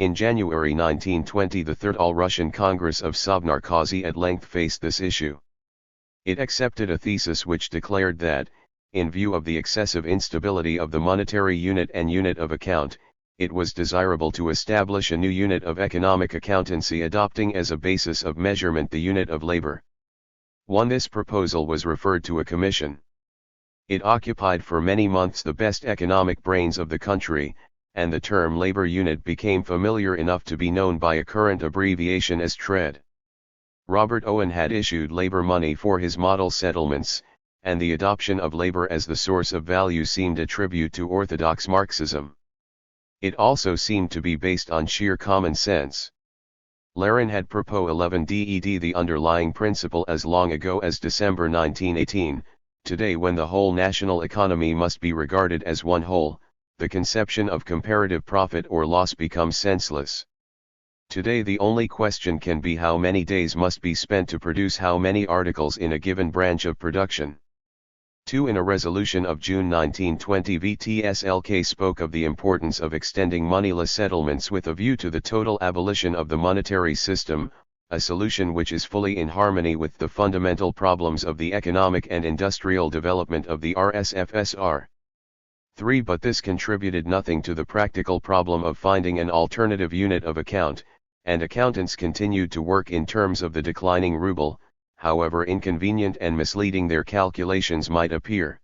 In January 1920, the Third All-Russian Congress of Sovnarkozy at length faced this issue. It accepted a thesis which declared that, in view of the excessive instability of the monetary unit and unit of account, it was desirable to establish a new unit of economic accountancy adopting as a basis of measurement the unit of labor. This proposal was referred to a commission. It occupied for many months the best economic brains of the country, and the term labor unit became familiar enough to be known by a current abbreviation as THIRD. Robert Owen had issued labor money for his model settlements, and the adoption of labor as the source of value seemed a tribute to orthodox Marxism. It also seemed to be based on sheer common sense. Lenin had proposed 11 DED, the underlying principle, as long ago as December 1918. Today, when the whole national economy must be regarded as one whole, the conception of comparative profit or loss becomes senseless. Today the only question can be how many days must be spent to produce how many articles in a given branch of production. 2. In a resolution of June 1920, VTSLK spoke of the importance of extending moneyless settlements with a view to the total abolition of the monetary system, a solution which is fully in harmony with the fundamental problems of the economic and industrial development of the RSFSR. 3. But this contributed nothing to the practical problem of finding an alternative unit of account, and accountants continued to work in terms of the declining ruble, however inconvenient and misleading their calculations might appear.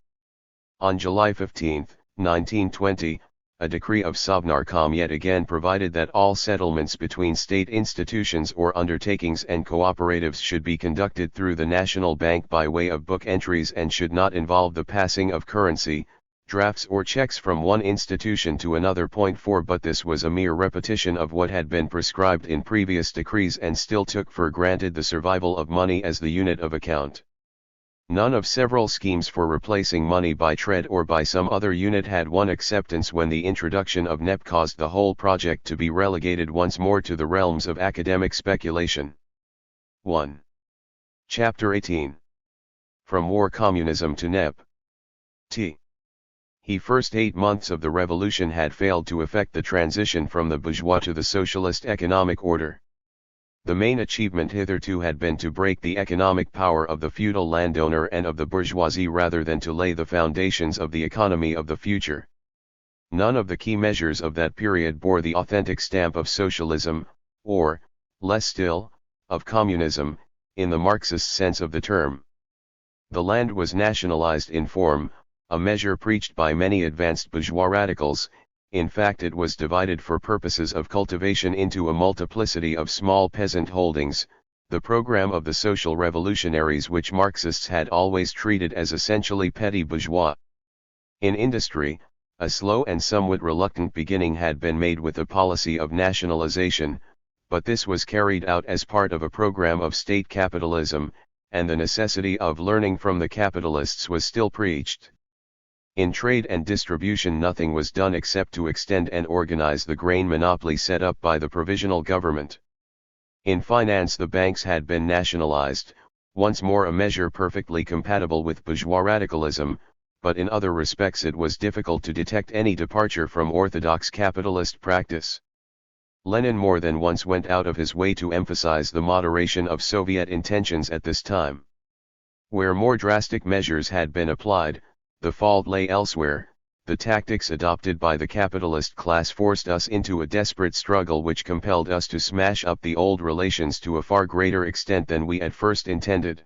On July 15, 1920, a decree of Sovnarkom yet again provided that all settlements between state institutions or undertakings and cooperatives should be conducted through the National Bank by way of book entries and should not involve the passing of currency, drafts or checks from one institution to another. 4. But this was a mere repetition of what had been prescribed in previous decrees and still took for granted the survival of money as the unit of account. None of several schemes for replacing money by THIRD or by some other unit had won acceptance when the introduction of NEP caused the whole project to be relegated once more to the realms of academic speculation. 1. Chapter 18. From War Communism to NEP. The first 8 months of the revolution had failed to effect the transition from the bourgeois to the socialist economic order. The main achievement hitherto had been to break the economic power of the feudal landowner and of the bourgeoisie rather than to lay the foundations of the economy of the future. None of the key measures of that period bore the authentic stamp of socialism, or, less still, of communism, in the Marxist sense of the term. The land was nationalized in form, a measure preached by many advanced bourgeois radicals. In fact, it was divided for purposes of cultivation into a multiplicity of small peasant holdings, the program of the social revolutionaries which Marxists had always treated as essentially petty bourgeois. In industry, a slow and somewhat reluctant beginning had been made with a policy of nationalization, but this was carried out as part of a program of state capitalism, and the necessity of learning from the capitalists was still preached. In trade and distribution nothing was done except to extend and organize the grain monopoly set up by the provisional government. In finance the banks had been nationalized, once more a measure perfectly compatible with bourgeois radicalism, but in other respects it was difficult to detect any departure from orthodox capitalist practice. Lenin more than once went out of his way to emphasize the moderation of Soviet intentions at this time. Where more drastic measures had been applied, the fault lay elsewhere. The tactics adopted by the capitalist class forced us into a desperate struggle which compelled us to smash up the old relations to a far greater extent than we at first intended.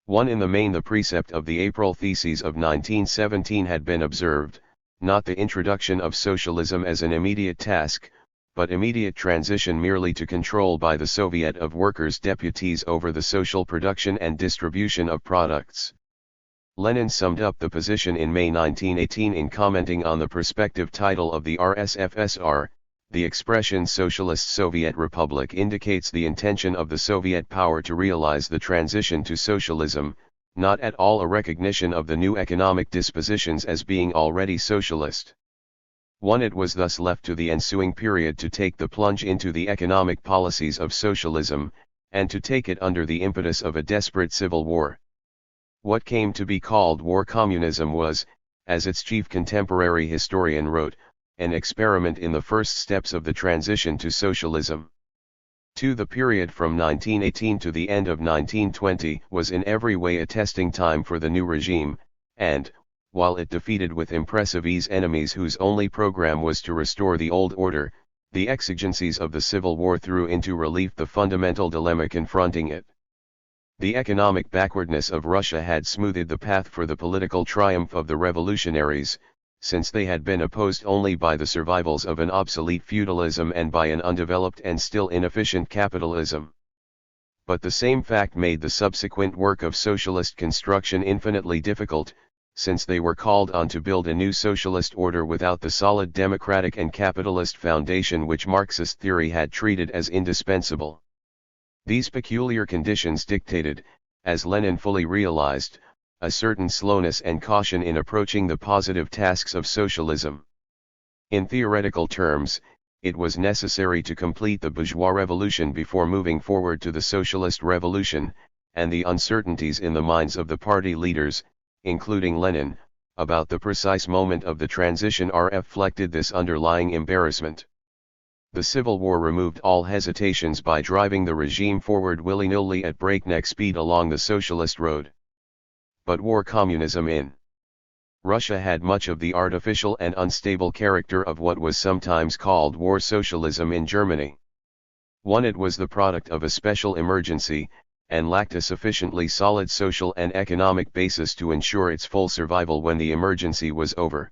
In the main the precept of the April Theses of 1917 had been observed, not the introduction of socialism as an immediate task, but immediate transition merely to control by the Soviet of workers' deputies over the social production and distribution of products. Lenin summed up the position in May 1918 in commenting on the prospective title of the RSFSR. The expression Socialist Soviet Republic indicates the intention of the Soviet power to realize the transition to socialism, not at all a recognition of the new economic dispositions as being already socialist. It was thus left to the ensuing period to take the plunge into the economic policies of socialism, and to take it under the impetus of a desperate civil war. What came to be called war communism was, as its chief contemporary historian wrote, an experiment in the first steps of the transition to socialism. The period from 1918 to the end of 1920 was in every way a testing time for the new regime, and, while it defeated with impressive ease enemies whose only program was to restore the old order, the exigencies of the Civil War threw into relief the fundamental dilemma confronting it. The economic backwardness of Russia had smoothed the path for the political triumph of the revolutionaries, since they had been opposed only by the survivals of an obsolete feudalism and by an undeveloped and still inefficient capitalism. But the same fact made the subsequent work of socialist construction infinitely difficult, since they were called on to build a new socialist order without the solid democratic and capitalist foundation which Marxist theory had treated as indispensable. These peculiar conditions dictated, as Lenin fully realized, a certain slowness and caution in approaching the positive tasks of socialism. In theoretical terms, it was necessary to complete the bourgeois revolution before moving forward to the socialist revolution, and the uncertainties in the minds of the party leaders, including Lenin, about the precise moment of the transition reflected this underlying embarrassment. The Civil War removed all hesitations by driving the regime forward willy-nilly at breakneck speed along the socialist road. But war communism in Russia had much of the artificial and unstable character of what was sometimes called war socialism in Germany. It was the product of a special emergency, and lacked a sufficiently solid social and economic basis to ensure its full survival when the emergency was over.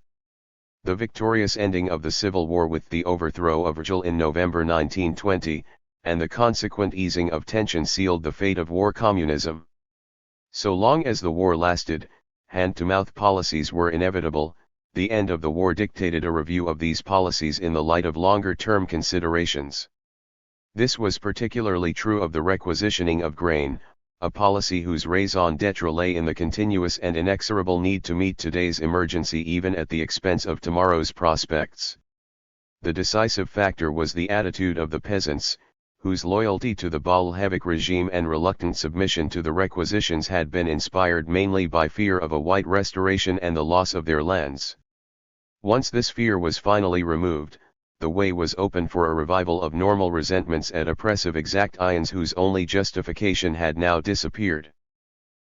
The victorious ending of the Civil War with the overthrow of Virgil in November 1920, and the consequent easing of tension sealed the fate of war communism. So long as the war lasted, hand-to-mouth policies were inevitable. The end of the war dictated a review of these policies in the light of longer-term considerations. This was particularly true of the requisitioning of grain, a policy whose raison d'etre lay in the continuous and inexorable need to meet today's emergency even at the expense of tomorrow's prospects. The decisive factor was the attitude of the peasants, whose loyalty to the Bolshevik regime and reluctant submission to the requisitions had been inspired mainly by fear of a white restoration and the loss of their lands. Once this fear was finally removed, the way was open for a revival of normal resentments at oppressive exactions whose only justification had now disappeared.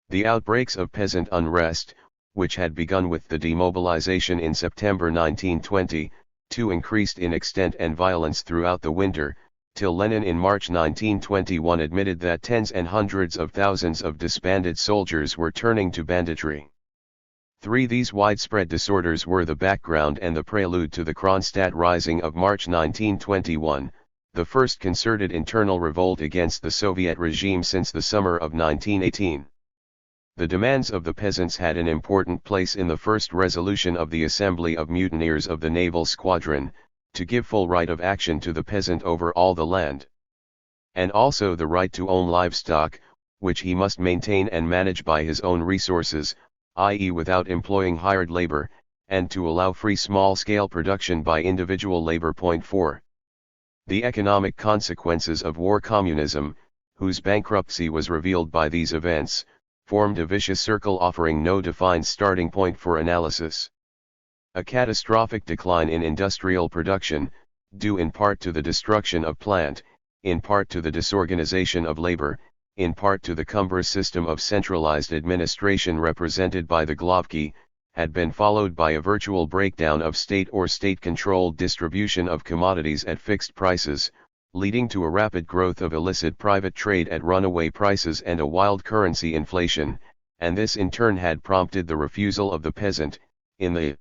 The outbreaks of peasant unrest, which had begun with the demobilization in September 1920, increased in extent and violence throughout the winter, till Lenin in March 1921 admitted that tens and hundreds of thousands of disbanded soldiers were turning to banditry. These widespread disorders were the background and the prelude to the Kronstadt Rising of March 1921, the first concerted internal revolt against the Soviet regime since the summer of 1918. The demands of the peasants had an important place in the first resolution of the Assembly of Mutineers of the Naval Squadron, to give full right of action to the peasant over all the land. And also the right to own livestock, which he must maintain and manage by his own resources, i.e. without employing hired labor, and to allow free small-scale production by individual labor. 4. The economic consequences of war communism, whose bankruptcy was revealed by these events, formed a vicious circle offering no defined starting point for analysis. A catastrophic decline in industrial production, due in part to the destruction of plant, in part to the disorganization of labor, in part to the cumbrous system of centralized administration represented by the Glavki, had been followed by a virtual breakdown of state or state-controlled distribution of commodities at fixed prices, leading to a rapid growth of illicit private trade at runaway prices and a wild currency inflation, and this in turn had prompted the refusal of the peasant, in the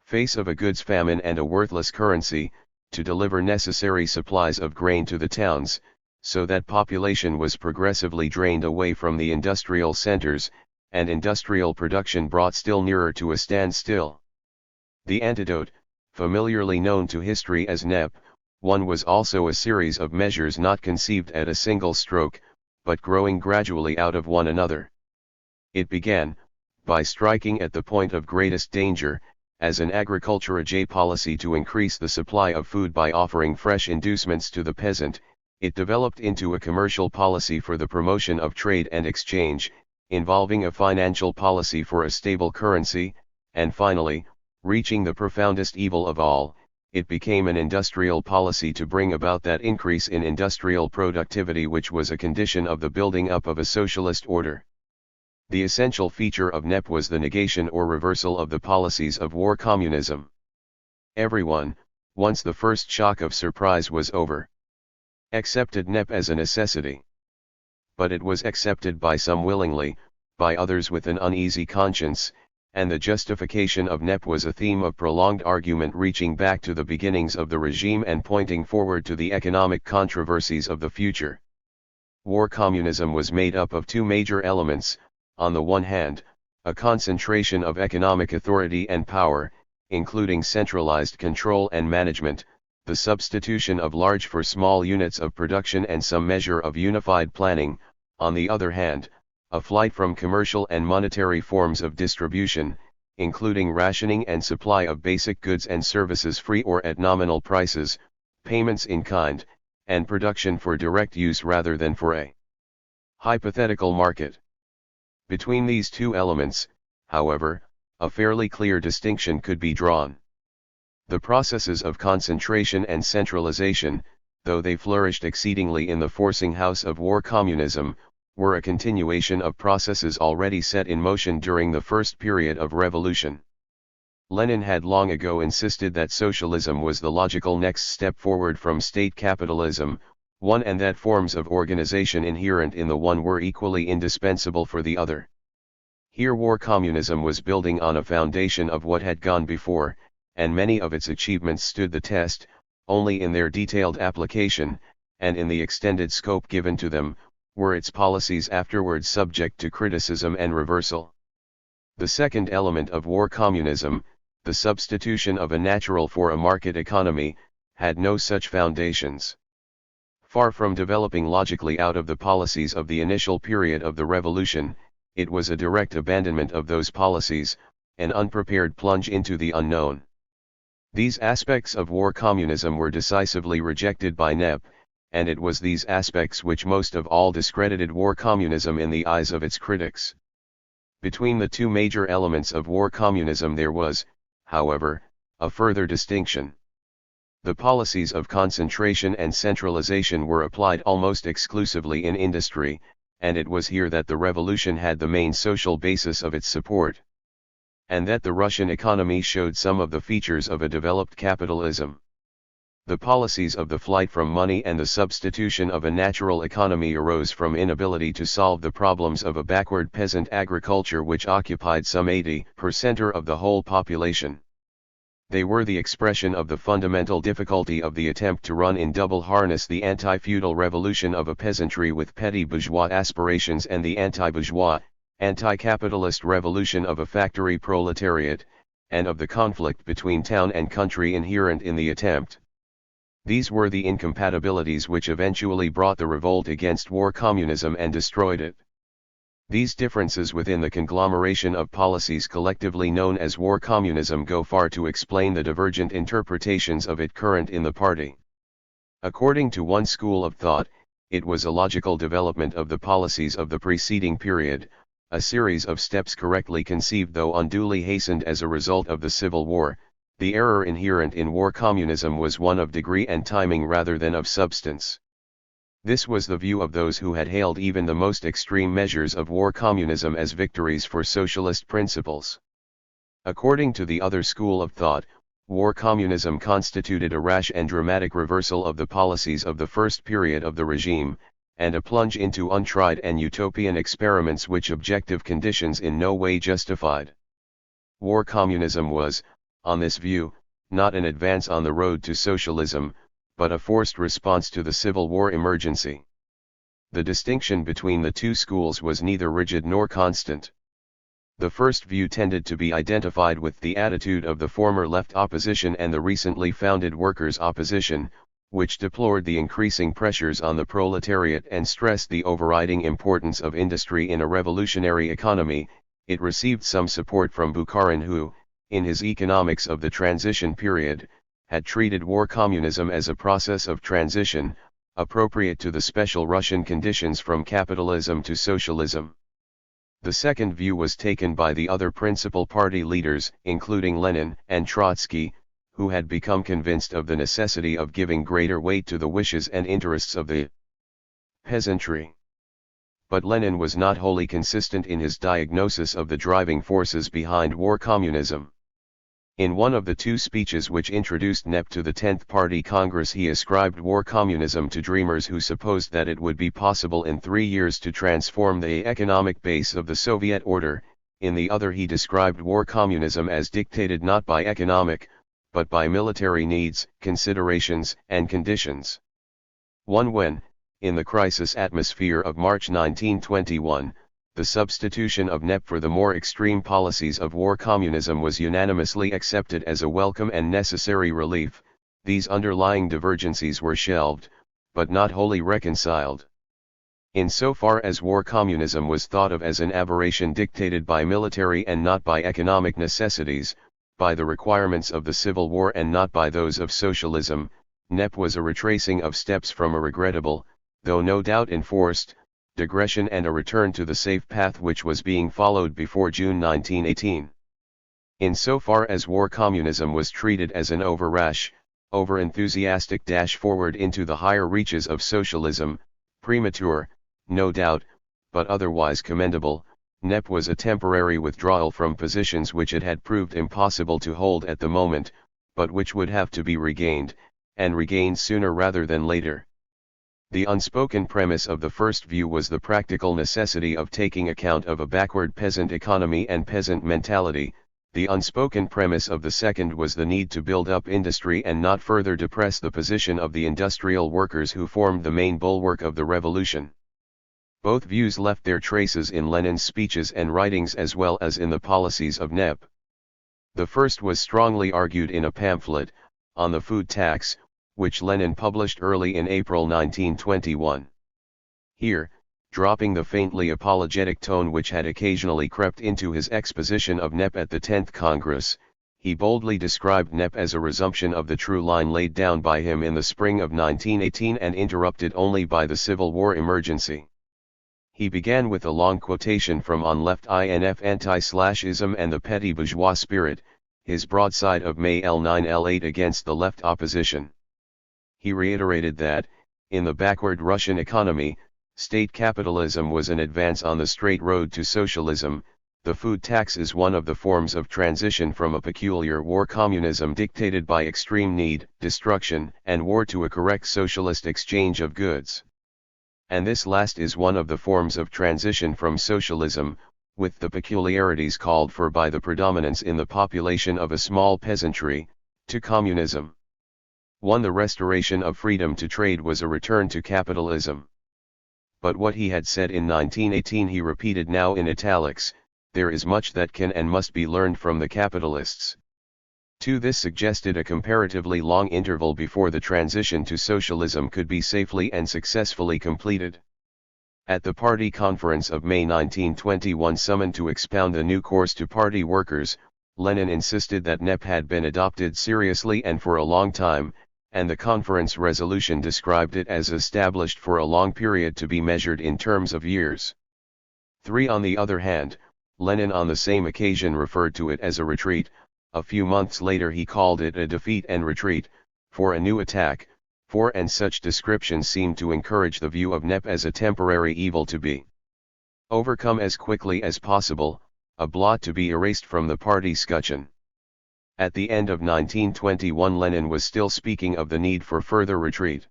face of a goods famine and a worthless currency, to deliver necessary supplies of grain to the towns, so that population was progressively drained away from the industrial centers, and industrial production brought still nearer to a standstill. The antidote, familiarly known to history as NEP, was also a series of measures not conceived at a single stroke, but growing gradually out of one another. It began, by striking at the point of greatest danger, as an agriculture policy to increase the supply of food by offering fresh inducements to the peasant. It developed into a commercial policy for the promotion of trade and exchange, involving a financial policy for a stable currency, and finally, reaching the profoundest evil of all, it became an industrial policy to bring about that increase in industrial productivity which was a condition of the building up of a socialist order. The essential feature of NEP was the negation or reversal of the policies of war communism. Everyone, once the first shock of surprise was over, accepted NEP as a necessity. But it was accepted by some willingly, by others with an uneasy conscience, and the justification of NEP was a theme of prolonged argument reaching back to the beginnings of the regime and pointing forward to the economic controversies of the future. War communism was made up of two major elements: on the one hand, a concentration of economic authority and power, including centralized control and management, the substitution of large for small units of production and some measure of unified planning; on the other hand, a flight from commercial and monetary forms of distribution, including rationing and supply of basic goods and services free or at nominal prices, payments in kind, and production for direct use rather than for a hypothetical market. Between these two elements, however, a fairly clear distinction could be drawn. The processes of concentration and centralization, though they flourished exceedingly in the forcing house of war communism, were a continuation of processes already set in motion during the first period of revolution. Lenin had long ago insisted that socialism was the logical next step forward from state capitalism, one, and that forms of organization inherent in the one were equally indispensable for the other. Here war communism was building on a foundation of what had gone before, and many of its achievements stood the test, only in their detailed application, and in the extended scope given to them, were its policies afterwards subject to criticism and reversal. The second element of war communism, the substitution of a natural for a market economy, had no such foundations. Far from developing logically out of the policies of the initial period of the revolution, it was a direct abandonment of those policies, an unprepared plunge into the unknown. These aspects of war communism were decisively rejected by NEP, and it was these aspects which most of all discredited war communism in the eyes of its critics. Between the two major elements of war communism there was, however, a further distinction. The policies of concentration and centralization were applied almost exclusively in industry, and it was here that the revolution had the main social basis of its support. And that the Russian economy showed some of the features of a developed capitalism. The policies of the flight from money and the substitution of a natural economy arose from inability to solve the problems of a backward peasant agriculture which occupied some 80% of the whole population. They were the expression of the fundamental difficulty of the attempt to run in double harness the anti-feudal revolution of a peasantry with petty bourgeois aspirations and the anti-bourgeois, anti-capitalist revolution of a factory proletariat, and of the conflict between town and country inherent in the attempt. These were the incompatibilities which eventually brought the revolt against war communism and destroyed it. These differences within the conglomeration of policies collectively known as war communism go far to explain the divergent interpretations of it current in the party. According to one school of thought, it was a logical development of the policies of the preceding period, a series of steps correctly conceived though unduly hastened as a result of the Civil War. The error inherent in war communism was one of degree and timing rather than of substance. This was the view of those who had hailed even the most extreme measures of war communism as victories for socialist principles. According to the other school of thought, war communism constituted a rash and dramatic reversal of the policies of the first period of the regime, and a plunge into untried and utopian experiments which objective conditions in no way justified. War communism was, on this view, not an advance on the road to socialism, but a forced response to the Civil War emergency. The distinction between the two schools was neither rigid nor constant. The first view tended to be identified with the attitude of the former left opposition and the recently founded workers' opposition, which deplored the increasing pressures on the proletariat and stressed the overriding importance of industry in a revolutionary economy. It received some support from Bukharin who, in his Economics of the Transition Period, had treated war communism as a process of transition, appropriate to the special Russian conditions from capitalism to socialism. The second view was taken by the other principal party leaders, including Lenin and Trotsky, who had become convinced of the necessity of giving greater weight to the wishes and interests of the peasantry. But Lenin was not wholly consistent in his diagnosis of the driving forces behind war communism. In one of the two speeches which introduced NEP to the 10th Party Congress, he ascribed war communism to dreamers who supposed that it would be possible in 3 years to transform the economic base of the Soviet order. In the other, he described war communism as dictated not by economic, but by military needs, considerations, and conditions. When, in the crisis atmosphere of March 1921, the substitution of NEP for the more extreme policies of war communism was unanimously accepted as a welcome and necessary relief, these underlying divergencies were shelved, but not wholly reconciled. Insofar as war communism was thought of as an aberration dictated by military and not by economic necessities, by the requirements of the Civil War and not by those of socialism, NEP was a retracing of steps from a regrettable, though no doubt enforced, digression and a return to the safe path which was being followed before June 1918. Insofar as war communism was treated as an over-rash, over-enthusiastic dash forward into the higher reaches of socialism, premature, no doubt, but otherwise commendable, NEP was a temporary withdrawal from positions which it had proved impossible to hold at the moment, but which would have to be regained, and regained sooner rather than later. The unspoken premise of the first view was the practical necessity of taking account of a backward peasant economy and peasant mentality. The unspoken premise of the second was the need to build up industry and not further depress the position of the industrial workers who formed the main bulwark of the revolution. Both views left their traces in Lenin's speeches and writings as well as in the policies of NEP. The first was strongly argued in a pamphlet, on the food tax, which Lenin published early in April 1921. Here, dropping the faintly apologetic tone which had occasionally crept into his exposition of NEP at the 10th Congress, he boldly described NEP as a resumption of the true line laid down by him in the spring of 1918 and interrupted only by the Civil War emergency. He began with a long quotation from On Left INF Anti-Slashism and the Petty Bourgeois Spirit, his broadside of May L9-L8 against the left opposition. He reiterated that, in the backward Russian economy, state capitalism was an advance on the straight road to socialism. The food tax is one of the forms of transition from a peculiar war communism dictated by extreme need, destruction, and war to a correct socialist exchange of goods. And this last is one of the forms of transition from socialism, with the peculiarities called for by the predominance in the population of a small peasantry, to communism. The restoration of freedom to trade was a return to capitalism. But what he had said in 1918 he repeated now in italics: there is much that can and must be learned from the capitalists. This suggested a comparatively long interval before the transition to socialism could be safely and successfully completed. At the party conference of May 1921 summoned to expound a new course to party workers, Lenin insisted that NEP had been adopted seriously and for a long time, and the conference resolution described it as established for a long period to be measured in terms of years. On the other hand, Lenin on the same occasion referred to it as a retreat. A few months later he called it a defeat and retreat, for a new attack, and such descriptions seemed to encourage the view of NEP as a temporary evil to be overcome as quickly as possible, a blot to be erased from the party scutcheon. At the end of 1921 Lenin was still speaking of the need for further retreat.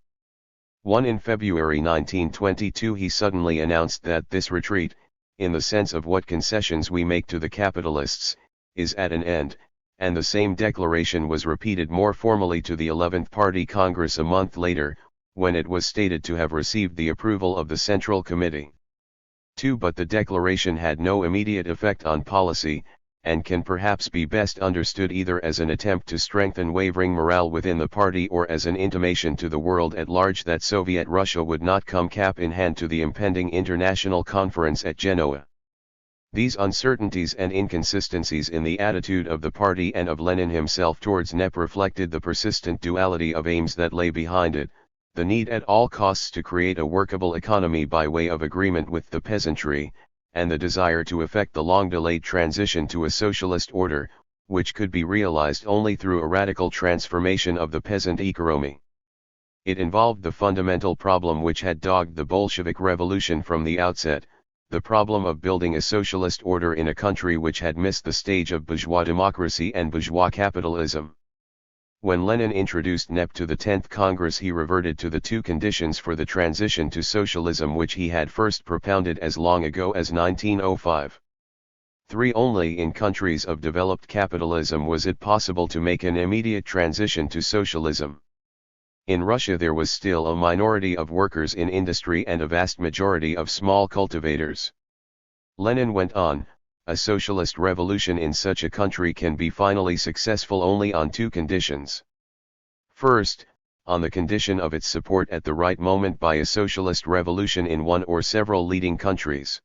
In February 1922 he suddenly announced that this retreat, in the sense of what concessions we make to the capitalists, is at an end, and the same declaration was repeated more formally to the 11th Party Congress a month later, when it was stated to have received the approval of the Central Committee. But the declaration had no immediate effect on policy, and can perhaps be best understood either as an attempt to strengthen wavering morale within the party or as an intimation to the world at large that Soviet Russia would not come cap in hand to the impending international conference at Genoa. These uncertainties and inconsistencies in the attitude of the party and of Lenin himself towards NEP reflected the persistent duality of aims that lay behind it: the need at all costs to create a workable economy by way of agreement with the peasantry, and the desire to effect the long-delayed transition to a socialist order, which could be realized only through a radical transformation of the peasant economy. It involved the fundamental problem which had dogged the Bolshevik Revolution from the outset, the problem of building a socialist order in a country which had missed the stage of bourgeois democracy and bourgeois capitalism. When Lenin introduced NEP to the 10th Congress, he reverted to the two conditions for the transition to socialism which he had first propounded as long ago as 1905. 3. Only in countries of developed capitalism was it possible to make an immediate transition to socialism. In Russia there was still a minority of workers in industry and a vast majority of small cultivators. Lenin went on, a socialist revolution in such a country can be finally successful only on two conditions. First, on the condition of its support at the right moment by a socialist revolution in one or several leading countries.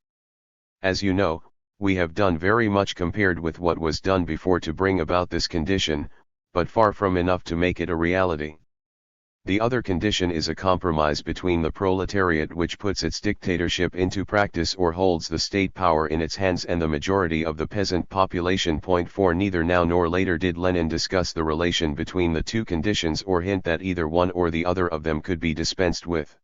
As you know, we have done very much compared with what was done before to bring about this condition, but far from enough to make it a reality. The other condition is a compromise between the proletariat which puts its dictatorship into practice or holds the state power in its hands and the majority of the peasant population. 4. Neither now nor later did Lenin discuss the relation between the two conditions or hint that either one or the other of them could be dispensed with.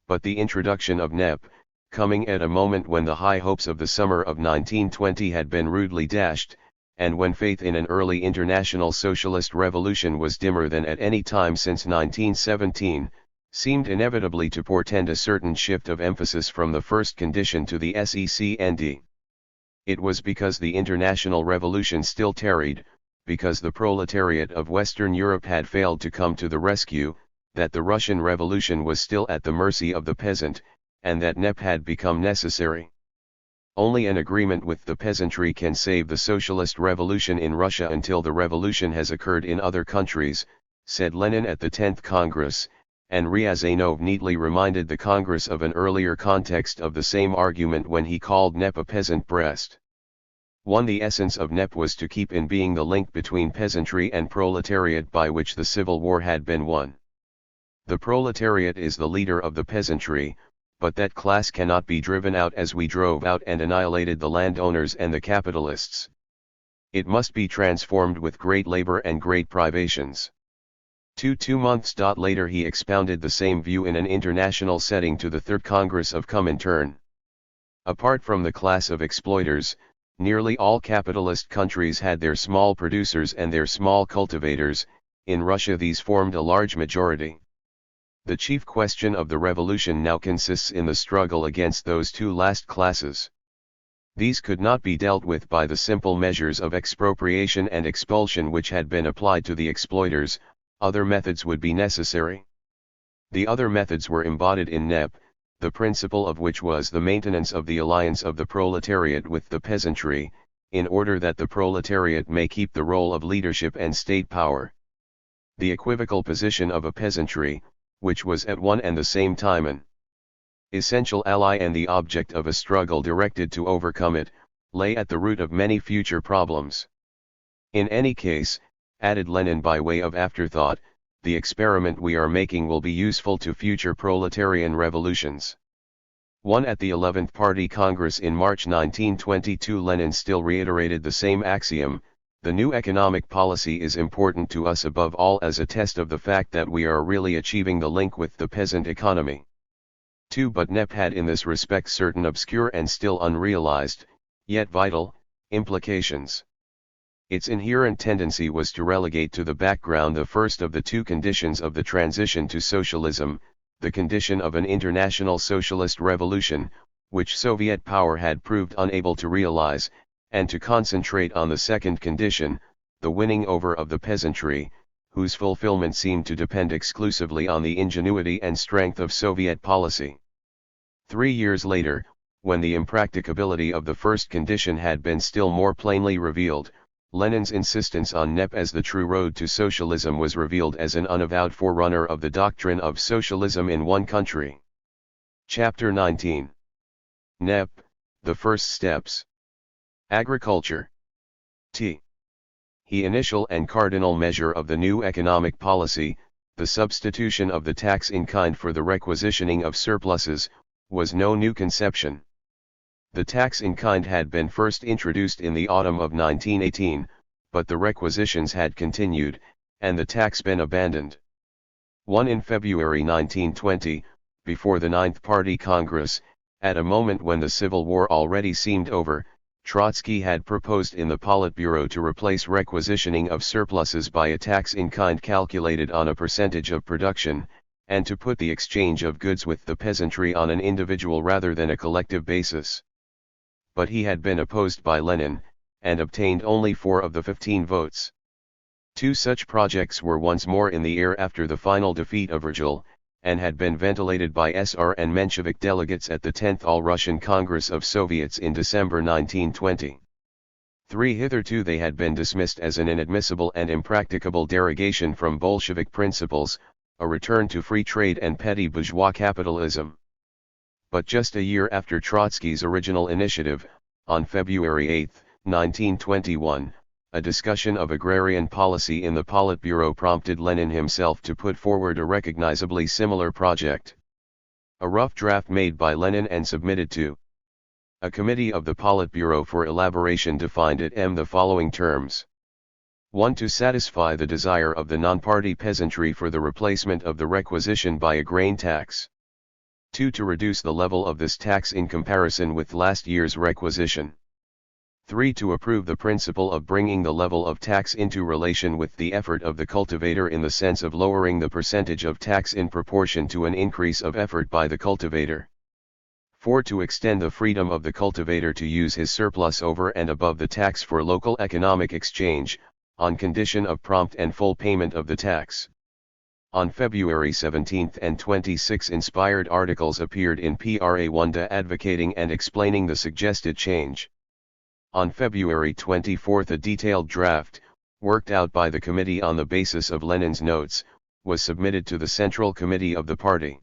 But the introduction of NEP, coming at a moment when the high hopes of the summer of 1920 had been rudely dashed, and when faith in an early international socialist revolution was dimmer than at any time since 1917, seemed inevitably to portend a certain shift of emphasis from the first condition to the second. It was because the international revolution still tarried, because the proletariat of Western Europe had failed to come to the rescue, that the Russian Revolution was still at the mercy of the peasant, and that NEP had become necessary. Only an agreement with the peasantry can save the socialist revolution in Russia until the revolution has occurred in other countries, said Lenin at the 10th Congress, and Ryazanov neatly reminded the Congress of an earlier context of the same argument when he called NEP a peasant breast. 1. The essence of NEP was to keep in being the link between peasantry and proletariat by which the Civil War had been won. The proletariat is the leader of the peasantry, but that class cannot be driven out as we drove out and annihilated the landowners and the capitalists. It must be transformed with great labor and great privations. 2 months later he expounded the same view in an international setting to the Third Congress of Comintern. Apart from the class of exploiters, nearly all capitalist countries had their small producers and their small cultivators. In Russia these formed a large majority. The chief question of the revolution now consists in the struggle against those two last classes. These could not be dealt with by the simple measures of expropriation and expulsion which had been applied to the exploiters, other methods would be necessary. The other methods were embodied in NEP, the principle of which was the maintenance of the alliance of the proletariat with the peasantry, in order that the proletariat may keep the role of leadership and state power. The equivocal position of a peasantry, which was at one and the same time an essential ally and the object of a struggle directed to overcome it, lay at the root of many future problems. In any case, added Lenin by way of afterthought, the experiment we are making will be useful to future proletarian revolutions. 1. At the 11th Party Congress in March 1922 Lenin still reiterated the same axiom: the new economic policy is important to us above all as a test of the fact that we are really achieving the link with the peasant economy. 2. But NEP had in this respect certain obscure and still unrealized, yet vital, implications. Its inherent tendency was to relegate to the background the first of the two conditions of the transition to socialism, the condition of an international socialist revolution, which Soviet power had proved unable to realize, and to concentrate on the second condition, the winning over of the peasantry, whose fulfillment seemed to depend exclusively on the ingenuity and strength of Soviet policy. 3 years later, when the impracticability of the first condition had been still more plainly revealed, Lenin's insistence on NEP as the true road to socialism was revealed as an unavowed forerunner of the doctrine of socialism in one country. Chapter 19. NEP, the first steps. Agriculture. The initial and cardinal measure of the new economic policy, the substitution of the tax in kind for the requisitioning of surpluses, was no new conception. The tax in kind had been first introduced in the autumn of 1918, but the requisitions had continued, and the tax been abandoned. 1. In February 1920, before the Ninth Party Congress, at a moment when the Civil War already seemed over, Trotsky had proposed in the Politburo to replace requisitioning of surpluses by a tax in kind calculated on a percentage of production, and to put the exchange of goods with the peasantry on an individual rather than a collective basis. But he had been opposed by Lenin, and obtained only 4 of the 15 votes. 2 such projects were once more in the air after the final defeat of Virgil, and had been ventilated by SR and Menshevik delegates at the 10th All-Russian Congress of Soviets in December 1920. 3. Hitherto they had been dismissed as an inadmissible and impracticable derogation from Bolshevik principles, a return to free trade and petty bourgeois capitalism. But just a year after Trotsky's original initiative, on February 8, 1921, a discussion of agrarian policy in the Politburo prompted Lenin himself to put forward a recognizably similar project. A rough draft made by Lenin and submitted to a committee of the Politburo for elaboration defined it in the following terms. 1. To satisfy the desire of the non-party peasantry for the replacement of the requisition by a grain tax. 2. To reduce the level of this tax in comparison with last year's requisition. 3. To approve the principle of bringing the level of tax into relation with the effort of the cultivator in the sense of lowering the percentage of tax in proportion to an increase of effort by the cultivator. 4. To extend the freedom of the cultivator to use his surplus over and above the tax for local economic exchange, on condition of prompt and full payment of the tax. On February 17 and 26 inspired articles appeared in PRA1 advocating and explaining the suggested change. On February 24 a detailed draft, worked out by the committee on the basis of Lenin's notes, was submitted to the Central Committee of the party.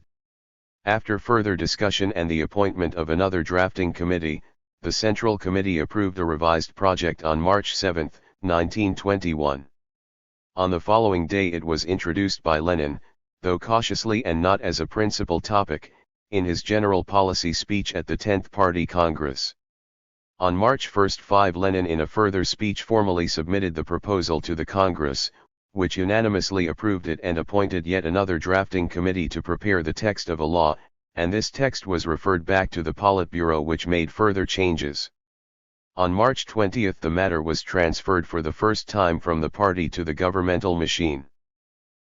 After further discussion and the appointment of another drafting committee, the Central Committee approved a revised project on March 7, 1921. On the following day it was introduced by Lenin, though cautiously and not as a principal topic, in his general policy speech at the 10th Party Congress. On March 1, Lenin in a further speech formally submitted the proposal to the Congress, which unanimously approved it and appointed yet another drafting committee to prepare the text of a law, and this text was referred back to the Politburo which made further changes. On March 20 the matter was transferred for the first time from the party to the governmental machine.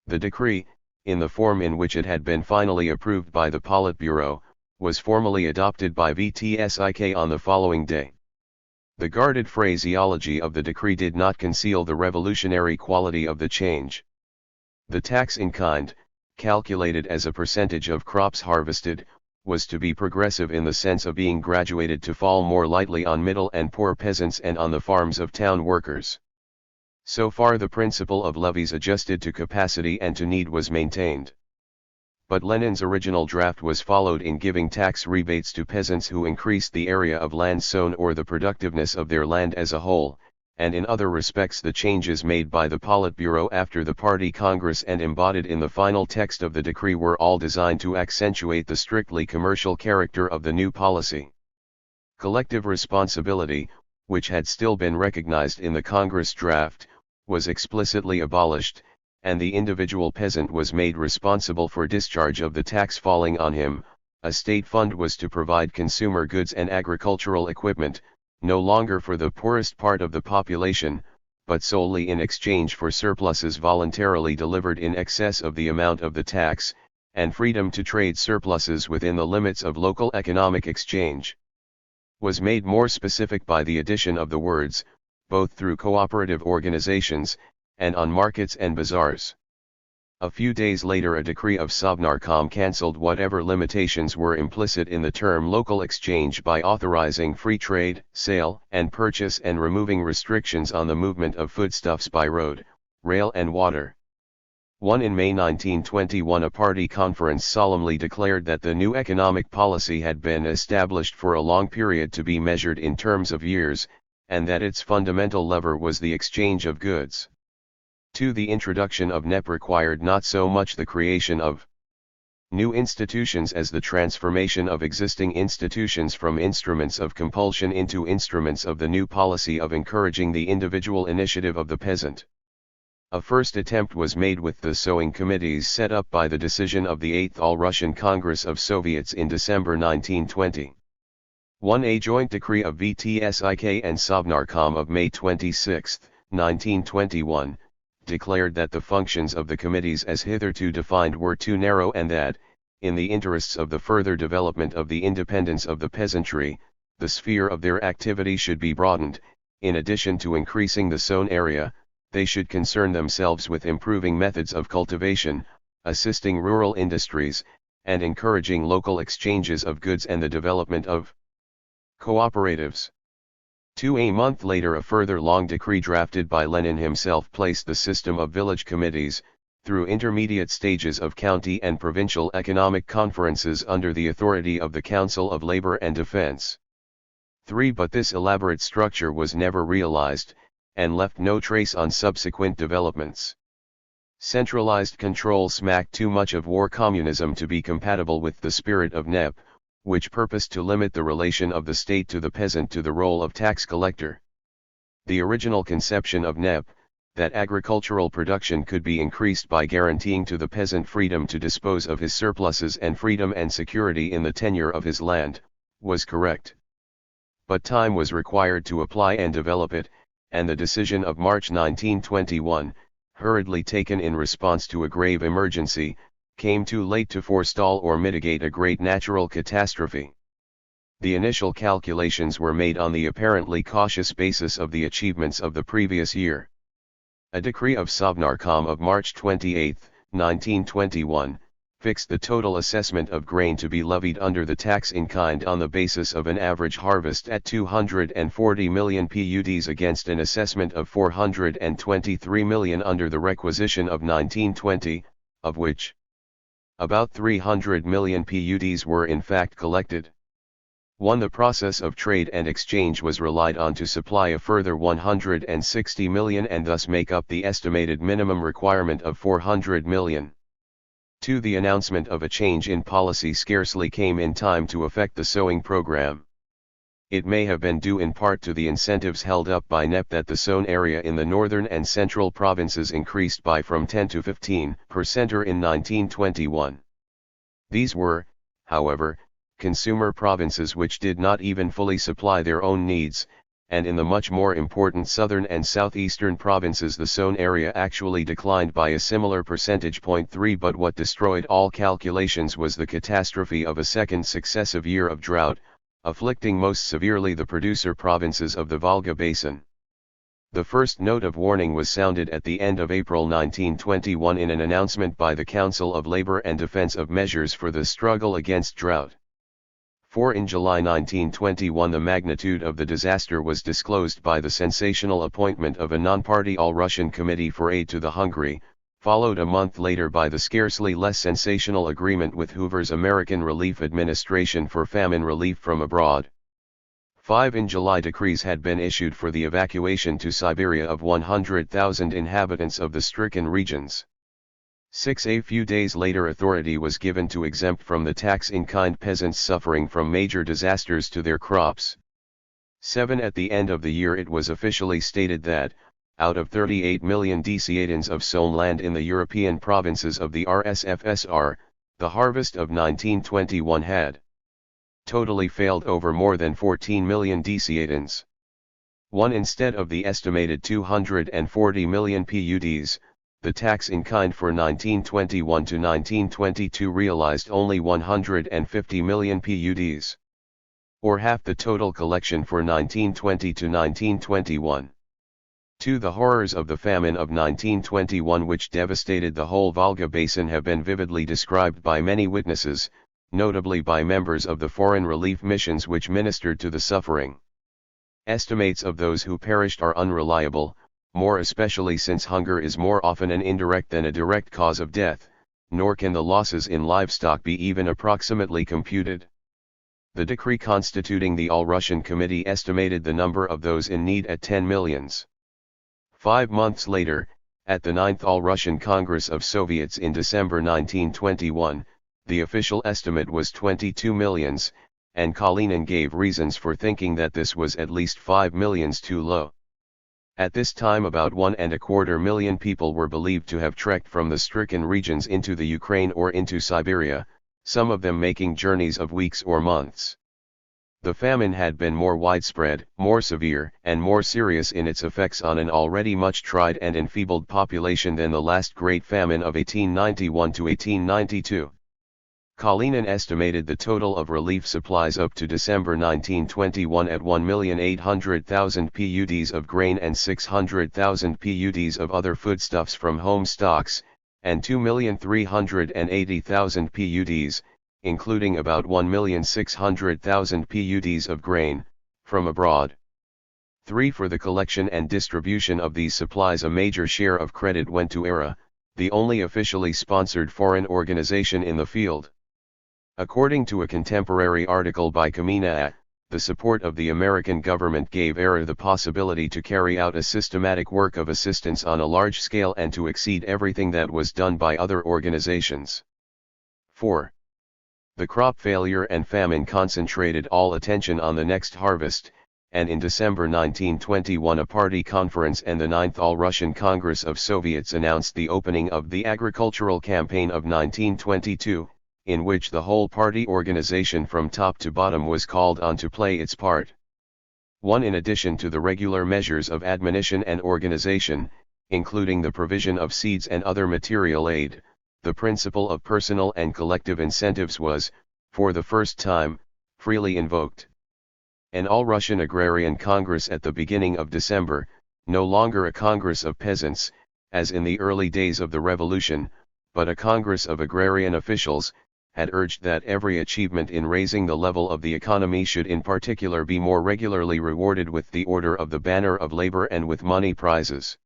The decree, in the form in which it had been finally approved by the Politburo, was formally adopted by VTSIK on the following day. The guarded phraseology of the decree did not conceal the revolutionary quality of the change. The tax in kind, calculated as a percentage of crops harvested, was to be progressive in the sense of being graduated to fall more lightly on middle and poor peasants and on the farms of town workers. So far the principle of levies adjusted to capacity and to need was maintained. But Lenin's original draft was followed in giving tax rebates to peasants who increased the area of land sown or the productiveness of their land as a whole, and in other respects the changes made by the Politburo after the Party Congress and embodied in the final text of the decree were all designed to accentuate the strictly commercial character of the new policy. Collective responsibility, which had still been recognized in the Congress draft, was explicitly abolished, and the individual peasant was made responsible for discharge of the tax falling on him. A state fund was to provide consumer goods and agricultural equipment, no longer for the poorest part of the population, but solely in exchange for surpluses voluntarily delivered in excess of the amount of the tax, and freedom to trade surpluses within the limits of local economic exchange. Was made more specific by the addition of the words, both through cooperative organizations, and on markets and bazaars. A few days later a decree of Sovnarkom cancelled whatever limitations were implicit in the term local exchange by authorizing free trade, sale and purchase and removing restrictions on the movement of foodstuffs by road, rail and water. 1. In May 1921 a party conference solemnly declared that the new economic policy had been established for a long period to be measured in terms of years, and that its fundamental lever was the exchange of goods. 2. The introduction of NEP required not so much the creation of New institutions as the transformation of existing institutions from instruments of compulsion into instruments of the new policy of encouraging the individual initiative of the peasant. A first attempt was made with the sowing committees set up by the decision of the 8th All-Russian Congress of Soviets in December 1920. 1. A joint decree of VTSIK and Sovnarkom of May 26, 1921, declared that the functions of the committees as hitherto defined were too narrow and that, in the interests of the further development of the independence of the peasantry, the sphere of their activity should be broadened. In addition to increasing the sown area, they should concern themselves with improving methods of cultivation, assisting rural industries, and encouraging local exchanges of goods and the development of cooperatives. 2. A month later a further long decree drafted by Lenin himself placed the system of village committees, through intermediate stages of county and provincial economic conferences under the authority of the Council of Labor and Defense. 3. But this elaborate structure was never realized, and left no trace on subsequent developments. Centralized control smacked too much of war communism to be compatible with the spirit of NEP, which purposed to limit the relation of the state to the peasant to the role of tax collector. The original conception of NEP, that agricultural production could be increased by guaranteeing to the peasant freedom to dispose of his surpluses and freedom and security in the tenure of his land, was correct. But time was required to apply and develop it, and the decision of March 1921, hurriedly taken in response to a grave emergency, came too late to forestall or mitigate a great natural catastrophe. The initial calculations were made on the apparently cautious basis of the achievements of the previous year. A decree of Sovnarkom of March 28, 1921, fixed the total assessment of grain to be levied under the tax in kind on the basis of an average harvest at 240 million PUDs against an assessment of 423 million under the requisition of 1920, of which about 300 million PUDs were in fact collected. 1. The process of trade and exchange was relied on to supply a further 160 million and thus make up the estimated minimum requirement of 400 million. 2. The announcement of a change in policy scarcely came in time to affect the sowing program. It may have been due in part to the incentives held up by NEP that the sown area in the northern and central provinces increased by from 10 to 15% in 1921. These were, however, consumer provinces which did not even fully supply their own needs, and in the much more important southern and southeastern provinces the sown area actually declined by a similar percentage. 3. But what destroyed all calculations was the catastrophe of a second successive year of drought, afflicting most severely the producer provinces of the Volga Basin. The first note of warning was sounded at the end of April 1921 in an announcement by the Council of Labor and Defense of measures for the struggle against drought. 4. In July 1921 the magnitude of the disaster was disclosed by the sensational appointment of a non-party All-Russian Committee for Aid to the Hungry, followed a month later by the scarcely less sensational agreement with Hoover's American Relief Administration for famine relief from abroad. 5. In July decrees had been issued for the evacuation to Siberia of 100,000 inhabitants of the stricken regions. 6. A few days later authority was given to exempt from the tax in kind peasants suffering from major disasters to their crops. 7. At the end of the year it was officially stated that, out of 38 million deciatins of sown land in the European provinces of the RSFSR, the harvest of 1921 had totally failed over more than 14 million deciatins. 1. Instead of the estimated 240 million PUDs, the tax in kind for 1921 to 1922 realized only 150 million PUDs, or half the total collection for 1920 to 1921. 2. The horrors of the famine of 1921 which devastated the whole Volga Basin have been vividly described by many witnesses, notably by members of the foreign relief missions which ministered to the suffering. Estimates of those who perished are unreliable, more especially since hunger is more often an indirect than a direct cause of death, nor can the losses in livestock be even approximately computed. The decree constituting the All-Russian Committee estimated the number of those in need at 10 millions. 5 months later, at the 9th All-Russian Congress of Soviets in December 1921, the official estimate was 22 millions, and Kalinin gave reasons for thinking that this was at least 5 millions too low. At this time about 1.25 million people were believed to have trekked from the stricken regions into the Ukraine or into Siberia, some of them making journeys of weeks or months. The famine had been more widespread, more severe, and more serious in its effects on an already much tried and enfeebled population than the last great famine of 1891 to 1892. Kalinin estimated the total of relief supplies up to December 1921 at 1,800,000 PUDs of grain and 600,000 PUDs of other foodstuffs from home stocks, and 2,380,000 PUDs, including about 1,600,000 PUDs of grain, from abroad. 3. For the collection and distribution of these supplies a major share of credit went to ERA, the only officially sponsored foreign organization in the field. According to a contemporary article by Kamina, the support of the American government gave ERA the possibility to carry out a systematic work of assistance on a large scale and to exceed everything that was done by other organizations. 4. The crop failure and famine concentrated all attention on the next harvest, and in December 1921 a party conference and the 9th All-Russian Congress of Soviets announced the opening of the agricultural campaign of 1922, in which the whole party organization from top to bottom was called on to play its part. 1. In addition to the regular measures of admonition and organization, including the provision of seeds and other material aid, the principle of personal and collective incentives was, for the first time, freely invoked. An All-Russian Agrarian Congress at the beginning of December, no longer a Congress of peasants, as in the early days of the Revolution, but a Congress of agrarian officials, had urged that every achievement in raising the level of the economy should in particular be more regularly rewarded with the Order of the Banner of Labor and with money prizes.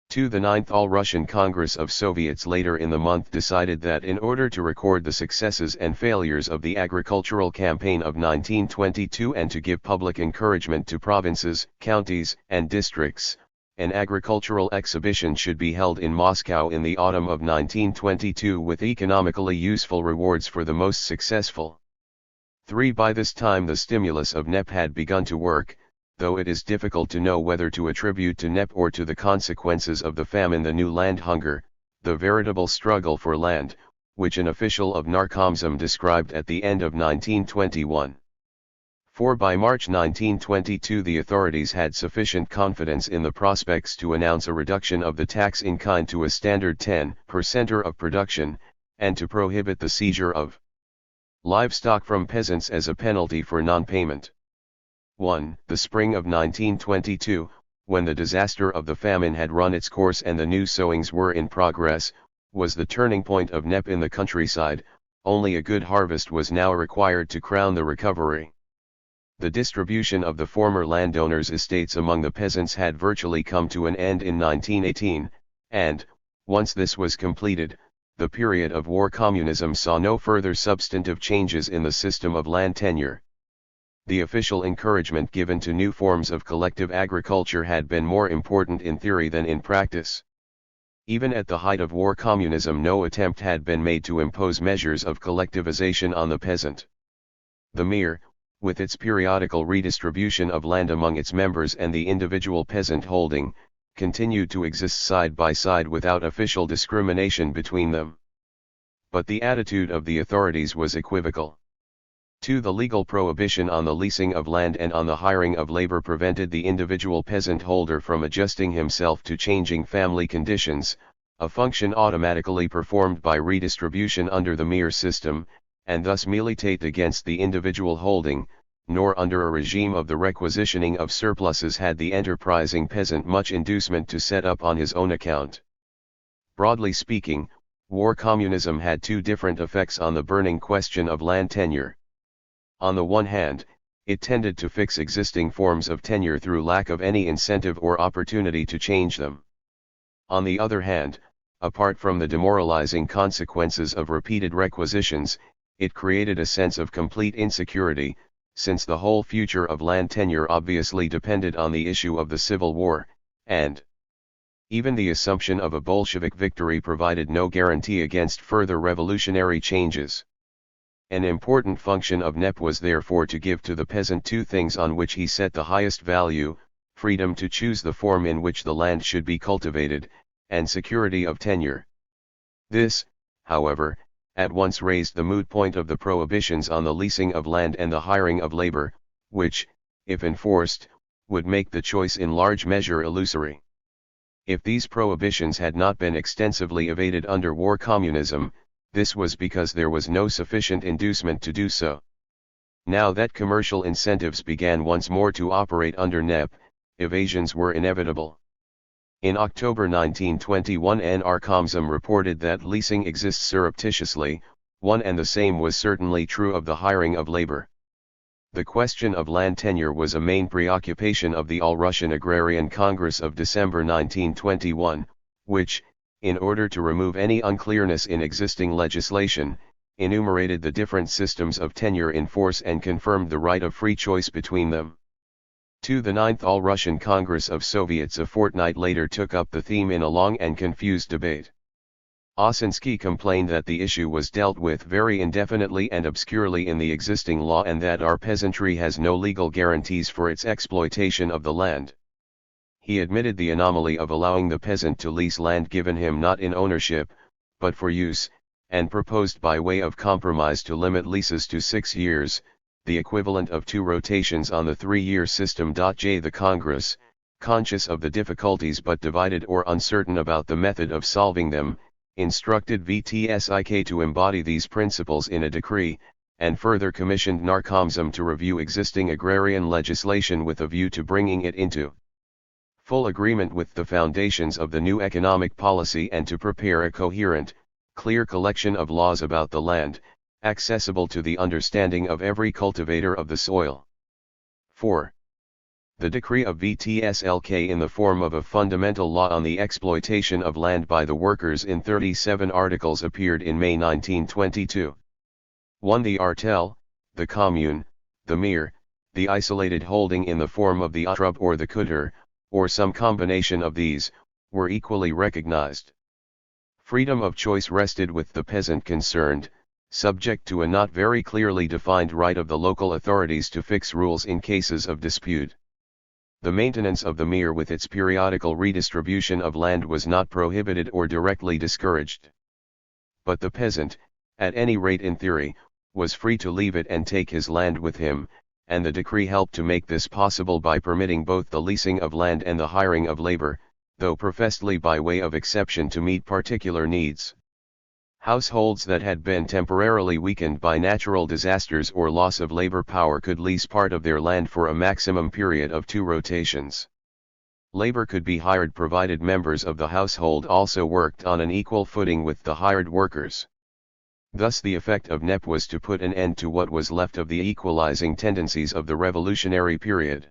2. The 9th All-Russian Congress of Soviets later in the month decided that in order to record the successes and failures of the agricultural campaign of 1922 and to give public encouragement to provinces, counties, and districts, an agricultural exhibition should be held in Moscow in the autumn of 1922 with economically useful rewards for the most successful. 3. By this time the stimulus of NEP had begun to work, though it is difficult to know whether to attribute to NEP or to the consequences of the famine the new land hunger, the veritable struggle for land, which an official of Narkomzem described at the end of 1921. 4. By March 1922 the authorities had sufficient confidence in the prospects to announce a reduction of the tax in kind to a standard 10% of production, and to prohibit the seizure of livestock from peasants as a penalty for non-payment. 1. The spring of 1922, when the disaster of the famine had run its course and the new sowings were in progress, was the turning point of NEP in the countryside. Only a good harvest was now required to crown the recovery. The distribution of the former landowners' estates among the peasants had virtually come to an end in 1918, and, once this was completed, the period of war communism saw no further substantive changes in the system of land tenure. The official encouragement given to new forms of collective agriculture had been more important in theory than in practice. Even at the height of war communism no attempt had been made to impose measures of collectivization on the peasant. The Mir, with its periodical redistribution of land among its members and the individual peasant holding, continued to exist side by side without official discrimination between them. But the attitude of the authorities was equivocal. 2. The legal prohibition on the leasing of land and on the hiring of labor prevented the individual peasant holder from adjusting himself to changing family conditions, a function automatically performed by redistribution under the Mir system, and thus militate against the individual holding, nor under a regime of the requisitioning of surpluses had the enterprising peasant much inducement to set up on his own account. Broadly speaking, war communism had two different effects on the burning question of land tenure. On the one hand, it tended to fix existing forms of tenure through lack of any incentive or opportunity to change them. On the other hand, apart from the demoralizing consequences of repeated requisitions, it created a sense of complete insecurity, since the whole future of land tenure obviously depended on the issue of the Civil War, and Even the assumption of a Bolshevik victory provided no guarantee against further revolutionary changes. An important function of NEP was therefore to give to the peasant two things on which he set the highest value: freedom to choose the form in which the land should be cultivated, and security of tenure. This, however, at once raised the moot point of the prohibitions on the leasing of land and the hiring of labor, which, if enforced, would make the choice in large measure illusory. If these prohibitions had not been extensively evaded under war communism, this was because there was no sufficient inducement to do so. Now that commercial incentives began once more to operate under NEP, evasions were inevitable. In October 1921 Narkomzum reported that leasing exists surreptitiously. One and the same was certainly true of the hiring of labor. The question of land tenure was a main preoccupation of the All-Russian Agrarian Congress of December 1921, which, in order to remove any unclearness in existing legislation, enumerated the different systems of tenure in force and confirmed the right of free choice between them. The Ninth All-Russian Congress of Soviets a fortnight later took up the theme in a long and confused debate. Osinski complained that the issue was dealt with very indefinitely and obscurely in the existing law and that our peasantry has no legal guarantees for its exploitation of the land. He admitted the anomaly of allowing the peasant to lease land given him not in ownership, but for use, and proposed by way of compromise to limit leases to 6 years, the equivalent of 2 rotations on the 3-year system. The Congress, conscious of the difficulties but divided or uncertain about the method of solving them, instructed VTSIK to embody these principles in a decree, and further commissioned Narkomzum to review existing agrarian legislation with a view to bringing it into full agreement with the foundations of the new economic policy and to prepare a coherent, clear collection of laws about the land, accessible to the understanding of every cultivator of the soil. 4. The decree of VTSLK in the form of a fundamental law on the exploitation of land by the workers in 37 articles appeared in May 1922. 1. The artel, the commune, the mir, the isolated holding in the form of the atrub or the kutter, or some combination of these, were equally recognized. Freedom of choice rested with the peasant concerned, subject to a not very clearly defined right of the local authorities to fix rules in cases of dispute. The maintenance of the mir with its periodical redistribution of land was not prohibited or directly discouraged. But the peasant, at any rate in theory, was free to leave it and take his land with him, and the decree helped to make this possible by permitting both the leasing of land and the hiring of labor, though professedly by way of exception to meet particular needs. Households that had been temporarily weakened by natural disasters or loss of labor power could lease part of their land for a maximum period of 2 rotations. Labor could be hired provided members of the household also worked on an equal footing with the hired workers. Thus the effect of NEP was to put an end to what was left of the equalizing tendencies of the revolutionary period.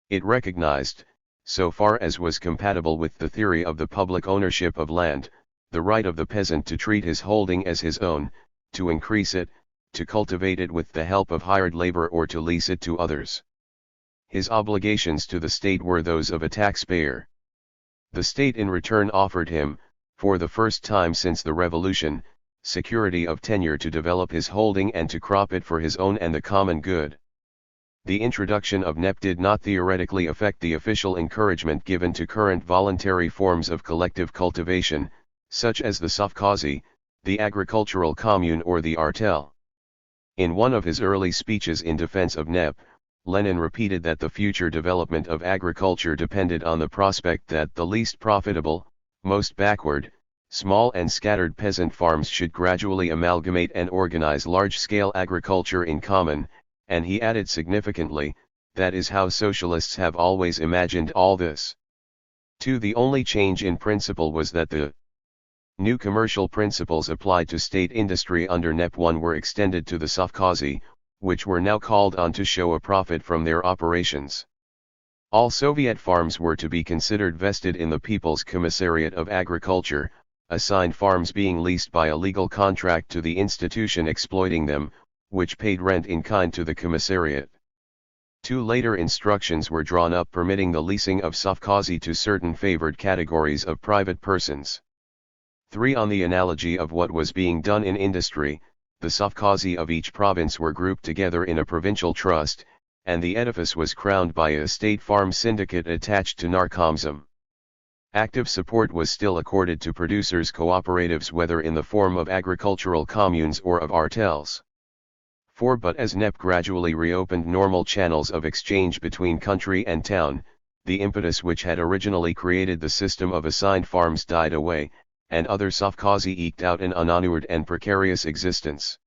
It recognized, so far as was compatible with the theory of the public ownership of land, the right of the peasant to treat his holding as his own, to increase it, to cultivate it with the help of hired labor or to lease it to others. His obligations to the state were those of a taxpayer. The state in return offered him, for the first time since the revolution, security of tenure to develop his holding and to crop it for his own and the common good. The introduction of NEP did not theoretically affect the official encouragement given to current voluntary forms of collective cultivation, such as the sovkhozy, the agricultural commune or the artel. In one of his early speeches in defense of NEP, Lenin repeated that the future development of agriculture depended on the prospect that the least profitable, most backward, small and scattered peasant farms should gradually amalgamate and organize large-scale agriculture in common, and he added significantly, that is how socialists have always imagined all this. 2. The only change in principle was that the new commercial principles applied to state industry under NEP 1 were extended to the sovkhozy, which were now called on to show a profit from their operations. All Soviet farms were to be considered vested in the People's Commissariat of Agriculture, assigned farms being leased by a legal contract to the institution exploiting them, which paid rent in kind to the commissariat. Two later instructions were drawn up permitting the leasing of sovkhazy to certain favored categories of private persons. 3. On the analogy of what was being done in industry, the sovkhazy of each province were grouped together in a provincial trust, and the edifice was crowned by a state farm syndicate attached to Narkomzum. Active support was still accorded to producers' cooperatives, whether in the form of agricultural communes or of artels. 4. But as NEP gradually reopened normal channels of exchange between country and town, the impetus which had originally created the system of assigned farms died away, and other sovkhazy eked out an unanured and precarious existence.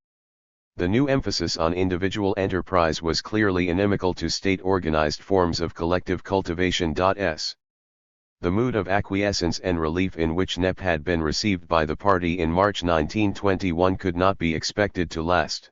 The new emphasis on individual enterprise was clearly inimical to state-organized forms of collective cultivation. The mood of acquiescence and relief in which NEP had been received by the party in March 1921 could not be expected to last.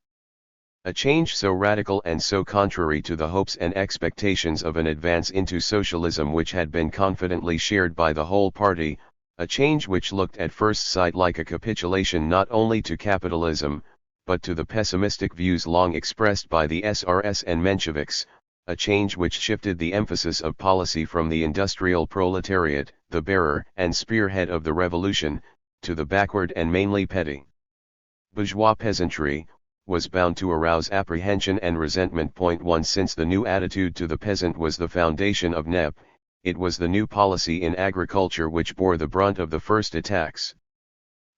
A change so radical and so contrary to the hopes and expectations of an advance into socialism which had been confidently shared by the whole party, a change which looked at first sight like a capitulation not only to capitalism, but to the pessimistic views long expressed by the SRS and Mensheviks, a change which shifted the emphasis of policy from the industrial proletariat, the bearer and spearhead of the revolution, to the backward and mainly petty bourgeois peasantry, was bound to arouse apprehension and resentment. 1. Since the new attitude to the peasant was the foundation of NEP, it was the new policy in agriculture which bore the brunt of the first attacks.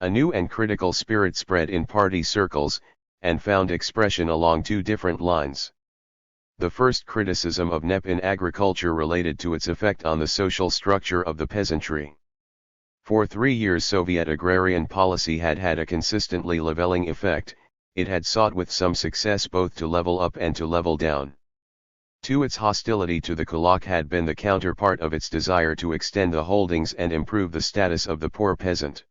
A new and critical spirit spread in party circles, and found expression along two different lines. The first criticism of NEP in agriculture related to its effect on the social structure of the peasantry. For 3 years Soviet agrarian policy had had a consistently leveling effect. It had sought with some success both to level up and to level down. 2. Its hostility to the kulak had been the counterpart of its desire to extend the holdings and improve the status of the poor peasant.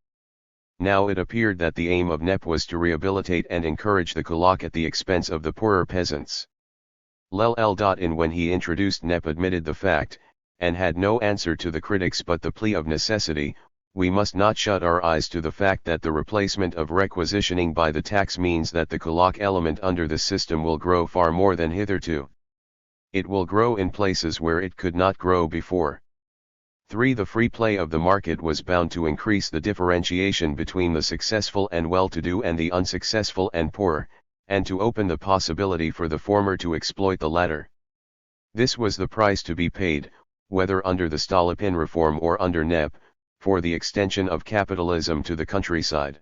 Now it appeared that the aim of NEP was to rehabilitate and encourage the kulak at the expense of the poorer peasants. Lel L. When he introduced NEP admitted the fact, and had no answer to the critics but the plea of necessity. We must not shut our eyes to the fact that the replacement of requisitioning by the tax means that the kulak element under the system will grow far more than hitherto. It will grow in places where it could not grow before. 3. The free play of the market was bound to increase the differentiation between the successful and well-to-do and the unsuccessful and poor, and to open the possibility for the former to exploit the latter. This was the price to be paid, whether under the Stolypin reform or under NEP, for the extension of capitalism to the countryside.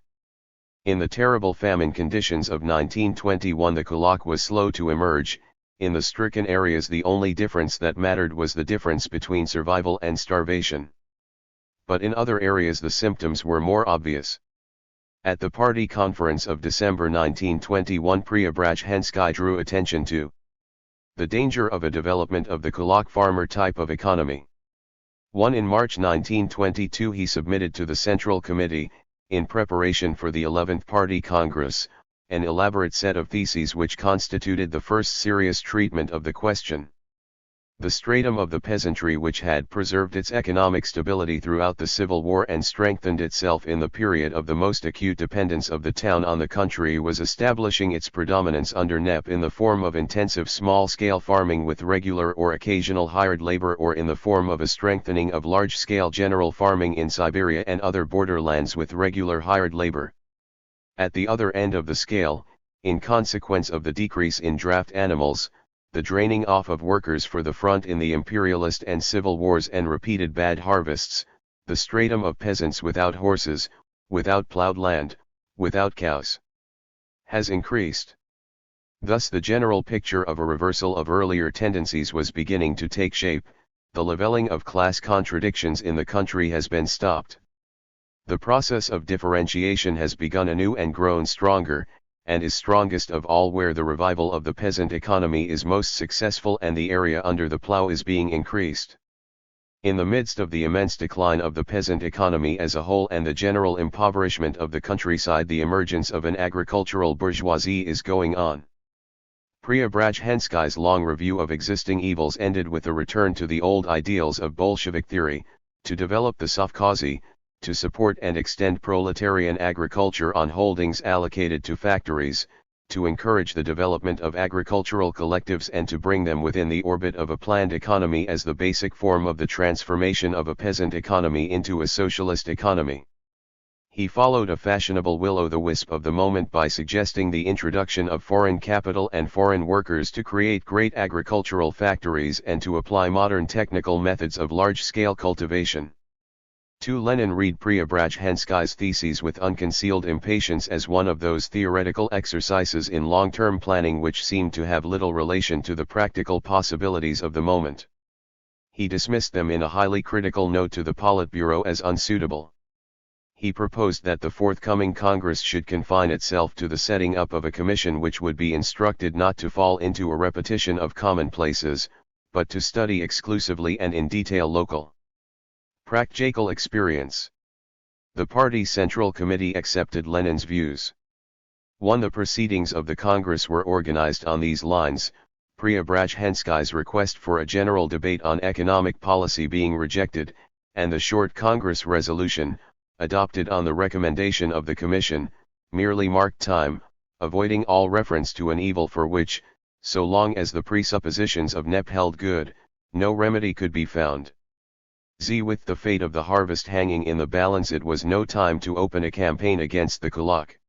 In the terrible famine conditions of 1921 the kulak was slow to emerge. In the stricken areas the only difference that mattered was the difference between survival and starvation. But in other areas the symptoms were more obvious. At the party conference of December 1921 Preobrazhensky drew attention to the danger of a development of the kulak farmer type of economy. 1. In March 1922 he submitted to the Central Committee, in preparation for the 11th Party Congress, an elaborate set of theses which constituted the first serious treatment of the question. The stratum of the peasantry which had preserved its economic stability throughout the Civil War and strengthened itself in the period of the most acute dependence of the town on the country was establishing its predominance under NEP in the form of intensive small-scale farming with regular or occasional hired labor or in the form of a strengthening of large-scale general farming in Siberia and other borderlands with regular hired labor. At the other end of the scale, in consequence of the decrease in draft animals, the draining off of workers for the front in the imperialist and civil wars and repeated bad harvests, the stratum of peasants without horses, without plowed land, without cows, has increased. Thus the general picture of a reversal of earlier tendencies was beginning to take shape. The leveling of class contradictions in the country has been stopped. The process of differentiation has begun anew and grown stronger, and is strongest of all where the revival of the peasant economy is most successful and the area under the plough is being increased. In the midst of the immense decline of the peasant economy as a whole and the general impoverishment of the countryside, the emergence of an agricultural bourgeoisie is going on. Preobrazhensky's long review of existing evils ended with a return to the old ideals of Bolshevik theory, to develop the sovkhazy, to support and extend proletarian agriculture on holdings allocated to factories, to encourage the development of agricultural collectives and to bring them within the orbit of a planned economy as the basic form of the transformation of a peasant economy into a socialist economy. He followed a fashionable will-o'-the-wisp of the moment by suggesting the introduction of foreign capital and foreign workers to create great agricultural factories and to apply modern technical methods of large-scale cultivation. 2. Lenin read Preobrazhensky's theses with unconcealed impatience as one of those theoretical exercises in long-term planning which seemed to have little relation to the practical possibilities of the moment. He dismissed them in a highly critical note to the Politburo as unsuitable. He proposed that the forthcoming Congress should confine itself to the setting up of a commission which would be instructed not to fall into a repetition of commonplaces, but to study exclusively and in detail local practical experience. The Party Central Committee accepted Lenin's views. 1. The proceedings of the Congress were organized on these lines, Preobrazhensky's request for a general debate on economic policy being rejected, and the short Congress resolution, adopted on the recommendation of the Commission, merely marked time, avoiding all reference to an evil for which, so long as the presuppositions of NEP held good, no remedy could be found. With the fate of the harvest hanging in the balance, it was no time to open a campaign against the kulak.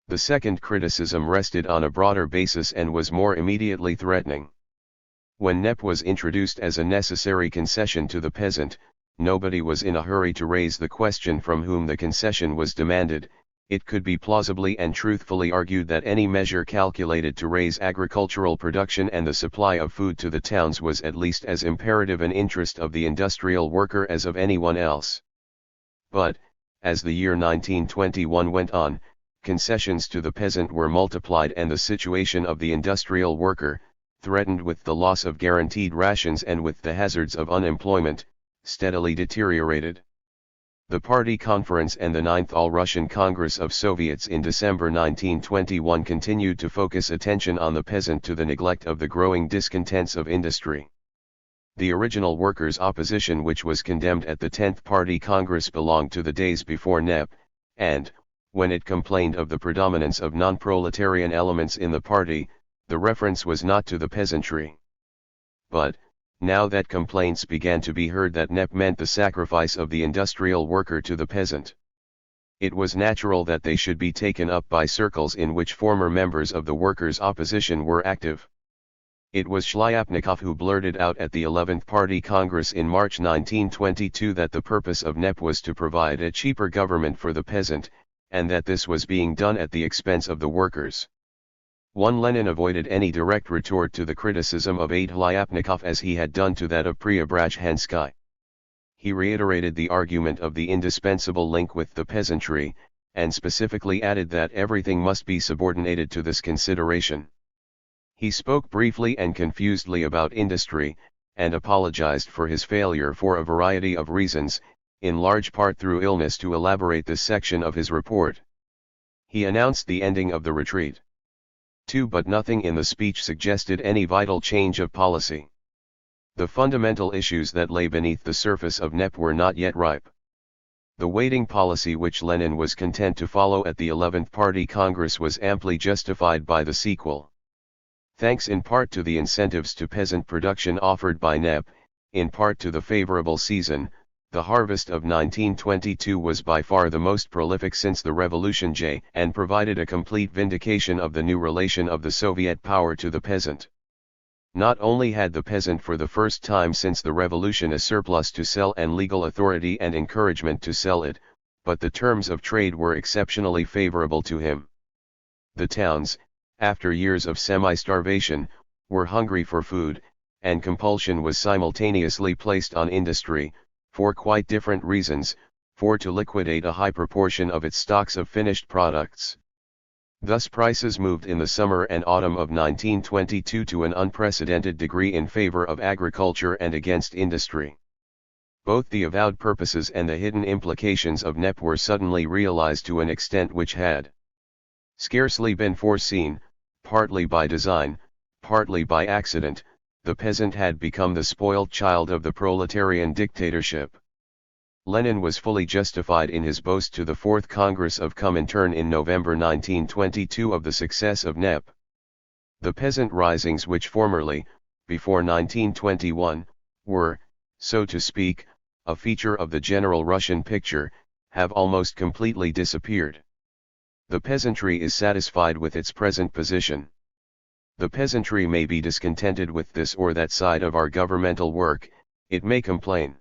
The second criticism rested on a broader basis and was more immediately threatening. When NEP was introduced as a necessary concession to the peasant, nobody was in a hurry to raise the question from whom the concession was demanded. It could be plausibly and truthfully argued that any measure calculated to raise agricultural production and the supply of food to the towns was at least as imperative an interest of the industrial worker as of anyone else. But, as the year 1921 went on, concessions to the peasant were multiplied and the situation of the industrial worker, threatened with the loss of guaranteed rations and with the hazards of unemployment, steadily deteriorated. The Party Conference and the 9th All-Russian Congress of Soviets in December 1921 continued to focus attention on the peasant to the neglect of the growing discontents of industry. The original workers' opposition, which was condemned at the 10th Party Congress, belonged to the days before NEP, and, when it complained of the predominance of non-proletarian elements in the party, the reference was not to the peasantry. But, now that complaints began to be heard that NEP meant the sacrifice of the industrial worker to the peasant, it was natural that they should be taken up by circles in which former members of the workers' opposition were active. It was Shlyapnikov who blurted out at the 11th Party Congress in March 1922 that the purpose of NEP was to provide a cheaper government for the peasant, and that this was being done at the expense of the workers. 1. Lenin avoided any direct retort to the criticism of Shlyapnikov as he had done to that of Preobrazhensky. He reiterated the argument of the indispensable link with the peasantry, and specifically added that everything must be subordinated to this consideration. He spoke briefly and confusedly about industry, and apologized for his failure for a variety of reasons, in large part through illness, to elaborate this section of his report. He announced the ending of the retreat. 2. But nothing in the speech suggested any vital change of policy. The fundamental issues that lay beneath the surface of NEP were not yet ripe. The waiting policy which Lenin was content to follow at the 11th Party Congress was amply justified by the sequel. Thanks in part to the incentives to peasant production offered by NEP, in part to the favorable season, the harvest of 1922 was by far the most prolific since the Revolution and provided a complete vindication of the new relation of the Soviet power to the peasant. Not only had the peasant for the first time since the Revolution a surplus to sell and legal authority and encouragement to sell it, but the terms of trade were exceptionally favorable to him. The towns, after years of semi-starvation, were hungry for food, and compulsion was simultaneously placed on industry, for quite different reasons, for to liquidate a high proportion of its stocks of finished products. Thus prices moved in the summer and autumn of 1922 to an unprecedented degree in favor of agriculture and against industry. Both the avowed purposes and the hidden implications of NEP were suddenly realized to an extent which had scarcely been foreseen. Partly by design, partly by accident, the peasant had become the spoiled child of the proletarian dictatorship. Lenin was fully justified in his boast to the Fourth Congress of Comintern in November 1922 of the success of NEP. The peasant risings which formerly, before 1921, were, so to speak, a feature of the general Russian picture, have almost completely disappeared. The peasantry is satisfied with its present position. The peasantry may be discontented with this or that side of our governmental work, it may complain.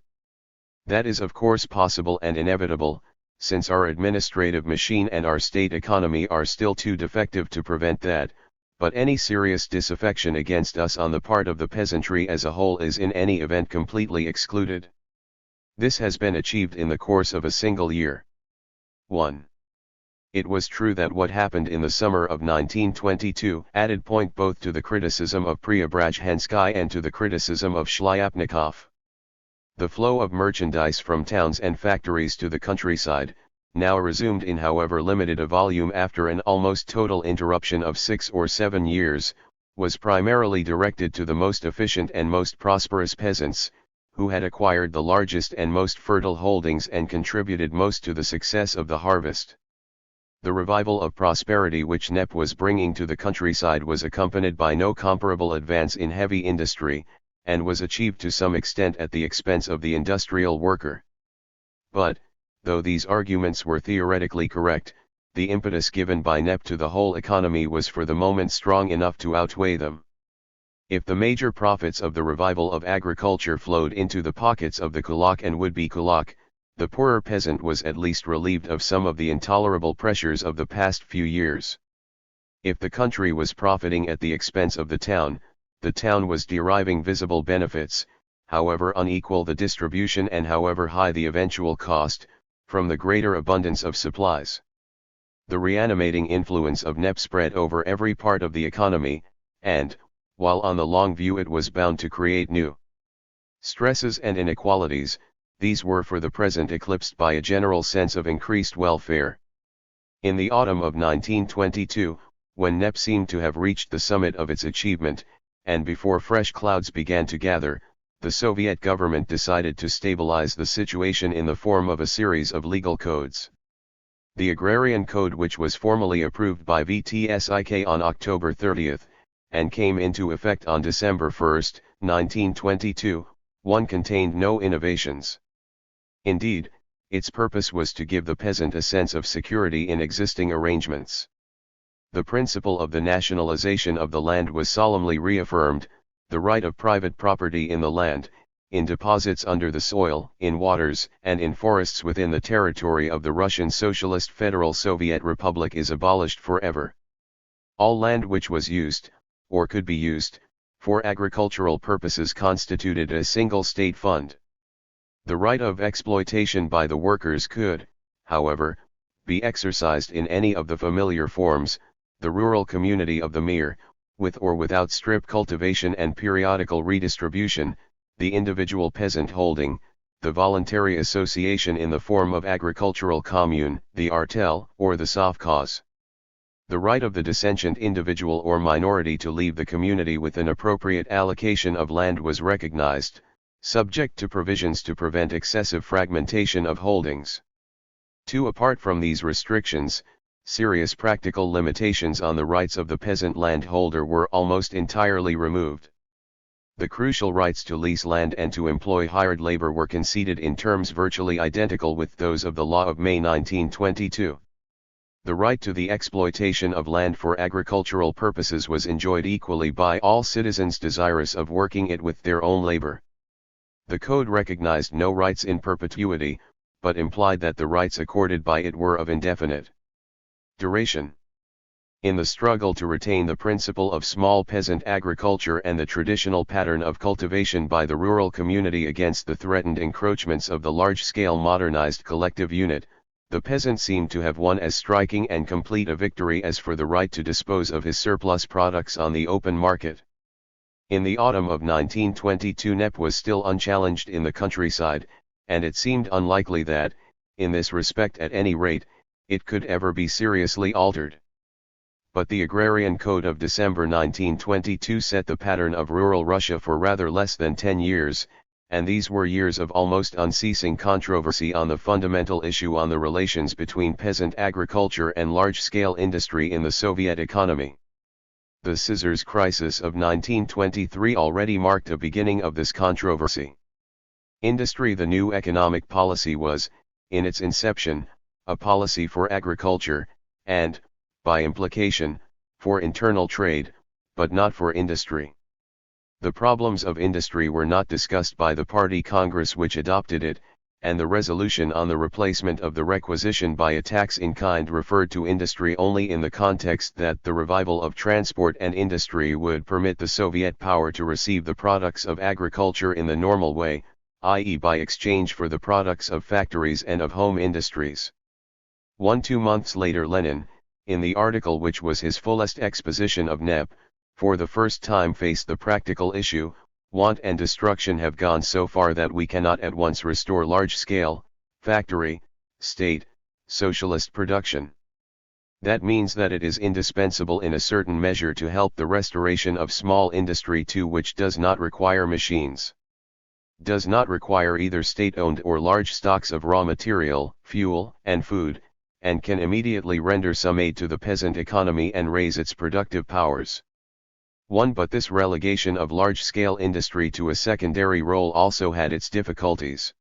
That is of course possible and inevitable, since our administrative machine and our state economy are still too defective to prevent that, but any serious disaffection against us on the part of the peasantry as a whole is in any event completely excluded. This has been achieved in the course of a single year. 1. It was true that what happened in the summer of 1922 added point both to the criticism of Preobrazhensky and to the criticism of Shlyapnikov. The flow of merchandise from towns and factories to the countryside, now resumed in however limited a volume after an almost total interruption of 6 or 7 years, was primarily directed to the most efficient and most prosperous peasants, who had acquired the largest and most fertile holdings and contributed most to the success of the harvest. The revival of prosperity which NEP was bringing to the countryside was accompanied by no comparable advance in heavy industry, and was achieved to some extent at the expense of the industrial worker. But, though these arguments were theoretically correct, the impetus given by NEP to the whole economy was for the moment strong enough to outweigh them. If the major profits of the revival of agriculture flowed into the pockets of the kulak and would-be kulak, the poorer peasant was at least relieved of some of the intolerable pressures of the past few years. If the country was profiting at the expense of the town was deriving visible benefits, however unequal the distribution and however high the eventual cost, from the greater abundance of supplies. The reanimating influence of NEP spread over every part of the economy, and, while on the long view it was bound to create new stresses and inequalities, these were for the present eclipsed by a general sense of increased welfare. In the autumn of 1922, when NEP seemed to have reached the summit of its achievement, and before fresh clouds began to gather, the Soviet government decided to stabilize the situation in the form of a series of legal codes. The Agrarian Code, which was formally approved by VTSIK on October 30, and came into effect on December 1, 1922, contained no innovations. Indeed, its purpose was to give the peasant a sense of security in existing arrangements. The principle of the nationalization of the land was solemnly reaffirmed, the right of private property in the land, in deposits under the soil, in waters, and in forests within the territory of the Russian Socialist Federal Soviet Republic is abolished forever. All land which was used, or could be used, for agricultural purposes constituted a single state fund. The right of exploitation by the workers could, however, be exercised in any of the familiar forms, the rural community of the mere, with or without strip cultivation and periodical redistribution, the individual peasant holding, the voluntary association in the form of agricultural commune, the artel, or the sovkhoz. The right of the dissentient individual or minority to leave the community with an appropriate allocation of land was recognized, subject to provisions to prevent excessive fragmentation of holdings. Apart from these restrictions, serious practical limitations on the rights of the peasant landholder were almost entirely removed. The crucial rights to lease land and to employ hired labor were conceded in terms virtually identical with those of the law of May 1922. The right to the exploitation of land for agricultural purposes was enjoyed equally by all citizens desirous of working it with their own labor. The code recognized no rights in perpetuity, but implied that the rights accorded by it were of indefinite duration. In the struggle to retain the principle of small peasant agriculture and the traditional pattern of cultivation by the rural community against the threatened encroachments of the large-scale modernized collective unit, the peasant seemed to have won as striking and complete a victory as for the right to dispose of his surplus products on the open market. In the autumn of 1922 NEP was still unchallenged in the countryside, and it seemed unlikely that, in this respect at any rate, it could ever be seriously altered. But the Agrarian Code of December 1922 set the pattern of rural Russia for rather less than 10 years, and these were years of almost unceasing controversy on the fundamental issue on the relations between peasant agriculture and large-scale industry in the Soviet economy. The scissors crisis of 1923 already marked a beginning of this controversy. Industry. The new economic policy was, in its inception, a policy for agriculture, and, by implication, for internal trade, but not for industry. The problems of industry were not discussed by the Party Congress which adopted it, and the resolution on the replacement of the requisition by a tax in kind referred to industry only in the context that the revival of transport and industry would permit the Soviet power to receive the products of agriculture in the normal way, i.e. by exchange for the products of factories and of home industries. 2 months later Lenin, in the article which was his fullest exposition of NEP, for the first time faced the practical issue. Want and destruction have gone so far that we cannot at once restore large-scale, factory, state, socialist production. That means that it is indispensable in a certain measure to help the restoration of small industry too, which does not require machines, does not require either state-owned or large stocks of raw material, fuel, and food, and can immediately render some aid to the peasant economy and raise its productive powers. But this relegation of large-scale industry to a secondary role also had its difficulties.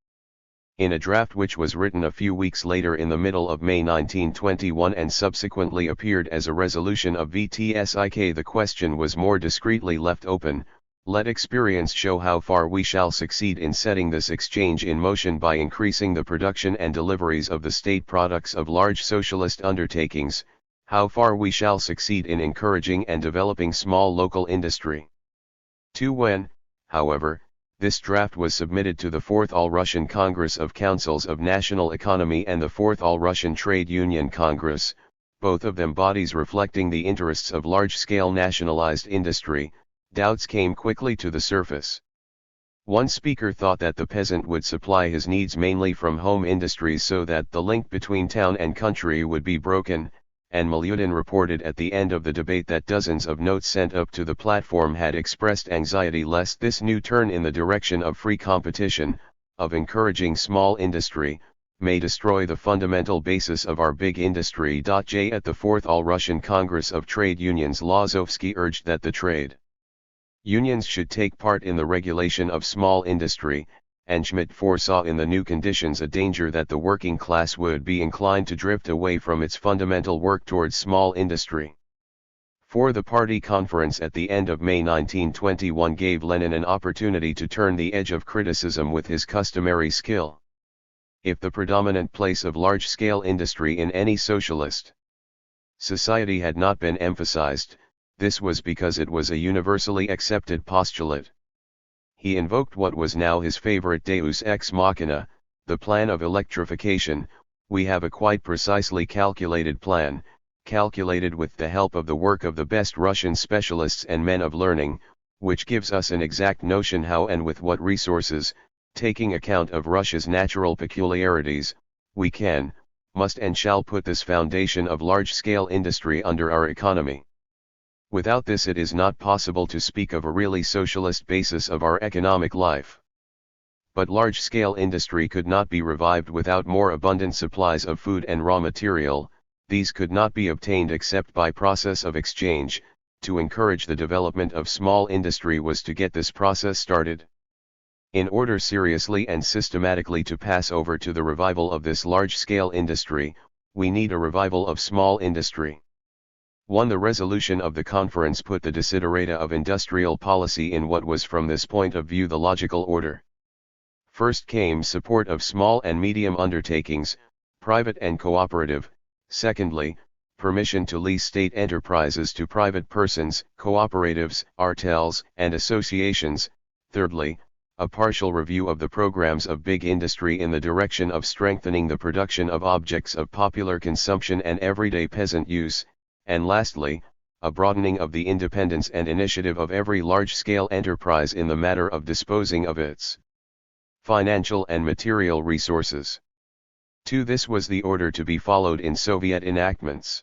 In a draft which was written a few weeks later in the middle of May 1921 and subsequently appeared as a resolution of VTSIK, the question was more discreetly left open: let experience show how far we shall succeed in setting this exchange in motion by increasing the production and deliveries of the state products of large socialist undertakings, how far we shall succeed in encouraging and developing small local industry. When, however, this draft was submitted to the Fourth All-Russian Congress of Councils of National Economy and the Fourth All-Russian Trade Union Congress, both of them bodies reflecting the interests of large-scale nationalized industry, doubts came quickly to the surface. One speaker thought that the peasant would supply his needs mainly from home industries so that the link between town and country would be broken, and Milyutin reported at the end of the debate that dozens of notes sent up to the platform had expressed anxiety lest this new turn in the direction of free competition, of encouraging small industry, may destroy the fundamental basis of our big industry. At the Fourth All-Russian Congress of Trade Unions, Lazovsky urged that the trade unions should take part in the regulation of small industry, and Schmidt foresaw in the new conditions a danger that the working class would be inclined to drift away from its fundamental work towards small industry. The party conference at the end of May 1921 gave Lenin an opportunity to turn the edge of criticism with his customary skill. If the predominant place of large-scale industry in any socialist society had not been emphasized, this was because it was a universally accepted postulate. He invoked what was now his favorite deus ex machina, the plan of electrification. We have a quite precisely calculated plan, calculated with the help of the work of the best Russian specialists and men of learning, which gives us an exact notion how and with what resources, taking account of Russia's natural peculiarities, we can, must and shall put this foundation of large-scale industry under our economy. Without this it is not possible to speak of a really socialist basis of our economic life. But large-scale industry could not be revived without more abundant supplies of food and raw material. These could not be obtained except by process of exchange. To encourage the development of small industry was to get this process started. In order seriously and systematically to pass over to the revival of this large-scale industry, we need a revival of small industry. The resolution of the conference put the desiderata of industrial policy in what was from this point of view the logical order. First came support of small and medium undertakings, private and cooperative. Secondly, permission to lease state enterprises to private persons, cooperatives, artels, and associations. Thirdly, a partial review of the programs of big industry in the direction of strengthening the production of objects of popular consumption and everyday peasant use. And lastly, a broadening of the independence and initiative of every large-scale enterprise in the matter of disposing of its financial and material resources. This was the order to be followed in Soviet enactments.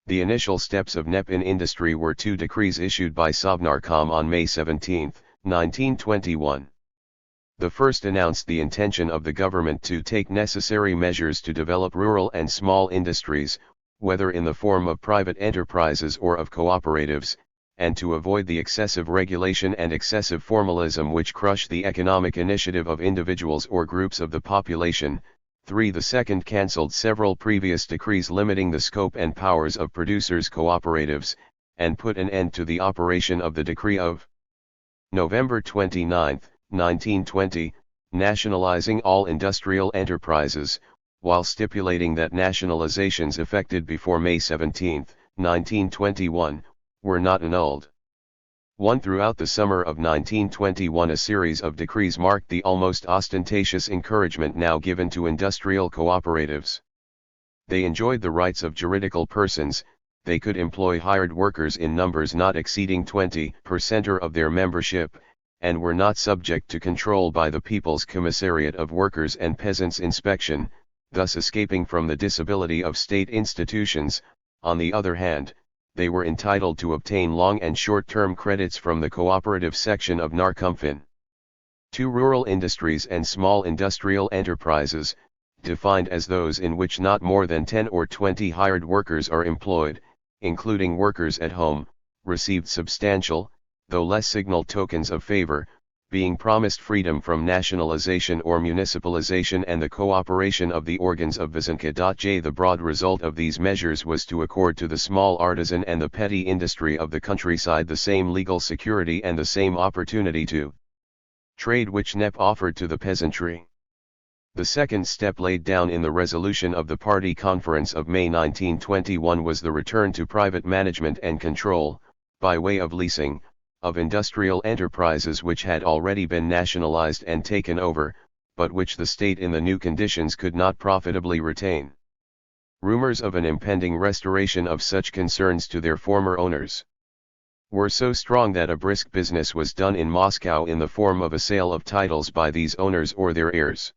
The initial steps of NEP in industry were 2 decrees issued by Sovnarkom on May 17, 1921. The first announced the intention of the government to take necessary measures to develop rural and small industries, whether in the form of private enterprises or of cooperatives, and to avoid the excessive regulation and excessive formalism which crush the economic initiative of individuals or groups of the population. 3. The second cancelled several previous decrees limiting the scope and powers of producers' cooperatives, and put an end to the operation of the decree of November 29, 1920, nationalizing all industrial enterprises, while stipulating that nationalizations effected before May 17, 1921, were not annulled. 1. Throughout the summer of 1921 a series of decrees marked the almost ostentatious encouragement now given to industrial cooperatives. They enjoyed the rights of juridical persons, they could employ hired workers in numbers not exceeding 20% of their membership, and were not subject to control by the People's Commissariat of Workers and Peasants' Inspection, thus escaping from the disability of state institutions. On the other hand, they were entitled to obtain long and short-term credits from the cooperative section of Narkomfin. 2. Rural industries and small industrial enterprises, defined as those in which not more than 10 or 20 hired workers are employed, including workers at home, received substantial, though less signal tokens of favor, being promised freedom from nationalization or municipalization and the cooperation of the organs of Vysenka.j. The broad result of these measures was to accord to the small artisan and the petty industry of the countryside the same legal security and the same opportunity to trade which NEP offered to the peasantry. The second step laid down in the resolution of the Party Conference of May 1921 was the return to private management and control, by way of leasing, of industrial enterprises which had already been nationalized and taken over, but which the state in the new conditions could not profitably retain. Rumors of an impending restoration of such concerns to their former owners were so strong that a brisk business was done in Moscow in the form of a sale of titles by these owners or their heirs.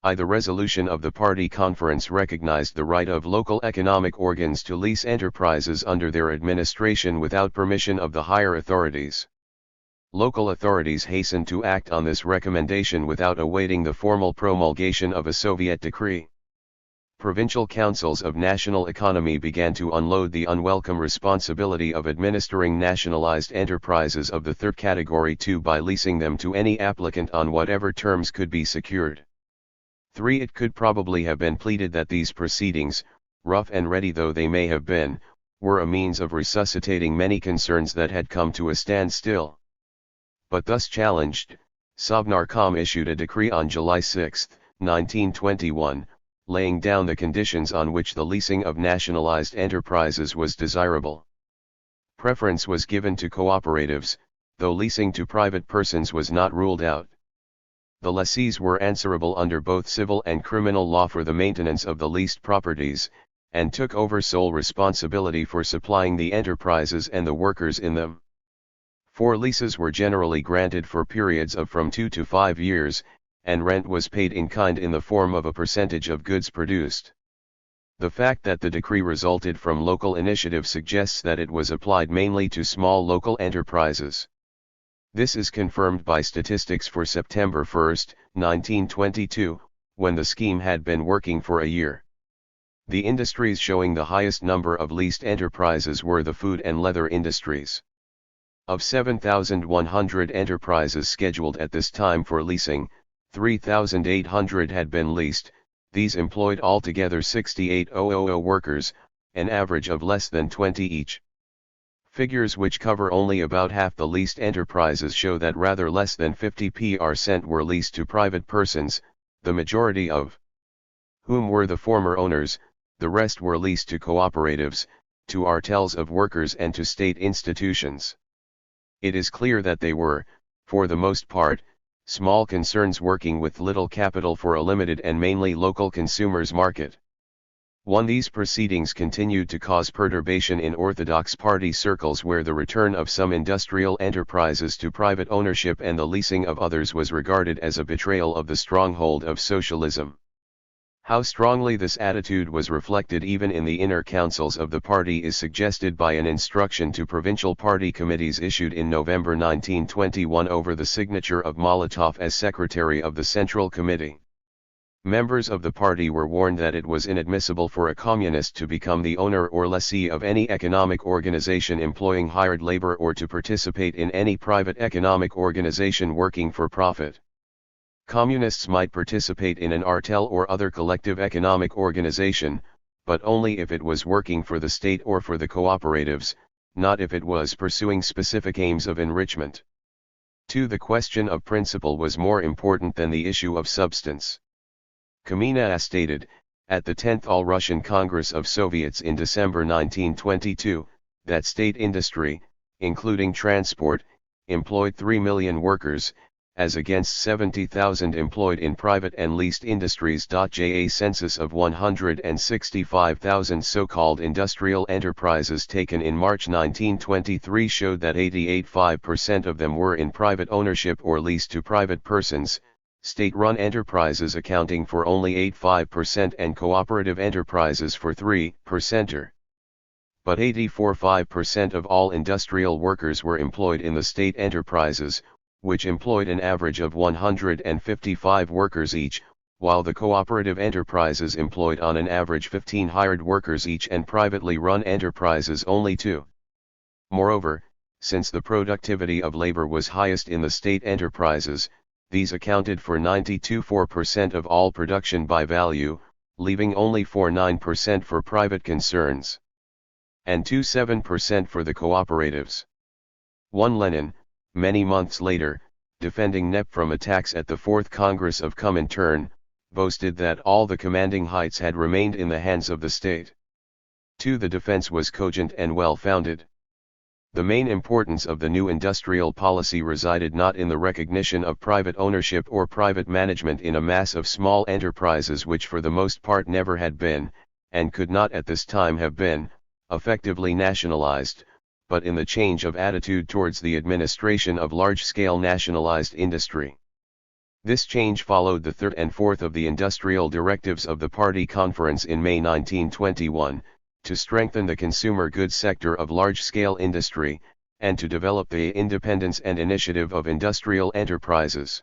The resolution of the Party Conference recognized the right of local economic organs to lease enterprises under their administration without permission of the higher authorities. Local authorities hastened to act on this recommendation without awaiting the formal promulgation of a Soviet decree. Provincial councils of national economy began to unload the unwelcome responsibility of administering nationalized enterprises of the third category too by leasing them to any applicant on whatever terms could be secured. 3. It could probably have been pleaded that these proceedings, rough and ready though they may have been, were a means of resuscitating many concerns that had come to a standstill. But thus challenged, Sovnarkom issued a decree on July 6, 1921, laying down the conditions on which the leasing of nationalized enterprises was desirable. Preference was given to cooperatives, though leasing to private persons was not ruled out. The lessees were answerable under both civil and criminal law for the maintenance of the leased properties, and took over sole responsibility for supplying the enterprises and the workers in them. 4. Leases were generally granted for periods of from 2 to 5 years, and rent was paid in kind in the form of a percentage of goods produced. The fact that the decree resulted from local initiative suggests that it was applied mainly to small local enterprises. This is confirmed by statistics for September 1, 1922, when the scheme had been working for a year. The industries showing the highest number of leased enterprises were the food and leather industries. Of 7,100 enterprises scheduled at this time for leasing, 3,800 had been leased. These employed altogether 6,800 workers, an average of less than 20 each. Figures which cover only about half the leased enterprises show that rather less than 50% were leased to private persons, the majority of whom were the former owners. The rest were leased to cooperatives, to artels of workers and to state institutions. It is clear that they were, for the most part, small concerns working with little capital for a limited and mainly local consumers' market. 1. These proceedings continued to cause perturbation in Orthodox Party circles where the return of some industrial enterprises to private ownership and the leasing of others was regarded as a betrayal of the stronghold of socialism. How strongly this attitude was reflected even in the inner councils of the party is suggested by an instruction to provincial party committees issued in November 1921 over the signature of Molotov as secretary of the Central Committee. Members of the party were warned that it was inadmissible for a communist to become the owner or lessee of any economic organization employing hired labor or to participate in any private economic organization working for profit. Communists might participate in an artel or other collective economic organization, but only if it was working for the state or for the cooperatives, not if it was pursuing specific aims of enrichment. 2. The question of principle was more important than the issue of substance. Kamina stated, at the 10th All-Russian Congress of Soviets in December 1922, that state industry, including transport, employed 3 million workers, as against 70,000 employed in private and leased industries. A census of 165,000 so-called industrial enterprises taken in March 1923 showed that 88.5% of them were in private ownership or leased to private persons, state-run enterprises accounting for only 8.5% and cooperative enterprises for 3%. But 84.5% of all industrial workers were employed in the state enterprises, which employed an average of 155 workers each, while the cooperative enterprises employed on an average 15 hired workers each and privately run enterprises only 2. Moreover, since the productivity of labor was highest in the state enterprises, these accounted for 92.4% of all production by value, leaving only 4.9% for private concerns, and 2.7% for the cooperatives. 1 Lenin, many months later, defending NEP from attacks at the 4th Congress of Comintern, boasted that all the commanding heights had remained in the hands of the state. 2 The defense was cogent and well-founded. The main importance of the new industrial policy resided not in the recognition of private ownership or private management in a mass of small enterprises which for the most part never had been, and could not at this time have been, effectively nationalized, but in the change of attitude towards the administration of large-scale nationalized industry. This change followed the third and fourth of the industrial directives of the Party Conference in May 1921, to strengthen the consumer goods sector of large-scale industry, and to develop the independence and initiative of industrial enterprises.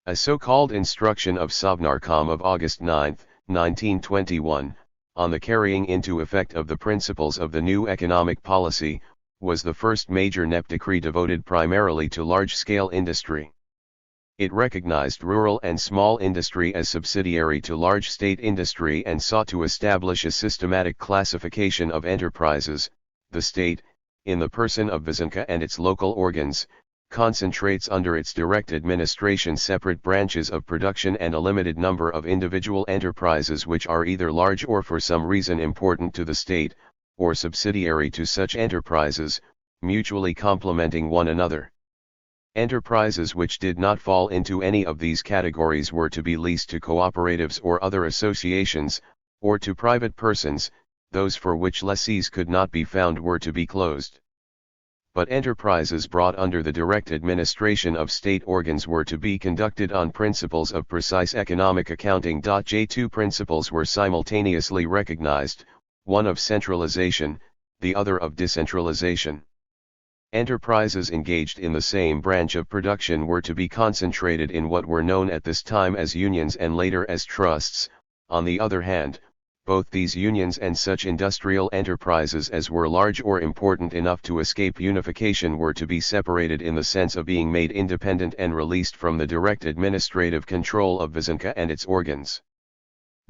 A so-called Instruction of Sovnarkom of August 9, 1921, on the carrying into effect of the principles of the new economic policy, was the first major NEP decree devoted primarily to large-scale industry. It recognized rural and small industry as subsidiary to large state industry and sought to establish a systematic classification of enterprises. The state, in the person of Vysenka and its local organs, concentrates under its direct administration separate branches of production and a limited number of individual enterprises which are either large or for some reason important to the state, or subsidiary to such enterprises, mutually complementing one another. Enterprises which did not fall into any of these categories were to be leased to cooperatives or other associations, or to private persons. Those for which lessees could not be found were to be closed. But enterprises brought under the direct administration of state organs were to be conducted on principles of precise economic accounting. J2 principles were simultaneously recognized, one of centralization, the other of decentralization. Enterprises engaged in the same branch of production were to be concentrated in what were known at this time as unions and later as trusts. On the other hand, both these unions and such industrial enterprises as were large or important enough to escape unification were to be separated in the sense of being made independent and released from the direct administrative control of Vysenka and its organs.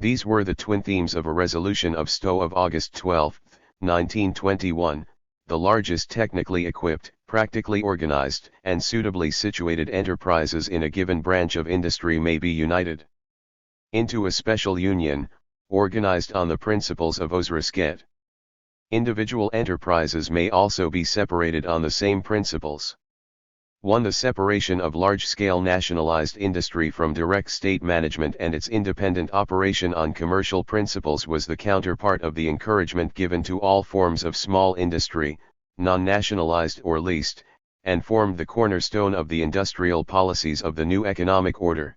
These were the twin themes of a resolution of STO of August 12, 1921. The largest technically equipped, practically organized, and suitably situated enterprises in a given branch of industry may be united into a special union, organized on the principles of Ozrisket. Individual enterprises may also be separated on the same principles. 1. The separation of large-scale nationalized industry from direct state management and its independent operation on commercial principles was the counterpart of the encouragement given to all forms of small industry, non-nationalized or leased, and formed the cornerstone of the industrial policies of the new economic order.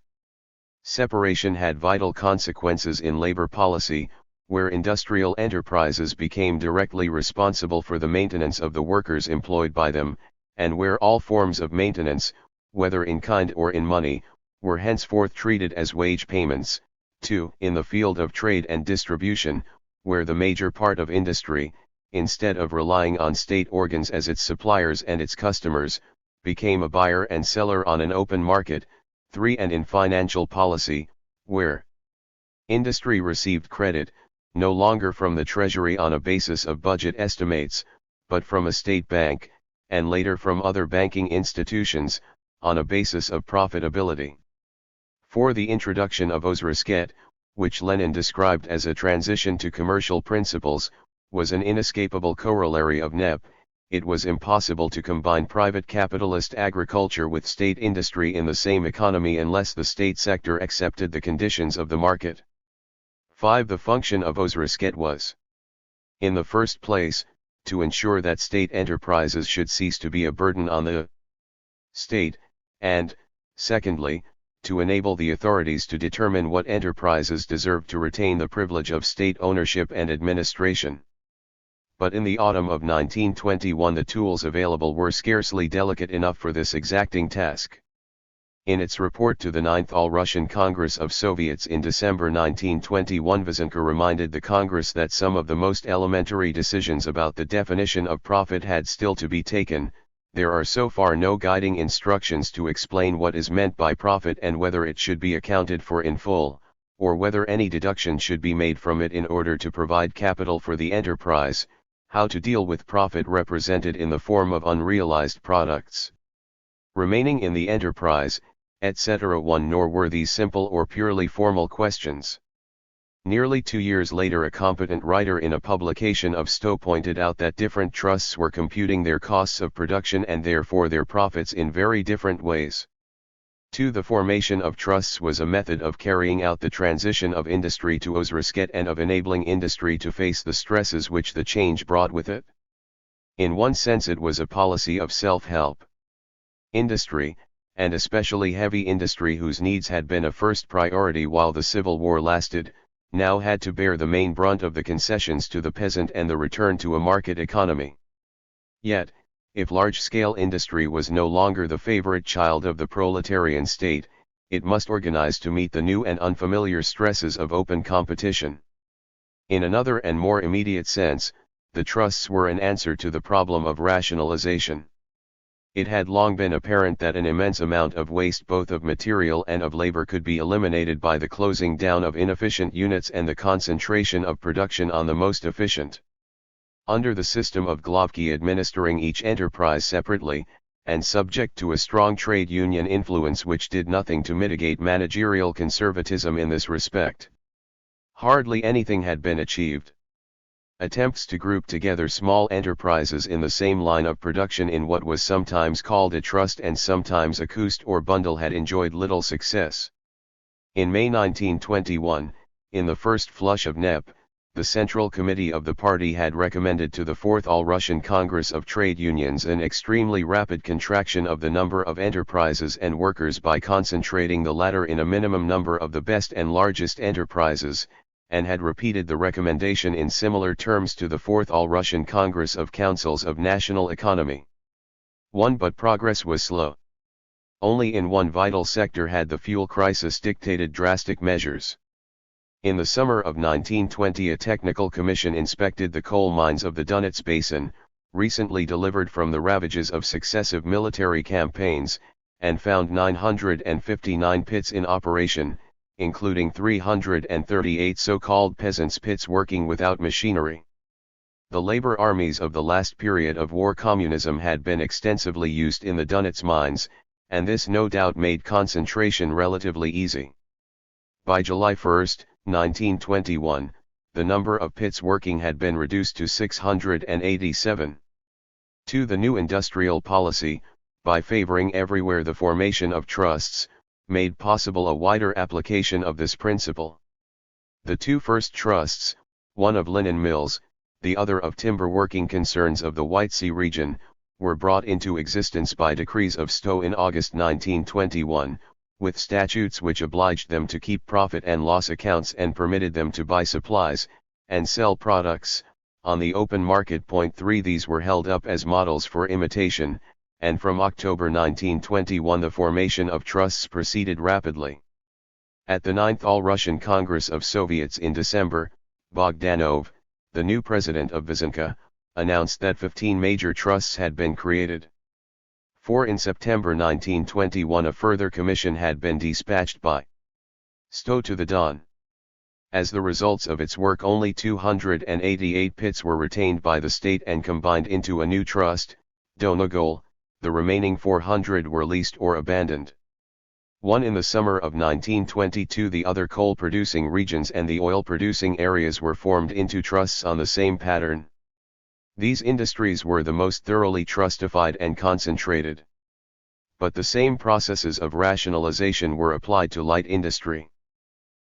Separation had vital consequences in labor policy, where industrial enterprises became directly responsible for the maintenance of the workers employed by them, and where all forms of maintenance, whether in kind or in money, were henceforth treated as wage payments. 2. In the field of trade and distribution, where the major part of industry, instead of relying on state organs as its suppliers and its customers, became a buyer and seller on an open market. 3. And in financial policy, where industry received credit, no longer from the Treasury on a basis of budget estimates, but from a state bank, and later from other banking institutions, on a basis of profitability. 4. The introduction of Ozrisket, which Lenin described as a transition to commercial principles, was an inescapable corollary of NEP. It was impossible to combine private capitalist agriculture with state industry in the same economy unless the state sector accepted the conditions of the market. 5. The function of Ozrisket was, in the first place, to ensure that state enterprises should cease to be a burden on the state, and, secondly, to enable the authorities to determine what enterprises deserved to retain the privilege of state ownership and administration. But in the autumn of 1921 the tools available were scarcely delicate enough for this exacting task. In its report to the Ninth All-Russian Congress of Soviets in December 1921, Vasenko reminded the Congress that some of the most elementary decisions about the definition of profit had still to be taken. There are so far no guiding instructions to explain what is meant by profit and whether it should be accounted for in full, or whether any deduction should be made from it in order to provide capital for the enterprise, how to deal with profit represented in the form of unrealized products remaining in the enterprise, etc. 1. Nor were these simple or purely formal questions. Nearly 2 years later a competent writer in a publication of Stowe pointed out that different trusts were computing their costs of production and therefore their profits in very different ways. 2. The formation of trusts was a method of carrying out the transition of industry to Ozrisket and of enabling industry to face the stresses which the change brought with it. In one sense it was a policy of self-help. Industry, and especially heavy industry whose needs had been a first priority while the Civil War lasted, now had to bear the main brunt of the concessions to the peasant and the return to a market economy. Yet, if large-scale industry was no longer the favorite child of the proletarian state, it must organize to meet the new and unfamiliar stresses of open competition. In another and more immediate sense, the trusts were an answer to the problem of rationalization. It had long been apparent that an immense amount of waste both of material and of labor could be eliminated by the closing down of inefficient units and the concentration of production on the most efficient. Under the system of Glavki administering each enterprise separately, and subject to a strong trade union influence which did nothing to mitigate managerial conservatism in this respect, hardly anything had been achieved. Attempts to group together small enterprises in the same line of production in what was sometimes called a trust and sometimes a kust or bundle had enjoyed little success. In May 1921, in the first flush of NEP, the Central Committee of the party had recommended to the Fourth All-Russian Congress of Trade Unions an extremely rapid contraction of the number of enterprises and workers by concentrating the latter in a minimum number of the best and largest enterprises, and had repeated the recommendation in similar terms to the Fourth All-Russian Congress of Councils of National Economy. 1. But progress was slow. Only in one vital sector had the fuel crisis dictated drastic measures. In the summer of 1920 a technical commission inspected the coal mines of the Donets Basin, recently delivered from the ravages of successive military campaigns, and found 959 pits in operation, including 338 so-called peasants' pits working without machinery. The labor armies of the last period of war communism had been extensively used in the Donets mines, and this no doubt made concentration relatively easy. By July 1, 1921, the number of pits working had been reduced to 687. 2. The new industrial policy, by favoring everywhere the formation of trusts, made possible a wider application of this principle. The two first trusts, one of linen mills, the other of timber working concerns of the White Sea region, were brought into existence by decrees of Stowe in August 1921, with statutes which obliged them to keep profit and loss accounts and permitted them to buy supplies, and sell products, on the open market. 3 These were held up as models for imitation, and from October 1921 the formation of trusts proceeded rapidly. At the 9th All-Russian Congress of Soviets in December, Bogdanov, the new president of Vyazhinka, announced that 15 major trusts had been created. 4 In September 1921 a further commission had been dispatched by Sto to the Don. As the results of its work, only 288 pits were retained by the state and combined into a new trust, Donegol. The remaining 400 were leased or abandoned. 1 In the summer of 1922 the other coal-producing regions and the oil-producing areas were formed into trusts on the same pattern. These industries were the most thoroughly trustified and concentrated. But the same processes of rationalization were applied to light industry.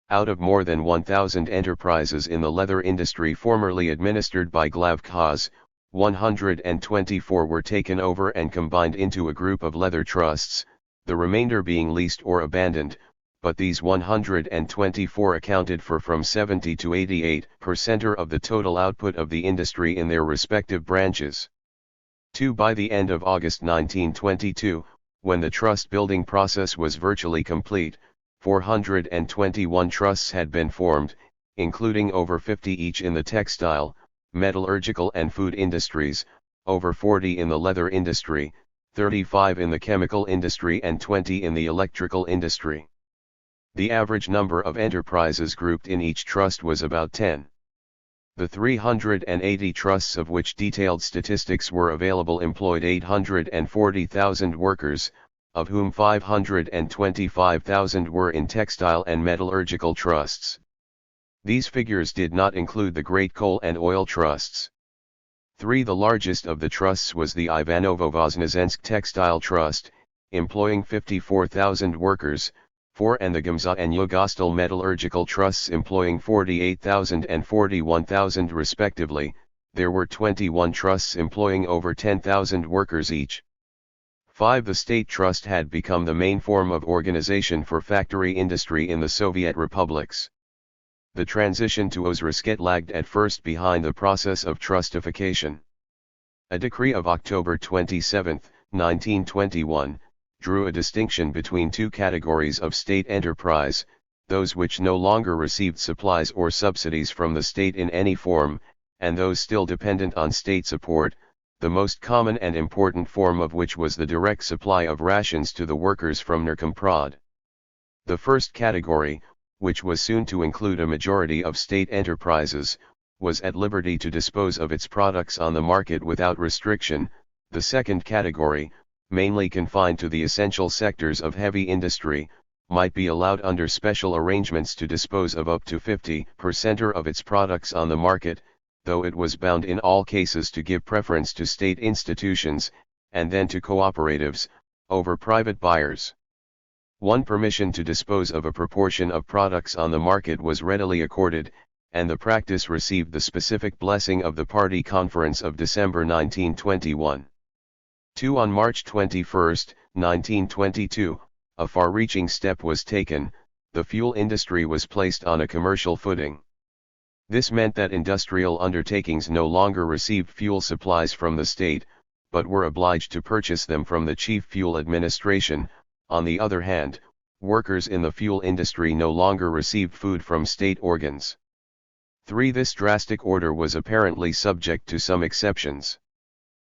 Out of more than 1,000 enterprises in the leather industry formerly administered by Glavkaz, 124 were taken over and combined into a group of leather trusts, the remainder being leased or abandoned, but these 124 accounted for from 70 to 88% of the total output of the industry in their respective branches. 2 By the end of August 1922, when the trust building process was virtually complete, 421 trusts had been formed, including over 50 each in the textile, metallurgical and food industries, over 40 in the leather industry, 35 in the chemical industry and 20 in the electrical industry. The average number of enterprises grouped in each trust was about 10. The 380 trusts of which detailed statistics were available employed 840,000 workers, of whom 525,000 were in textile and metallurgical trusts. These figures did not include the great coal and oil trusts. 3 The largest of the trusts was the Ivanovo-Voznesensk Textile Trust, employing 54,000 workers, 4 and the Gimza and Yugostal Metallurgical Trusts employing 48,000 and 41,000 respectively. There were 21 trusts employing over 10,000 workers each. 5 The state trust had become the main form of organization for factory industry in the Soviet republics. The transition to Ozrisket lagged at first behind the process of trustification. A decree of October 27, 1921, drew a distinction between 2 categories of state enterprise, those which no longer received supplies or subsidies from the state in any form, and those still dependent on state support, the most common and important form of which was the direct supply of rations to the workers from Nerkomprod. The first category, which was soon to include a majority of state enterprises, was at liberty to dispose of its products on the market without restriction. The second category, mainly confined to the essential sectors of heavy industry, might be allowed under special arrangements to dispose of up to 50% of its products on the market, though it was bound in all cases to give preference to state institutions, and then to cooperatives, over private buyers. 1 Permission to dispose of a proportion of products on the market was readily accorded, and the practice received the specific blessing of the Party Conference of December 1921. 2 On March 21, 1922, a far-reaching step was taken. The fuel industry was placed on a commercial footing. This meant that industrial undertakings no longer received fuel supplies from the state, but were obliged to purchase them from the Chief Fuel Administration. On the other hand, workers in the fuel industry no longer received food from state organs. 3 This drastic order was apparently subject to some exceptions.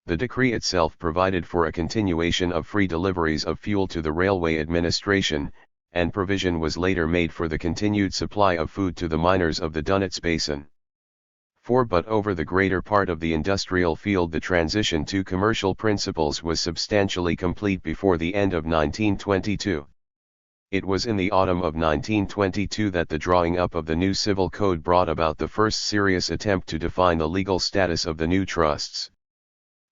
The decree itself provided for a continuation of free deliveries of fuel to the Railway Administration, and provision was later made for the continued supply of food to the miners of the Donets Basin. 4 But over the greater part of the industrial field the transition to commercial principles was substantially complete before the end of 1922. It was in the autumn of 1922 that the drawing up of the new civil code brought about the first serious attempt to define the legal status of the new trusts.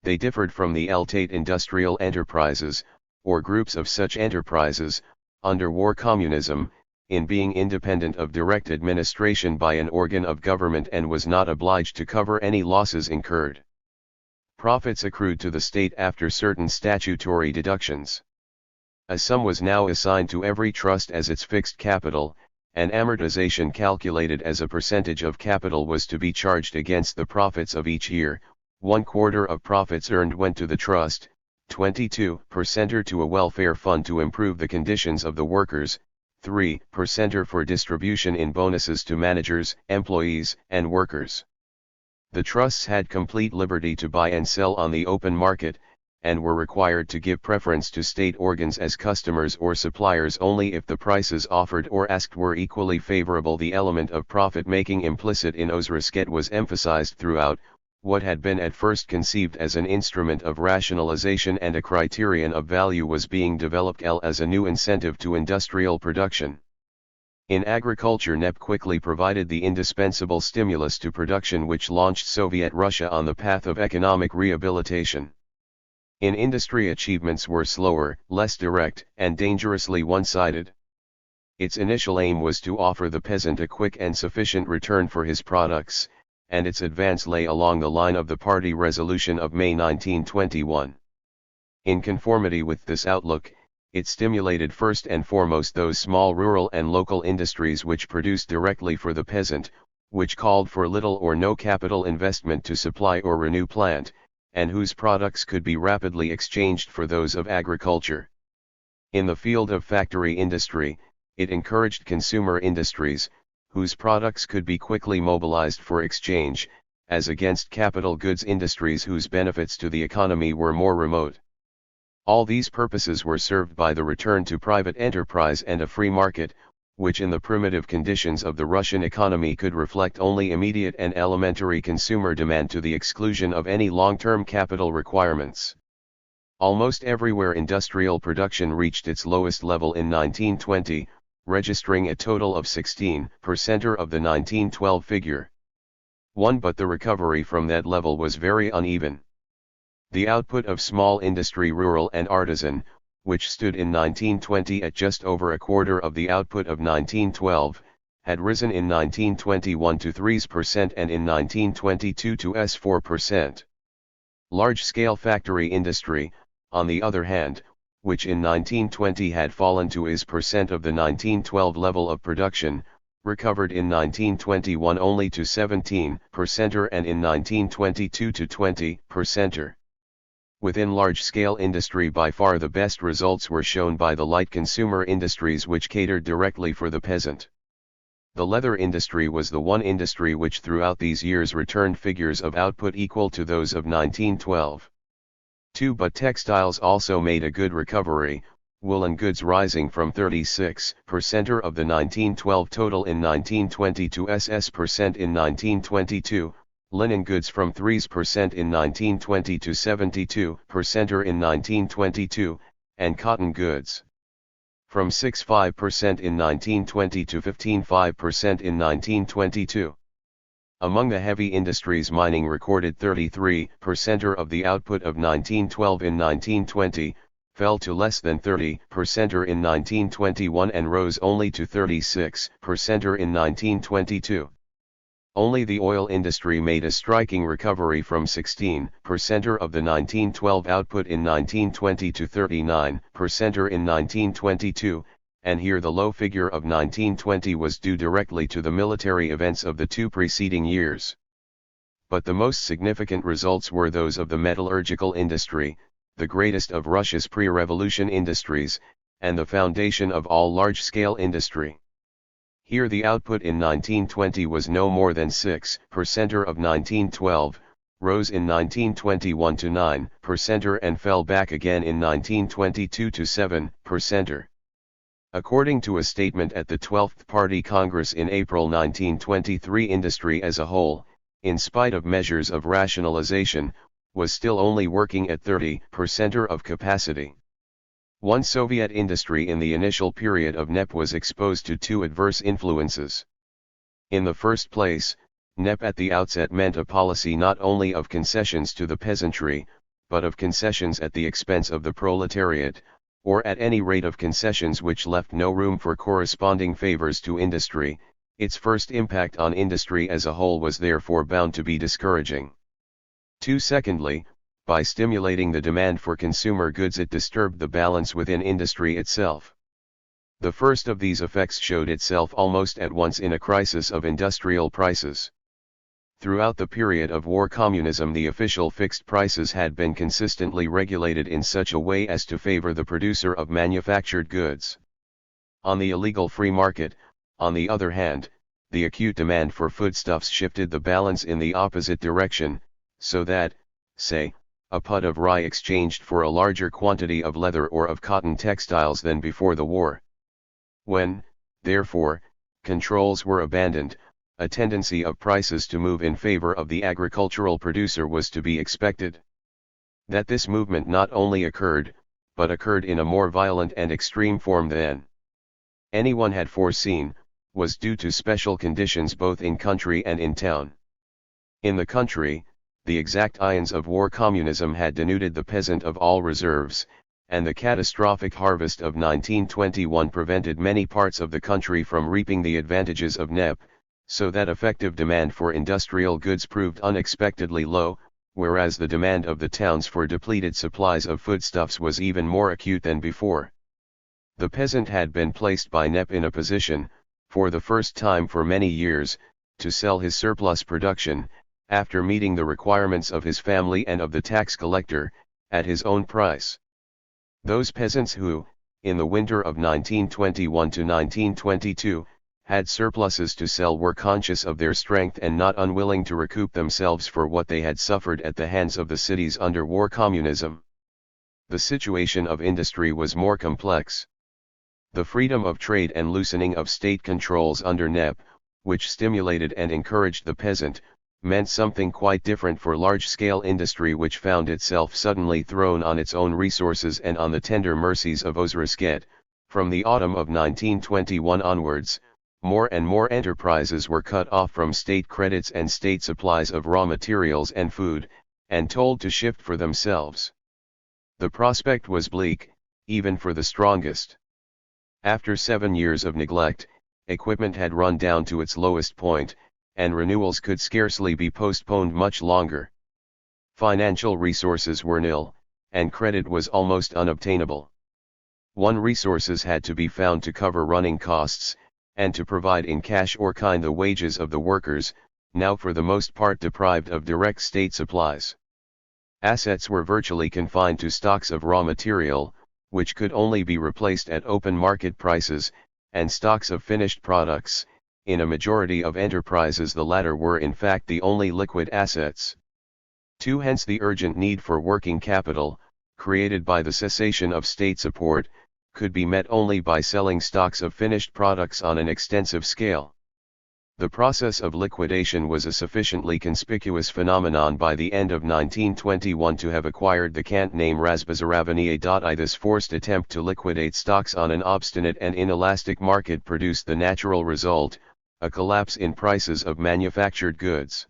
They differed from the L-Tate industrial enterprises, or groups of such enterprises, under war communism, in being independent of direct administration by an organ of government and was not obliged to cover any losses incurred. Profits accrued to the state after certain statutory deductions. A sum was now assigned to every trust as its fixed capital, and amortization calculated as a percentage of capital was to be charged against the profits of each year. 1/4 of profits earned went to the trust, 22% to a welfare fund to improve the conditions of the workers, 3% for distribution in bonuses to managers, employees, and workers. The trusts had complete liberty to buy and sell on the open market, and were required to give preference to state organs as customers or suppliers only if the prices offered or asked were equally favorable. The element of profit-making implicit in Osrisket was emphasized throughout. What had been at first conceived as an instrument of rationalization and a criterion of value was being developed as a new incentive to industrial production. In agriculture, NEP quickly provided the indispensable stimulus to production which launched Soviet Russia on the path of economic rehabilitation. In industry, achievements were slower, less direct, and dangerously one-sided. Its initial aim was to offer the peasant a quick and sufficient return for his products, and its advance lay along the line of the party resolution of May 1921. In conformity with this outlook, it stimulated first and foremost those small rural and local industries which produced directly for the peasant, which called for little or no capital investment to supply or renew plant, and whose products could be rapidly exchanged for those of agriculture. In the field of factory industry, it encouraged consumer industries, whose products could be quickly mobilized for exchange, as against capital goods industries whose benefits to the economy were more remote. All these purposes were served by the return to private enterprise and a free market, which in the primitive conditions of the Russian economy could reflect only immediate and elementary consumer demand to the exclusion of any long-term capital requirements. Almost everywhere industrial production reached its lowest level in 1920, registering a total of 16% of the 1912 figure. But the recovery from that level was very uneven. The output of small industry, rural and artisan, which stood in 1920 at just over a quarter of the output of 1912, had risen in 1921 to 3% and in 1922 to 4%. Large-scale factory industry, on the other hand, which in 1920 had fallen to % of the 1912 level of production, recovered in 1921 only to 17% and in 1922 to 20%. Within large-scale industry, by far the best results were shown by the light consumer industries which catered directly for the peasant. The leather industry was the one industry which throughout these years returned figures of output equal to those of 1912. But textiles also made a good recovery, woolen goods rising from 36% of the 1912 total in 1920 to % in 1922, linen goods from 3% in 1920 to 72% in 1922, and cotton goods from 6.5% in 1920 to 15.5% in 1922. Among the heavy industries, mining recorded 33% of the output of 1912 in 1920, fell to less than 30% in 1921 and rose only to 36% in 1922. Only the oil industry made a striking recovery from 16% of the 1912 output in 1920 to 39% in 1922, and here the low figure of 1920 was due directly to the military events of the two preceding years. But the most significant results were those of the metallurgical industry, the greatest of Russia's pre-revolution industries, and the foundation of all large-scale industry. Here the output in 1920 was no more than 6% of 1912, rose in 1921 to 9% and fell back again in 1922 to 7%. According to a statement at the 12th Party Congress in April 1923, industry as a whole, in spite of measures of rationalization, was still only working at 30% of capacity. One Soviet industry in the initial period of NEP was exposed to two adverse influences. In the first place, NEP at the outset meant a policy not only of concessions to the peasantry, but of concessions at the expense of the proletariat, or at any rate of concessions which left no room for corresponding favors to industry. Its first impact on industry as a whole was therefore bound to be discouraging. Secondly, by stimulating the demand for consumer goods it disturbed the balance within industry itself. The first of these effects showed itself almost at once in a crisis of industrial prices. Throughout the period of war communism the official fixed prices had been consistently regulated in such a way as to favor the producer of manufactured goods. On the illegal free market, on the other hand, the acute demand for foodstuffs shifted the balance in the opposite direction, so that, say, a pud of rye exchanged for a larger quantity of leather or of cotton textiles than before the war. When, therefore, controls were abandoned, a tendency of prices to move in favor of the agricultural producer was to be expected. That this movement not only occurred, but occurred in a more violent and extreme form than anyone had foreseen, was due to special conditions both in country and in town. In the country, the exact ions of war communism had denuded the peasant of all reserves, and the catastrophic harvest of 1921 prevented many parts of the country from reaping the advantages of NEP, so that effective demand for industrial goods proved unexpectedly low, whereas the demand of the towns for depleted supplies of foodstuffs was even more acute than before. The peasant had been placed by NEP in a position, for the first time for many years, to sell his surplus production, after meeting the requirements of his family and of the tax collector, at his own price. Those peasants who, in the winter of 1921 to 1922, had surpluses to sell were conscious of their strength and not unwilling to recoup themselves for what they had suffered at the hands of the cities under war communism. The situation of industry was more complex. The freedom of trade and loosening of state controls under NEP, which stimulated and encouraged the peasant, meant something quite different for large-scale industry which found itself suddenly thrown on its own resources and on the tender mercies of Ozrisket. From the autumn of 1921 onwards, more and more enterprises were cut off from state credits and state supplies of raw materials and food, and told to shift for themselves. The prospect was bleak, even for the strongest. After 7 years of neglect, equipment had run down to its lowest point, and renewals could scarcely be postponed much longer. Financial resources were nil, and credit was almost unobtainable. Resources had to be found to cover running costs, and to provide in cash or kind the wages of the workers, now for the most part deprived of direct state supplies. Assets were virtually confined to stocks of raw material, which could only be replaced at open market prices, and stocks of finished products. In a majority of enterprises the latter were in fact the only liquid assets. Hence the urgent need for working capital, created by the cessation of state support, could be met only by selling stocks of finished products on an extensive scale. The process of liquidation was a sufficiently conspicuous phenomenon by the end of 1921 to have acquired the cant name Razbazaravanie. This forced attempt to liquidate stocks on an obstinate and inelastic market produced the natural result, a collapse in prices of manufactured goods.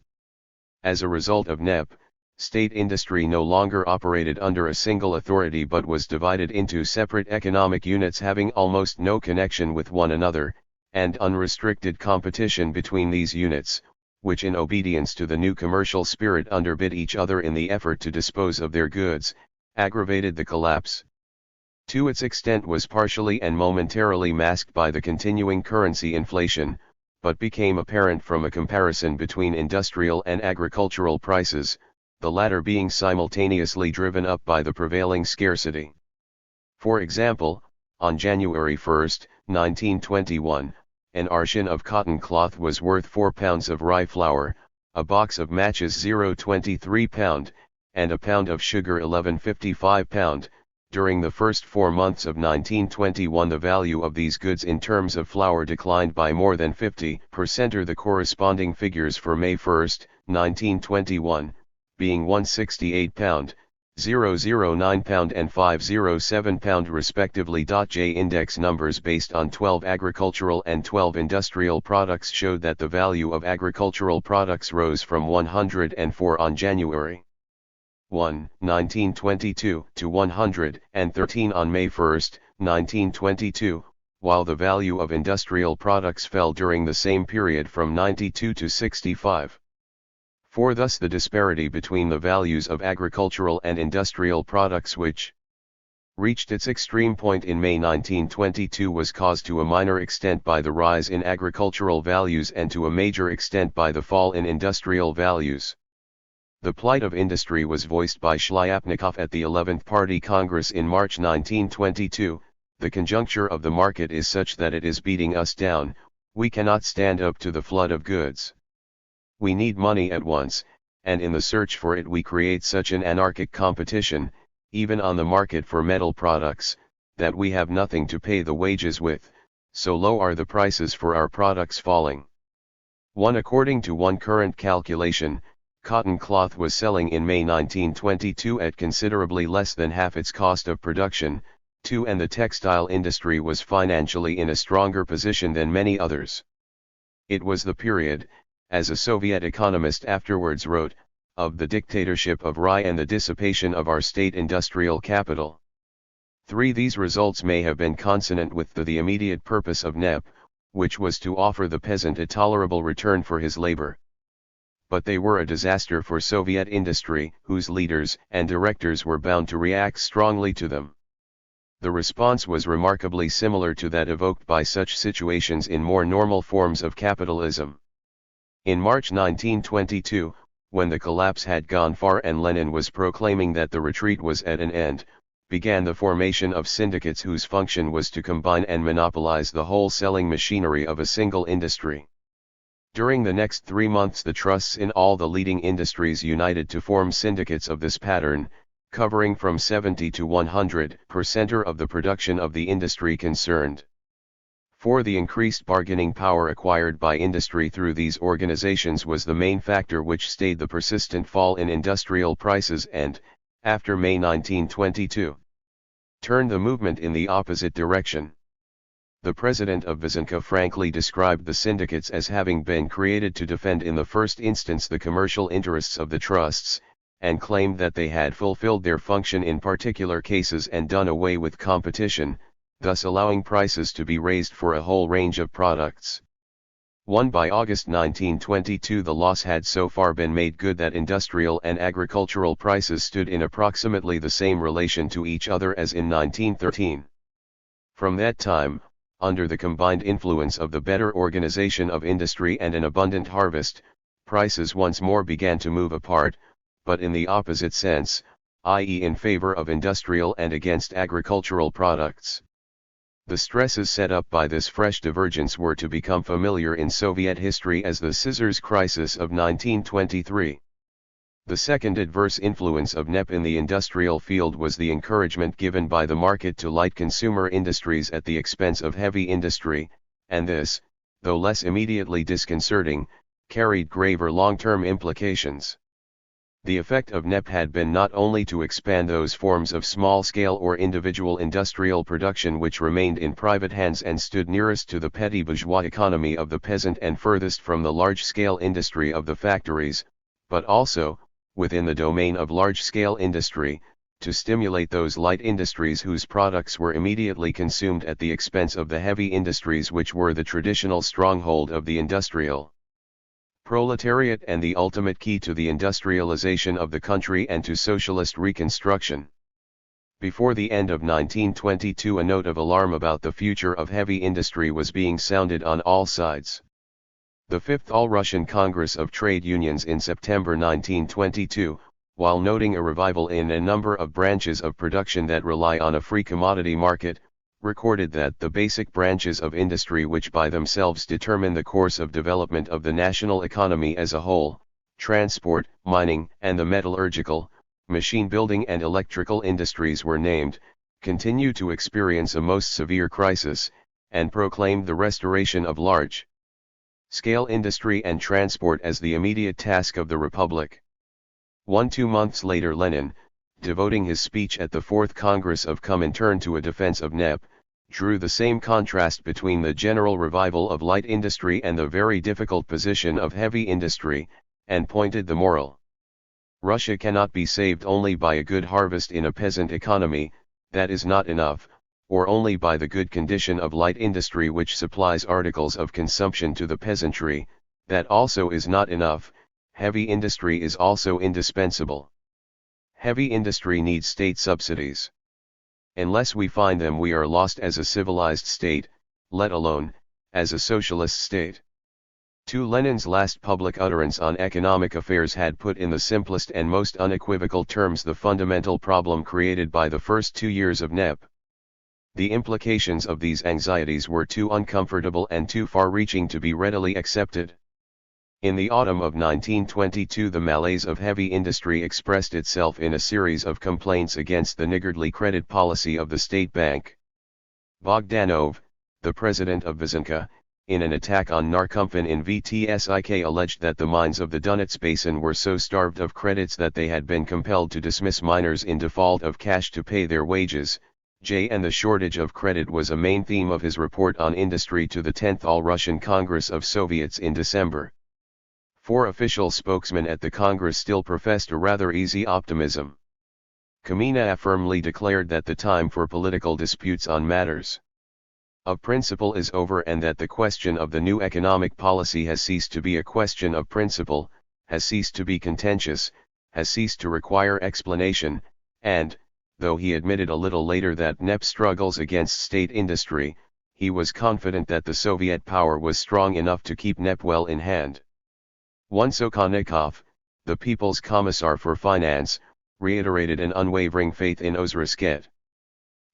As a result of NEP, state industry no longer operated under a single authority but was divided into separate economic units having almost no connection with one another, and unrestricted competition between these units, which in obedience to the new commercial spirit underbid each other in the effort to dispose of their goods, aggravated the collapse. To its extent was partially and momentarily masked by the continuing currency inflation, but became apparent from a comparison between industrial and agricultural prices, the latter being simultaneously driven up by the prevailing scarcity. For example, on January 1, 1921, an arshin of cotton cloth was worth 4 pounds of rye flour, a box of matches 0.23 pound, and a pound of sugar 11.55 pound. During the first 4 months of 1921 the value of these goods in terms of flour declined by more than 50%, or the corresponding figures for May 1, 1921, being 168 pound, 009 pound and 507 pound respectively. J index numbers based on 12 agricultural and 12 industrial products showed that the value of agricultural products rose from 104 on January 1, 1922 to 113 on May 1, 1922, while the value of industrial products fell during the same period from 92 to 65. For thus the disparity between the values of agricultural and industrial products which reached its extreme point in May 1922 was caused to a minor extent by the rise in agricultural values and to a major extent by the fall in industrial values. The plight of industry was voiced by Shlyapnikov at the 11th Party Congress in March 1922. The conjuncture of the market is such that it is beating us down, we cannot stand up to the flood of goods. We need money at once, and in the search for it we create such an anarchic competition, even on the market for metal products, that we have nothing to pay the wages with, so low are the prices for our products falling. 1. According to one current calculation, cotton cloth was selling in May 1922 at considerably less than half its cost of production. 2. And the textile industry was financially in a stronger position than many others. It was the period, as a Soviet economist afterwards wrote, of the dictatorship of rye and the dissipation of our state industrial capital. 3. These results may have been consonant with the immediate purpose of NEP, which was to offer the peasant a tolerable return for his labor. But they were a disaster for Soviet industry, whose leaders and directors were bound to react strongly to them. The response was remarkably similar to that evoked by such situations in more normal forms of capitalism. In March 1922, when the collapse had gone far and Lenin was proclaiming that the retreat was at an end, began the formation of syndicates whose function was to combine and monopolize the whole-selling machinery of a single industry. During the next 3 months the trusts in all the leading industries united to form syndicates of this pattern, covering from 70 to 100% of the production of the industry concerned. For the increased bargaining power acquired by industry through these organizations was the main factor which stayed the persistent fall in industrial prices and, after May 1922, turned the movement in the opposite direction. The president of Vysenka frankly described the syndicates as having been created to defend in the first instance the commercial interests of the trusts, and claimed that they had fulfilled their function in particular cases and done away with competition, thus allowing prices to be raised for a whole range of products. 1. By August 1922 the loss had so far been made good that industrial and agricultural prices stood in approximately the same relation to each other as in 1913. From that time, under the combined influence of the better organization of industry and an abundant harvest, prices once more began to move apart, but in the opposite sense, i.e. in favor of industrial and against agricultural products. The stresses set up by this fresh divergence were to become familiar in Soviet history as the scissors crisis of 1923. The second adverse influence of NEP in the industrial field was the encouragement given by the market to light consumer industries at the expense of heavy industry, and this, though less immediately disconcerting, carried graver long-term implications. The effect of NEP had been not only to expand those forms of small-scale or individual industrial production which remained in private hands and stood nearest to the petty bourgeois economy of the peasant and furthest from the large-scale industry of the factories, but also, within the domain of large-scale industry, to stimulate those light industries whose products were immediately consumed at the expense of the heavy industries which were the traditional stronghold of the industrial proletariat and the ultimate key to the industrialization of the country and to socialist reconstruction. Before the end of 1922 a note of alarm about the future of heavy industry was being sounded on all sides. The Fifth All-Russian Congress of Trade Unions in September 1922, while noting a revival in a number of branches of production that rely on a free commodity market, recorded that the basic branches of industry which by themselves determine the course of development of the national economy as a whole, transport, mining, and the metallurgical, machine building and electrical industries were named, continue to experience a most severe crisis, and proclaimed the restoration of large-scale industry and transport as the immediate task of the Republic. 2 months later Lenin, devoting his speech at the Fourth Congress of Comintern to a defense of NEP, drew the same contrast between the general revival of light industry and the very difficult position of heavy industry, and pointed the moral. Russia cannot be saved only by a good harvest in a peasant economy, that is not enough, or only by the good condition of light industry which supplies articles of consumption to the peasantry, that also is not enough, Heavy industry is also indispensable. Heavy industry needs state subsidies. Unless we find them, we are lost as a civilized state, let alone as a socialist state. Lenin's last public utterance on economic affairs had put in the simplest and most unequivocal terms the fundamental problem created by the first 2 years of NEP. The implications of these anxieties were too uncomfortable and too far-reaching to be readily accepted. In the autumn of 1922, the malaise of heavy industry expressed itself in a series of complaints against the niggardly credit policy of the State Bank. Bogdanov, the president of Vysenka, in an attack on Narkomfin in VTSIK, alleged that the mines of the Donets Basin were so starved of credits that they had been compelled to dismiss miners in default of cash to pay their wages. And the shortage of credit was a main theme of his report on industry to the 10th All-Russian Congress of Soviets in December. 4 official spokesmen at the Congress still professed a rather easy optimism. Kamenev firmly declared that the time for political disputes on matters of principle is over, and that the question of the new economic policy has ceased to be a question of principle, has ceased to be contentious, has ceased to require explanation, and, though he admitted a little later that NEP struggles against state industry, he was confident that the Soviet power was strong enough to keep NEP well in hand. One Sokhonikov, the People's Commissar for Finance, reiterated an unwavering faith in Ozrisket.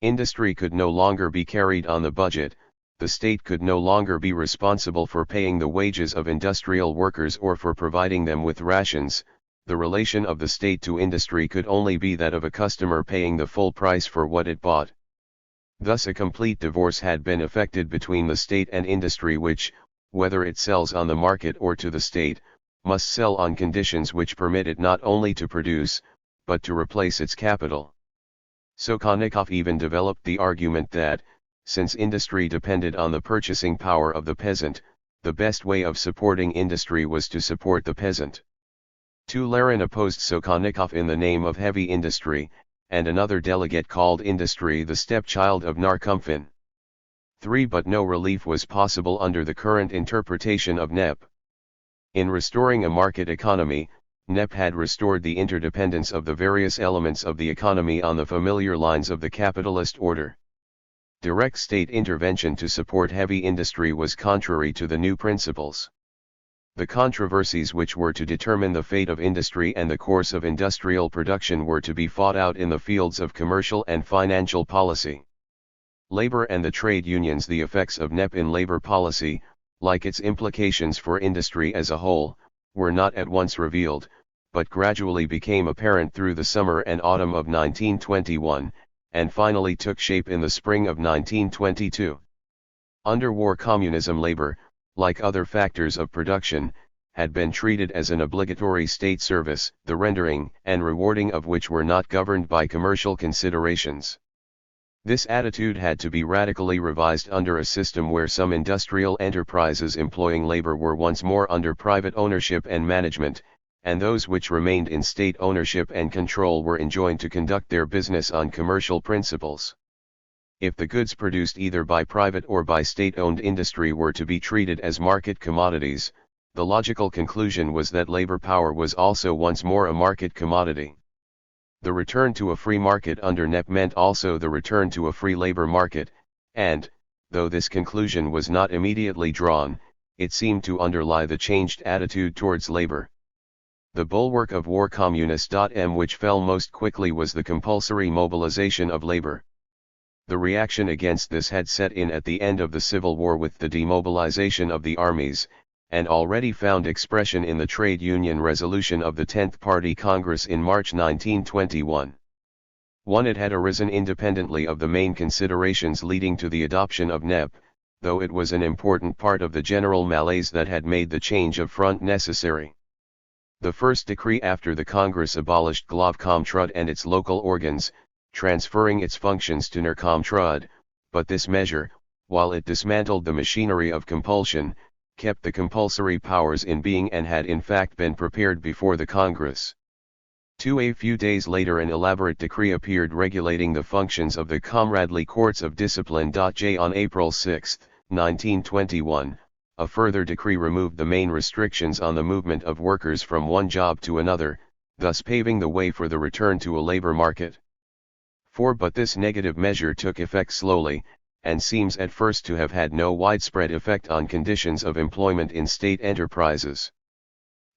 Industry could no longer be carried on the budget, the state could no longer be responsible for paying the wages of industrial workers or for providing them with rations. The relation of the state to industry could only be that of a customer paying the full price for what it bought. Thus a complete divorce had been effected between the state and industry, which, whether it sells on the market or to the state, must sell on conditions which permit it not only to produce, but to replace its capital. Sokhonikov even developed the argument that, since industry depended on the purchasing power of the peasant, the best way of supporting industry was to support the peasant. Lenin opposed Sokhonikov in the name of heavy industry, and another delegate called industry the stepchild of Narkomfin. 3. But no relief was possible under the current interpretation of NEP. In restoring a market economy, NEP had restored the interdependence of the various elements of the economy on the familiar lines of the capitalist order. Direct state intervention to support heavy industry was contrary to the new principles. The controversies which were to determine the fate of industry and the course of industrial production were to be fought out in the fields of commercial and financial policy. Labor and the trade unions. The effects of NEP in labor policy, like its implications for industry as a whole, were not at once revealed, but gradually became apparent through the summer and autumn of 1921, and finally took shape in the spring of 1922. Under war communism, labor, like other factors of production, had been treated as an obligatory state service, the rendering and rewarding of which were not governed by commercial considerations. This attitude had to be radically revised under a system where some industrial enterprises employing labor were once more under private ownership and management, and those which remained in state ownership and control were enjoined to conduct their business on commercial principles. If the goods produced either by private or by state-owned industry were to be treated as market commodities, the logical conclusion was that labor power was also once more a market commodity. The return to a free market under NEP meant also the return to a free labor market, and, though this conclusion was not immediately drawn, it seemed to underlie the changed attitude towards labor. The bulwark of war communist.m which fell most quickly was the compulsory mobilization of labor. The reaction against this had set in at the end of the Civil War with the demobilization of the armies, and already found expression in the trade union resolution of the 10th Party Congress in March 1921. It had arisen independently of the main considerations leading to the adoption of NEP, though it was an important part of the general malaise that had made the change of front necessary. The first decree after the Congress abolished Glavkomtrud and its local organs, transferring its functions to Narkomtrud, but this measure, while it dismantled the machinery of compulsion, kept the compulsory powers in being and had in fact been prepared before the Congress. A few days later an elaborate decree appeared regulating the functions of the comradely courts of discipline. On April 6, 1921, a further decree removed the main restrictions on the movement of workers from one job to another, thus paving the way for the return to a labor market. 4. But this negative measure took effect slowly, and seems at first to have had no widespread effect on conditions of employment in state enterprises.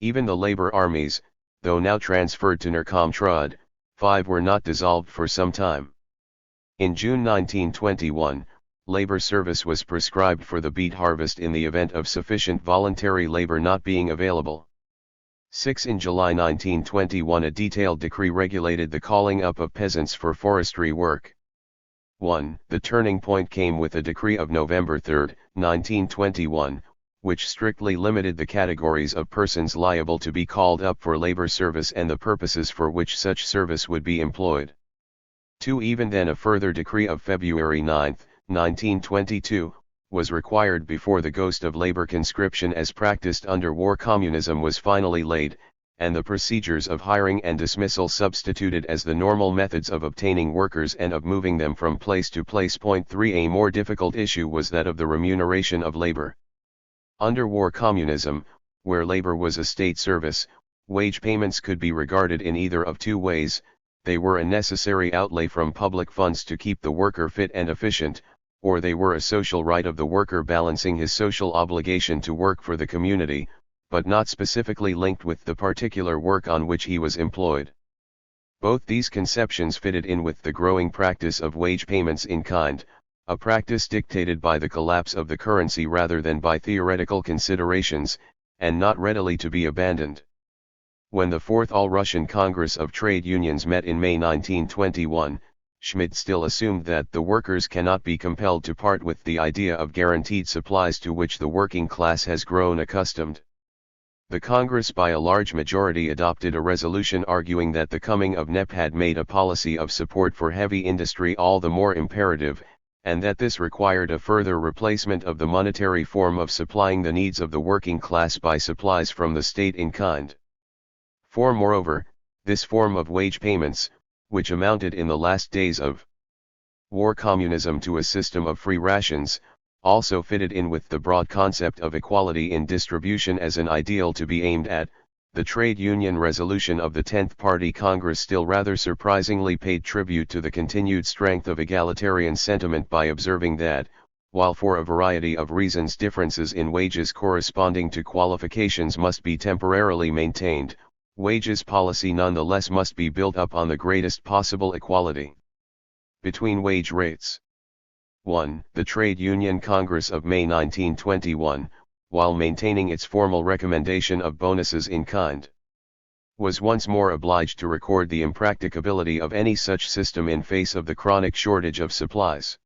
Even the labor armies, though now transferred to THIRD, 5 were not dissolved for some time. In June 1921, labor service was prescribed for the beet harvest in the event of sufficient voluntary labor not being available. 6. In July 1921 a detailed decree regulated the calling up of peasants for forestry work. 1. The turning point came with a decree of November 3, 1921, which strictly limited the categories of persons liable to be called up for labor service and the purposes for which such service would be employed. 2. Even then a further decree of February 9, 1922, was required before the ghost of labor conscription as practiced under war communism was finally laid, and the procedures of hiring and dismissal substituted as the normal methods of obtaining workers and of moving them from place to place. 3. A more difficult issue was that of the remuneration of labor. Under war communism, where labor was a state service, wage payments could be regarded in either of two ways: they were a necessary outlay from public funds to keep the worker fit and efficient, or they were a social right of the worker balancing his social obligation to work for the community, but not specifically linked with the particular work on which he was employed. Both these conceptions fitted in with the growing practice of wage payments in kind, a practice dictated by the collapse of the currency rather than by theoretical considerations, and not readily to be abandoned. When the Fourth All-Russian Congress of Trade Unions met in May 1921, Schmidt still assumed that the workers cannot be compelled to part with the idea of guaranteed supplies to which the working class has grown accustomed. The Congress by a large majority adopted a resolution arguing that the coming of NEP had made a policy of support for heavy industry all the more imperative, and that this required a further replacement of the monetary form of supplying the needs of the working class by supplies from the state in kind. 4. Moreover, this form of wage payments, which amounted in the last days of war communism to a system of free rations, also fitted in with the broad concept of equality in distribution as an ideal to be aimed at. The trade union resolution of the 10th Party Congress still rather surprisingly paid tribute to the continued strength of egalitarian sentiment by observing that, while for a variety of reasons differences in wages corresponding to qualifications must be temporarily maintained, wages policy nonetheless must be built up on the greatest possible equality between wage rates. 1. The Trade Union Congress of May 1921, while maintaining its formal recommendation of bonuses in kind, was once more obliged to record the impracticability of any such system in face of the chronic shortage of supplies.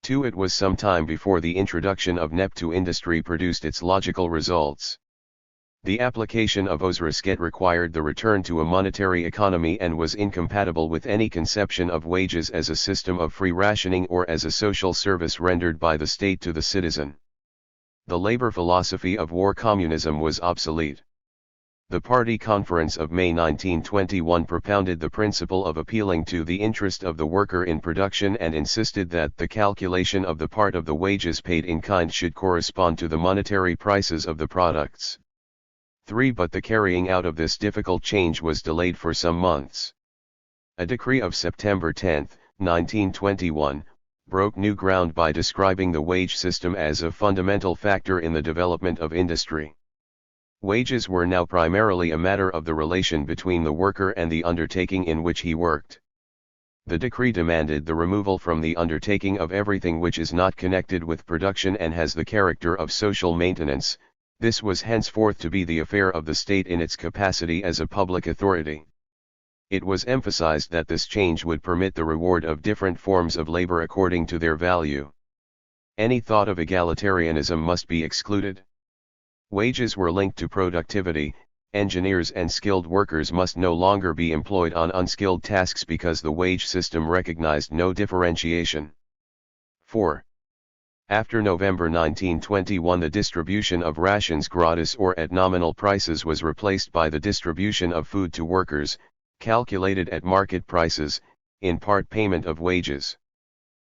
2. It was some time before the introduction of NEP to industry produced its logical results. The application of Ausrisket required the return to a monetary economy and was incompatible with any conception of wages as a system of free rationing or as a social service rendered by the state to the citizen. The labor philosophy of war communism was obsolete. The Party Conference of May 1921 propounded the principle of appealing to the interest of the worker in production and insisted that the calculation of the part of the wages paid in kind should correspond to the monetary prices of the products. 3. But the carrying out of this difficult change was delayed for some months. A decree of September 10, 1921, broke new ground by describing the wage system as a fundamental factor in the development of industry. Wages were now primarily a matter of the relation between the worker and the undertaking in which he worked. The decree demanded the removal from the undertaking of everything which is not connected with production and has the character of social maintenance. This was henceforth to be the affair of the state in its capacity as a public authority. It was emphasized that this change would permit the reward of different forms of labor according to their value. Any thought of egalitarianism must be excluded. Wages were linked to productivity. Engineers and skilled workers must no longer be employed on unskilled tasks because the wage system recognized no differentiation. 4. After November 1921 the distribution of rations gratis or at nominal prices was replaced by the distribution of food to workers, calculated at market prices, in part payment of wages.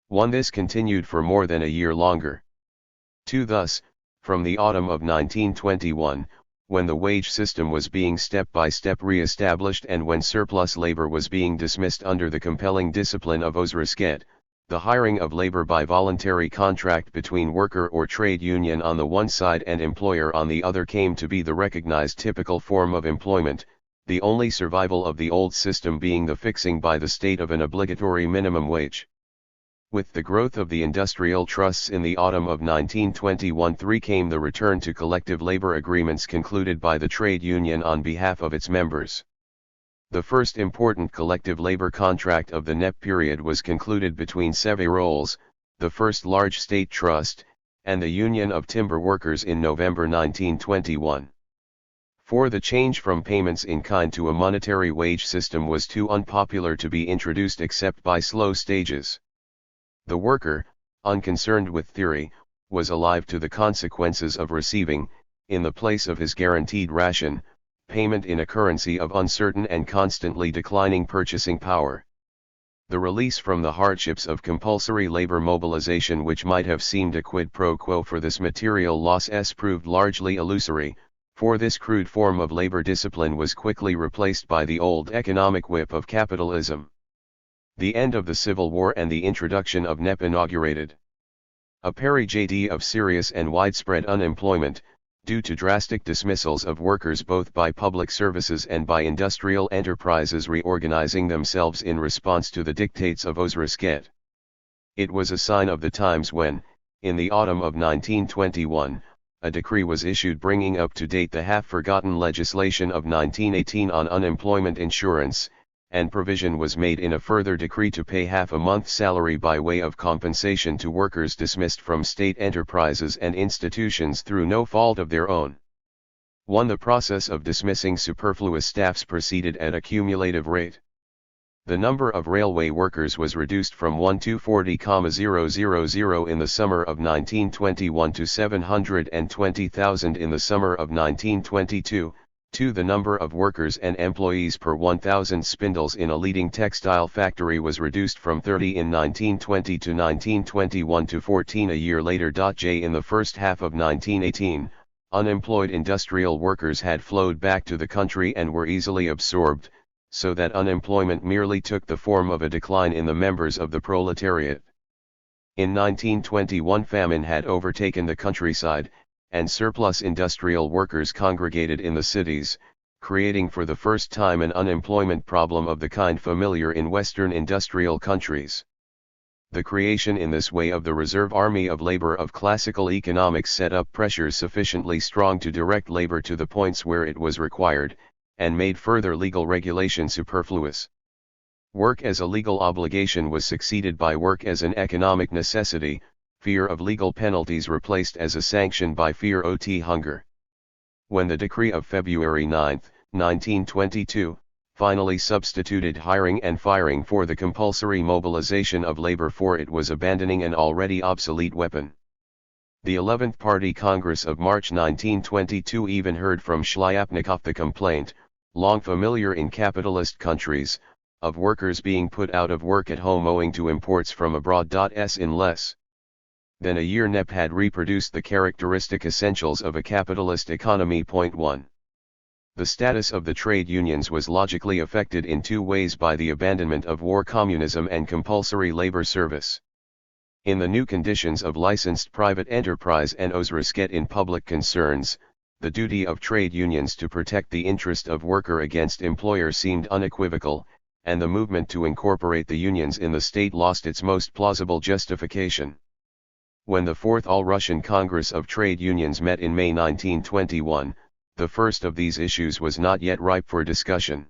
1. This continued for more than a year longer. 2. Thus, From the autumn of 1921, when the wage system was being step by step re-established and when surplus labor was being dismissed under the compelling discipline of Ausrisket, the hiring of labor by voluntary contract between worker or trade union on the one side and employer on the other came to be the recognized typical form of employment, the only survival of the old system being the fixing by the state of an obligatory minimum wage. With the growth of the industrial trusts in the autumn of 1921 came the return to collective labor agreements concluded by the trade union on behalf of its members. The first important collective labor contract of the NEP period was concluded between Severoles, the first large state trust, and the Union of Timber Workers in November 1921. For the change from payments in kind to a monetary wage system was too unpopular to be introduced except by slow stages. The worker, unconcerned with theory, was alive to the consequences of receiving, in the place of his guaranteed ration, payment in a currency of uncertain and constantly declining purchasing power. The release from the hardships of compulsory labor mobilization, which might have seemed a quid pro quo for this material loss, proved largely illusory, for this crude form of labor discipline was quickly replaced by the old economic whip of capitalism. The end of the Civil War and the introduction of NEP inaugurated a period of serious and widespread unemployment, due to drastic dismissals of workers both by public services and by industrial enterprises reorganizing themselves in response to the dictates of Ausrisket. It was a sign of the times when, in the autumn of 1921, a decree was issued bringing up to date the half-forgotten legislation of 1918 on unemployment insurance, and provision was made in a further decree to pay half a month's salary by way of compensation to workers dismissed from state enterprises and institutions through no fault of their own. 1. The process of dismissing superfluous staffs proceeded at a cumulative rate. The number of railway workers was reduced from 1 to 40,000 in the summer of 1921 to 720,000 in the summer of 1922. 2. The number of workers and employees per 1,000 spindles in a leading textile factory was reduced from 30 in 1920 to 1921 to 14 a year later. J. In the first half of 1918, unemployed industrial workers had flowed back to the country and were easily absorbed, so that unemployment merely took the form of a decline in the members of the proletariat. In 1921 famine had overtaken the countryside, and surplus industrial workers congregated in the cities, creating for the first time an unemployment problem of the kind familiar in Western industrial countries. The creation in this way of the reserve army of labor of classical economics set up pressures sufficiently strong to direct labor to the points where it was required, and made further legal regulation superfluous. Work as a legal obligation was succeeded by work as an economic necessity, fear of legal penalties replaced as a sanction by fear of hunger. When the decree of February 9, 1922, finally substituted hiring and firing for the compulsory mobilization of labor, for it was abandoning an already obsolete weapon. The 11th Party Congress of March 1922 even heard from Shliapnikov the complaint, long familiar in capitalist countries, of workers being put out of work at home owing to imports from abroad. In less than a year NEP had reproduced the characteristic essentials of a capitalist economy. 1. The status of the trade unions was logically affected in two ways by the abandonment of war communism and compulsory labor service. In the new conditions of licensed private enterprise and Ausrisket in public concerns, the duty of trade unions to protect the interest of worker against employer seemed unequivocal, and the movement to incorporate the unions in the state lost its most plausible justification. When the Fourth All-Russian Congress of Trade Unions met in May 1921, the first of these issues was not yet ripe for discussion.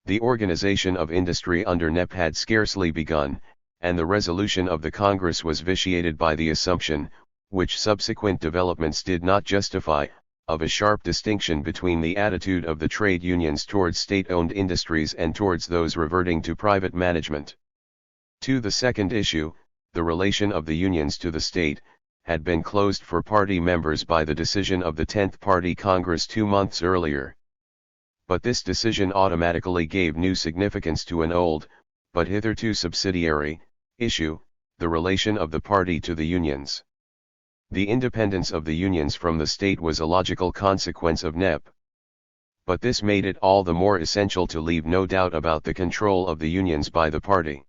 The organization of industry under NEP had scarcely begun, and the resolution of the Congress was vitiated by the assumption, which subsequent developments did not justify, of a sharp distinction between the attitude of the trade unions towards state-owned industries and towards those reverting to private management. 2. The second issue, the relation of the unions to the state, had been closed for party members by the decision of the 10th Party Congress 2 months earlier. But this decision automatically gave new significance to an old, but hitherto subsidiary, issue, the relation of the party to the unions. The independence of the unions from the state was a logical consequence of NEP. But this made it all the more essential to leave no doubt about the control of the unions by the party.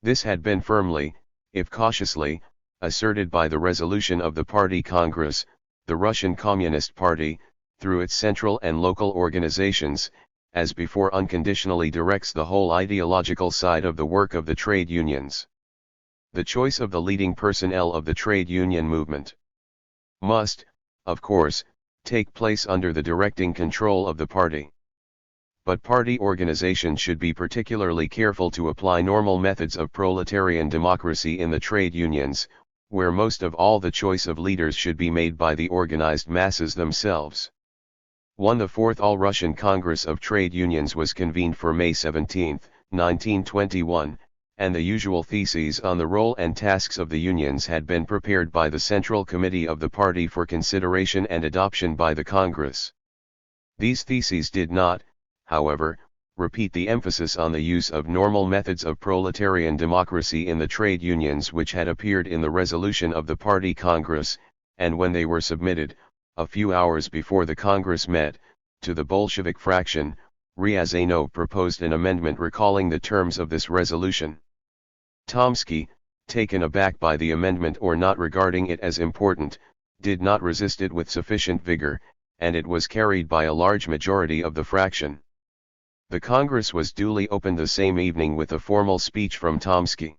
This had been firmly, if cautiously, asserted by the resolution of the Party Congress. The Russian Communist Party, through its central and local organizations, as before unconditionally directs the whole ideological side of the work of the trade unions. The choice of the leading personnel of the trade union movement must, of course, take place under the directing control of the party. But party organization should be particularly careful to apply normal methods of proletarian democracy in the trade unions, where most of all the choice of leaders should be made by the organized masses themselves. The Fourth All-Russian Congress of Trade Unions was convened for May 17, 1921, and the usual theses on the role and tasks of the unions had been prepared by the Central Committee of the party for consideration and adoption by the Congress. These theses did not, however, repeat the emphasis on the use of normal methods of proletarian democracy in the trade unions which had appeared in the resolution of the Party Congress, and when they were submitted, a few hours before the Congress met, to the Bolshevik fraction, Ryazanov proposed an amendment recalling the terms of this resolution. Tomsky, taken aback by the amendment or not regarding it as important, did not resist it with sufficient vigor, and it was carried by a large majority of the fraction. The Congress was duly opened the same evening with a formal speech from Tomsky.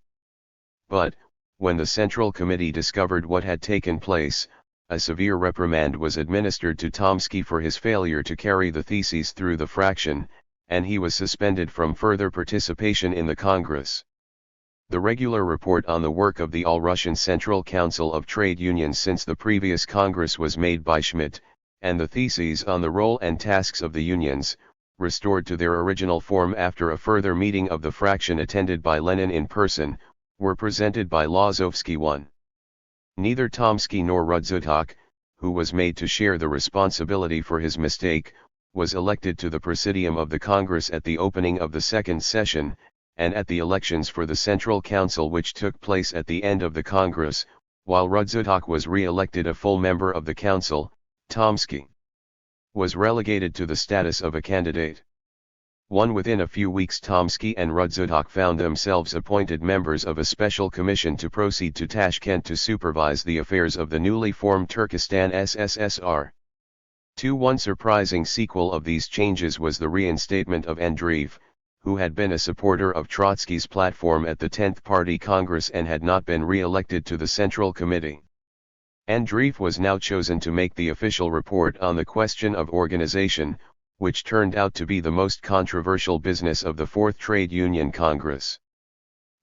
But, when the Central Committee discovered what had taken place, a severe reprimand was administered to Tomsky for his failure to carry the theses through the fraction, and he was suspended from further participation in the Congress. The regular report on the work of the All-Russian Central Council of Trade Unions since the previous Congress was made by Schmidt, and the theses on the role and tasks of the unions, restored to their original form after a further meeting of the fraction attended by Lenin in person, were presented by Lozovsky I. Neither Tomsky nor Rudzutak, who was made to share the responsibility for his mistake, was elected to the Presidium of the Congress at the opening of the second session, and at the elections for the Central Council which took place at the end of the Congress, while Rudzutak was re-elected a full member of the Council. Tomsky was relegated to the status of a candidate. Within a few weeks Tomsky and Rudzutak found themselves appointed members of a special commission to proceed to Tashkent to supervise the affairs of the newly formed Turkestan SSSR. One surprising sequel of these changes was the reinstatement of Andreev, who had been a supporter of Trotsky's platform at the 10th Party Congress and had not been re-elected to the Central Committee. Andreev was now chosen to make the official report on the question of organization, which turned out to be the most controversial business of the Fourth Trade Union Congress.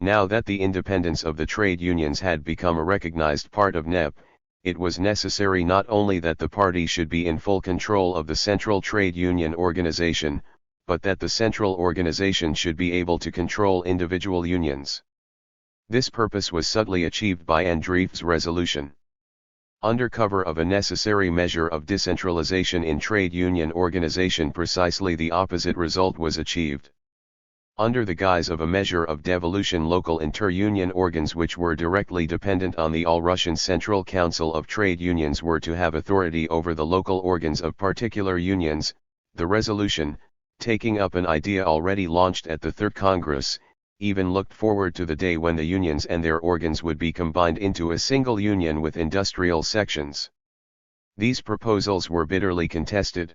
Now that the independence of the trade unions had become a recognized part of NEP, it was necessary not only that the party should be in full control of the central trade union organization, but that the central organization should be able to control individual unions. This purpose was subtly achieved by Andreev's resolution. Under cover of a necessary measure of decentralization in trade union organization, precisely the opposite result was achieved. Under the guise of a measure of devolution, local inter-union organs which were directly dependent on the All-Russian Central Council of Trade Unions were to have authority over the local organs of particular unions. The resolution, taking up an idea already launched at the Third Congress, even looked forward to the day when the unions and their organs would be combined into a single union with industrial sections. These proposals were bitterly contested.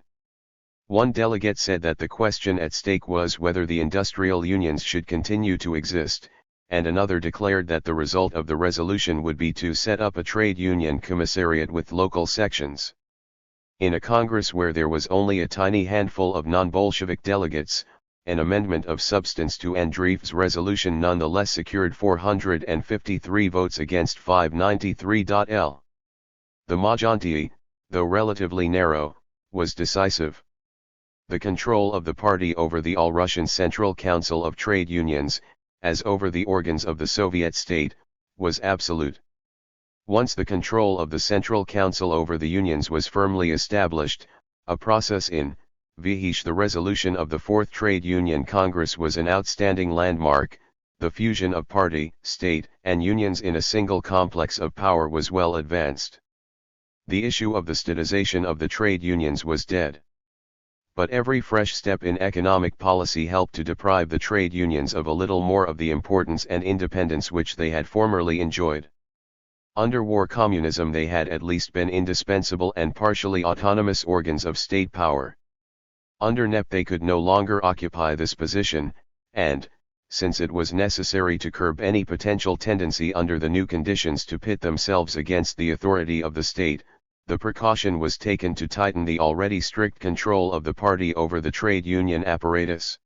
One delegate said that the question at stake was whether the industrial unions should continue to exist, and another declared that the result of the resolution would be to set up a trade union commissariat with local sections. In a Congress where there was only a tiny handful of non-Bolshevik delegates, an amendment of substance to Andreev's resolution nonetheless secured 453 votes against 593. The majority, though relatively narrow, was decisive. The control of the party over the All-Russian Central Council of Trade Unions, as over the organs of the Soviet state, was absolute. Once the control of the Central Council over the unions was firmly established, a process in which the resolution of the Fourth Trade Union Congress was an outstanding landmark, the fusion of party, state, and unions in a single complex of power was well advanced. The issue of the statization of the trade unions was dead. But every fresh step in economic policy helped to deprive the trade unions of a little more of the importance and independence which they had formerly enjoyed. Under war communism they had at least been indispensable and partially autonomous organs of state power. Under NEP they could no longer occupy this position, and, since it was necessary to curb any potential tendency under the new conditions to pit themselves against the authority of the state, the precaution was taken to tighten the already strict control of the party over the trade union apparatus.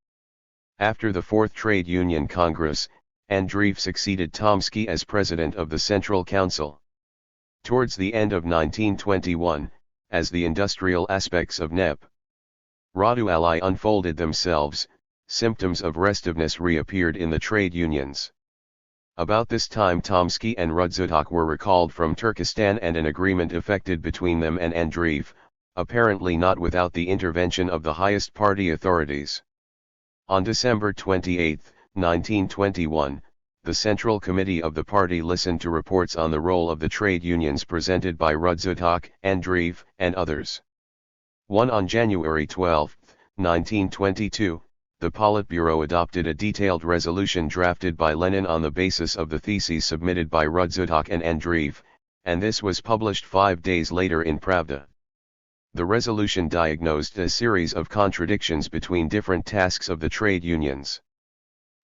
After the Fourth Trade Union Congress, Andreev succeeded Tomsky as president of the Central Council. Towards the end of 1921, as the industrial aspects of NEP Raduali unfolded themselves, symptoms of restiveness reappeared in the trade unions. About this time Tomsky and Rudzutak were recalled from Turkestan and an agreement effected between them and Andreev, apparently not without the intervention of the highest party authorities. On December 28, 1921, the Central Committee of the party listened to reports on the role of the trade unions presented by Rudzutak, Andreev, and others. On January 12, 1922, the Politburo adopted a detailed resolution drafted by Lenin on the basis of the theses submitted by Rudzutak and Andreev, and this was published 5 days later in Pravda. The resolution diagnosed a series of contradictions between different tasks of the trade unions.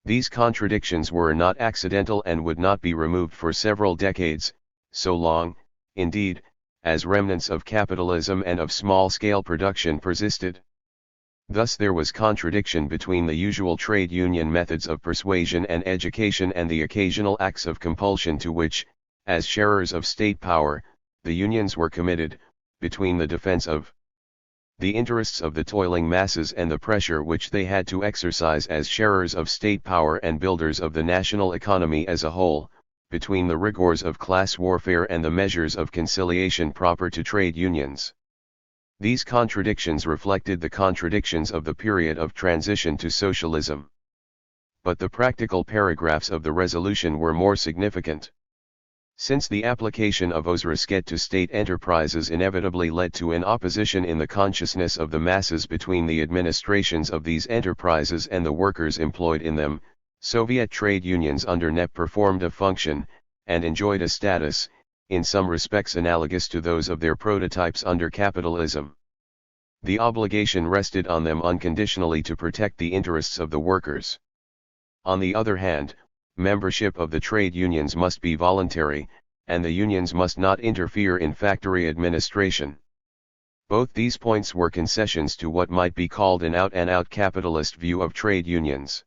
These contradictions were not accidental and would not be removed for several decades, so long, indeed, as remnants of capitalism and of small-scale production persisted. Thus there was contradiction between the usual trade union methods of persuasion and education and the occasional acts of compulsion to which, as sharers of state power, the unions were committed, between the defense of the interests of the toiling masses and the pressure which they had to exercise as sharers of state power and builders of the national economy as a whole, between the rigors of class warfare and the measures of conciliation proper to trade unions. These contradictions reflected the contradictions of the period of transition to socialism. But the practical paragraphs of the resolution were more significant. Since the application of Ozrisket to state enterprises inevitably led to an opposition in the consciousness of the masses between the administrations of these enterprises and the workers employed in them, Soviet trade unions under NEP performed a function, and enjoyed a status, in some respects analogous to those of their prototypes under capitalism. The obligation rested on them unconditionally to protect the interests of the workers. On the other hand, membership of the trade unions must be voluntary, and the unions must not interfere in factory administration. Both these points were concessions to what might be called an out-and-out capitalist view of trade unions.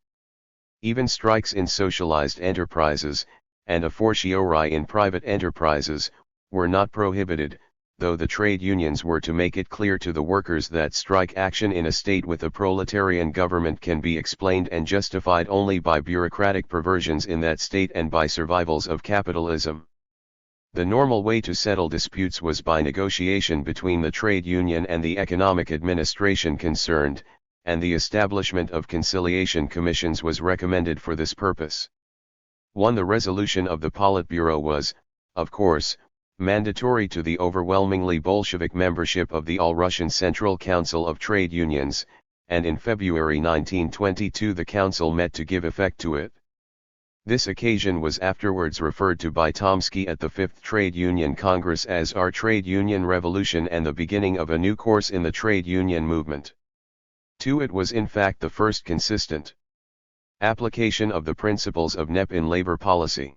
Even strikes in socialized enterprises, and a fortiori in private enterprises, were not prohibited, though the trade unions were to make it clear to the workers that strike action in a state with a proletarian government can be explained and justified only by bureaucratic perversions in that state and by survivals of capitalism. The normal way to settle disputes was by negotiation between the trade union and the economic administration concerned, and the establishment of conciliation commissions was recommended for this purpose. The resolution of the Politburo was, of course, mandatory to the overwhelmingly Bolshevik membership of the All-Russian Central Council of Trade Unions, and in February 1922 the council met to give effect to it. This occasion was afterwards referred to by Tomsky at the Fifth Trade Union Congress as our Trade Union Revolution and the beginning of a new course in the trade union movement. It was in fact the first consistent application of the principles of NEP in labor policy.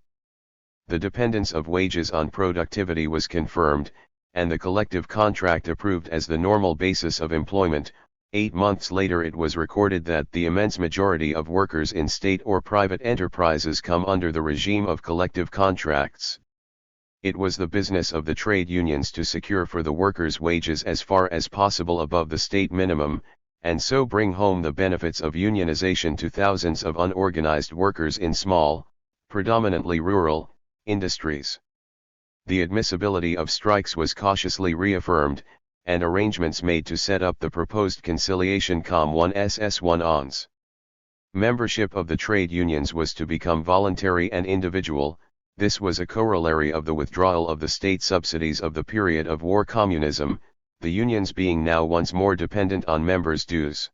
The dependence of wages on productivity was confirmed, and the collective contract approved as the normal basis of employment. 8 months later it was recorded that the immense majority of workers in state or private enterprises come under the regime of collective contracts. It was the business of the trade unions to secure for the workers wages as far as possible above the state minimum, and so bring home the benefits of unionization to thousands of unorganized workers in small, predominantly rural, industries. The admissibility of strikes was cautiously reaffirmed, and arrangements made to set up the proposed conciliation Com 1 SS1 ONS. Membership of the trade unions was to become voluntary and individual. This was a corollary of the withdrawal of the state subsidies of the period of war communism, the unions being now once more dependent on members' dues.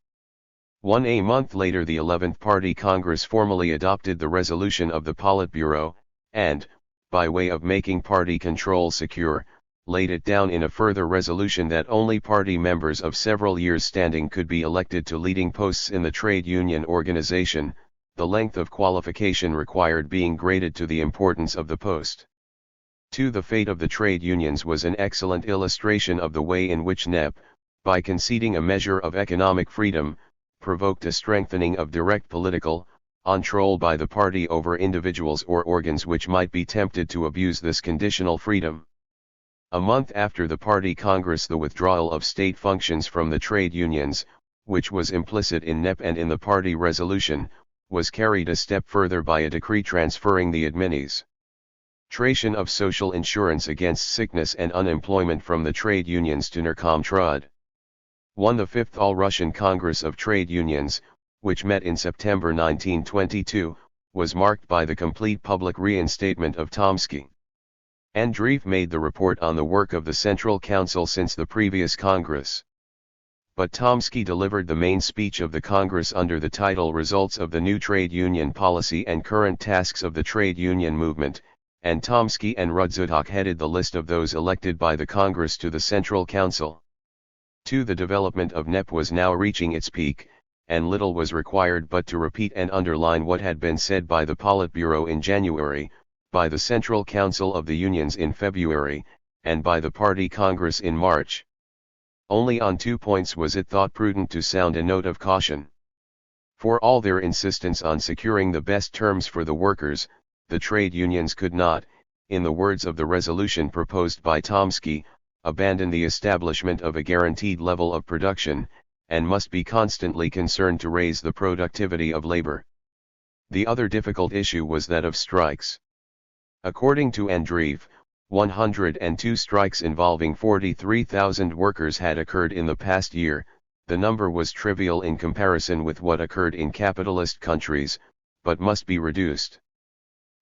A month later the 11th Party Congress formally adopted the resolution of the Politburo, and, by way of making party control secure, laid it down in a further resolution that only party members of several years' standing could be elected to leading posts in the trade union organization, the length of qualification required being graded to the importance of the post. The fate of the trade unions was an excellent illustration of the way in which NEP, by conceding a measure of economic freedom, provoked a strengthening of direct political control by the party over individuals or organs which might be tempted to abuse this conditional freedom. A month after the Party Congress, the withdrawal of state functions from the trade unions, which was implicit in NEP and in the party resolution, was carried a step further by a decree transferring the administration of social insurance against sickness and unemployment from the trade unions to Narkomtrud. The Fifth All-Russian Congress of Trade Unions, which met in September 1922, was marked by the complete public reinstatement of Tomsky. Andreev made the report on the work of the Central Council since the previous Congress. But Tomsky delivered the main speech of the Congress under the title Results of the New Trade Union Policy and Current Tasks of the Trade Union Movement, and Tomsky and Rudzutak headed the list of those elected by the Congress to the Central Council. The development of NEP was now reaching its peak, and little was required but to repeat and underline what had been said by the Politburo in January, by the Central Council of the Unions in February, and by the Party Congress in March. Only on 2 points was it thought prudent to sound a note of caution. For all their insistence on securing the best terms for the workers, the trade unions could not, in the words of the resolution proposed by Tomsky, abandon the establishment of a guaranteed level of production, and must be constantly concerned to raise the productivity of labor. The other difficult issue was that of strikes. According to Andreev, 102 strikes involving 43,000 workers had occurred in the past year. The number was trivial in comparison with what occurred in capitalist countries, but must be reduced.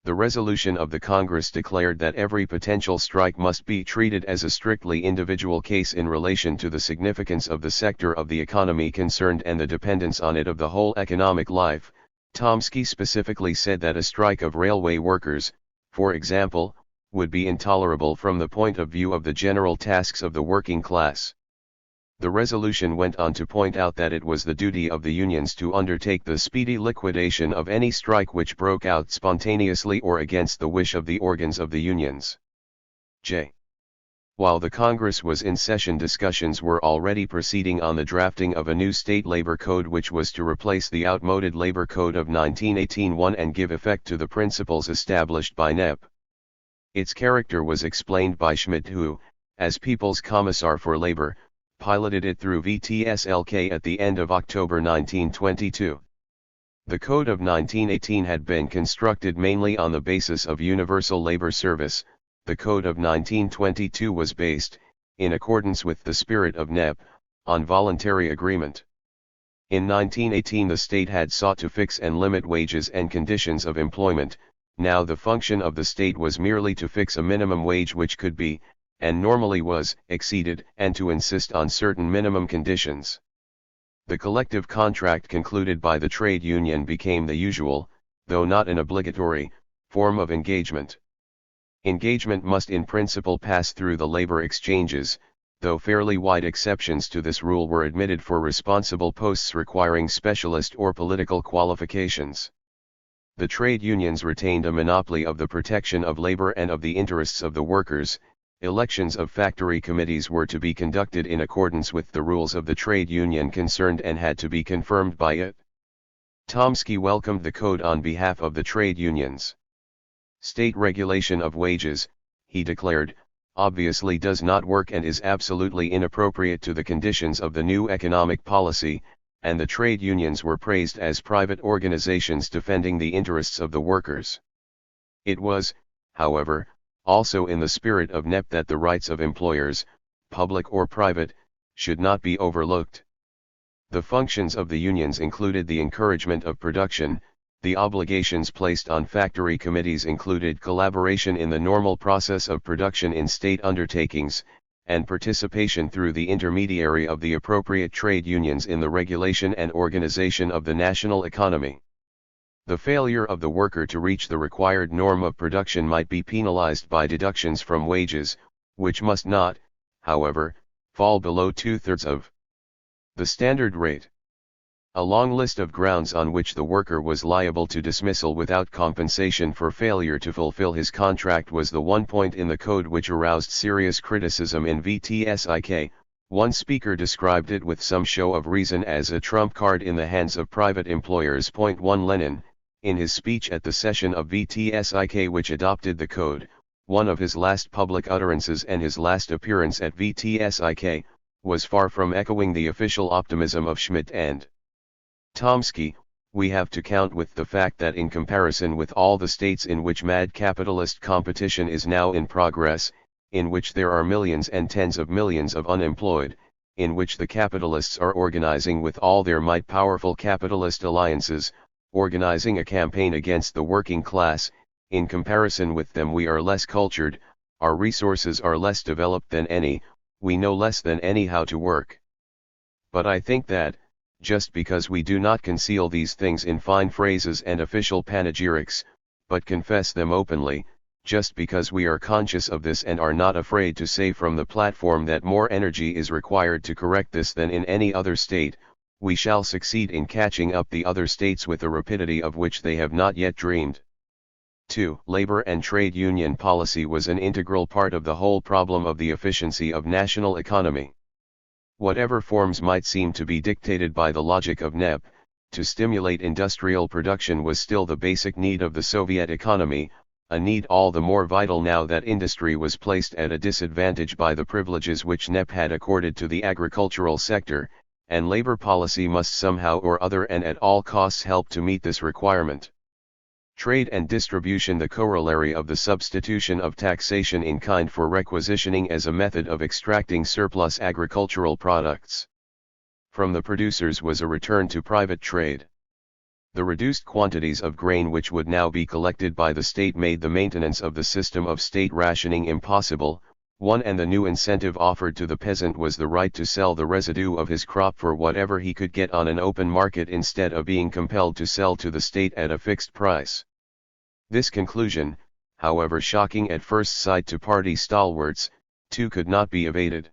The resolution of the Congress declared that every potential strike must be treated as a strictly individual case in relation to the significance of the sector of the economy concerned and the dependence on it of the whole economic life. Tomsky specifically said that a strike of railway workers, for example, would be intolerable from the point of view of the general tasks of the working class. The resolution went on to point out that it was the duty of the unions to undertake the speedy liquidation of any strike which broke out spontaneously or against the wish of the organs of the unions. While the Congress was in session, discussions were already proceeding on the drafting of a new state labor code which was to replace the outmoded labor code of 1918 and give effect to the principles established by NEP. Its character was explained by Schmidt who, as People's Commissar for Labor, piloted it through VTSLK at the end of October 1922. The Code of 1918 had been constructed mainly on the basis of universal labor service. The Code of 1922 was based, in accordance with the spirit of NEP, on voluntary agreement. In 1918 the state had sought to fix and limit wages and conditions of employment. Now the function of the state was merely to fix a minimum wage which could be, and normally was, exceeded, and to insist on certain minimum conditions. The collective contract concluded by the trade union became the usual, though not an obligatory, form of engagement. Engagement must in principle pass through the labor exchanges, though fairly wide exceptions to this rule were admitted for responsible posts requiring specialist or political qualifications. The trade unions retained a monopoly of the protection of labor and of the interests of the workers. Elections of factory committees were to be conducted in accordance with the rules of the trade union concerned and had to be confirmed by it. Tomsky welcomed the code on behalf of the trade unions. State regulation of wages, he declared, obviously does not work and is absolutely inappropriate to the conditions of the new economic policy, and the trade unions were praised as private organizations defending the interests of the workers. It was, however, also in the spirit of NEP that the rights of employers, public or private, should not be overlooked. The functions of the unions included the encouragement of production. The obligations placed on factory committees included collaboration in the normal process of production in state undertakings, and participation through the intermediary of the appropriate trade unions in the regulation and organization of the national economy. The failure of the worker to reach the required norm of production might be penalized by deductions from wages, which must not, however, fall below 2/3 of the standard rate. A long list of grounds on which the worker was liable to dismissal without compensation for failure to fulfill his contract was the one point in the code which aroused serious criticism in VTSIK. One speaker described it with some show of reason as a trump card in the hands of private employers. 1 Lenin, in his speech at the session of VTSIK which adopted the code, one of his last public utterances and his last appearance at VTSIK, was far from echoing the official optimism of Schmidt and Tomsky. We have to count with the fact that in comparison with all the states in which mad capitalist competition is now in progress, in which there are millions and tens of millions of unemployed, in which the capitalists are organizing with all their might powerful capitalist alliances, organizing a campaign against the working class, in comparison with them we are less cultured, our resources are less developed than any, we know less than any how to work. But I think that, just because we do not conceal these things in fine phrases and official panegyrics, but confess them openly, just because we are conscious of this and are not afraid to say from the platform that more energy is required to correct this than in any other state, we shall succeed in catching up the other states with a rapidity of which they have not yet dreamed. 2. Labor and trade union policy was an integral part of the whole problem of the efficiency of national economy. Whatever forms might seem to be dictated by the logic of NEP, to stimulate industrial production was still the basic need of the Soviet economy, a need all the more vital now that industry was placed at a disadvantage by the privileges which NEP had accorded to the agricultural sector, and labor policy must somehow or other and at all costs help to meet this requirement. Trade and distribution, the corollary of the substitution of taxation in kind for requisitioning as a method of extracting surplus agricultural products from the producers, was a return to private trade. The reduced quantities of grain which would now be collected by the state made the maintenance of the system of state rationing impossible. And the new incentive offered to the peasant was the right to sell the residue of his crop for whatever he could get on an open market instead of being compelled to sell to the state at a fixed price. This conclusion, however shocking at first sight to party stalwarts, too could not be evaded.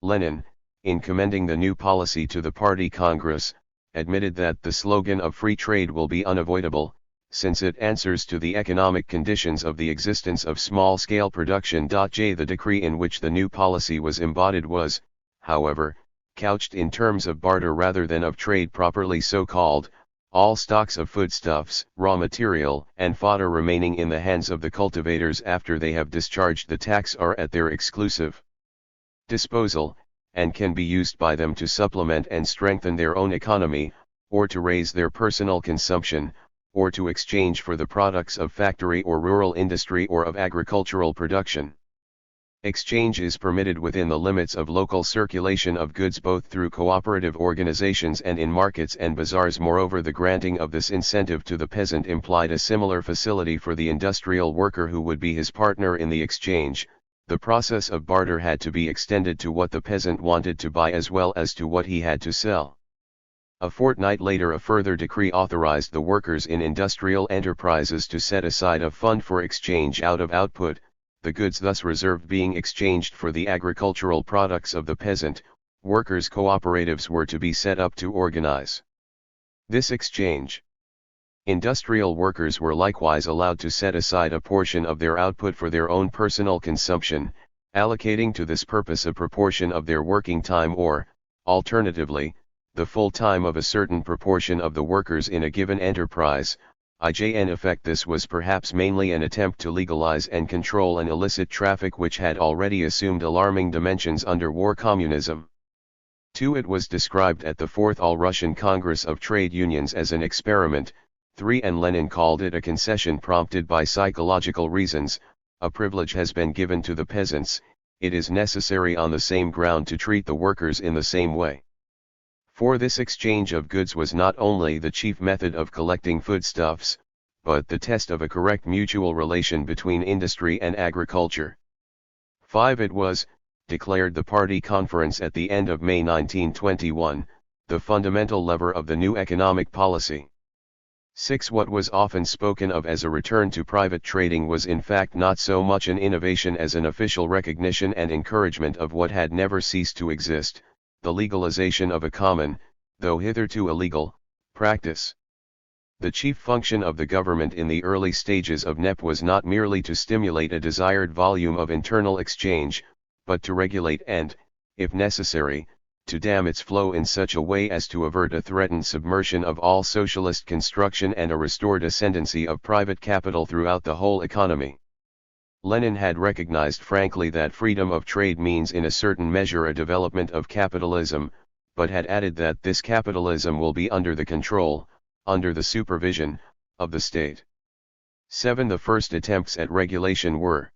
Lenin, in commending the new policy to the party congress, admitted that the slogan of free trade will be unavoidable, since it answers to the economic conditions of the existence of small-scale production. The decree in which the new policy was embodied was, however, couched in terms of barter rather than of trade properly so called, all stocks of foodstuffs, raw material, and fodder remaining in the hands of the cultivators after they have discharged the tax are at their exclusive disposal, and can be used by them to supplement and strengthen their own economy, or to raise their personal consumption, or to exchange for the products of factory or rural industry or of agricultural production. Exchange is permitted within the limits of local circulation of goods both through cooperative organizations and in markets and bazaars. Moreover, the granting of this incentive to the peasant implied a similar facility for the industrial worker who would be his partner in the exchange. The process of barter had to be extended to what the peasant wanted to buy as well as to what he had to sell. A fortnight later a further decree authorized the workers in industrial enterprises to set aside a fund for exchange out of output, the goods thus reserved being exchanged for the agricultural products of the peasant. Workers' cooperatives were to be set up to organize this exchange. Industrial workers were likewise allowed to set aside a portion of their output for their own personal consumption, allocating to this purpose a proportion of their working time or, alternatively, the full time of a certain proportion of the workers in a given enterprise. In effect, this was perhaps mainly an attempt to legalize and control an illicit traffic which had already assumed alarming dimensions under war communism. 2. It was described at the Fourth All-Russian Congress of Trade Unions as an experiment. 3. And Lenin called it a concession prompted by psychological reasons. A privilege has been given to the peasants, it is necessary on the same ground to treat the workers in the same way. For this exchange of goods was not only the chief method of collecting foodstuffs, but the test of a correct mutual relation between industry and agriculture. 5. It was, declared the party conference at the end of May 1921, the fundamental lever of the new economic policy. 6. What was often spoken of as a return to private trading was in fact not so much an innovation as an official recognition and encouragement of what had never ceased to exist, the legalization of a common, though hitherto illegal, practice. The chief function of the government in the early stages of NEP was not merely to stimulate a desired volume of internal exchange, but to regulate and, if necessary, to dam its flow in such a way as to avert a threatened submersion of all socialist construction and a restored ascendancy of private capital throughout the whole economy. Lenin had recognized frankly that freedom of trade means in a certain measure a development of capitalism, but had added that this capitalism will be under the control, under the supervision, of the state. 7. The first attempts at regulation were,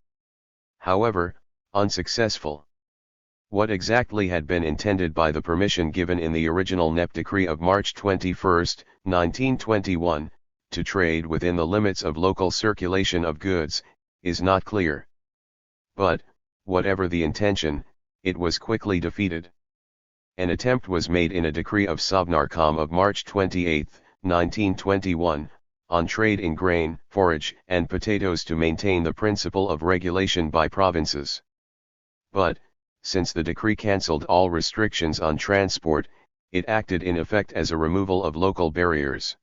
however, unsuccessful. What exactly had been intended by the permission given in the original NEP decree of March 21, 1921, to trade within the limits of local circulation of goods, is not clear. But, whatever the intention, it was quickly defeated. An attempt was made in a decree of Sovnarkom of March 28, 1921, on trade in grain, forage, and potatoes to maintain the principle of regulation by provinces. But, since the decree cancelled all restrictions on transport, it acted in effect as a removal of local barriers.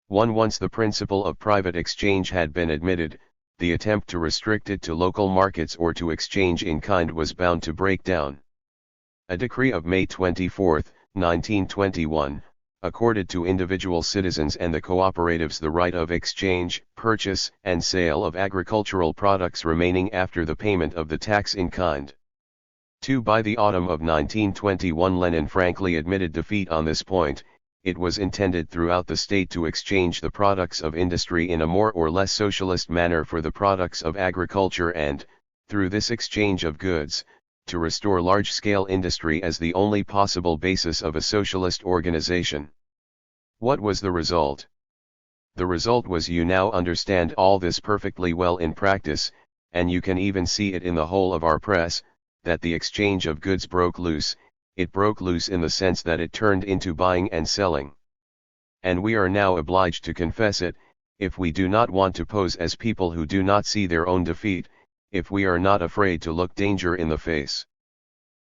Once the principle of private exchange had been admitted, the attempt to restrict it to local markets or to exchange in kind was bound to break down. A decree of May 24, 1921, accorded to individual citizens and the cooperatives the right of exchange, purchase, and sale of agricultural products remaining after the payment of the tax in kind. 2. By the autumn of 1921 Lenin frankly admitted defeat on this point. It was intended throughout the state to exchange the products of industry in a more or less socialist manner for the products of agriculture and, through this exchange of goods, to restore large-scale industry as the only possible basis of a socialist organization. What was the result? The result was, you now understand all this perfectly well in practice, and you can even see it in the whole of our press, that the exchange of goods broke loose. It broke loose in the sense that it turned into buying and selling. And we are now obliged to confess it, if we do not want to pose as people who do not see their own defeat, if we are not afraid to look danger in the face.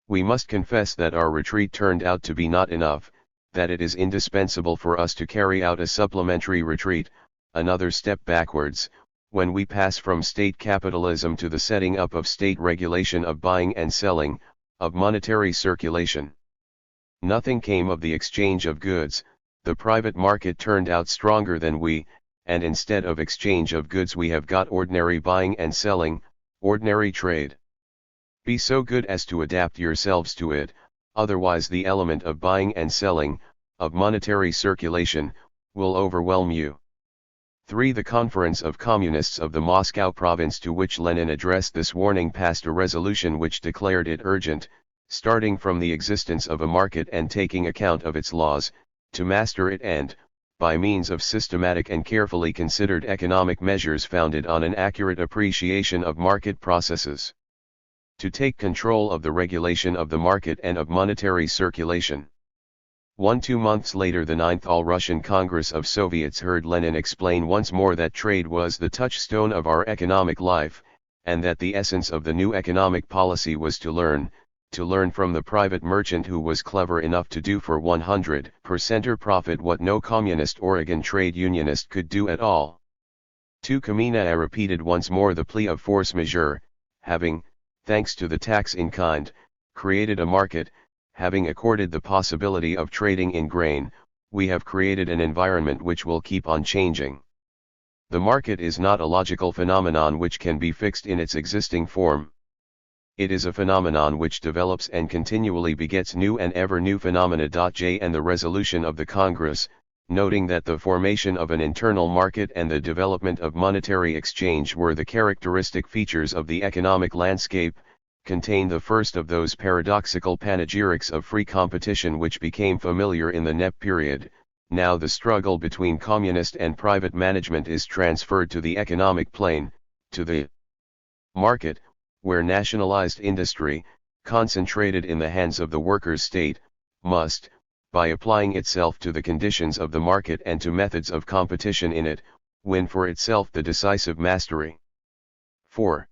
We must confess that our retreat turned out to be not enough, that it is indispensable for us to carry out a supplementary retreat, another step backwards, when we pass from state capitalism to the setting up of state regulation of buying and selling, of monetary circulation. Nothing came of the exchange of goods. The private market turned out stronger than we, and instead of exchange of goods we have got ordinary buying and selling, ordinary trade. Be so good as to adapt yourselves to it, otherwise the element of buying and selling, of monetary circulation, will overwhelm you. 3. The Conference of Communists of the Moscow province, to which Lenin addressed this warning, passed a resolution which declared it urgent, starting from the existence of a market and taking account of its laws, to master it and, by means of systematic and carefully considered economic measures founded on an accurate appreciation of market processes, to take control of the regulation of the market and of monetary circulation. 2 months later, the 9th All-Russian Congress of Soviets heard Lenin explain once more that trade was the touchstone of our economic life, and that the essence of the new economic policy was to learn from the private merchant who was clever enough to do for 100% profit what no communist Oregon trade unionist could do at all. 2. Kamina repeated once more the plea of force majeure, having, thanks to the tax in kind, created a market. Having accorded the possibility of trading in grain, we have created an environment which will keep on changing. The market is not a logical phenomenon which can be fixed in its existing form. It is a phenomenon which develops and continually begets new and ever new phenomena. J. And the resolution of the Congress, noting that the formation of an internal market and the development of monetary exchange were the characteristic features of the economic landscape, contain the first of those paradoxical panegyrics of free competition which became familiar in the NEP period. Now the struggle between communist and private management is transferred to the economic plane, to the market, where nationalized industry, concentrated in the hands of the workers' state, must, by applying itself to the conditions of the market and to methods of competition in it, win for itself the decisive mastery. 4.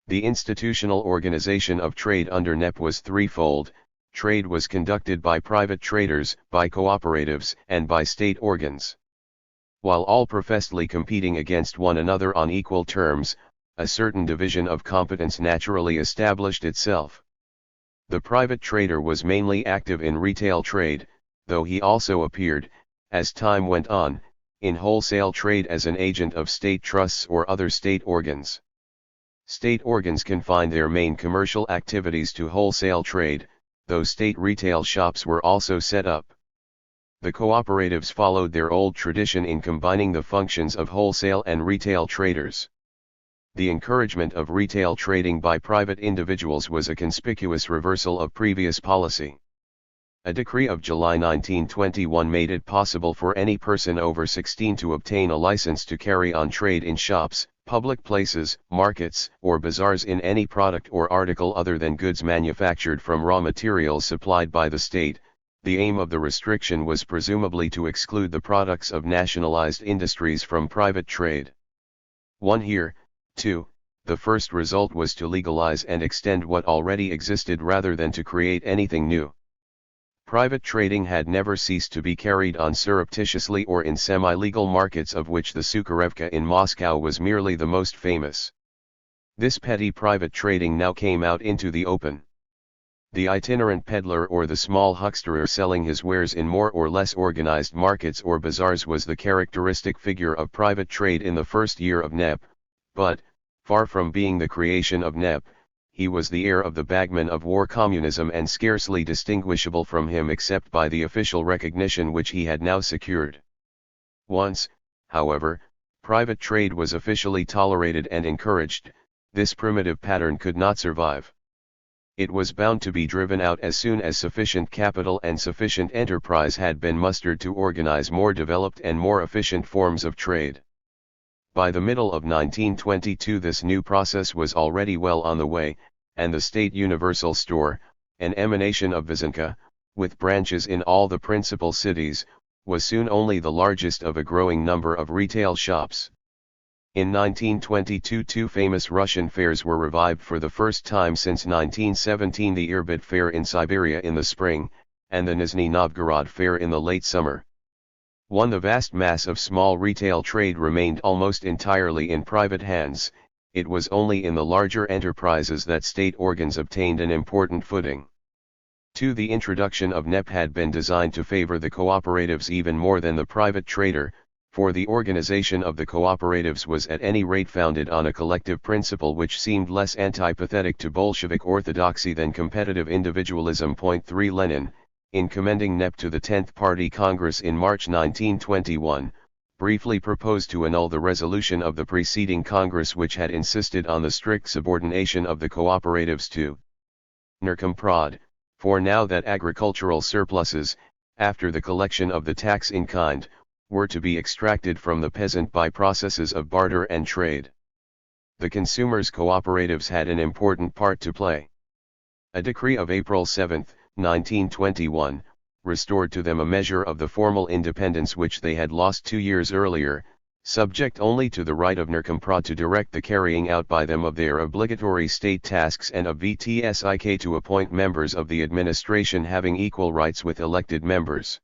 The institutional organization of trade under NEP was threefold. Trade was conducted by private traders, by cooperatives, and by state organs. While all professedly competing against one another on equal terms, a certain division of competence naturally established itself. The private trader was mainly active in retail trade, though he also appeared, as time went on, in wholesale trade as an agent of state trusts or other state organs. State organs confined their main commercial activities to wholesale trade, though state retail shops were also set up. The cooperatives followed their old tradition in combining the functions of wholesale and retail traders. The encouragement of retail trading by private individuals was a conspicuous reversal of previous policy. A decree of July 1921 made it possible for any person over 16 to obtain a license to carry on trade in shops, public places, markets, or bazaars in any product or article other than goods manufactured from raw materials supplied by the state. The aim of the restriction was presumably to exclude the products of nationalized industries from private trade. 1 Here, 2. The first result was to legalize and extend what already existed rather than to create anything new. Private trading had never ceased to be carried on surreptitiously or in semi-legal markets, of which the Sukharevka in Moscow was merely the most famous. This petty private trading now came out into the open. The itinerant peddler or the small hucksterer selling his wares in more or less organized markets or bazaars was the characteristic figure of private trade in the first year of NEP, but, far from being the creation of NEP, he was the heir of the bagman of war communism and scarcely distinguishable from him except by the official recognition which he had now secured. Once, however, private trade was officially tolerated and encouraged, this primitive pattern could not survive. It was bound to be driven out as soon as sufficient capital and sufficient enterprise had been mustered to organize more developed and more efficient forms of trade. By the middle of 1922 this new process was already well on the way, and the State Universal Store, an emanation of Vysenka, with branches in all the principal cities, was soon only the largest of a growing number of retail shops. In 1922 two famous Russian fairs were revived for the first time since 1917, the Irbit Fair in Siberia in the spring, and the Nizhny Novgorod Fair in the late summer. The vast mass of small retail trade remained almost entirely in private hands. It was only in the larger enterprises that state organs obtained an important footing. 2. The introduction of NEP had been designed to favor the cooperatives even more than the private trader, for the organization of the cooperatives was at any rate founded on a collective principle which seemed less antipathetic to Bolshevik orthodoxy than competitive individualism. 3. Lenin, in commending NEP to the 10th Party Congress in March 1921, briefly proposed to annul the resolution of the preceding Congress which had insisted on the strict subordination of the cooperatives to Narkomprod, for now that agricultural surpluses, after the collection of the tax in kind, were to be extracted from the peasant by processes of barter and trade. The consumers' cooperatives had an important part to play. A decree of April 7, 1921, restored to them a measure of the formal independence which they had lost 2 years earlier, subject only to the right of Narkomprod to direct the carrying out by them of their obligatory state tasks and of VTSIK to appoint members of the administration having equal rights with elected members.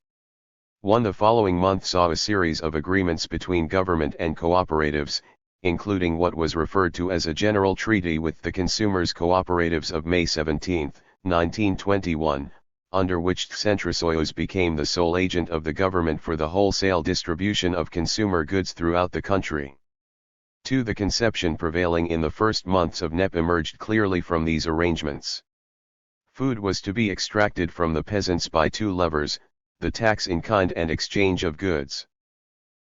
The following month saw a series of agreements between government and cooperatives, including what was referred to as a general treaty with the consumers' cooperatives of May 17, 1921, under which Centrosoyuz became the sole agent of the government for the wholesale distribution of consumer goods throughout the country. 2. The conception prevailing in the first months of NEP emerged clearly from these arrangements. Food was to be extracted from the peasants by 2 levers, the tax in kind and exchange of goods.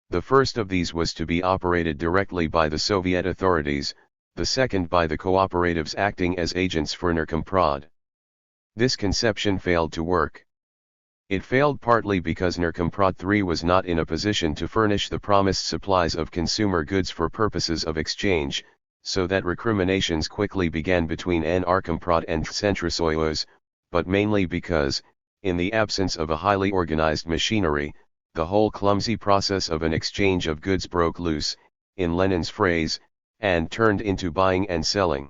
The first of these was to be operated directly by the Soviet authorities, the second by the cooperatives acting as agents for Nerkomprod. This conception failed to work. It failed partly because Nerkomprod 3 was not in a position to furnish the promised supplies of consumer goods for purposes of exchange, so that recriminations quickly began between Nerkomprod and Centrosoyuz, but mainly because, in the absence of a highly organized machinery, the whole clumsy process of an exchange of goods broke loose, in Lenin's phrase, and turned into buying and selling.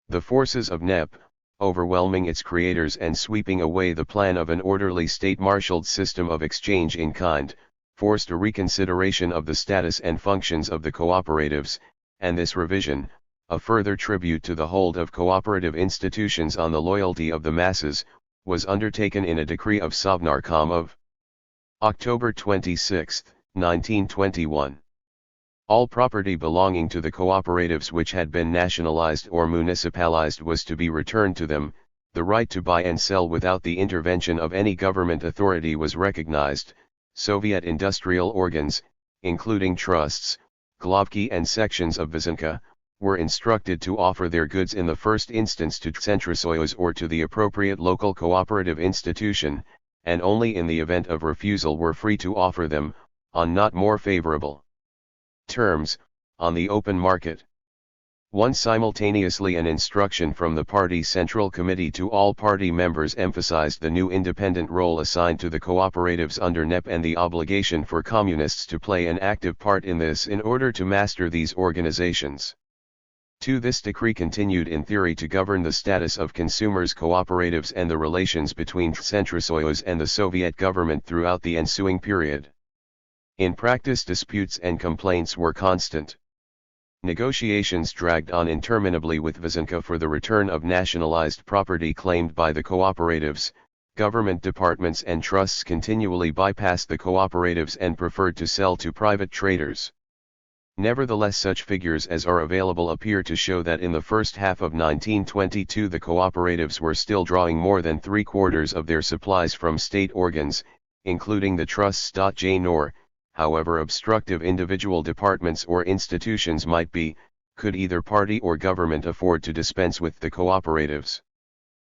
The forces of NEP, overwhelming its creators and sweeping away the plan of an orderly state-marshaled system of exchange in kind, forced a reconsideration of the status and functions of the cooperatives, and this revision, a further tribute to the hold of cooperative institutions on the loyalty of the masses, was undertaken in a decree of Sovnarkom of October 26, 1921. All property belonging to the cooperatives which had been nationalized or municipalized was to be returned to them, the right to buy and sell without the intervention of any government authority was recognized, Soviet industrial organs, including trusts, glavki and sections of Vysenka, were instructed to offer their goods in the first instance to Centrosoyuz or to the appropriate local cooperative institution, and only in the event of refusal were free to offer them, on not more favorable terms, on the open market. One simultaneously an instruction from the party Central Committee to all party members emphasized the new independent role assigned to the cooperatives under NEP and the obligation for communists to play an active part in this in order to master these organizations. 2. This decree continued in theory to govern the status of consumers' cooperatives and the relations between Centrosoyuz and the Soviet government throughout the ensuing period. In practice, disputes and complaints were constant. Negotiations dragged on interminably with Vysenka for the return of nationalized property claimed by the cooperatives. Government departments and trusts continually bypassed the cooperatives and preferred to sell to private traders. Nevertheless, such figures as are available appear to show that in the first half of 1922 the cooperatives were still drawing more than 3/4 of their supplies from state organs, including the trusts. Nor, however obstructive individual departments or institutions might be, could either party or government afford to dispense with the cooperatives.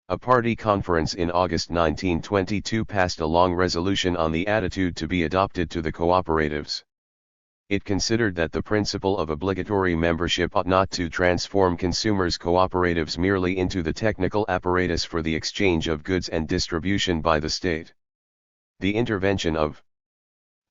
A party conference in August 1922 passed a long resolution on the attitude to be adopted to the cooperatives. It considered that the principle of obligatory membership ought not to transform consumers' cooperatives merely into the technical apparatus for the exchange of goods and distribution by the state. The intervention of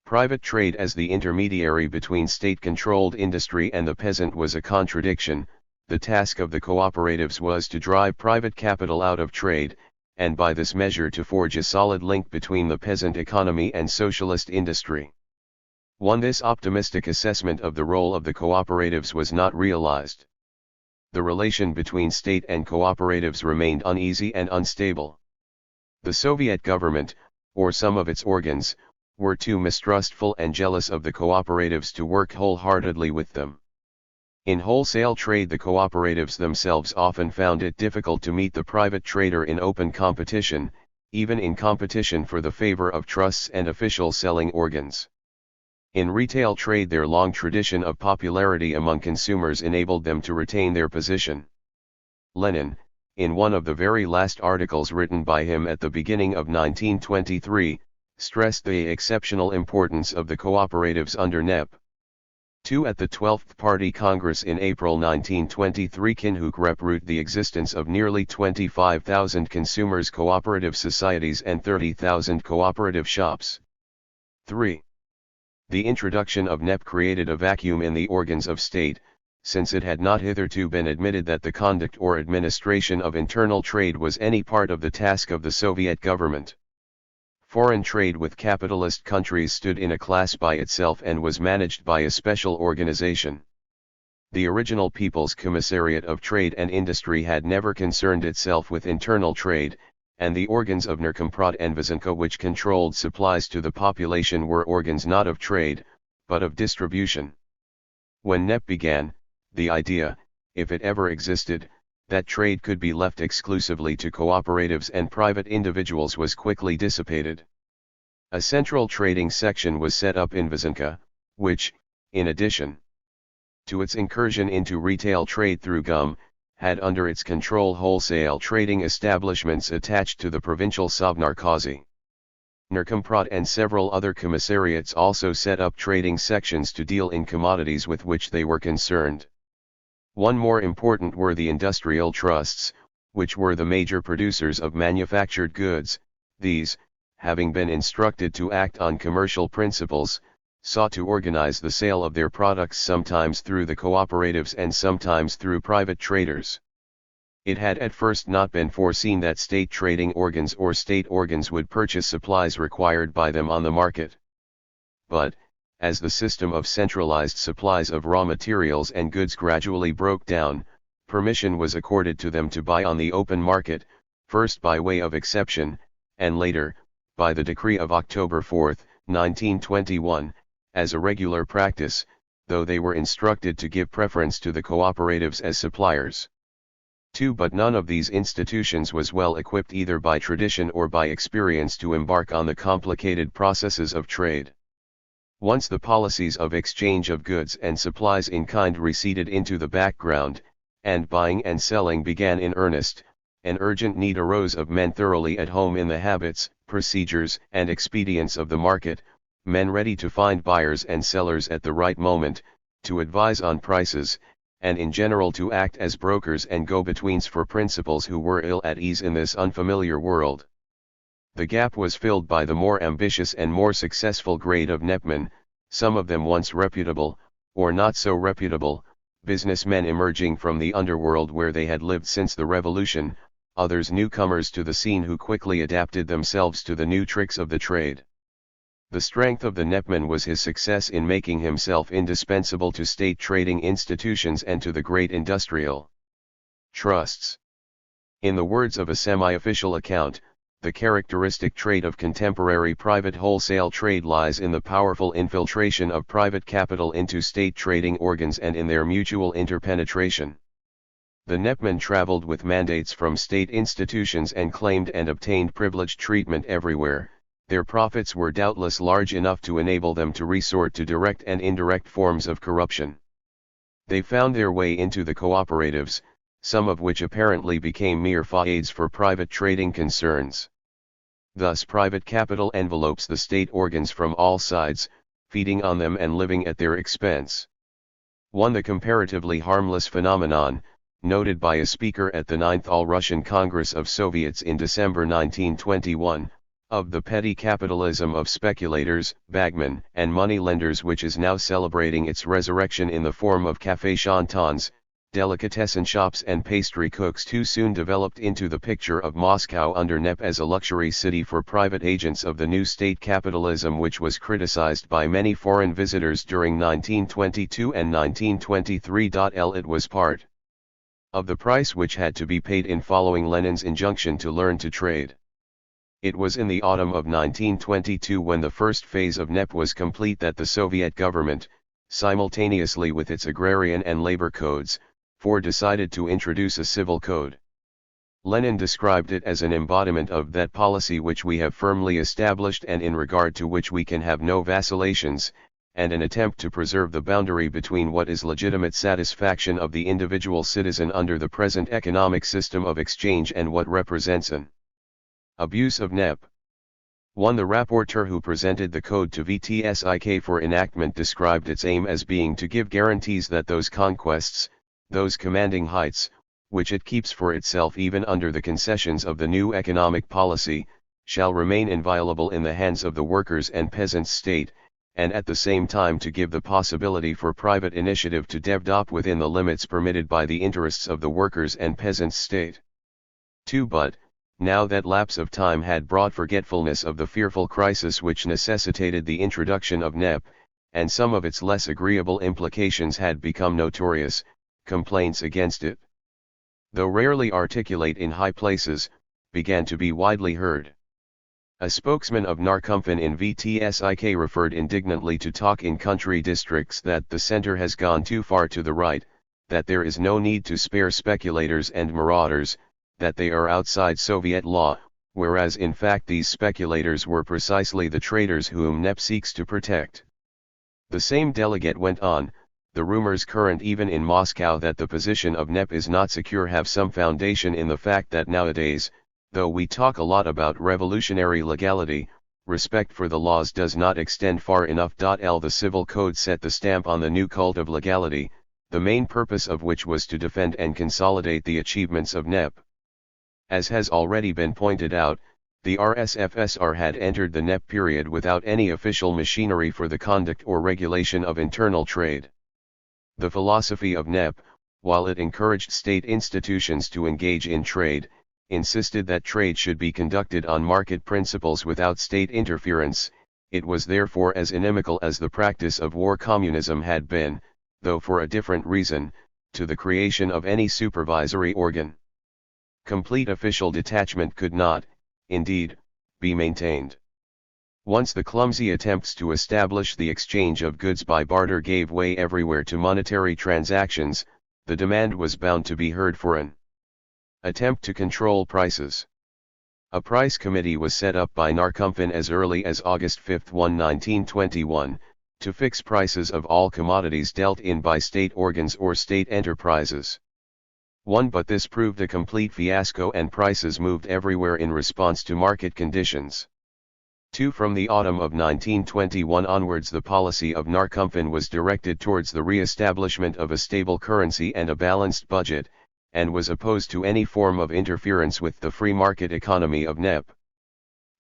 private trade as the intermediary between state-controlled industry and the peasant was a contradiction. The task of the cooperatives was to drive private capital out of trade, and by this measure to forge a solid link between the peasant economy and socialist industry. This optimistic assessment of the role of the cooperatives was not realized. The relation between state and cooperatives remained uneasy and unstable. The Soviet government, or some of its organs, were too mistrustful and jealous of the cooperatives to work wholeheartedly with them. In wholesale trade, the cooperatives themselves often found it difficult to meet the private trader in open competition, even in competition for the favor of trusts and official selling organs. In retail trade, their long tradition of popularity among consumers enabled them to retain their position. Lenin, in one of the very last articles written by him at the beginning of 1923, stressed the exceptional importance of the cooperatives under NEP. 2. At the 12th Party Congress in April 1923, Kinhuk wrote the existence of nearly 25,000 consumers' cooperative societies and 30,000 cooperative shops. 3. The introduction of NEP created a vacuum in the organs of state, since it had not hitherto been admitted that the conduct or administration of internal trade was any part of the task of the Soviet government. Foreign trade with capitalist countries stood in a class by itself and was managed by a special organization. The original People's Commissariat of Trade and Industry had never concerned itself with internal trade, and the organs of Nerkomprod and Vysenka which controlled supplies to the population were organs not of trade, but of distribution. When NEP began, the idea, if it ever existed, that trade could be left exclusively to cooperatives and private individuals was quickly dissipated. A central trading section was set up in Vysenka, which, in addition to its incursion into retail trade through gum, had under its control wholesale trading establishments attached to the provincial Sovnarkozy. Narkomprod and several other commissariats also set up trading sections to deal in commodities with which they were concerned. One more important were the industrial trusts, which were the major producers of manufactured goods. These, having been instructed to act on commercial principles, sought to organize the sale of their products sometimes through the cooperatives and sometimes through private traders. It had at first not been foreseen that state trading organs or state organs would purchase supplies required by them on the market. But, as the system of centralized supplies of raw materials and goods gradually broke down, permission was accorded to them to buy on the open market, first by way of exception, and later, by the decree of October 4, 1921, as a regular practice, though they were instructed to give preference to the cooperatives as suppliers. But none of these institutions was well equipped either by tradition or by experience to embark on the complicated processes of trade. Once the policies of exchange of goods and supplies in kind receded into the background, and buying and selling began in earnest, an urgent need arose of men thoroughly at home in the habits, procedures, and expedients of the market, men ready to find buyers and sellers at the right moment, to advise on prices, and in general to act as brokers and go-betweens for principals who were ill at ease in this unfamiliar world. The gap was filled by the more ambitious and more successful grade of nepmen, some of them once reputable, or not so reputable, businessmen emerging from the underworld where they had lived since the Revolution, others newcomers to the scene who quickly adapted themselves to the new tricks of the trade. The strength of the nepman was his success in making himself indispensable to state trading institutions and to the great industrial trusts. In the words of a semi-official account, the characteristic trait of contemporary private wholesale trade lies in the powerful infiltration of private capital into state trading organs and in their mutual interpenetration. The nepman traveled with mandates from state institutions and claimed and obtained privileged treatment everywhere. Their profits were doubtless large enough to enable them to resort to direct and indirect forms of corruption. They found their way into the cooperatives, some of which apparently became mere faids for private trading concerns. Thus private capital envelopes the state organs from all sides, feeding on them and living at their expense. The comparatively harmless phenomenon, noted by a speaker at the 9th All-Russian Congress of Soviets in December 1921, of the petty capitalism of speculators, bagmen, and money-lenders, which is now celebrating its resurrection in the form of café chantants, delicatessen shops and pastry cooks, too soon developed into the picture of Moscow under NEP as a luxury city for private agents of the new state capitalism, which was criticized by many foreign visitors during 1922 and 1923. It was part of the price which had to be paid in following Lenin's injunction to learn to trade. It was in the autumn of 1922, when the first phase of NEP was complete, that the Soviet government, simultaneously with its agrarian and labor codes, decided to introduce a civil code. Lenin described it as an embodiment of that policy which we have firmly established and in regard to which we can have no vacillations, and an attempt to preserve the boundary between what is legitimate satisfaction of the individual citizen under the present economic system of exchange and what represents an abuse of NEP. The rapporteur who presented the code to VTSIK for enactment described its aim as being to give guarantees that those conquests, those commanding heights, which it keeps for itself even under the concessions of the new economic policy, shall remain inviolable in the hands of the workers and peasants state, and at the same time to give the possibility for private initiative to develop within the limits permitted by the interests of the workers and peasants state. But, now that lapse of time had brought forgetfulness of the fearful crisis which necessitated the introduction of NEP, and some of its less agreeable implications had become notorious, complaints against it, though rarely articulate in high places, began to be widely heard. A spokesman of Narkomfin in VTSIK referred indignantly to talk in country districts that the center has gone too far to the right, that there is no need to spare speculators and marauders, that they are outside Soviet law, whereas in fact these speculators were precisely the traders whom NEP seeks to protect. The same delegate went on, the rumors current even in Moscow that the position of NEP is not secure have some foundation in the fact that nowadays, though we talk a lot about revolutionary legality, respect for the laws does not extend far enough. The Civil Code set the stamp on the new cult of legality, the main purpose of which was to defend and consolidate the achievements of NEP. As has already been pointed out, the RSFSR had entered the NEP period without any official machinery for the conduct or regulation of internal trade. The philosophy of NEP, while it encouraged state institutions to engage in trade, insisted that trade should be conducted on market principles without state interference. It was therefore as inimical as the practice of war communism had been, though for a different reason, to the creation of any supervisory organ. Complete official detachment could not, indeed, be maintained. Once the clumsy attempts to establish the exchange of goods by barter gave way everywhere to monetary transactions, the demand was bound to be heard for an attempt to control prices. A price committee was set up by Narkomfin as early as August 5, 1921, to fix prices of all commodities dealt in by state organs or state enterprises. But this proved a complete fiasco and prices moved everywhere in response to market conditions. From the autumn of 1921 onwards the policy of Narkomfin was directed towards the re-establishment of a stable currency and a balanced budget, and was opposed to any form of interference with the free market economy of NEP.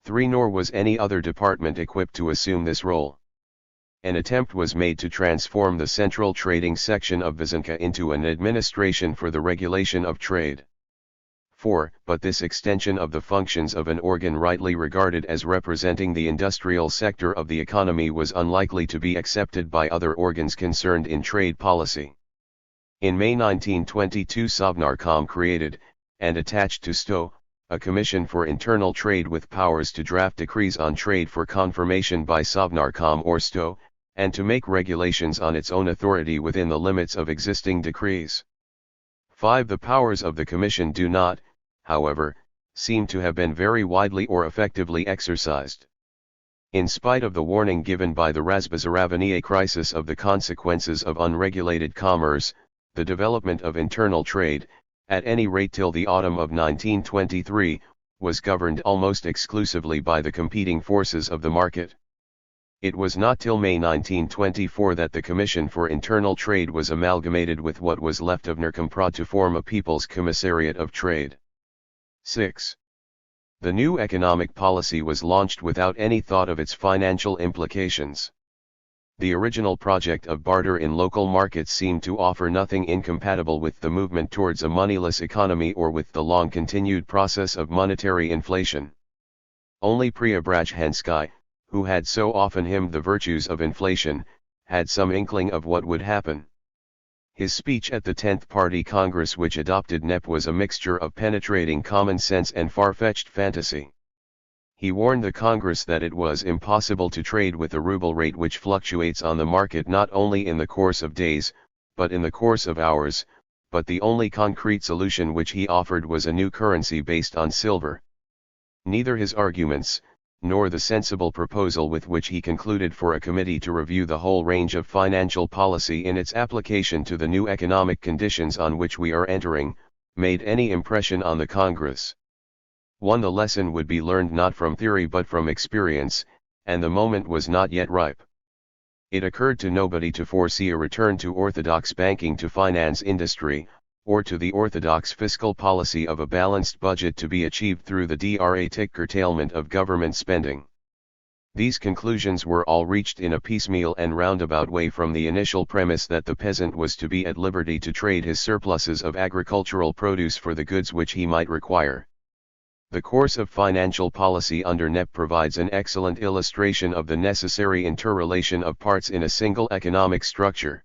Nor was any other department equipped to assume this role. An attempt was made to transform the central trading section of Vyzanka into an administration for the regulation of trade. But this extension of the functions of an organ rightly regarded as representing the industrial sector of the economy was unlikely to be accepted by other organs concerned in trade policy. In May 1922 Sovnarkom created, and attached to STO, a commission for internal trade with powers to draft decrees on trade for confirmation by Sovnarkom or STO, and to make regulations on its own authority within the limits of existing decrees. The powers of the Commission do not, however, seem to have been very widely or effectively exercised. In spite of the warning given by the Razbazaravania crisis of the consequences of unregulated commerce, the development of internal trade, at any rate till the autumn of 1923, was governed almost exclusively by the competing forces of the market. It was not till May 1924 that the Commission for Internal Trade was amalgamated with what was left of Narkomprod to form a People's Commissariat of Trade. 6. The new economic policy was launched without any thought of its financial implications. The original project of barter in local markets seemed to offer nothing incompatible with the movement towards a moneyless economy or with the long-continued process of monetary inflation. Only Preobrazhensky, who had so often hymned the virtues of inflation, had some inkling of what would happen. His speech at the 10th Party Congress which adopted NEP was a mixture of penetrating common sense and far-fetched fantasy. He warned the Congress that it was impossible to trade with the ruble rate which fluctuates on the market not only in the course of days, but in the course of hours, but the only concrete solution which he offered was a new currency based on silver. Neither his arguments, nor the sensible proposal with which he concluded for a committee to review the whole range of financial policy in its application to the new economic conditions on which we are entering, made any impression on the Congress. The lesson would be learned not from theory but from experience, and the moment was not yet ripe. It occurred to nobody to foresee a return to orthodox banking to finance industry, or to the orthodox fiscal policy of a balanced budget to be achieved through the drastic curtailment of government spending. These conclusions were all reached in a piecemeal and roundabout way from the initial premise that the peasant was to be at liberty to trade his surpluses of agricultural produce for the goods which he might require. The course of financial policy under NEP provides an excellent illustration of the necessary interrelation of parts in a single economic structure.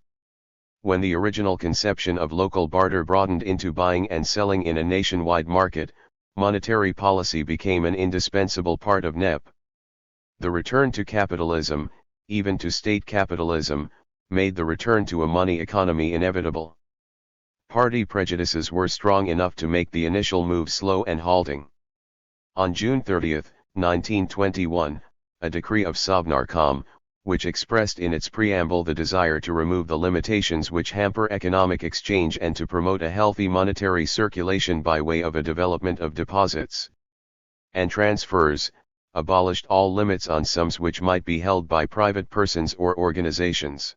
When the original conception of local barter broadened into buying and selling in a nationwide market, monetary policy became an indispensable part of NEP. The return to capitalism, even to state capitalism, made the return to a money economy inevitable. Party prejudices were strong enough to make the initial move slow and halting. On June 30, 1921, a decree of Sovnarkom, which expressed in its preamble the desire to remove the limitations which hamper economic exchange and to promote a healthy monetary circulation by way of a development of deposits and transfers, abolished all limits on sums which might be held by private persons or organizations.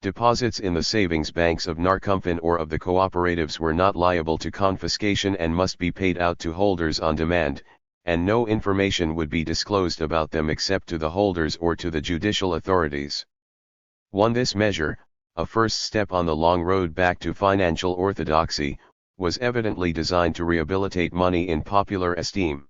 Deposits in the savings banks of Narkompan or of the cooperatives were not liable to confiscation and must be paid out to holders on demand, and no information would be disclosed about them except to the holders or to the judicial authorities. This measure, a first step on the long road back to financial orthodoxy, was evidently designed to rehabilitate money in popular esteem.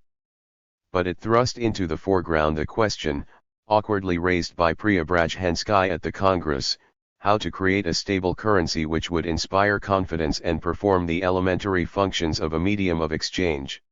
But it thrust into the foreground the question, awkwardly raised by Preobrazhensky at the Congress, how to create a stable currency which would inspire confidence and perform the elementary functions of a medium of exchange.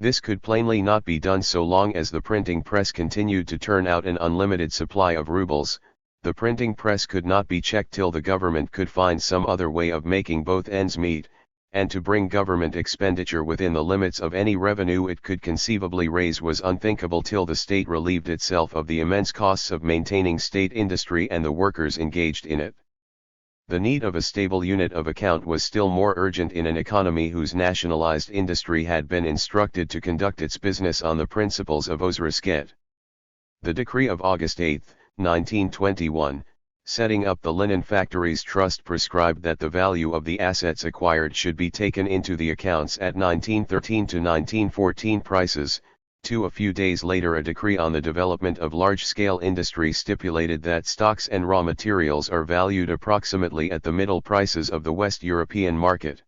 This could plainly not be done so long as the printing press continued to turn out an unlimited supply of rubles. The printing press could not be checked till the government could find some other way of making both ends meet, and to bring government expenditure within the limits of any revenue it could conceivably raise was unthinkable till the state relieved itself of the immense costs of maintaining state industry and the workers engaged in it. The need of a stable unit of account was still more urgent in an economy whose nationalized industry had been instructed to conduct its business on the principles of Ozrisket. The decree of August 8, 1921, setting up the linen factories trust prescribed that the value of the assets acquired should be taken into the accounts at 1913 to 1914 prices. A few days later a decree on the development of large-scale industry stipulated that stocks and raw materials are valued approximately at the middle prices of the West European market.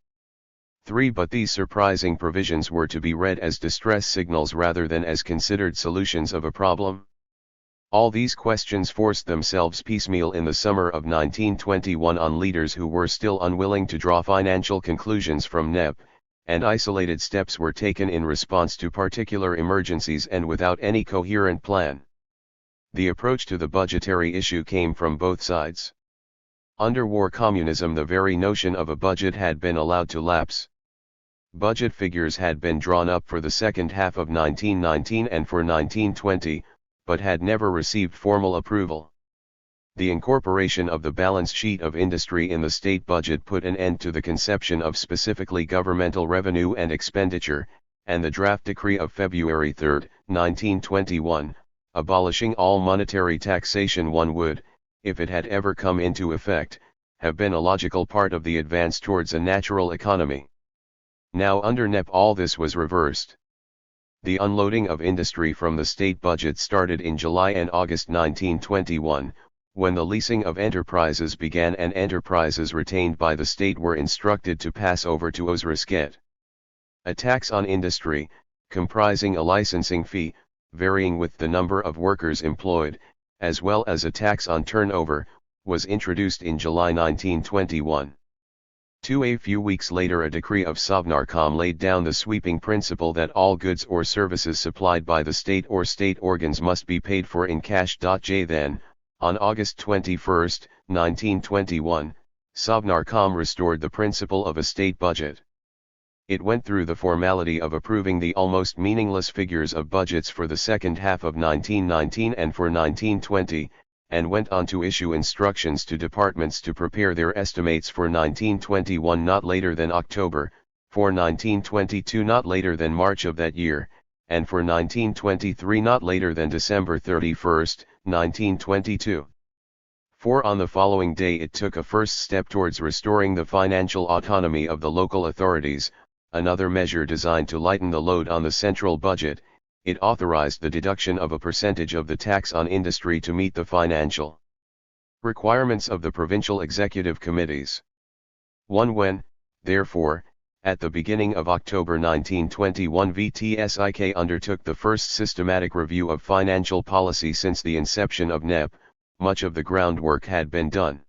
But these surprising provisions were to be read as distress signals rather than as considered solutions of a problem. All these questions forced themselves piecemeal in the summer of 1921 on leaders who were still unwilling to draw financial conclusions from NEP, and isolated steps were taken in response to particular emergencies and without any coherent plan. The approach to the budgetary issue came from both sides. Under war communism the very notion of a budget had been allowed to lapse. Budget figures had been drawn up for the second half of 1919 and for 1920, but had never received formal approval. The incorporation of the balance sheet of industry in the state budget put an end to the conception of specifically governmental revenue and expenditure, and the draft decree of February 3, 1921, abolishing all monetary taxation would, if it had ever come into effect, have been a logical part of the advance towards a natural economy. Now under NEP all this was reversed. The unloading of industry from the state budget started in July and August 1921, when the leasing of enterprises began and enterprises retained by the state were instructed to pass over to Ozrisket. A tax on industry, comprising a licensing fee, varying with the number of workers employed, as well as a tax on turnover, was introduced in July 1921. A few weeks later a decree of Sovnarkom laid down the sweeping principle that all goods or services supplied by the state or state organs must be paid for in cash. Then, on August 21, 1921, Sovnarkom restored the principle of a state budget. It went through the formality of approving the almost meaningless figures of budgets for the second half of 1919 and for 1920, and went on to issue instructions to departments to prepare their estimates for 1921 not later than October, for 1922 not later than March of that year, and for 1923 not later than December 31, 1922. On the following day it took a first step towards restoring the financial autonomy of the local authorities, another measure designed to lighten the load on the central budget. It authorized the deduction of a percentage of the tax on industry to meet the financial requirements of the provincial executive committees. When, therefore, at the beginning of October 1921 VTSIK undertook the first systematic review of financial policy since the inception of NEP, much of the groundwork had been done.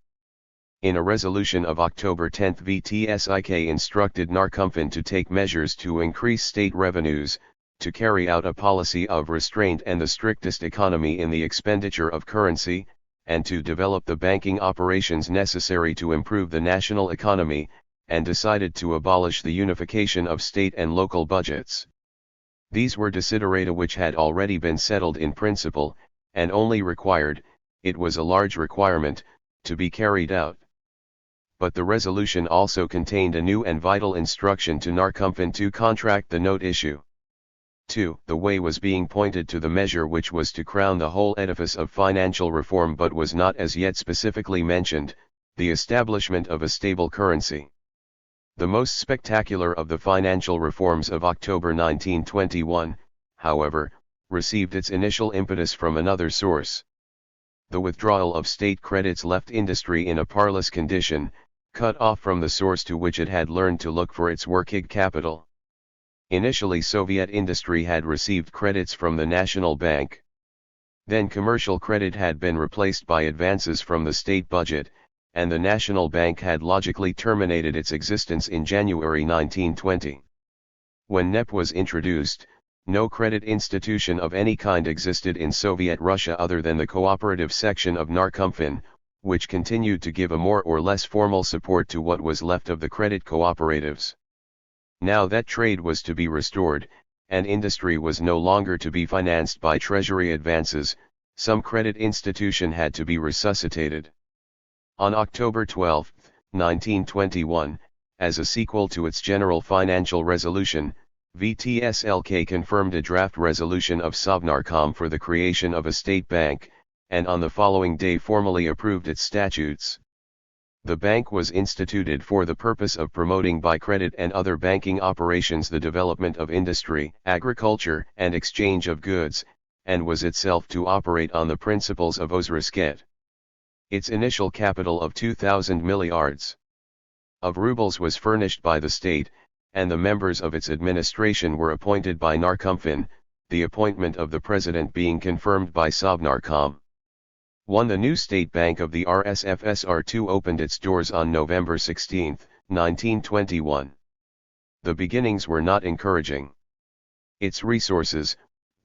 In a resolution of October 10 VTSIK instructed Narkompan to take measures to increase state revenues, to carry out a policy of restraint and the strictest economy in the expenditure of currency, and to develop the banking operations necessary to improve the national economy, and decided to abolish the unification of state and local budgets. These were desiderata which had already been settled in principle, and only required, It was a large requirement, to be carried out. But the resolution also contained a new and vital instruction to Narkomfin to contract the note issue. 2. The way was being pointed to the measure which was to crown the whole edifice of financial reform but was not as yet specifically mentioned, the establishment of a stable currency. The most spectacular of the financial reforms of October 1921, however, received its initial impetus from another source. The withdrawal of state credits left industry in a parlous condition, cut off from the source to which it had learned to look for its working capital. Initially, Soviet industry had received credits from the National Bank. Then commercial credit had been replaced by advances from the state budget, and the National Bank had logically terminated its existence in January 1920. When NEP was introduced, no credit institution of any kind existed in Soviet Russia other than the cooperative section of Narkomfin, which continued to give a more or less formal support to what was left of the credit cooperatives. Now that trade was to be restored, and industry was no longer to be financed by treasury advances, some credit institution had to be resuscitated. On October 12, 1921, as a sequel to its general financial resolution, VTSLK confirmed a draft resolution of Sovnarkom for the creation of a state bank, and on the following day formally approved its statutes. The bank was instituted for the purpose of promoting by credit and other banking operations the development of industry, agriculture, and exchange of goods, and was itself to operate on the principles of Ozrisket. Its initial capital of 2,000 milliards of rubles was furnished by the state, and the members of its administration were appointed by Narkomfin, the appointment of the president being confirmed by Sovnarkom. 1. The new state bank of the RSFSR2 opened its doors on November 16, 1921. The beginnings were not encouraging. Its resources,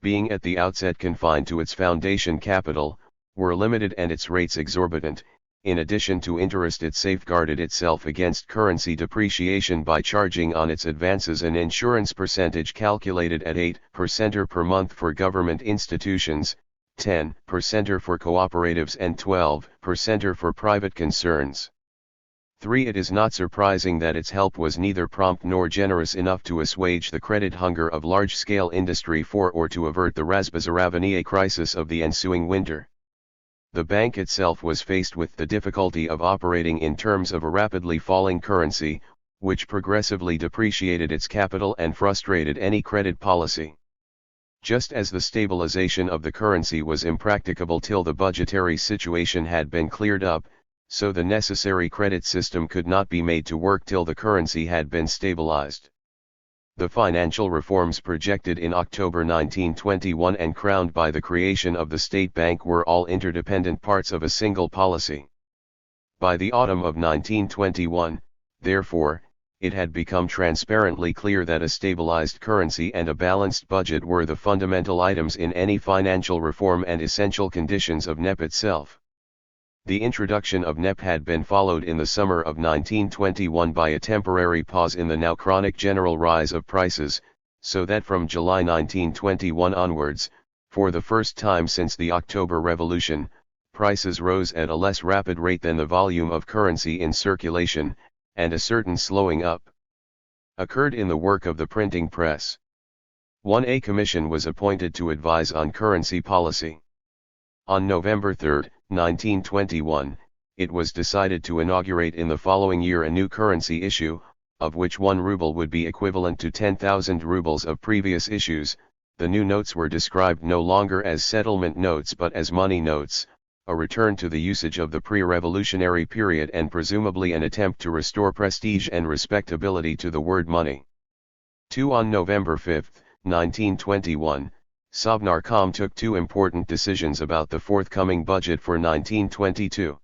being at the outset confined to its foundation capital, were limited and its rates exorbitant. In addition to interest, it safeguarded itself against currency depreciation by charging on its advances an insurance percentage calculated at 8% per month for government institutions, 10% for cooperatives and 12% for private concerns. 3. It is not surprising that its help was neither prompt nor generous enough to assuage the credit hunger of large-scale industry or to avert the Razbazaravania crisis of the ensuing winter. The bank itself was faced with the difficulty of operating in terms of a rapidly falling currency, which progressively depreciated its capital and frustrated any credit policy. Just as the stabilization of the currency was impracticable till the budgetary situation had been cleared up, so the necessary credit system could not be made to work till the currency had been stabilized. The financial reforms projected in October 1921 and crowned by the creation of the State Bank were all interdependent parts of a single policy. By the autumn of 1921, therefore, it had become transparently clear that a stabilized currency and a balanced budget were the fundamental items in any financial reform and essential conditions of NEP itself. The introduction of NEP had been followed in the summer of 1921 by a temporary pause in the now chronic general rise of prices, so that from July 1921 onwards, for the first time since the October Revolution, prices rose at a less rapid rate than the volume of currency in circulation, and a certain slowing up occurred in the work of the printing press. 1. A commission was appointed to advise on currency policy. On November 3, 1921, it was decided to inaugurate in the following year a new currency issue, of which 1 ruble would be equivalent to 10,000 rubles of previous issues. The new notes were described no longer as settlement notes but as money notes, a return to the usage of the pre-revolutionary period and presumably an attempt to restore prestige and respectability to the word money. 2. On November 5, 1921, Sovnarkom took 2 important decisions about the forthcoming budget for 1922.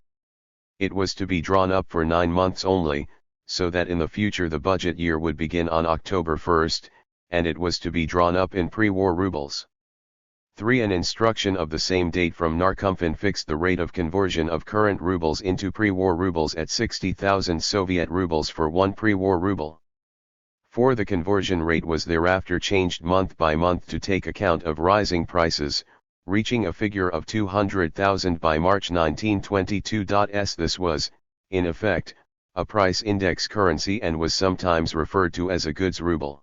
It was to be drawn up for 9 months only, so that in the future the budget year would begin on October 1, and it was to be drawn up in pre-war rubles. 3. An instruction of the same date from Narkomfin fixed the rate of conversion of current rubles into pre-war rubles at 60,000 Soviet rubles for 1 pre-war ruble. 4. The conversion rate was thereafter changed month by month to take account of rising prices, reaching a figure of 200,000 by March 1922. This was, in effect, a price index currency and was sometimes referred to as a goods ruble.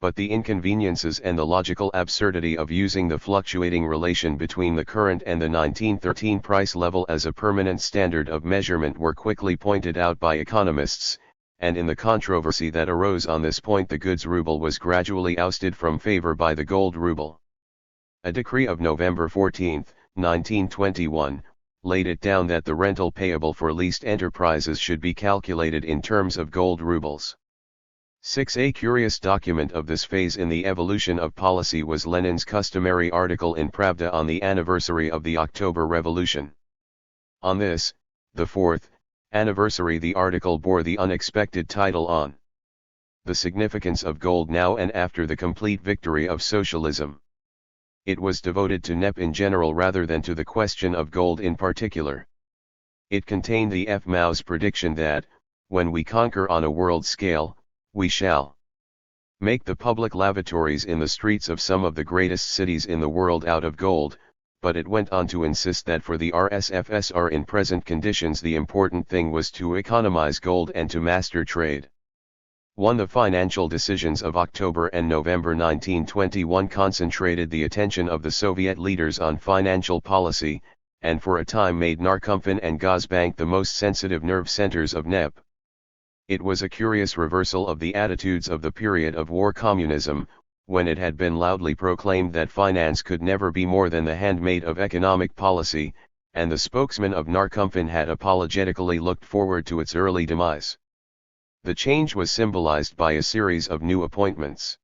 But the inconveniences and the logical absurdity of using the fluctuating relation between the current and the 1913 price level as a permanent standard of measurement were quickly pointed out by economists, and in the controversy that arose on this point the goods ruble was gradually ousted from favor by the gold ruble. A decree of November 14, 1921, laid it down that the rental payable for leased enterprises should be calculated in terms of gold rubles. 6. A curious document of this phase in the evolution of policy was Lenin's customary article in Pravda on the anniversary of the October Revolution. On this, the 4th anniversary, the article bore the unexpected title on the significance of gold now and after the complete victory of socialism. It was devoted to NEP in general rather than to the question of gold in particular. It contained the F. Mao's prediction that, when we conquer on a world scale, we shall make the public lavatories in the streets of some of the greatest cities in the world out of gold, but it went on to insist that for the RSFSR in present conditions the important thing was to economize gold and to master trade. 1. The financial decisions of October and November 1921 concentrated the attention of the Soviet leaders on financial policy, and for a time made Narkomfin and Gazbank the most sensitive nerve centers of NEP. It was a curious reversal of the attitudes of the period of war communism, when it had been loudly proclaimed that finance could never be more than the handmaid of economic policy, and the spokesman of Narkomfin had apologetically looked forward to its early demise. The change was symbolized by a series of new appointments.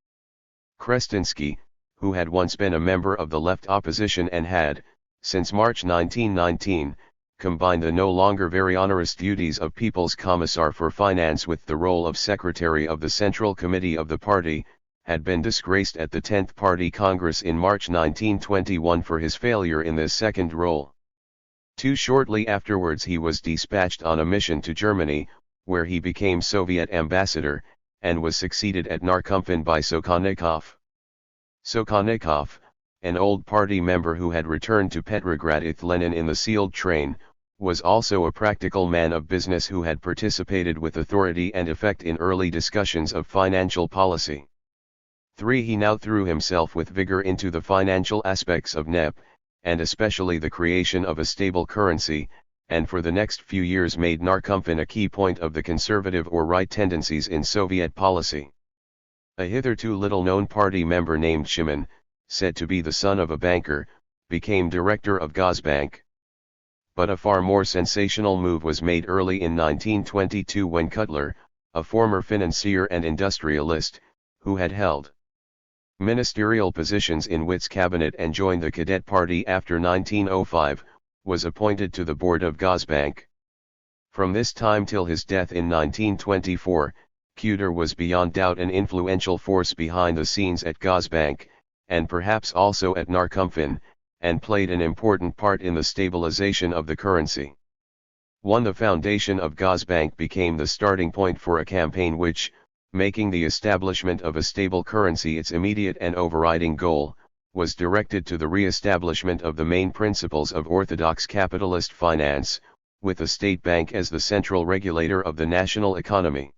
Krestinsky, who had once been a member of the left opposition and had, since March 1919, combined the no longer very onerous duties of People's Commissar for Finance with the role of Secretary of the Central Committee of the party, had been disgraced at the 10th Party Congress in March 1921 for his failure in this second role. Too shortly afterwards he was dispatched on a mission to Germany, where he became Soviet ambassador, and was succeeded at Narkomfin by Sokhannikov. Sokhannikov, an old party member who had returned to Petrograd with Lenin in the sealed train, was also a practical man of business who had participated with authority and effect in early discussions of financial policy. 3. He now threw himself with vigor into the financial aspects of NEP, and especially the creation of a stable currency, and for the next few years made Narkomfin a key point of the conservative or right tendencies in Soviet policy. A hitherto little-known party member named Shimon, said to be the son of a banker, became director of Gazbank. But a far more sensational move was made early in 1922 when Cutler, a former financier and industrialist, who had held ministerial positions in Witt's cabinet and joined the Cadet Party after 1905, was appointed to the board of Gazbank. From this time till his death in 1924, Cutler was beyond doubt an influential force behind the scenes at Gazbank, and perhaps also at Narkomfin, and played an important part in the stabilization of the currency. 1. The foundation of Gazbank became the starting point for a campaign which, making the establishment of a stable currency its immediate and overriding goal, was directed to the re-establishment of the main principles of orthodox capitalist finance, with the state bank as the central regulator of the national economy.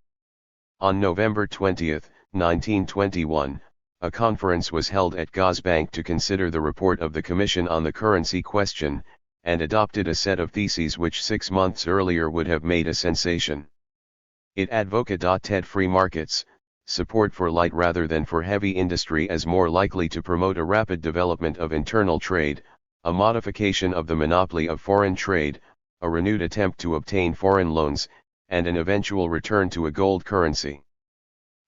On November 20, 1921, a conference was held at Gazbank to consider the report of the Commission on the Currency Question, and adopted a set of theses which 6 months earlier would have made a sensation. It advocated free markets, support for light rather than for heavy industry as more likely to promote a rapid development of internal trade, a modification of the monopoly of foreign trade, a renewed attempt to obtain foreign loans, and an eventual return to a gold currency.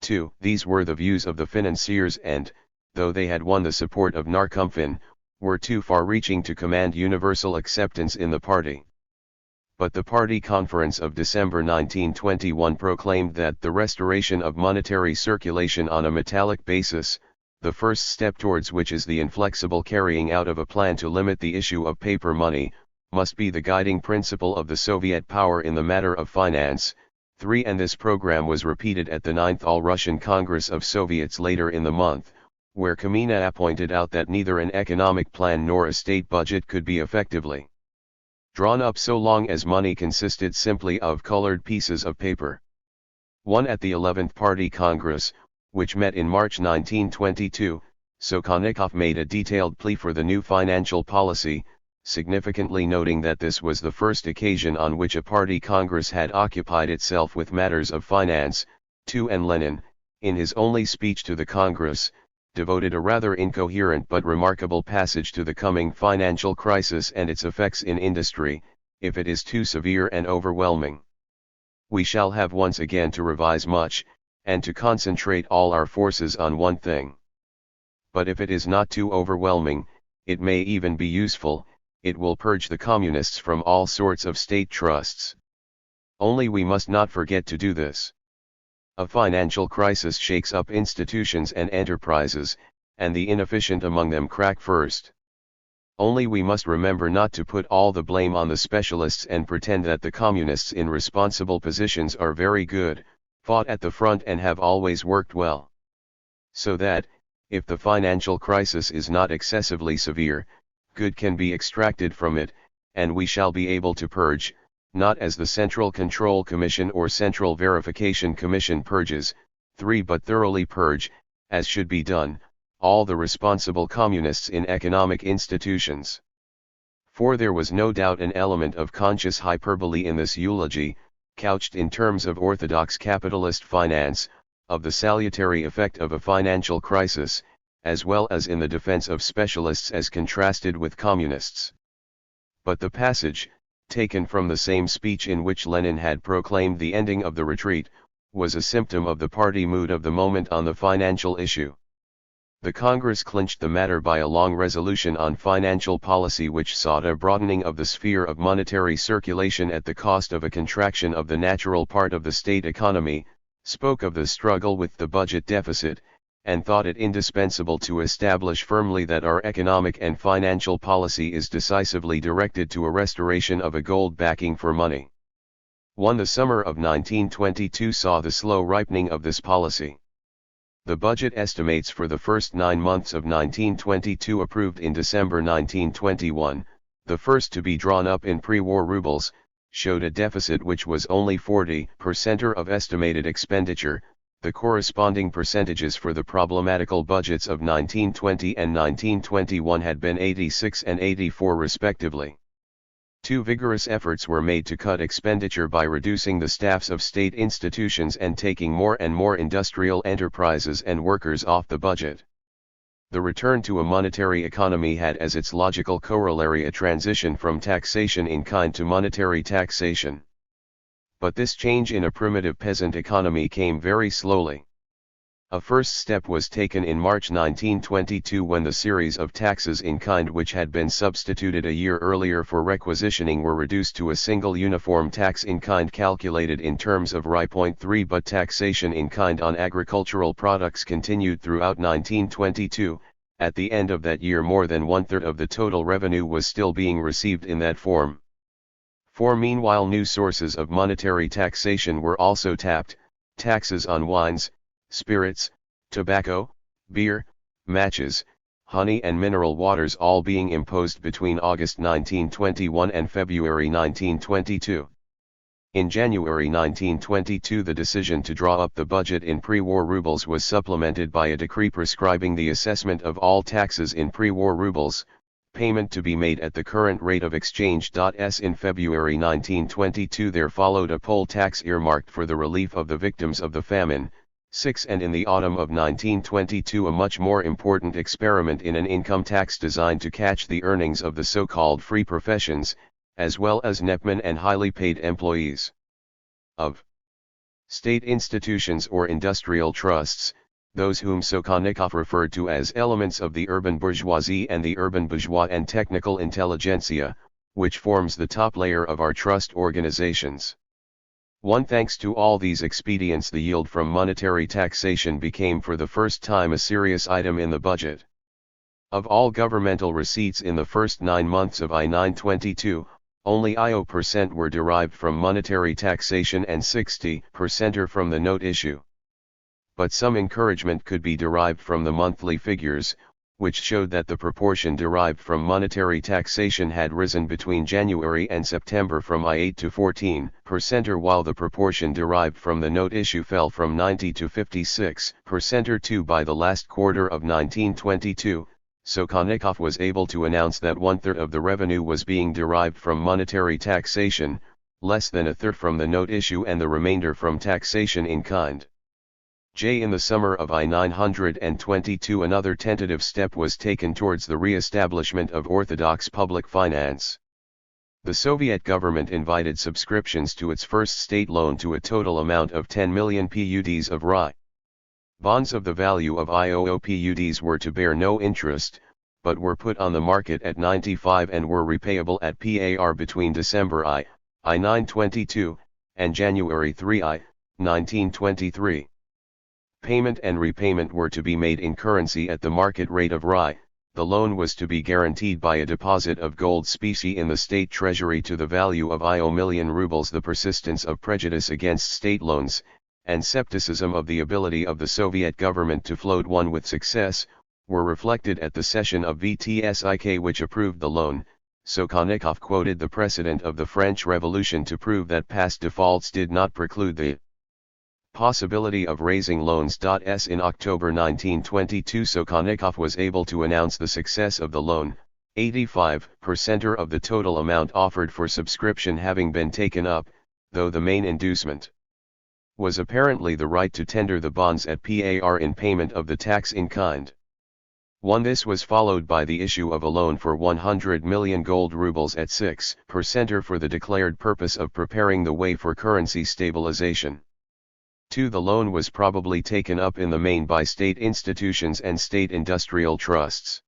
2. These were the views of the financiers and, though they had won the support of Narkomfin, were too far-reaching to command universal acceptance in the party. But the party conference of December 1921 proclaimed that the restoration of monetary circulation on a metallic basis, the first step towards which is the inflexible carrying out of a plan to limit the issue of paper money, must be the guiding principle of the Soviet power in the matter of finance. 3. And this program was repeated at the 9th All-Russian Congress of Soviets later in the month, where Kamina pointed out that neither an economic plan nor a state budget could be effectively drawn up so long as money consisted simply of colored pieces of paper. One at the 11th Party Congress, which met in March 1922, Sokhonikov made a detailed plea for the new financial policy, significantly noting that this was the first occasion on which a party Congress had occupied itself with matters of finance, too, and Lenin, in his only speech to the Congress, devoted a rather incoherent but remarkable passage to the coming financial crisis and its effects in industry, if it is too severe and overwhelming. We shall have once again to revise much, and to concentrate all our forces on one thing. But if it is not too overwhelming, it may even be useful, it will purge the communists from all sorts of state trusts. Only we must not forget to do this. A financial crisis shakes up institutions and enterprises, and the inefficient among them crack first. Only we must remember not to put all the blame on the specialists and pretend that the communists in responsible positions are very good, fought at the front and have always worked well. So that, if the financial crisis is not excessively severe, good can be extracted from it, and we shall be able to purge, not as the Central Control Commission or Central Verification Commission purges, but thoroughly purge, as should be done, all the responsible communists in economic institutions. For there was no doubt an element of conscious hyperbole in this eulogy, couched in terms of orthodox capitalist finance, of the salutary effect of a financial crisis, as well as in the defense of specialists as contrasted with communists. But the passage, taken from the same speech in which Lenin had proclaimed the ending of the retreat, was a symptom of the party mood of the moment on the financial issue. The Congress clinched the matter by a long resolution on financial policy which sought a broadening of the sphere of monetary circulation at the cost of a contraction of the natural part of the state economy, spoke of the struggle with the budget deficit, and thought it indispensable to establish firmly that our economic and financial policy is decisively directed to a restoration of a gold backing for money. The summer of 1922 saw the slow ripening of this policy. The budget estimates for the first 9 months of 1922 approved in December 1921, the first to be drawn up in pre-war rubles, showed a deficit which was only 40% of estimated expenditure. The corresponding percentages for the problematical budgets of 1920 and 1921 had been 86 and 84 respectively. Two vigorous efforts were made to cut expenditure by reducing the staffs of state institutions and taking more and more industrial enterprises and workers off the budget. The return to a monetary economy had as its logical corollary a transition from taxation in kind to monetary taxation. But this change in a primitive peasant economy came very slowly. A first step was taken in March 1922 when the series of taxes in kind which had been substituted a year earlier for requisitioning were reduced to a single uniform tax in kind calculated in terms of Ri.3, but taxation in kind on agricultural products continued throughout 1922. At the end of that year more than 1/3 of the total revenue was still being received in that form. For meanwhile new sources of monetary taxation were also tapped, taxes on wines, spirits, tobacco, beer, matches, honey and mineral waters all being imposed between August 1921 and February 1922. In January 1922 the decision to draw up the budget in pre-war rubles was supplemented by a decree prescribing the assessment of all taxes in pre-war rubles, payment to be made at the current rate of exchange. In February 1922 there followed a poll tax earmarked for the relief of the victims of the famine. And in the autumn of 1922 a much more important experiment in an income tax designed to catch the earnings of the so-called free professions, as well as nepmen and highly paid employees of state institutions or industrial trusts, those whom Sokhonikov referred to as elements of the urban bourgeoisie and the urban bourgeois and technical intelligentsia, which forms the top layer of our trust organizations. Thanks to all these expedients the yield from monetary taxation became for the first time a serious item in the budget. Of all governmental receipts in the first 9 months of I-922, only IO% were derived from monetary taxation and 60% from the note issue. but some encouragement could be derived from the monthly figures, which showed that the proportion derived from monetary taxation had risen between January and September from 8 to 14%, while the proportion derived from the note issue fell from 90 to 56% by the last quarter of 1922. Sokhonikov was able to announce that 1/3 of the revenue was being derived from monetary taxation, less than 1/3 from the note issue and the remainder from taxation in kind. In the summer of I-922 another tentative step was taken towards the re-establishment of orthodox public finance. The Soviet government invited subscriptions to its first state loan to a total amount of 10 million PUDs of rye. Bonds of the value of IOO-PUDs were to bear no interest, but were put on the market at 95 and were repayable at PAR between December I-922, and January 3 I-1923. Payment and repayment were to be made in currency at the market rate of rye. The loan was to be guaranteed by a deposit of gold specie in the state treasury to the value of IO million rubles. The persistence of prejudice against state loans, and skepticism of the ability of the Soviet government to float one with success, were reflected at the session of VTSIK which approved the loan. Sokhonikov quoted the precedent of the French Revolution to prove that past defaults did not preclude the possibility of raising loans. In October 1922 Sokhonikov was able to announce the success of the loan, 85% of the total amount offered for subscription having been taken up, though the main inducement was apparently the right to tender the bonds at PAR in payment of the tax in kind. This was followed by the issue of a loan for 100 million gold rubles at 6% for the declared purpose of preparing the way for currency stabilization. The loan was probably taken up in the main by state institutions and state industrial trusts.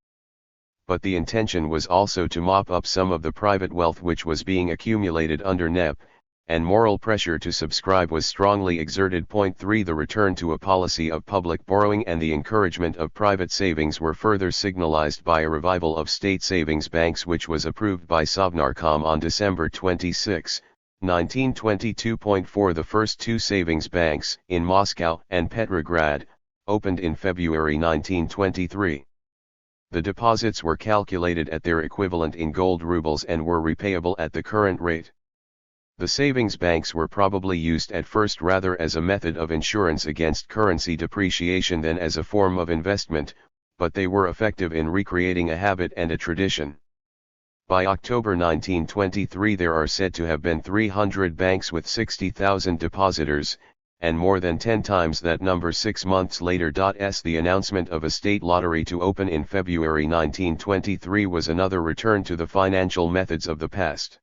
But the intention was also to mop up some of the private wealth which was being accumulated under NEP, and moral pressure to subscribe was strongly exerted. 3 The return to a policy of public borrowing and the encouragement of private savings were further signalized by a revival of state savings banks which was approved by Sovnarkom on December 26, 1922. 4 The first two savings banks, in Moscow and Petrograd, opened in February 1923. The deposits were calculated at their equivalent in gold rubles and were repayable at the current rate. The savings banks were probably used at first rather as a method of insurance against currency depreciation than as a form of investment, but they were effective in recreating a habit and a tradition. By October 1923 there are said to have been 300 banks with 60,000 depositors, and more than 10 times that number 6 months later. The announcement of a state lottery to open in February 1923 was another return to the financial methods of the past.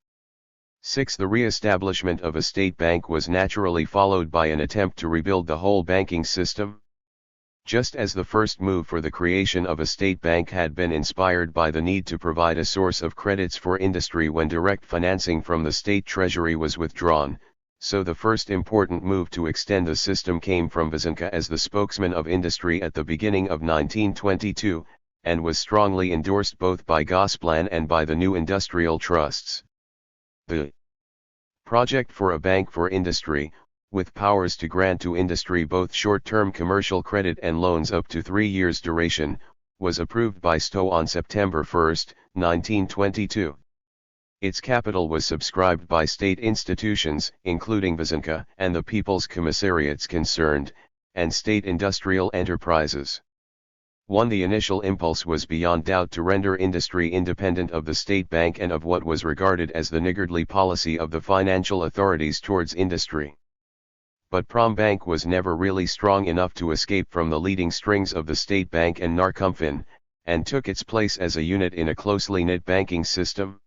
6 The re-establishment of a state bank was naturally followed by an attempt to rebuild the whole banking system. Just as the first move for the creation of a state bank had been inspired by the need to provide a source of credits for industry when direct financing from the state treasury was withdrawn, so the first important move to extend the system came from Vasenka as the spokesman of industry at the beginning of 1922, and was strongly endorsed both by Gosplan and by the new industrial trusts. The project for a bank for industry, with powers to grant to industry both short-term commercial credit and loans up to 3 years duration, was approved by Sto on September 1, 1922. Its capital was subscribed by state institutions, including Vasenka and the People's Commissariats concerned, and state industrial enterprises. The initial impulse was beyond doubt to render industry independent of the state bank and of what was regarded as the niggardly policy of the financial authorities towards industry. But Prombank was never really strong enough to escape from the leading strings of the State Bank and Narkomfin, and took its place as a unit in a closely knit banking system.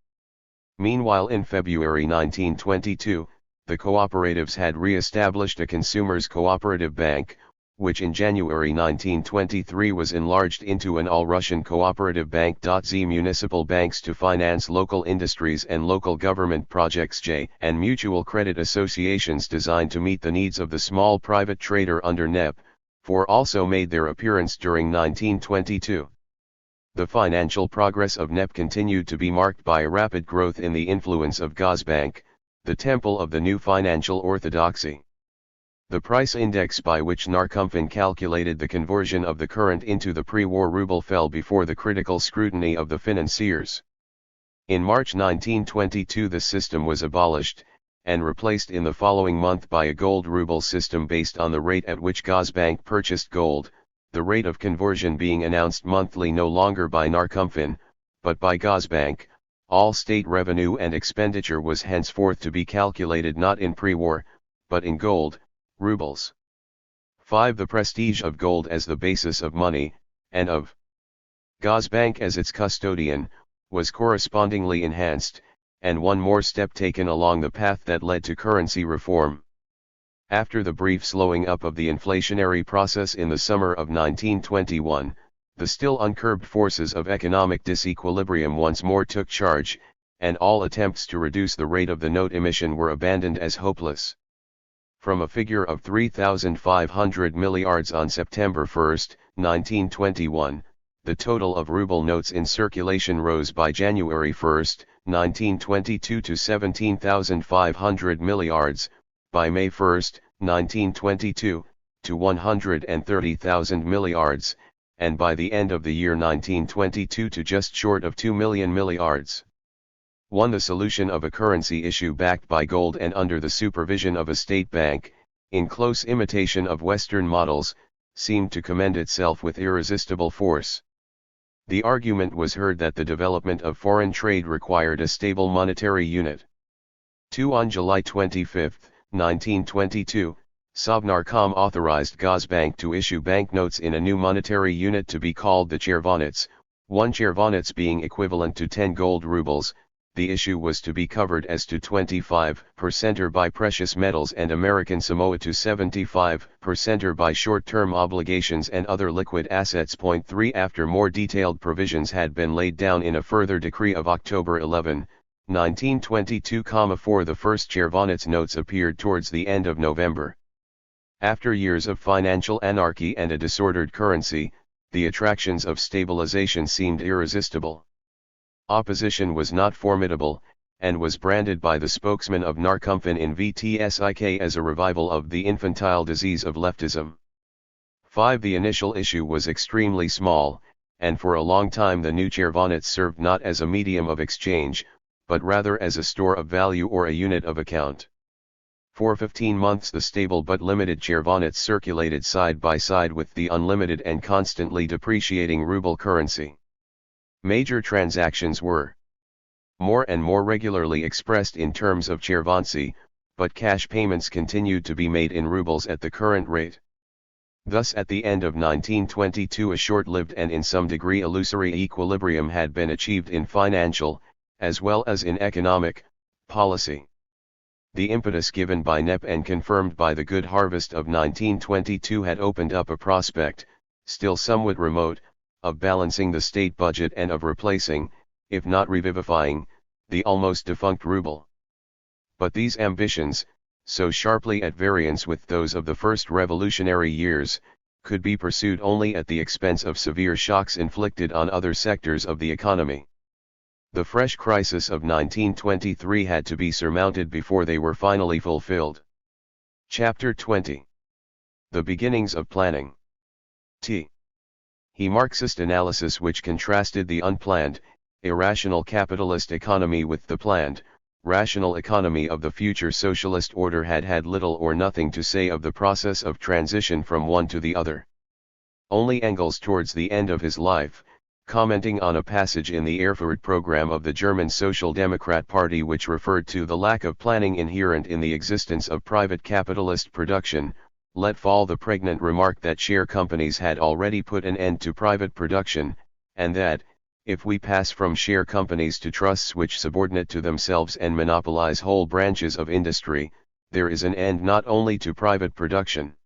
Meanwhile, in February 1922, the cooperatives had re-established a consumers' cooperative bank, which in January 1923 was enlarged into an all-Russian cooperative bank. Z municipal banks to finance local industries and local government projects. And mutual credit associations designed to meet the needs of the small private trader under NEP, also made their appearance during 1922. The financial progress of NEP continued to be marked by a rapid growth in the influence of Gazbank, the temple of the new financial orthodoxy. The price index by which Narkomfin calculated the conversion of the current into the pre-war ruble fell before the critical scrutiny of the financiers. In March 1922 the system was abolished, and replaced in the following month by a gold ruble system based on the rate at which Gazbank purchased gold, the rate of conversion being announced monthly no longer by Narkomfin, but by Gazbank. All state revenue and expenditure was henceforth to be calculated not in pre-war, but in gold, rubles. 5. The prestige of gold as the basis of money, and of Gazbank as its custodian, was correspondingly enhanced, and one more step taken along the path that led to currency reform. After the brief slowing up of the inflationary process in the summer of 1921, the still uncurbed forces of economic disequilibrium once more took charge, and all attempts to reduce the rate of the note emission were abandoned as hopeless. From a figure of 3,500 milliards on September 1, 1921, the total of ruble notes in circulation rose by January 1, 1922 to 17,500 milliards, by May 1, 1922, to 130,000 milliards, and by the end of the year 1922 to just short of 2 million milliards. 1. The solution of a currency issue backed by gold and under the supervision of a state bank, in close imitation of Western models, seemed to commend itself with irresistible force. The argument was heard that the development of foreign trade required a stable monetary unit. 2. On July 25, 1922, Sovnarkom authorized Gazbank to issue banknotes in a new monetary unit to be called the chervonets, 1 chervonets being equivalent to 10 gold rubles. The issue was to be covered as to 25% by precious metals and American Samoa to 75% by short-term obligations and other liquid assets. 3. After more detailed provisions had been laid down in a further decree of October 11, 1922, 4. The first chervonets notes appeared towards the end of November. After years of financial anarchy and a disordered currency, the attractions of stabilization seemed irresistible. Opposition was not formidable, and was branded by the spokesman of Narkomfin in VTSIK as a revival of the infantile disease of leftism. 5. The initial issue was extremely small, and for a long time the new chervonets served not as a medium of exchange, but rather as a store of value or a unit of account. For 15 months the stable but limited chervonets circulated side by side with the unlimited and constantly depreciating ruble currency. Major transactions were more and more regularly expressed in terms of chervontsy, but cash payments continued to be made in rubles at the current rate. Thus at the end of 1922 a short-lived and in some degree illusory equilibrium had been achieved in financial, as well as in economic, policy. The impetus given by NEP and confirmed by the good harvest of 1922 had opened up a prospect, still somewhat remote, of balancing the state budget and of replacing, if not revivifying, the almost defunct ruble. But these ambitions, so sharply at variance with those of the first revolutionary years, could be pursued only at the expense of severe shocks inflicted on other sectors of the economy. The fresh crisis of 1923 had to be surmounted before they were finally fulfilled. Chapter 20. The Beginnings of Planning. He Marxist analysis which contrasted the unplanned, irrational capitalist economy with the planned, rational economy of the future socialist order had had little or nothing to say of the process of transition from one to the other. Only Engels towards the end of his life, commenting on a passage in the Erfurt program of the German Social Democrat Party which referred to the lack of planning inherent in the existence of private capitalist production, let fall the pregnant remark that share companies had already put an end to private production, and that, if we pass from share companies to trusts which subordinate to themselves and monopolize whole branches of industry, there is an end not only to private production,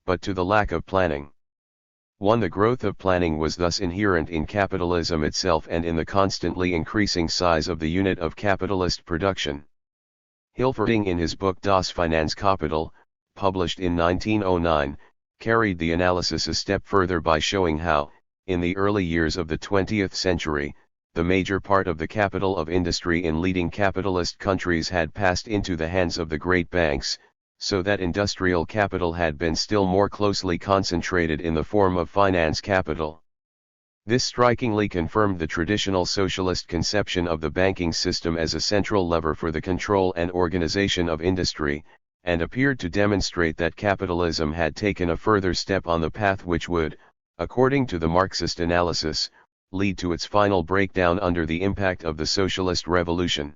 but to the lack of planning. 1. The growth of planning was thus inherent in capitalism itself and in the constantly increasing size of the unit of capitalist production. Hilferding in his book Das Finanzkapital, published in 1909, carried the analysis a step further by showing how, in the early years of the 20th century, the major part of the capital of industry in leading capitalist countries had passed into the hands of the great banks, so that industrial capital had been still more closely concentrated in the form of finance capital. This strikingly confirmed the traditional socialist conception of the banking system as a central lever for the control and organization of industry, and appeared to demonstrate that capitalism had taken a further step on the path which would, according to the Marxist analysis, lead to its final breakdown under the impact of the socialist revolution.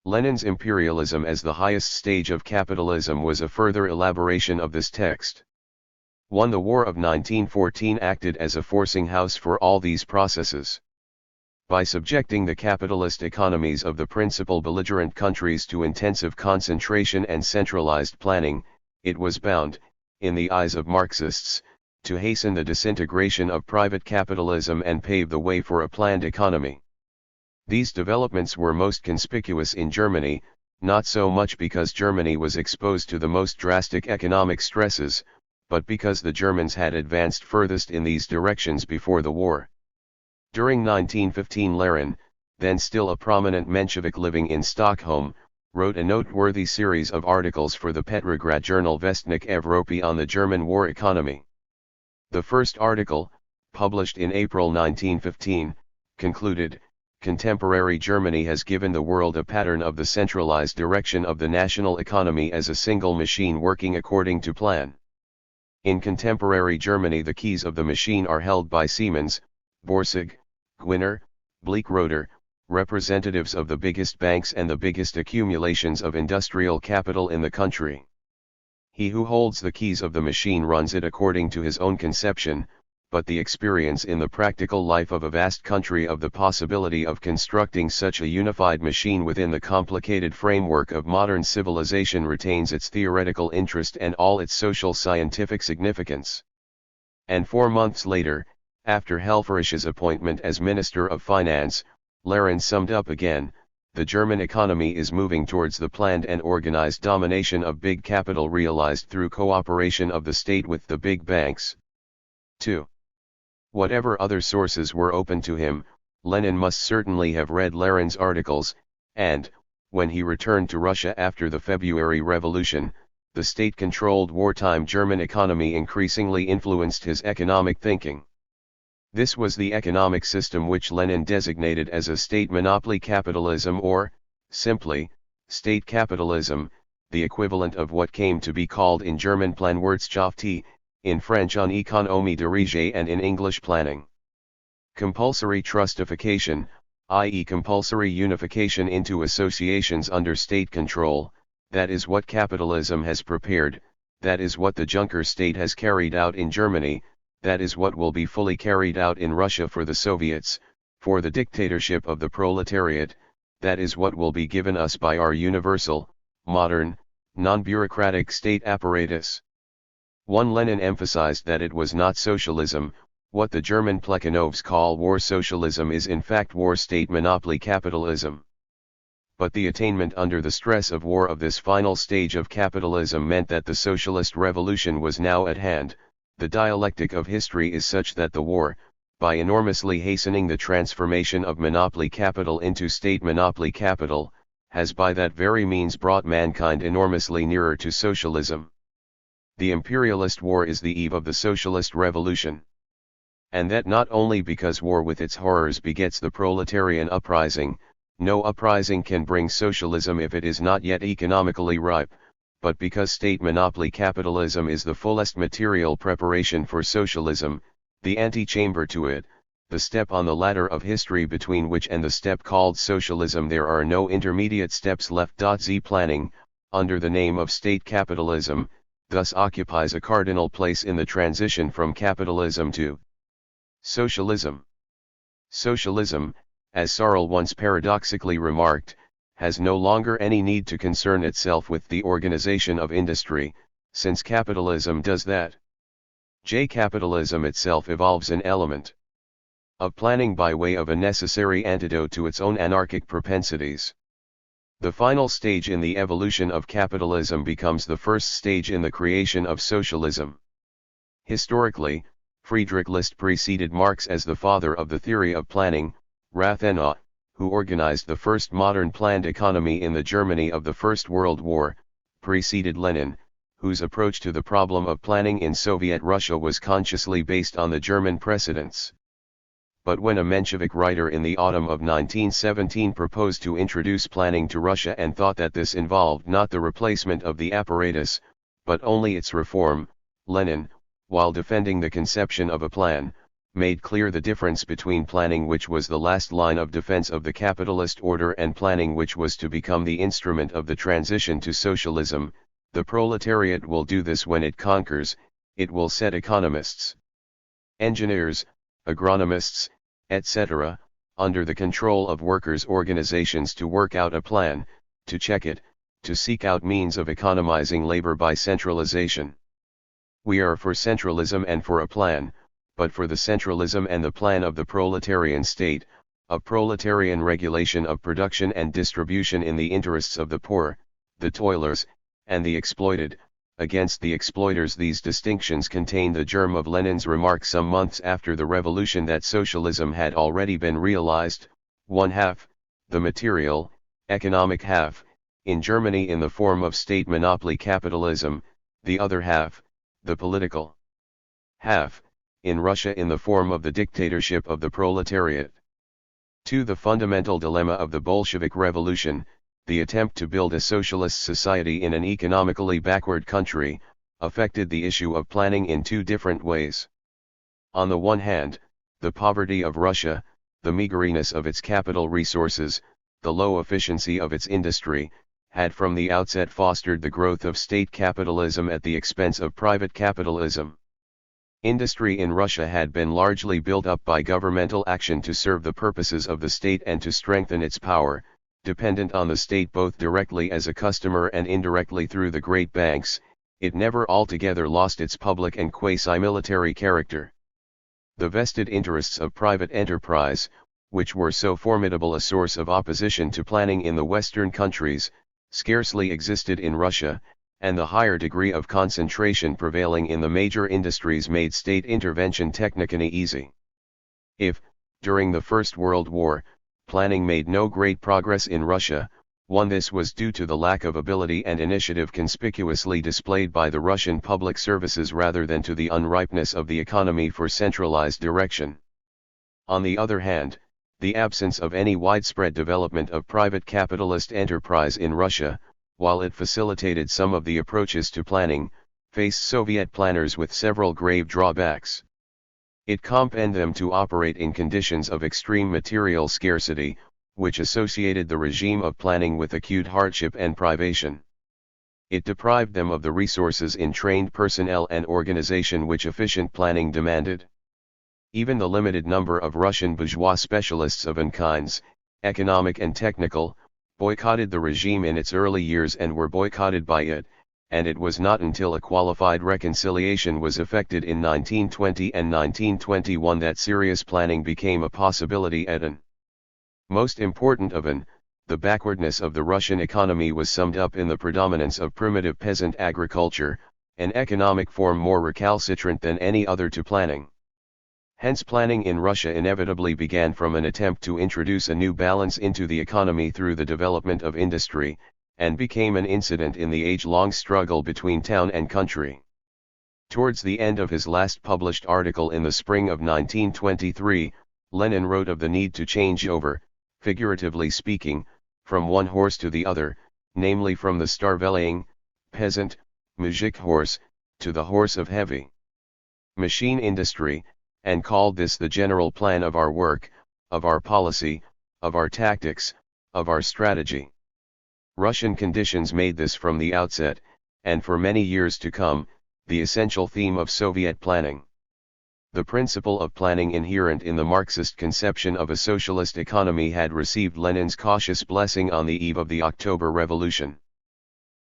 Lenin's imperialism as the highest stage of capitalism was a further elaboration of this text. The War of 1914 acted as a forcing house for all these processes. By subjecting the capitalist economies of the principal belligerent countries to intensive concentration and centralized planning, it was bound, in the eyes of Marxists, to hasten the disintegration of private capitalism and pave the way for a planned economy. These developments were most conspicuous in Germany, not so much because Germany was exposed to the most drastic economic stresses, but because the Germans had advanced furthest in these directions before the war. During 1915 Lenin, then still a prominent Menshevik living in Stockholm, wrote a noteworthy series of articles for the Petrograd journal Vestnik Evropy on the German war economy. The first article, published in April 1915, concluded, "Contemporary Germany has given the world a pattern of the centralized direction of the national economy as a single machine working according to plan. In contemporary Germany the keys of the machine are held by Siemens, Borsig, Gwinner, Bleckroeder, representatives of the biggest banks and the biggest accumulations of industrial capital in the country. He who holds the keys of the machine runs it according to his own conception, but the experience in the practical life of a vast country of the possibility of constructing such a unified machine within the complicated framework of modern civilization retains its theoretical interest and all its social scientific significance." And 4 months later, after Helffrich's appointment as Minister of Finance, Lenin summed up again, "The German economy is moving towards the planned and organized domination of big capital realized through cooperation of the state with the big banks." 2. Whatever other sources were open to him, Lenin must certainly have read Lenin's articles, and, when he returned to Russia after the February Revolution, the state-controlled wartime German economy increasingly influenced his economic thinking. This was the economic system which Lenin designated as a state monopoly capitalism or, simply, state capitalism, the equivalent of what came to be called in German Planwirtschaft, in French en économie dirigée and in English planning. Compulsory trustification, i.e. compulsory unification into associations under state control, that is what capitalism has prepared, that is what the Junker state has carried out in Germany, that is what will be fully carried out in Russia for the Soviets, for the dictatorship of the proletariat, that is what will be given us by our universal, modern, non-bureaucratic state apparatus. Lenin emphasized that it was not socialism. What the German Plekhanovs call war socialism is in fact war state monopoly capitalism. But the attainment under the stress of war of this final stage of capitalism meant that the socialist revolution was now at hand. The dialectic of history is such that the war, by enormously hastening the transformation of monopoly capital into state monopoly capital, has by that very means brought mankind enormously nearer to socialism. The imperialist war is the eve of the socialist revolution. And that not only because war with its horrors begets the proletarian uprising, no uprising can bring socialism if it is not yet economically ripe, but because state monopoly capitalism is the fullest material preparation for socialism, the antechamber to it, the step on the ladder of history between which and the step called socialism there are no intermediate steps left. Z planning, under the name of state capitalism, thus occupies a cardinal place in the transition from capitalism to socialism. Socialism, as Searle once paradoxically remarked, has no longer any need to concern itself with the organization of industry, since capitalism does that. Capitalism itself evolves an element of planning by way of a necessary antidote to its own anarchic propensities. The final stage in the evolution of capitalism becomes the first stage in the creation of socialism. Historically, Friedrich List preceded Marx as the father of the theory of planning. Rathenau, who organized the first modern planned economy in the Germany of the First World War, preceded Lenin, whose approach to the problem of planning in Soviet Russia was consciously based on the German precedents. But when a Menshevik writer in the autumn of 1917 proposed to introduce planning to Russia and thought that this involved not the replacement of the apparatus, but only its reform, Lenin, while defending the conception of a plan, made clear the difference between planning, which was the last line of defense of the capitalist order, and planning which was to become the instrument of the transition to socialism. The proletariat will do this when it conquers. It will set economists, engineers, agronomists, etc., under the control of workers' organizations to work out a plan, to check it, to seek out means of economizing labor by centralization. We are for centralism and for a plan, but for the centralism and the plan of the proletarian state, a proletarian regulation of production and distribution in the interests of the poor, the toilers, and the exploited, against the exploiters. These distinctions contain the germ of Lenin's remark some months after the revolution that socialism had already been realized, one half, the material, economic half, in Germany in the form of state monopoly capitalism, the other half, the political half, in Russia in the form of the dictatorship of the proletariat. To the fundamental dilemma of the Bolshevik Revolution, the attempt to build a socialist society in an economically backward country, affected the issue of planning in two different ways. On the one hand, the poverty of Russia, the meagerness of its capital resources, the low efficiency of its industry, had from the outset fostered the growth of state capitalism at the expense of private capitalism. Industry in Russia had been largely built up by governmental action to serve the purposes of the state and to strengthen its power, dependent on the state both directly as a customer and indirectly through the great banks. It never altogether lost its public and quasi-military character. The vested interests of private enterprise, which were so formidable a source of opposition to planning in the Western countries, scarcely existed in Russia, and the higher degree of concentration prevailing in the major industries made state intervention technically easy. If, during the First World War, planning made no great progress in Russia, this was due to the lack of ability and initiative conspicuously displayed by the Russian public services rather than to the unripeness of the economy for centralized direction. On the other hand, the absence of any widespread development of private capitalist enterprise in Russia, while it facilitated some of the approaches to planning, faced Soviet planners with several grave drawbacks. It compelled them to operate in conditions of extreme material scarcity, which associated the regime of planning with acute hardship and privation. It deprived them of the resources in trained personnel and organization which efficient planning demanded. Even the limited number of Russian bourgeois specialists of all kinds, economic and technical, boycotted the regime in its early years and were boycotted by it, and it was not until a qualified reconciliation was effected in 1920 and 1921 that serious planning became a possibility at all. Most important of all, the backwardness of the Russian economy was summed up in the predominance of primitive peasant agriculture, an economic form more recalcitrant than any other to planning. Hence planning in Russia inevitably began from an attempt to introduce a new balance into the economy through the development of industry, and became an incident in the age-long struggle between town and country. Towards the end of his last published article in the spring of 1923, Lenin wrote of the need to change over, figuratively speaking, from one horse to the other, namely from the starveling, peasant, muzhik horse, to the horse of heavy machine industry, and called this the general plan of our work, of our policy, of our tactics, of our strategy. Russian conditions made this from the outset, and for many years to come, the essential theme of Soviet planning. The principle of planning inherent in the Marxist conception of a socialist economy had received Lenin's cautious blessing on the eve of the October Revolution.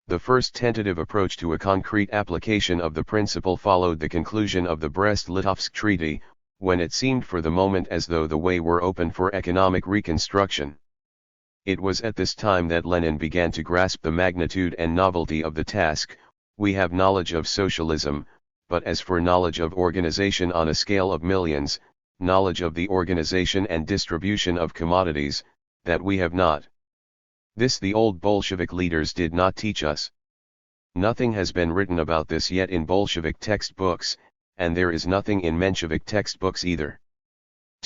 The first tentative approach to a concrete application of the principle followed the conclusion of the Brest-Litovsk Treaty, when it seemed for the moment as though the way were open for economic reconstruction. It was at this time that Lenin began to grasp the magnitude and novelty of the task. We have knowledge of socialism, but as for knowledge of organization on a scale of millions, knowledge of the organization and distribution of commodities, that we have not. This the old Bolshevik leaders did not teach us. Nothing has been written about this yet in Bolshevik textbooks, and there is nothing in Menshevik textbooks either.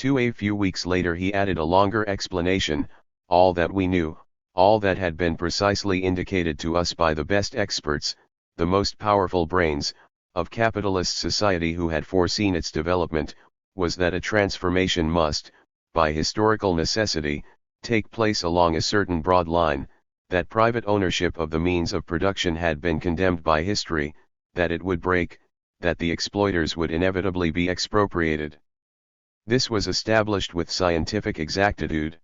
A few weeks later he added a longer explanation, all that we knew, all that had been precisely indicated to us by the best experts, the most powerful brains, of capitalist society who had foreseen its development, was that a transformation must, by historical necessity, take place along a certain broad line, that private ownership of the means of production had been condemned by history, that it would break, that the exploiters would inevitably be expropriated. This was established with scientific exactitude.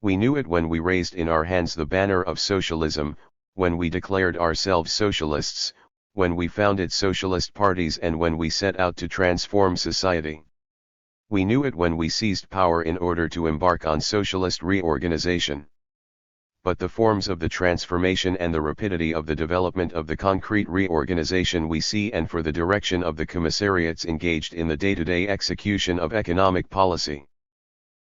We knew it when we raised in our hands the banner of socialism, when we declared ourselves socialists, when we founded socialist parties and when we set out to transform society. We knew it when we seized power in order to embark on socialist reorganization. But the forms of the transformation and the rapidity of the development of the concrete reorganization we see, and for the direction of the commissariats engaged in the day-to-day execution of economic policy.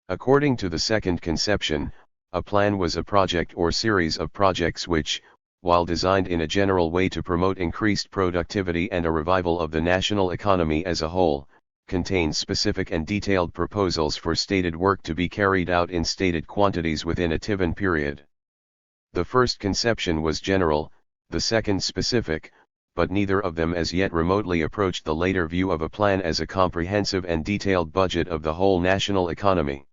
According to the second conception, a plan was a project or series of projects which, while designed in a general way to promote increased productivity and a revival of the national economy as a whole, contains specific and detailed proposals for stated work to be carried out in stated quantities within a given period. The first conception was general, the second specific, but neither of them as yet remotely approached the later view of a plan as a comprehensive and detailed budget of the whole national economy.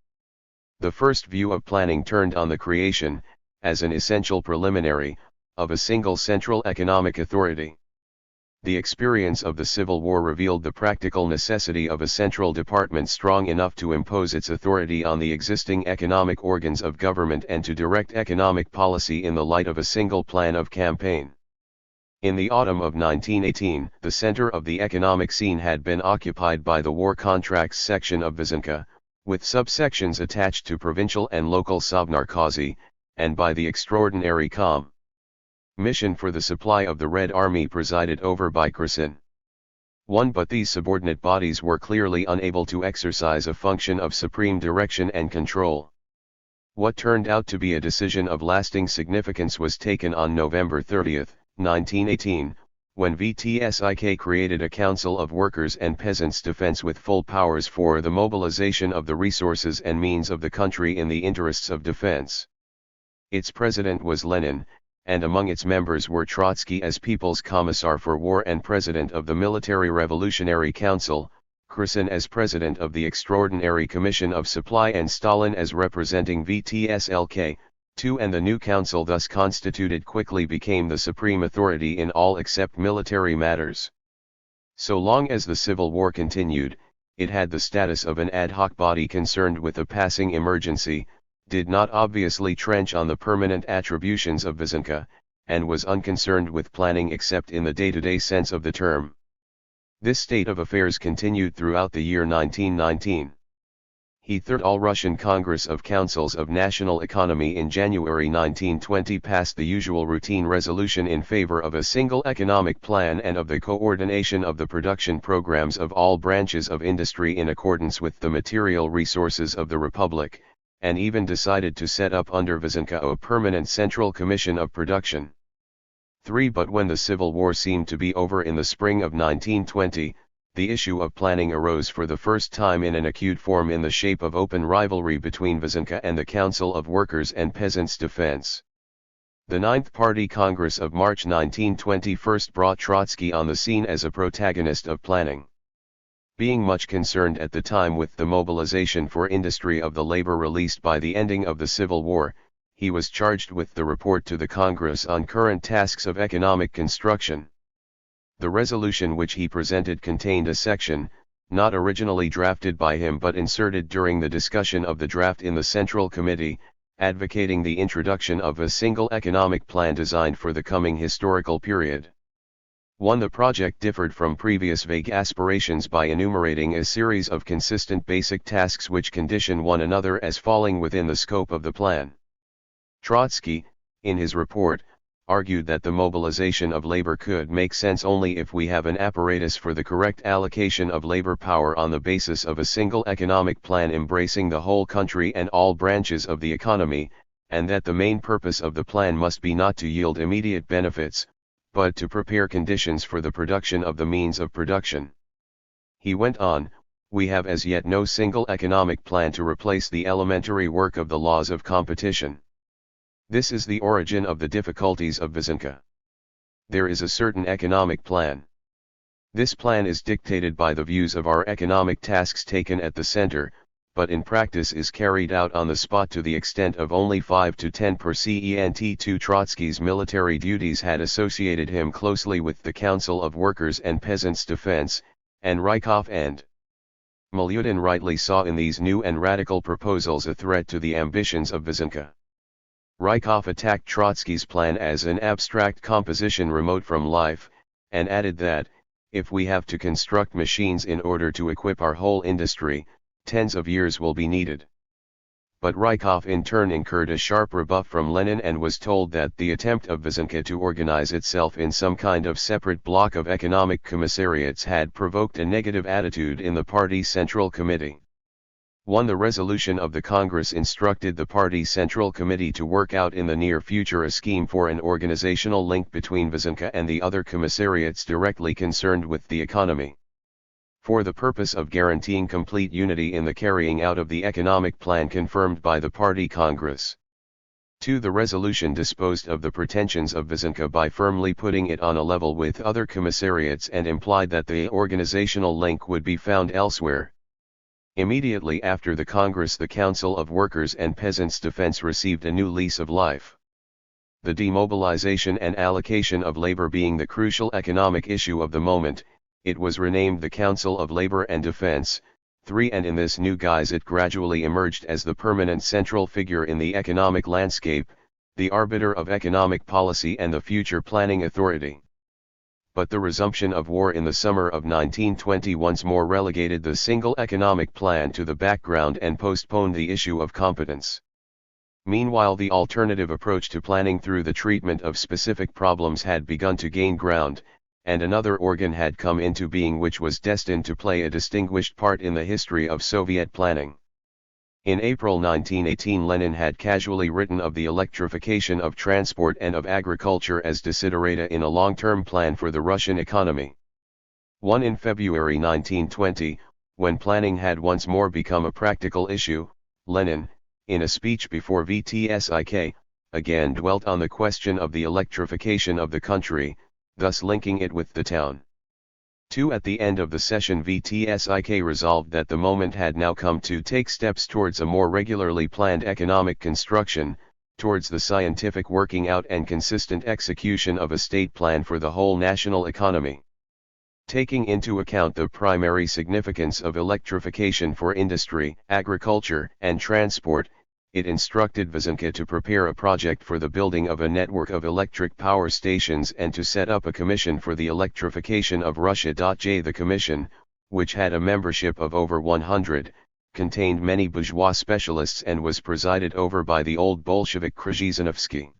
The first view of planning turned on the creation, as an essential preliminary, of a single central economic authority. The experience of the Civil War revealed the practical necessity of a central department strong enough to impose its authority on the existing economic organs of government and to direct economic policy in the light of a single plan of campaign. In the autumn of 1918, the center of the economic scene had been occupied by the war contracts section of Vysenka, with subsections attached to provincial and local Sovnarkozy, and by the extraordinary Commission for the supply of the Red Army presided over by Kherson. But these subordinate bodies were clearly unable to exercise a function of supreme direction and control. What turned out to be a decision of lasting significance was taken on November 30, 1918, when VTSIK created a Council of Workers' and Peasants' Defense with full powers for the mobilization of the resources and means of the country in the interests of defense. Its president was Lenin, and among its members were Trotsky as People's Commissar for War and President of the Military Revolutionary Council, Kherson as President of the Extraordinary Commission of Supply and Stalin as representing VTSLK, and the new council thus constituted quickly became the supreme authority in all except military matters. So long as the Civil War continued, it had the status of an ad hoc body concerned with a passing emergency, did not obviously trench on the permanent attributions of Vysenka, and was unconcerned with planning except in the day-to-day sense of the term. This state of affairs continued throughout the year 1919. The Third All-Russian Congress of Councils of National Economy in January 1920 passed the usual routine resolution in favor of a single economic plan and of the coordination of the production programs of all branches of industry in accordance with the material resources of the Republic, and even decided to set up under Vysenka a permanent Central Commission of Production. But when the Civil War seemed to be over in the spring of 1920, the issue of planning arose for the first time in an acute form in the shape of open rivalry between Vysenka and the Council of Workers' and Peasants' Defense. The Ninth Party Congress of March 1920 first brought Trotsky on the scene as a protagonist of planning. Being much concerned at the time with the mobilization for industry of the labor released by the ending of the Civil War, he was charged with the report to the Congress on current tasks of economic construction. The resolution which he presented contained a section, not originally drafted by him but inserted during the discussion of the draft in the Central Committee, advocating the introduction of a single economic plan designed for the coming historical period. The project differed from previous vague aspirations by enumerating a series of consistent basic tasks which condition one another as falling within the scope of the plan. Trotsky, in his report, argued that the mobilization of labor could make sense only if we have an apparatus for the correct allocation of labor power on the basis of a single economic plan embracing the whole country and all branches of the economy, and that the main purpose of the plan must be not to yield immediate benefits, but to prepare conditions for the production of the means of production. He went on, we have as yet no single economic plan to replace the elementary work of the laws of competition. This is the origin of the difficulties of Vysenka. There is a certain economic plan. This plan is dictated by the views of our economic tasks taken at the center, but in practice is carried out on the spot to the extent of only 5 to 10%. Trotsky's military duties had associated him closely with the Council of Workers' and Peasants' Defense, and Rykov and Milyutin rightly saw in these new and radical proposals a threat to the ambitions of Vysenka. Rykov attacked Trotsky's plan as an abstract composition remote from life, and added that, if we have to construct machines in order to equip our whole industry, tens of years will be needed. But Rykov in turn incurred a sharp rebuff from Lenin and was told that the attempt of Vysenka to organize itself in some kind of separate block of economic commissariats had provoked a negative attitude in the party Central Committee. The resolution of the Congress instructed the party Central Committee to work out in the near future a scheme for an organizational link between Vysenka and the other commissariats directly concerned with the economy, for the purpose of guaranteeing complete unity in the carrying out of the economic plan confirmed by the Party Congress. 2. The resolution disposed of the pretensions of Vysenka by firmly putting it on a level with other commissariats and implied that the organizational link would be found elsewhere. Immediately after the Congress, the Council of Workers' and Peasants' Defense received a new lease of life. The demobilization and allocation of labor being the crucial economic issue of the moment, it was renamed the Council of Labor and Defense. 3. And in this new guise it gradually emerged as the permanent central figure in the economic landscape, the arbiter of economic policy and the future planning authority. But the resumption of war in the summer of 1920 once more relegated the single economic plan to the background and postponed the issue of competence. Meanwhile, the alternative approach to planning through the treatment of specific problems had begun to gain ground, and another organ had come into being which was destined to play a distinguished part in the history of Soviet planning. In April 1918, Lenin had casually written of the electrification of transport and of agriculture as desiderata in a long-term plan for the Russian economy. In February 1920, when planning had once more become a practical issue, Lenin, in a speech before VTSIK, again dwelt on the question of the electrification of the country, thus linking it with the town. 2. At the end of the session, VTSIK resolved that the moment had now come to take steps towards a more regularly planned economic construction, towards the scientific working out and consistent execution of a state plan for the whole national economy. Taking into account the primary significance of electrification for industry, agriculture, and transport, it instructed Vysenka to prepare a project for the building of a network of electric power stations and to set up a commission for the electrification of Russia. The commission, which had a membership of over 100, contained many bourgeois specialists and was presided over by the old Bolshevik Krzyzanowski.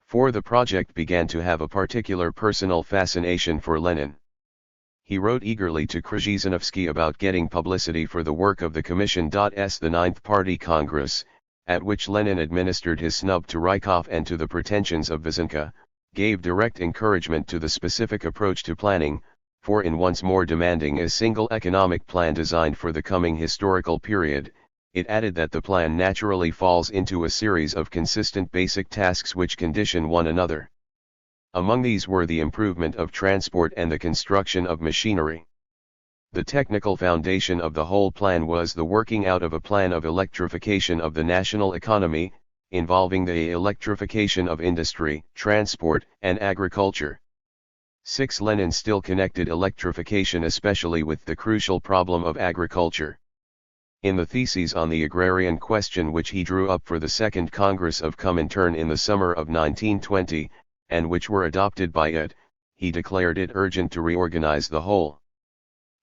4. The project began to have a particular personal fascination for Lenin. He wrote eagerly to Krzyzanowski about getting publicity for the work of the commission. The Ninth Party Congress, at which Lenin administered his snub to Rykov and to the pretensions of Vysenka, gave direct encouragement to the specific approach to planning, for in once more demanding a single economic plan designed for the coming historical period, it added that the plan naturally falls into a series of consistent basic tasks which condition one another. Among these were the improvement of transport and the construction of machinery. The technical foundation of the whole plan was the working out of a plan of electrification of the national economy, involving the electrification of industry, transport, and agriculture. 6. Lenin still connected electrification especially with the crucial problem of agriculture. In the theses on the agrarian question which he drew up for the Second Congress of Comintern in the summer of 1920, and which were adopted by it, he declared it urgent to reorganize the whole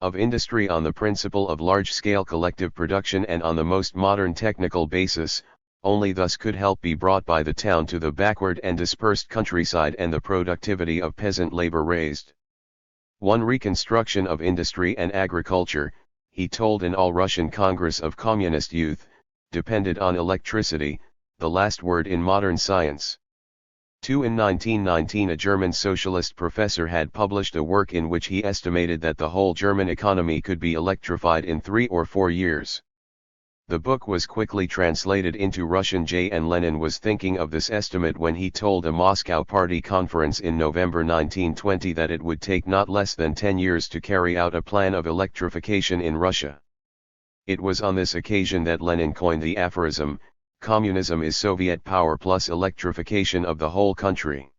of industry on the principle of large-scale collective production and on the most modern technical basis. Only thus could help be brought by the town to the backward and dispersed countryside and the productivity of peasant labor raised. 1. Reconstruction of industry and agriculture, he told an all-Russian Congress of Communist Youth, depended on electricity, the last word in modern science. 2. In 1919 a German socialist professor had published a work in which he estimated that the whole German economy could be electrified in 3 or 4 years. The book was quickly translated into Russian. J.N. Lenin was thinking of this estimate when he told a Moscow Party conference in November 1920 that it would take not less than 10 years to carry out a plan of electrification in Russia. It was on this occasion that Lenin coined the aphorism, "Communism is Soviet power plus electrification of the whole country."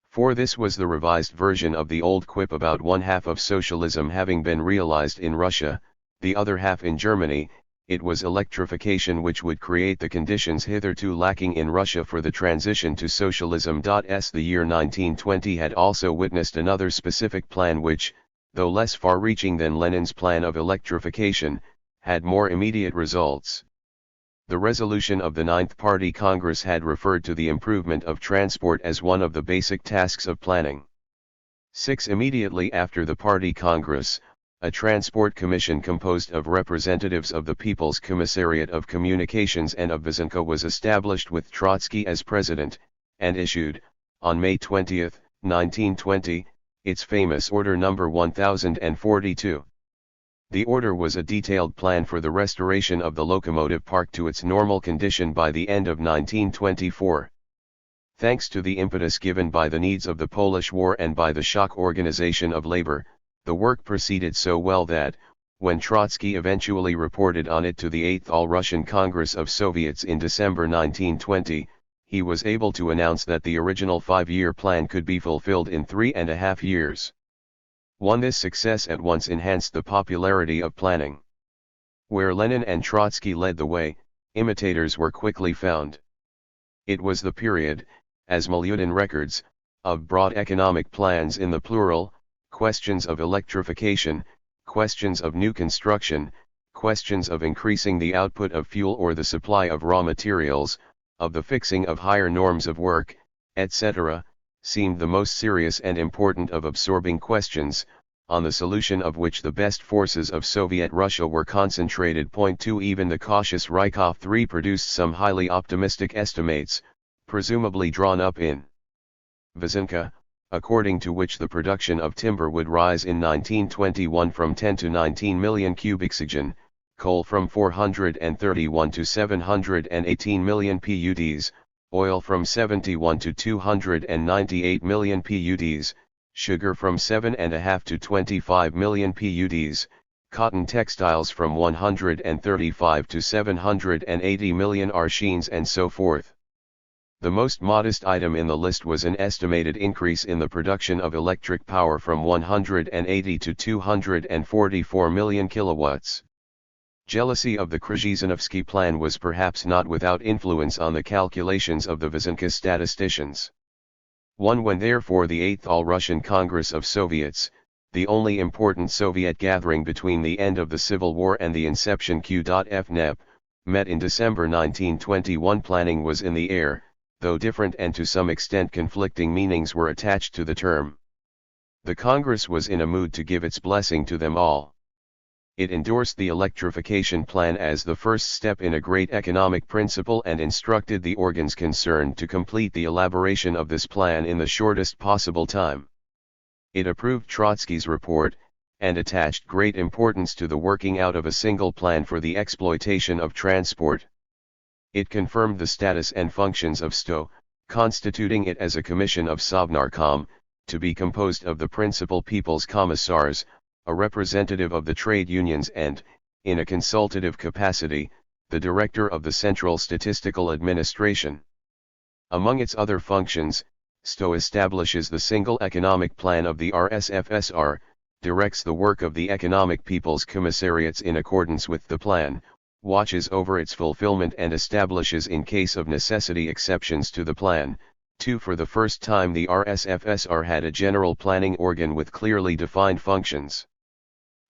For this was the revised version of the old quip about one half of socialism having been realized in Russia, the other half in Germany. It was electrification which would create the conditions hitherto lacking in Russia for the transition to socialism. The year 1920 had also witnessed another specific plan which, though less far-reaching than Lenin's plan of electrification, had more immediate results. The resolution of the Ninth Party Congress had referred to the improvement of transport as one of the basic tasks of planning. 6. Immediately after the Party Congress, a transport commission composed of representatives of the People's Commissariat of Communications and of Vysenko was established with Trotsky as president, and issued, on May 20, 1920, its famous Order No. 1042. The order was a detailed plan for the restoration of the locomotive park to its normal condition by the end of 1924. Thanks to the impetus given by the needs of the Polish War and by the shock organization of labor, the work proceeded so well that, when Trotsky eventually reported on it to the 8th All-Russian Congress of Soviets in December 1920, he was able to announce that the original 5-year plan could be fulfilled in 3.5 years. This success at once enhanced the popularity of planning. Where Lenin and Trotsky led the way, imitators were quickly found. It was the period, as Milyutin records, of broad economic plans in the plural, questions of electrification, questions of new construction, questions of increasing the output of fuel or the supply of raw materials, of the fixing of higher norms of work, etc., seemed the most serious and important of absorbing questions, on the solution of which the best forces of Soviet Russia were concentrated. 2. Even the cautious Rykov III produced some highly optimistic estimates, presumably drawn up in Vysenko, according to which the production of timber would rise in 1921 from 10 to 19 million cubic cj, coal from 431 to 718 million PUDs, oil from 71 to 298 million PUDs, sugar from 7.5 to 25 million PUDs, cotton textiles from 135 to 780 million arshins, and so forth. The most modest item in the list was an estimated increase in the production of electric power from 180 to 244 million kilowatts. Jealousy of the Khrushchevsky plan was perhaps not without influence on the calculations of the Vysenko statisticians. When therefore the 8th All-Russian Congress of Soviets, the only important Soviet gathering between the end of the Civil War and the inception Q.F.N.E.P., met in December 1921, planning was in the air, though different and to some extent conflicting meanings were attached to the term. The Congress was in a mood to give its blessing to them all. It endorsed the electrification plan as the first step in a great economic principle and instructed the organs concerned to complete the elaboration of this plan in the shortest possible time. It approved Trotsky's report, and attached great importance to the working out of a single plan for the exploitation of transport. It confirmed the status and functions of STO, constituting it as a commission of Sovnarkom, to be composed of the principal people's commissars, a representative of the trade unions and, in a consultative capacity, the director of the Central Statistical Administration. Among its other functions, STO establishes the single economic plan of the RSFSR, directs the work of the economic people's commissariats in accordance with the plan, watches over its fulfillment and establishes in case of necessity exceptions to the plan. 2. For the first time the RSFSR had a general planning organ with clearly defined functions.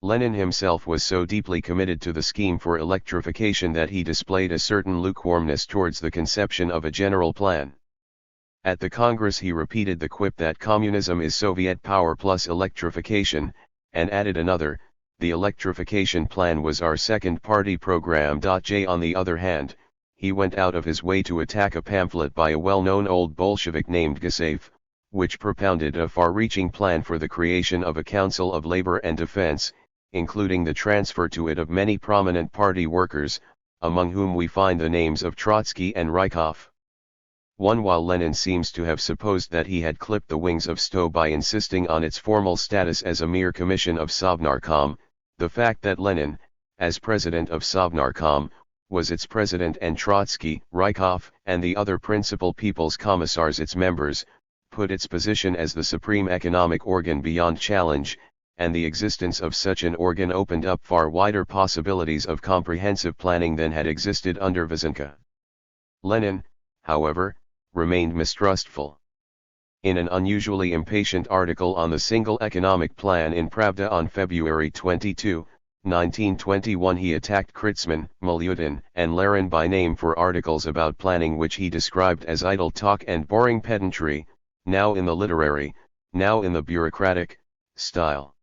Lenin himself was so deeply committed to the scheme for electrification that he displayed a certain lukewarmness towards the conception of a general plan. At the Congress he repeated the quip that communism is Soviet power plus electrification, and added another, the electrification plan was our second party program. On the other hand, he went out of his way to attack a pamphlet by a well-known old Bolshevik named Gusev, which propounded a far-reaching plan for the creation of a Council of Labor and Defense, including the transfer to it of many prominent party workers, among whom we find the names of Trotsky and Rykov. While Lenin seems to have supposed that he had clipped the wings of Sto by insisting on its formal status as a mere commission of Sovnarkom, the fact that Lenin, as president of Sovnarkom, was its president and Trotsky, Rykov, and the other principal People's Commissars its members, put its position as the supreme economic organ beyond challenge, and the existence of such an organ opened up far wider possibilities of comprehensive planning than had existed under Vysenka. Lenin, however, remained mistrustful. In an unusually impatient article on the single economic plan in Pravda on February 22, 1921 he attacked Kritzman, Milyutin, and Lerin by name for articles about planning which he described as idle talk and boring pedantry, now in the literary, now in the bureaucratic, style.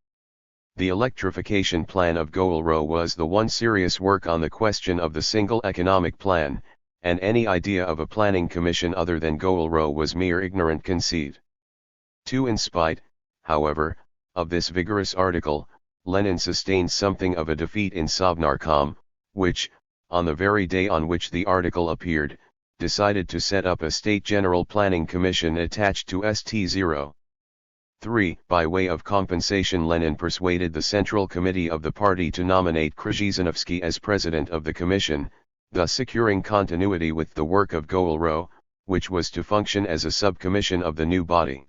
The electrification plan of Goulro was the one serious work on the question of the single economic plan, and any idea of a planning commission other than Goulro was mere ignorant conceit. In spite, however, of this vigorous article, Lenin sustained something of a defeat in Sovnarkom, which, on the very day on which the article appeared, decided to set up a State General Planning Commission attached to ST-03. By way of compensation, Lenin persuaded the Central Committee of the party to nominate Khryzhyanovsky as president of the commission, thus securing continuity with the work of Goulro, which was to function as a subcommission of the new body.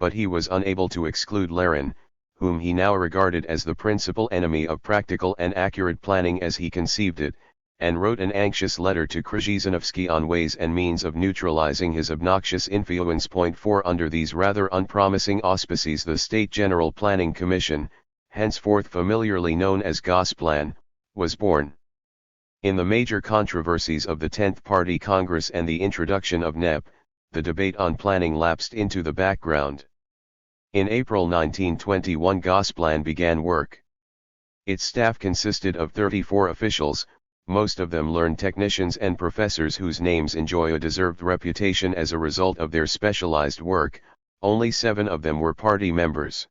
But he was unable to exclude Lerin, whom he now regarded as the principal enemy of practical and accurate planning as he conceived it, and wrote an anxious letter to Khryzhyanovsky on ways and means of neutralizing his obnoxious influence. 4 Under these rather unpromising auspices the State General Planning Commission, henceforth familiarly known as Gosplan, was born. In the major controversies of the 10th Party Congress and the introduction of NEP, the debate on planning lapsed into the background. In April 1921 Gosplan began work. Its staff consisted of 34 officials, most of them learned technicians and professors whose names enjoy a deserved reputation as a result of their specialized work. Only 7 of them were party members.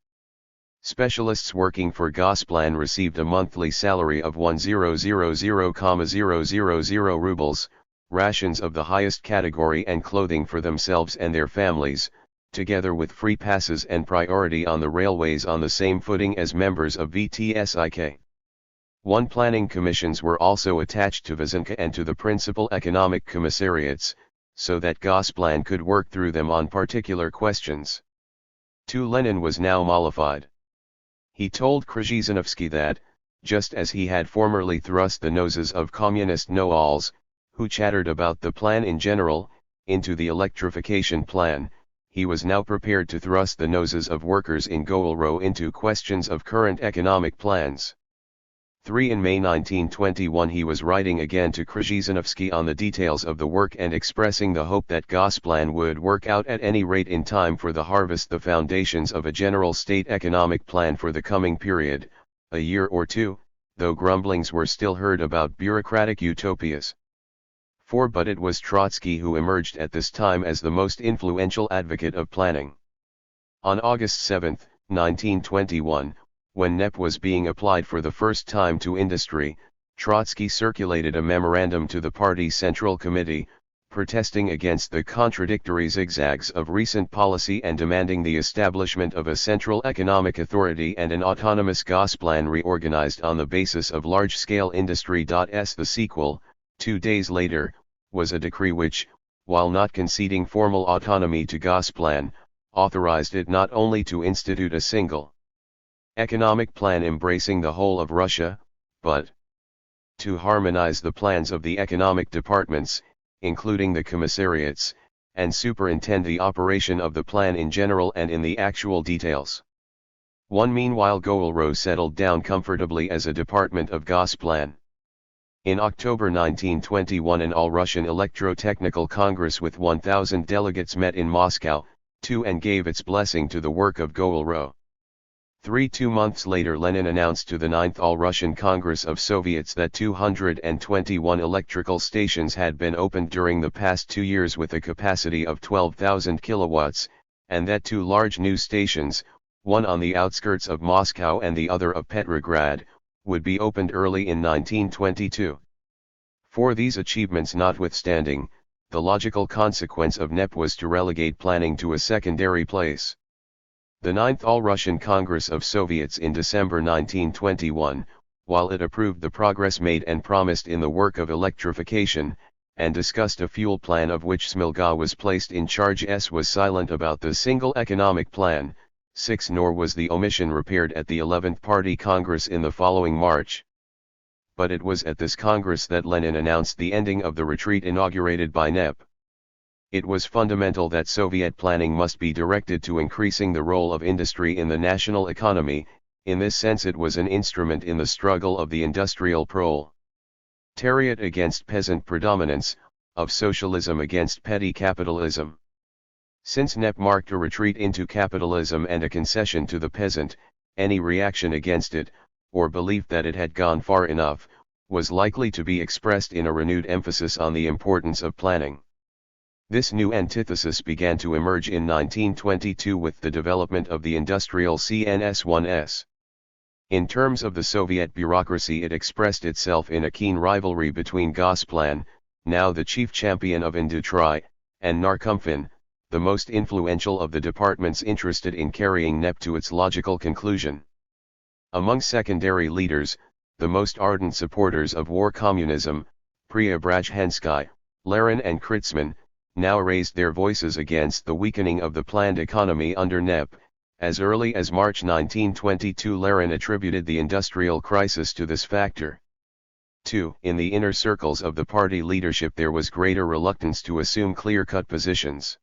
Specialists working for Gosplan received a monthly salary of 1000,000 rubles, rations of the highest category and clothing for themselves and their families, together with free passes and priority on the railways on the same footing as members of VTSIK. Planning commissions were also attached to Vysenka and to the principal economic commissariats, so that Gosplan could work through them on particular questions. Lenin was now mollified. He told Khryzhyanovsky that, just as he had formerly thrust the noses of communist know-alls, who chattered about the plan in general, into the electrification plan, he was now prepared to thrust the noses of workers in Goulro into questions of current economic plans. In May 1921 he was writing again to Khryzhyanovsky on the details of the work and expressing the hope that Gosplan would work out at any rate in time for the harvest the foundations of a general state economic plan for the coming period, a year or two, though grumblings were still heard about bureaucratic utopias. But it was Trotsky who emerged at this time as the most influential advocate of planning. On August 7, 1921, when NEP was being applied for the first time to industry, Trotsky circulated a memorandum to the party Central Committee, protesting against the contradictory zigzags of recent policy and demanding the establishment of a central economic authority and an autonomous Gosplan reorganized on the basis of large-scale industry. The sequel, 2 days later, was a decree which, while not conceding formal autonomy to Gosplan, authorized it not only to institute a single economic plan embracing the whole of Russia, but to harmonize the plans of the economic departments, including the commissariats, and superintend the operation of the plan in general and in the actual details. Meanwhile Goulro settled down comfortably as a department of Gosplan. In October 1921 an all-Russian Electro-Technical Congress with 1,000 delegates met in Moscow, and gave its blessing to the work of Goulro. 2 months later Lenin announced to the 9th All-Russian Congress of Soviets that 221 electrical stations had been opened during the past 2 years with a capacity of 12,000 kilowatts, and that 2 large new stations, one on the outskirts of Moscow and the other of Petrograd, would be opened early in 1922. For these achievements notwithstanding, the logical consequence of NEP was to relegate planning to a secondary place. The 9th All-Russian Congress of Soviets in December 1921, while it approved the progress made and promised in the work of electrification, and discussed a fuel plan of which Smilga was placed in charge, was silent about the single economic plan. 6. Nor was the omission repaired at the 11th Party Congress in the following March. But it was at this Congress that Lenin announced the ending of the retreat inaugurated by NEP. It was fundamental that Soviet planning must be directed to increasing the role of industry in the national economy. In this sense it was an instrument in the struggle of the industrial proletariat against peasant predominance, of socialism against petty capitalism. Since NEP marked a retreat into capitalism and a concession to the peasant, any reaction against it, or belief that it had gone far enough, was likely to be expressed in a renewed emphasis on the importance of planning. This new antithesis began to emerge in 1922 with the development of the industrial CNS-1S. In terms of the Soviet bureaucracy, it expressed itself in a keen rivalry between Gosplan, now the chief champion of Industry, and Narkomfin, the most influential of the departments interested in carrying NEP to its logical conclusion. Among secondary leaders, the most ardent supporters of war communism, Preobrazhensky, Lerin and Kritzman, now raised their voices against the weakening of the planned economy under NEP. As early as March 1922 Lerin attributed the industrial crisis to this factor. 2. In the inner circles of the party leadership there was greater reluctance to assume clear-cut positions.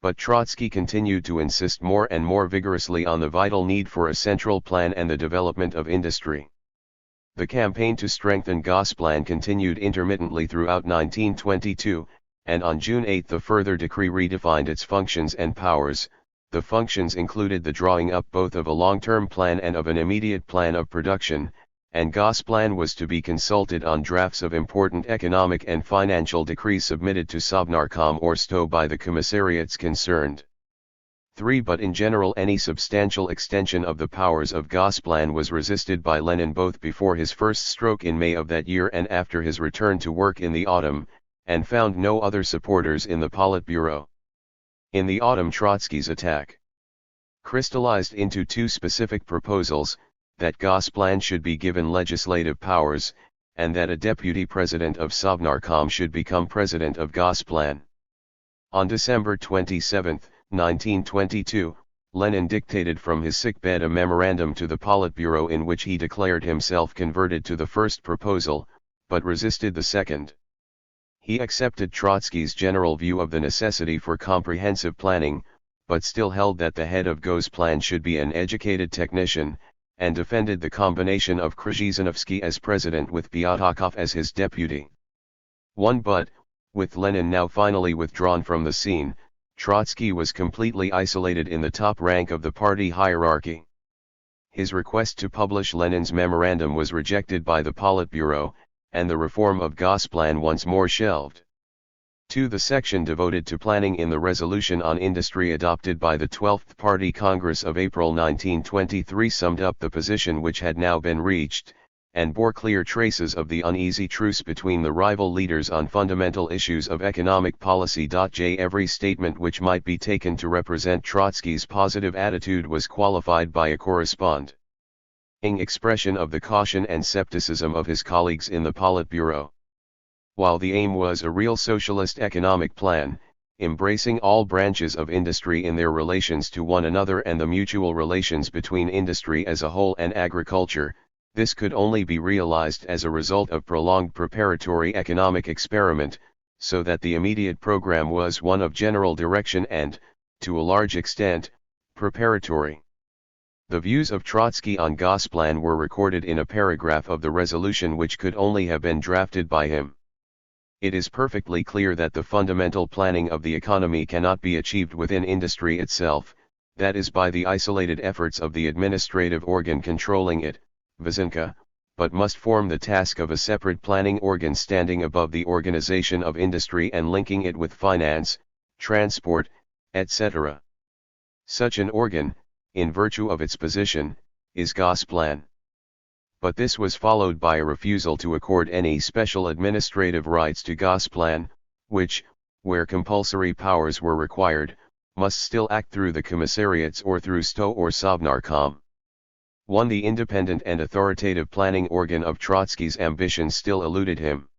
But Trotsky continued to insist more and more vigorously on the vital need for a central plan and the development of industry. The campaign to strengthen Gosplan continued intermittently throughout 1922, and on June 8 a further decree redefined its functions and powers. The functions included the drawing up both of a long-term plan and of an immediate plan of production, and Gosplan was to be consulted on drafts of important economic and financial decrees submitted to Sovnarkom or STO by the commissariats concerned. 3. But in general any substantial extension of the powers of Gosplan was resisted by Lenin both before his first stroke in May of that year and after his return to work in the autumn, and found no other supporters in the Politburo. In the autumn Trotsky's attack crystallized into 2 specific proposals, that Gosplan should be given legislative powers, and that a deputy president of Sovnarkom should become president of Gosplan. On December 27, 1922, Lenin dictated from his sickbed a memorandum to the Politburo in which he declared himself converted to the first proposal, but resisted the second. He accepted Trotsky's general view of the necessity for comprehensive planning, but still held that the head of Gosplan should be an educated technician, and defended the combination of Khrushchevsky as president with Pyatakov as his deputy. 1. But, with Lenin now finally withdrawn from the scene, Trotsky was completely isolated in the top rank of the party hierarchy. His request to publish Lenin's memorandum was rejected by the Politburo, and the reform of Gosplan once more shelved. 2. The section devoted to planning in the resolution on industry adopted by the 12th Party Congress of April 1923 summed up the position which had now been reached, and bore clear traces of the uneasy truce between the rival leaders on fundamental issues of economic policy. Every statement which might be taken to represent Trotsky's positive attitude was qualified by a corresponding expression of the caution and skepticism of his colleagues in the Politburo. While the aim was a real socialist economic plan, embracing all branches of industry in their relations to one another and the mutual relations between industry as a whole and agriculture, this could only be realized as a result of prolonged preparatory economic experiment, so that the immediate program was one of general direction and, to a large extent, preparatory. The views of Trotsky on Gosplan were recorded in a paragraph of the resolution which could only have been drafted by him. It is perfectly clear that the fundamental planning of the economy cannot be achieved within industry itself, that is by the isolated efforts of the administrative organ controlling it, Vysenka, but must form the task of a separate planning organ standing above the organization of industry and linking it with finance, transport, etc. Such an organ, in virtue of its position, is Gosplan. But this was followed by a refusal to accord any special administrative rights to Gosplan, which, where compulsory powers were required, must still act through the commissariats or through STO or Sovnarkom. 1. The independent and authoritative planning organ of Trotsky's ambitions still eluded him.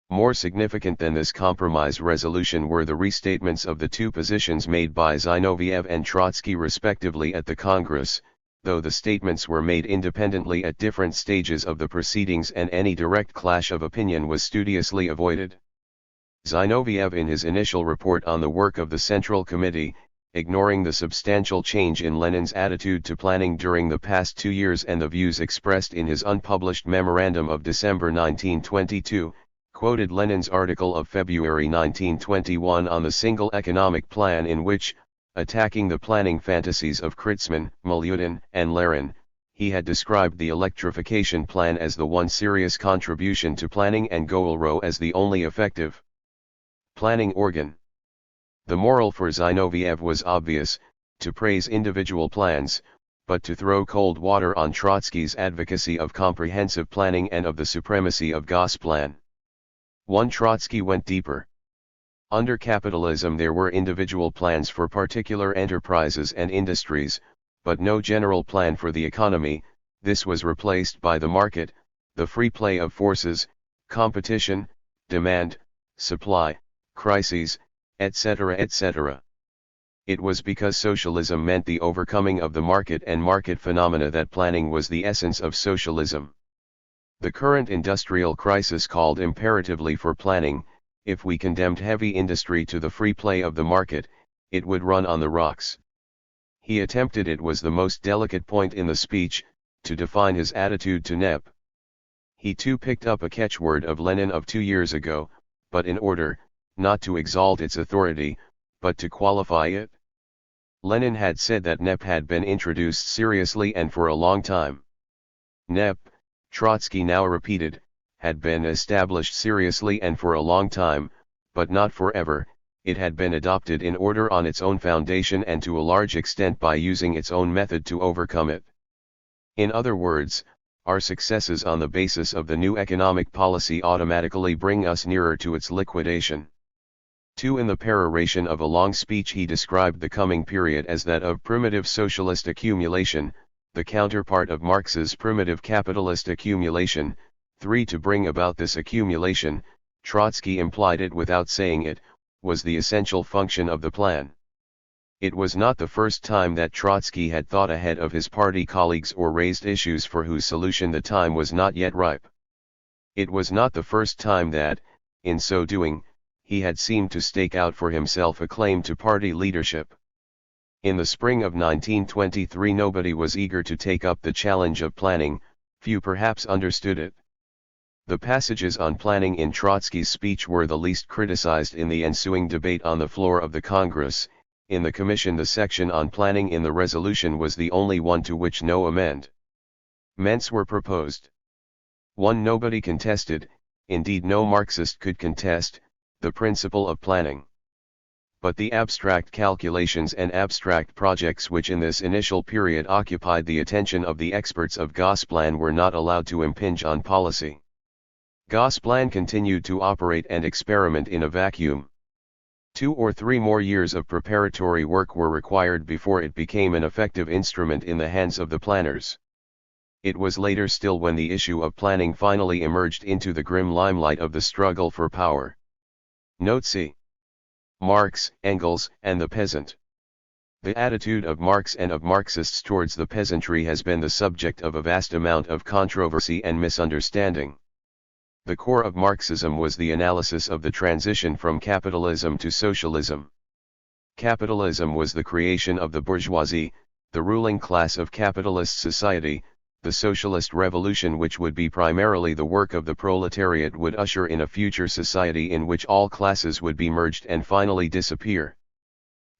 More significant than this compromise resolution were the restatements of the two positions made by Zinoviev and Trotsky respectively at the Congress, though the statements were made independently at different stages of the proceedings and any direct clash of opinion was studiously avoided. Zinoviev in his initial report on the work of the Central Committee, ignoring the substantial change in Lenin's attitude to planning during the past 2 years and the views expressed in his unpublished memorandum of December 1922, quoted Lenin's article of February 1921 on the single economic plan in which, attacking the planning fantasies of Kritzman, Milyutin, and Lerin, he had described the electrification plan as the one serious contribution to planning and Goelro as the only effective planning organ. The moral for Zinoviev was obvious, to praise individual plans, but to throw cold water on Trotsky's advocacy of comprehensive planning and of the supremacy of Gosplan. 1. Trotsky went deeper. Under capitalism there were individual plans for particular enterprises and industries, but no general plan for the economy. This was replaced by the market, the free play of forces, competition, demand, supply, crises, etc. etc. It was because socialism meant the overcoming of the market and market phenomena that planning was the essence of socialism. The current industrial crisis called imperatively for planning. If we condemned heavy industry to the free play of the market, it would run on the rocks. He attempted, it was the most delicate point in the speech, to define his attitude to NEP. He too picked up a catchword of Lenin of 2 years ago, but in order, not to exalt its authority, but to qualify it. Lenin had said that NEP had been introduced seriously and for a long time. NEP, Trotsky now repeated, had been established seriously and for a long time, but not forever. It had been adopted in order on its own foundation and to a large extent by using its own method to overcome it. In other words, our successes on the basis of the new economic policy automatically bring us nearer to its liquidation. 2. In the peroration of a long speech he described the coming period as that of primitive socialist accumulation, the counterpart of Marx's primitive capitalist accumulation. 3. To bring about this accumulation, Trotsky implied it without saying it, was the essential function of the plan. It was not the first time that Trotsky had thought ahead of his party colleagues or raised issues for whose solution the time was not yet ripe. It was not the first time that, in so doing, he had seemed to stake out for himself a claim to party leadership. In the spring of 1923 nobody was eager to take up the challenge of planning, few perhaps understood it. The passages on planning in Trotsky's speech were the least criticized in the ensuing debate on the floor of the Congress. In the commission the section on planning in the resolution was the only one to which no amendments were proposed. 1. Nobody contested, indeed no Marxist could contest, the principle of planning. But the abstract calculations and abstract projects which in this initial period occupied the attention of the experts of Gosplan were not allowed to impinge on policy. Gosplan continued to operate and experiment in a vacuum. 2 or 3 more years of preparatory work were required before it became an effective instrument in the hands of the planners. It was later still when the issue of planning finally emerged into the grim limelight of the struggle for power. Note C. Marx, Engels, and the peasant. The attitude of Marx and of Marxists towards the peasantry has been the subject of a vast amount of controversy and misunderstanding. The core of Marxism was the analysis of the transition from capitalism to socialism. Capitalism was the creation of the bourgeoisie, the ruling class of capitalist society. The socialist revolution, which would be primarily the work of the proletariat, would usher in a future society in which all classes would be merged and finally disappear.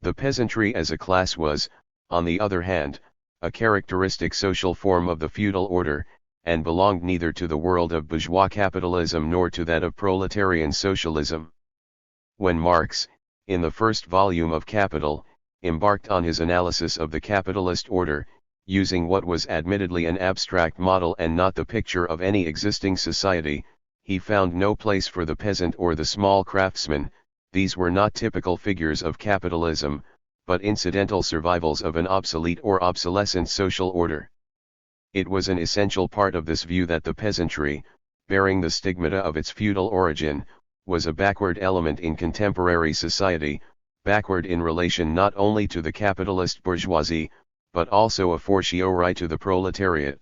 The peasantry as a class was, on the other hand, a characteristic social form of the feudal order, and belonged neither to the world of bourgeois capitalism nor to that of proletarian socialism. When Marx, in the first volume of Capital, embarked on his analysis of the capitalist order, using what was admittedly an abstract model and not the picture of any existing society, he found no place for the peasant or the small craftsman. These were not typical figures of capitalism, but incidental survivals of an obsolete or obsolescent social order. It was an essential part of this view that the peasantry, bearing the stigmata of its feudal origin, was a backward element in contemporary society, backward in relation not only to the capitalist bourgeoisie, but also a fortiori to the proletariat.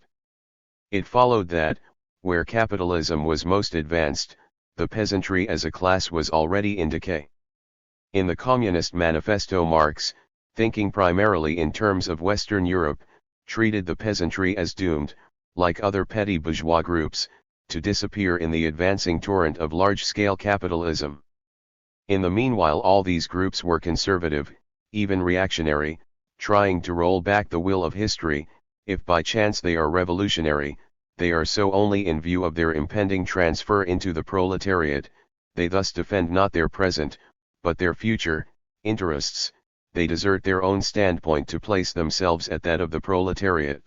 It followed that, where capitalism was most advanced, the peasantry as a class was already in decay. In the Communist Manifesto, Marx, thinking primarily in terms of Western Europe, treated the peasantry as doomed, like other petty bourgeois groups, to disappear in the advancing torrent of large-scale capitalism. In the meanwhile, all these groups were conservative, even reactionary, trying to roll back the wheel of history. If by chance they are revolutionary, they are so only in view of their impending transfer into the proletariat. They thus defend not their present, but their future interests. They desert their own standpoint to place themselves at that of the proletariat.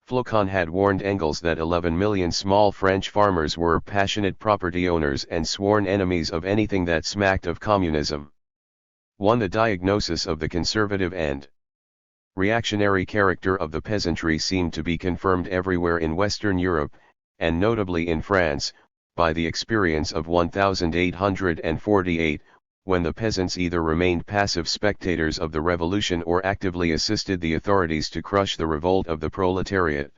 Flocon had warned Engels that 11 million small French farmers were passionate property owners and sworn enemies of anything that smacked of communism. 1. The diagnosis of the conservative and reactionary character of the peasantry seemed to be confirmed everywhere in Western Europe, and notably in France, by the experience of 1848, when the peasants either remained passive spectators of the revolution or actively assisted the authorities to crush the revolt of the proletariat.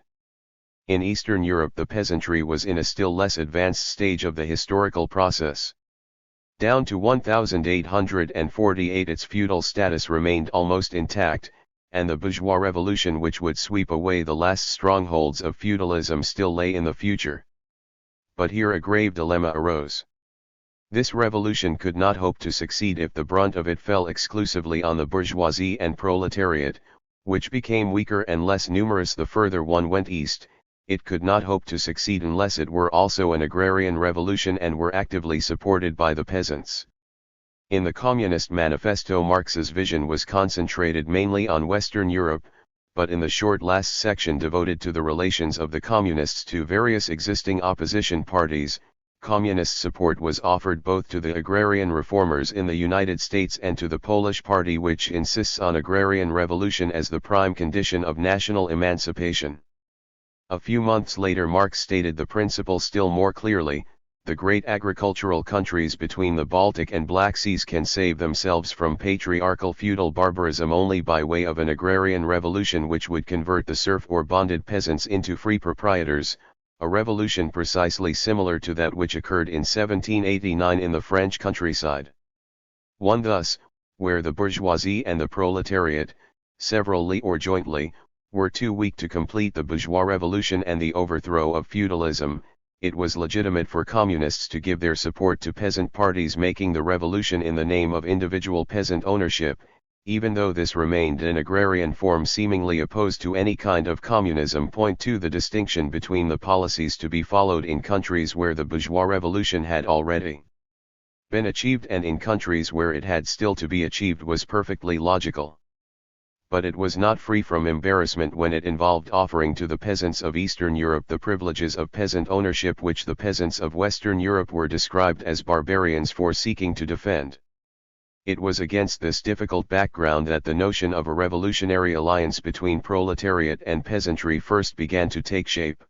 In Eastern Europe, the peasantry was in a still less advanced stage of the historical process. Down to 1848, its feudal status remained almost intact, and the bourgeois revolution which would sweep away the last strongholds of feudalism still lay in the future. But here a grave dilemma arose. This revolution could not hope to succeed if the brunt of it fell exclusively on the bourgeoisie and proletariat, which became weaker and less numerous the further one went east. It could not hope to succeed unless it were also an agrarian revolution and were actively supported by the peasants. In the Communist Manifesto, Marx's vision was concentrated mainly on Western Europe, but in the short last section devoted to the relations of the Communists to various existing opposition parties, Communist support was offered both to the agrarian reformers in the United States and to the Polish Party, which insists on agrarian revolution as the prime condition of national emancipation. A few months later, Marx stated the principle still more clearly: the great agricultural countries between the Baltic and Black Seas can save themselves from patriarchal feudal barbarism only by way of an agrarian revolution which would convert the serf or bonded peasants into free proprietors, a revolution precisely similar to that which occurred in 1789 in the French countryside. 1. Thus, where the bourgeoisie and the proletariat, severally or jointly, were too weak to complete the bourgeois revolution and the overthrow of feudalism, it was legitimate for communists to give their support to peasant parties making the revolution in the name of individual peasant ownership, even though this remained an agrarian form seemingly opposed to any kind of communism. 2. The distinction between the policies to be followed in countries where the bourgeois revolution had already been achieved and in countries where it had still to be achieved was perfectly logical. But it was not free from embarrassment when it involved offering to the peasants of Eastern Europe the privileges of peasant ownership which the peasants of Western Europe were described as barbarians for seeking to defend. It was against this difficult background that the notion of a revolutionary alliance between proletariat and peasantry first began to take shape.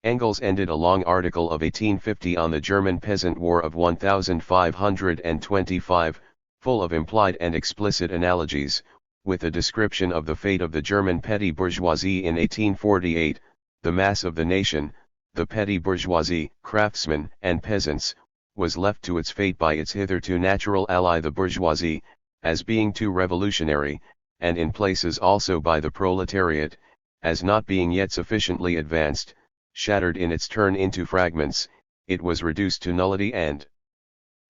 Engels ended a long article of 1850 on the German Peasant War of 1525, full of implied and explicit analogies, with a description of the fate of the German petty bourgeoisie in 1848, the mass of the nation, the petty bourgeoisie, craftsmen and peasants, was left to its fate by its hitherto natural ally the bourgeoisie, as being too revolutionary, and in places also by the proletariat, as not being yet sufficiently advanced. Shattered in its turn into fragments, it was reduced to nullity and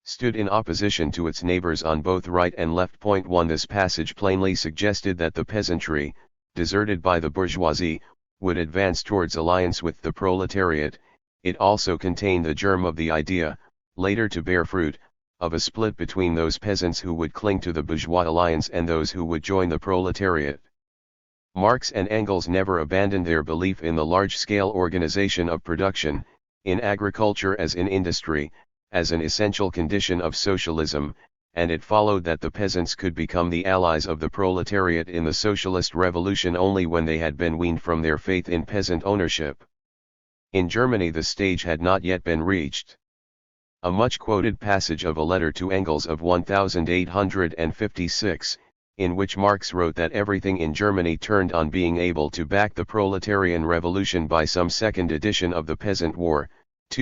stood in opposition to its neighbors on both right and left. 1 This passage plainly suggested that the peasantry, deserted by the bourgeoisie, would advance towards alliance with the proletariat. It also contained the germ of the idea, later to bear fruit, of a split between those peasants who would cling to the bourgeois alliance and those who would join the proletariat. Marx and Engels never abandoned their belief in the large-scale organization of production, in agriculture as in industry, as an essential condition of socialism, and it followed that the peasants could become the allies of the proletariat in the socialist revolution only when they had been weaned from their faith in peasant ownership. In Germany the stage had not yet been reached. A much-quoted passage of a letter to Engels of 1856, in which Marx wrote that everything in Germany turned on being able to back the proletarian revolution by some second edition of the Peasant War,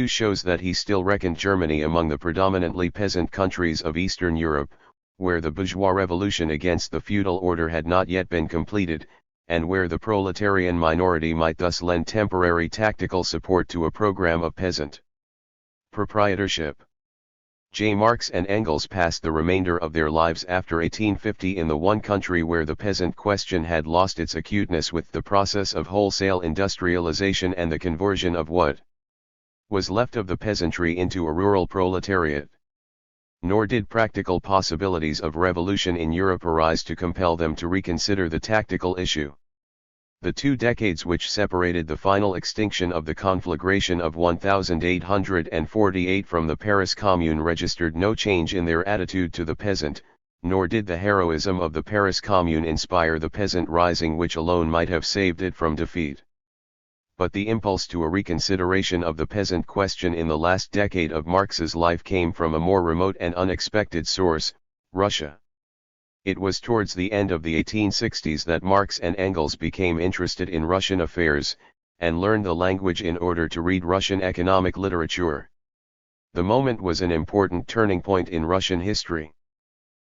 shows that he still reckoned Germany among the predominantly peasant countries of Eastern Europe, where the bourgeois revolution against the feudal order had not yet been completed, and where the proletarian minority might thus lend temporary tactical support to a program of peasant proprietorship. Marx and Engels passed the remainder of their lives after 1850 in the one country where the peasant question had lost its acuteness with the process of wholesale industrialization and the conversion of what was left of the peasantry into a rural proletariat. Nor did practical possibilities of revolution in Europe arise to compel them to reconsider the tactical issue. The 2 decades which separated the final extinction of the conflagration of 1848 from the Paris Commune registered no change in their attitude to the peasant, nor did the heroism of the Paris Commune inspire the peasant rising which alone might have saved it from defeat. But the impulse to a reconsideration of the peasant question in the last decade of Marx's life came from a more remote and unexpected source, Russia. It was towards the end of the 1860s that Marx and Engels became interested in Russian affairs, and learned the language in order to read Russian economic literature. The moment was an important turning point in Russian history.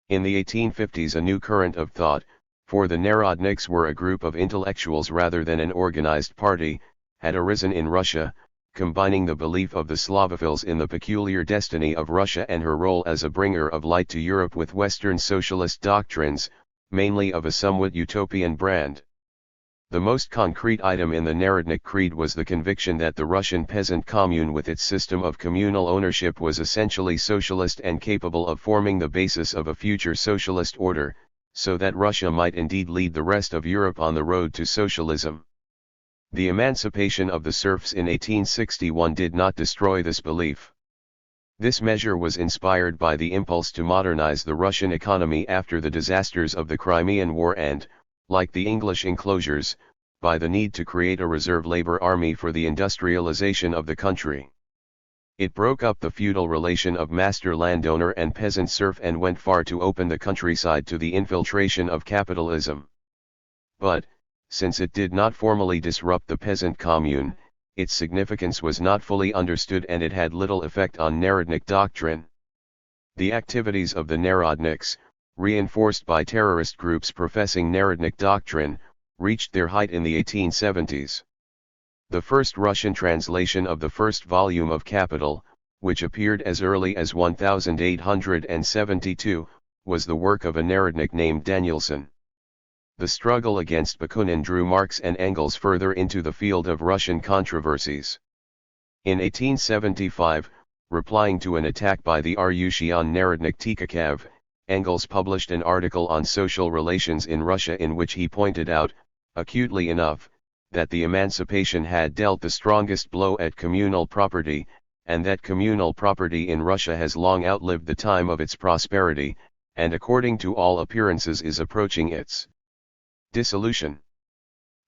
In the 1850s a new current of thought, for the Narodniks were a group of intellectuals rather than an organized party, had arisen in Russia, combining the belief of the Slavophiles in the peculiar destiny of Russia and her role as a bringer of light to Europe with Western socialist doctrines, mainly of a somewhat utopian brand. The most concrete item in the Narodnik Creed was the conviction that the Russian peasant commune with its system of communal ownership was essentially socialist and capable of forming the basis of a future socialist order, so that Russia might indeed lead the rest of Europe on the road to socialism. The emancipation of the serfs in 1861 did not destroy this belief. This measure was inspired by the impulse to modernize the Russian economy after the disasters of the Crimean War and, like the English enclosures, by the need to create a reserve labor army for the industrialization of the country. It broke up the feudal relation of master landowner and peasant serf and went far to open the countryside to the infiltration of capitalism. But, since it did not formally disrupt the peasant commune, its significance was not fully understood and it had little effect on Narodnik doctrine. The activities of the Narodniks, reinforced by terrorist groups professing Narodnik doctrine, reached their height in the 1870s. The first Russian translation of the first volume of Capital, which appeared as early as 1872, was the work of a Narodnik named Danielson. The struggle against Bakunin drew Marx and Engels further into the field of Russian controversies. In 1875, replying to an attack by the Rusyan Narodnik Tikakav, Engels published an article on social relations in Russia in which he pointed out, acutely enough, that the emancipation had dealt the strongest blow at communal property, and that communal property in Russia has long outlived the time of its prosperity, and according to all appearances is approaching its dissolution.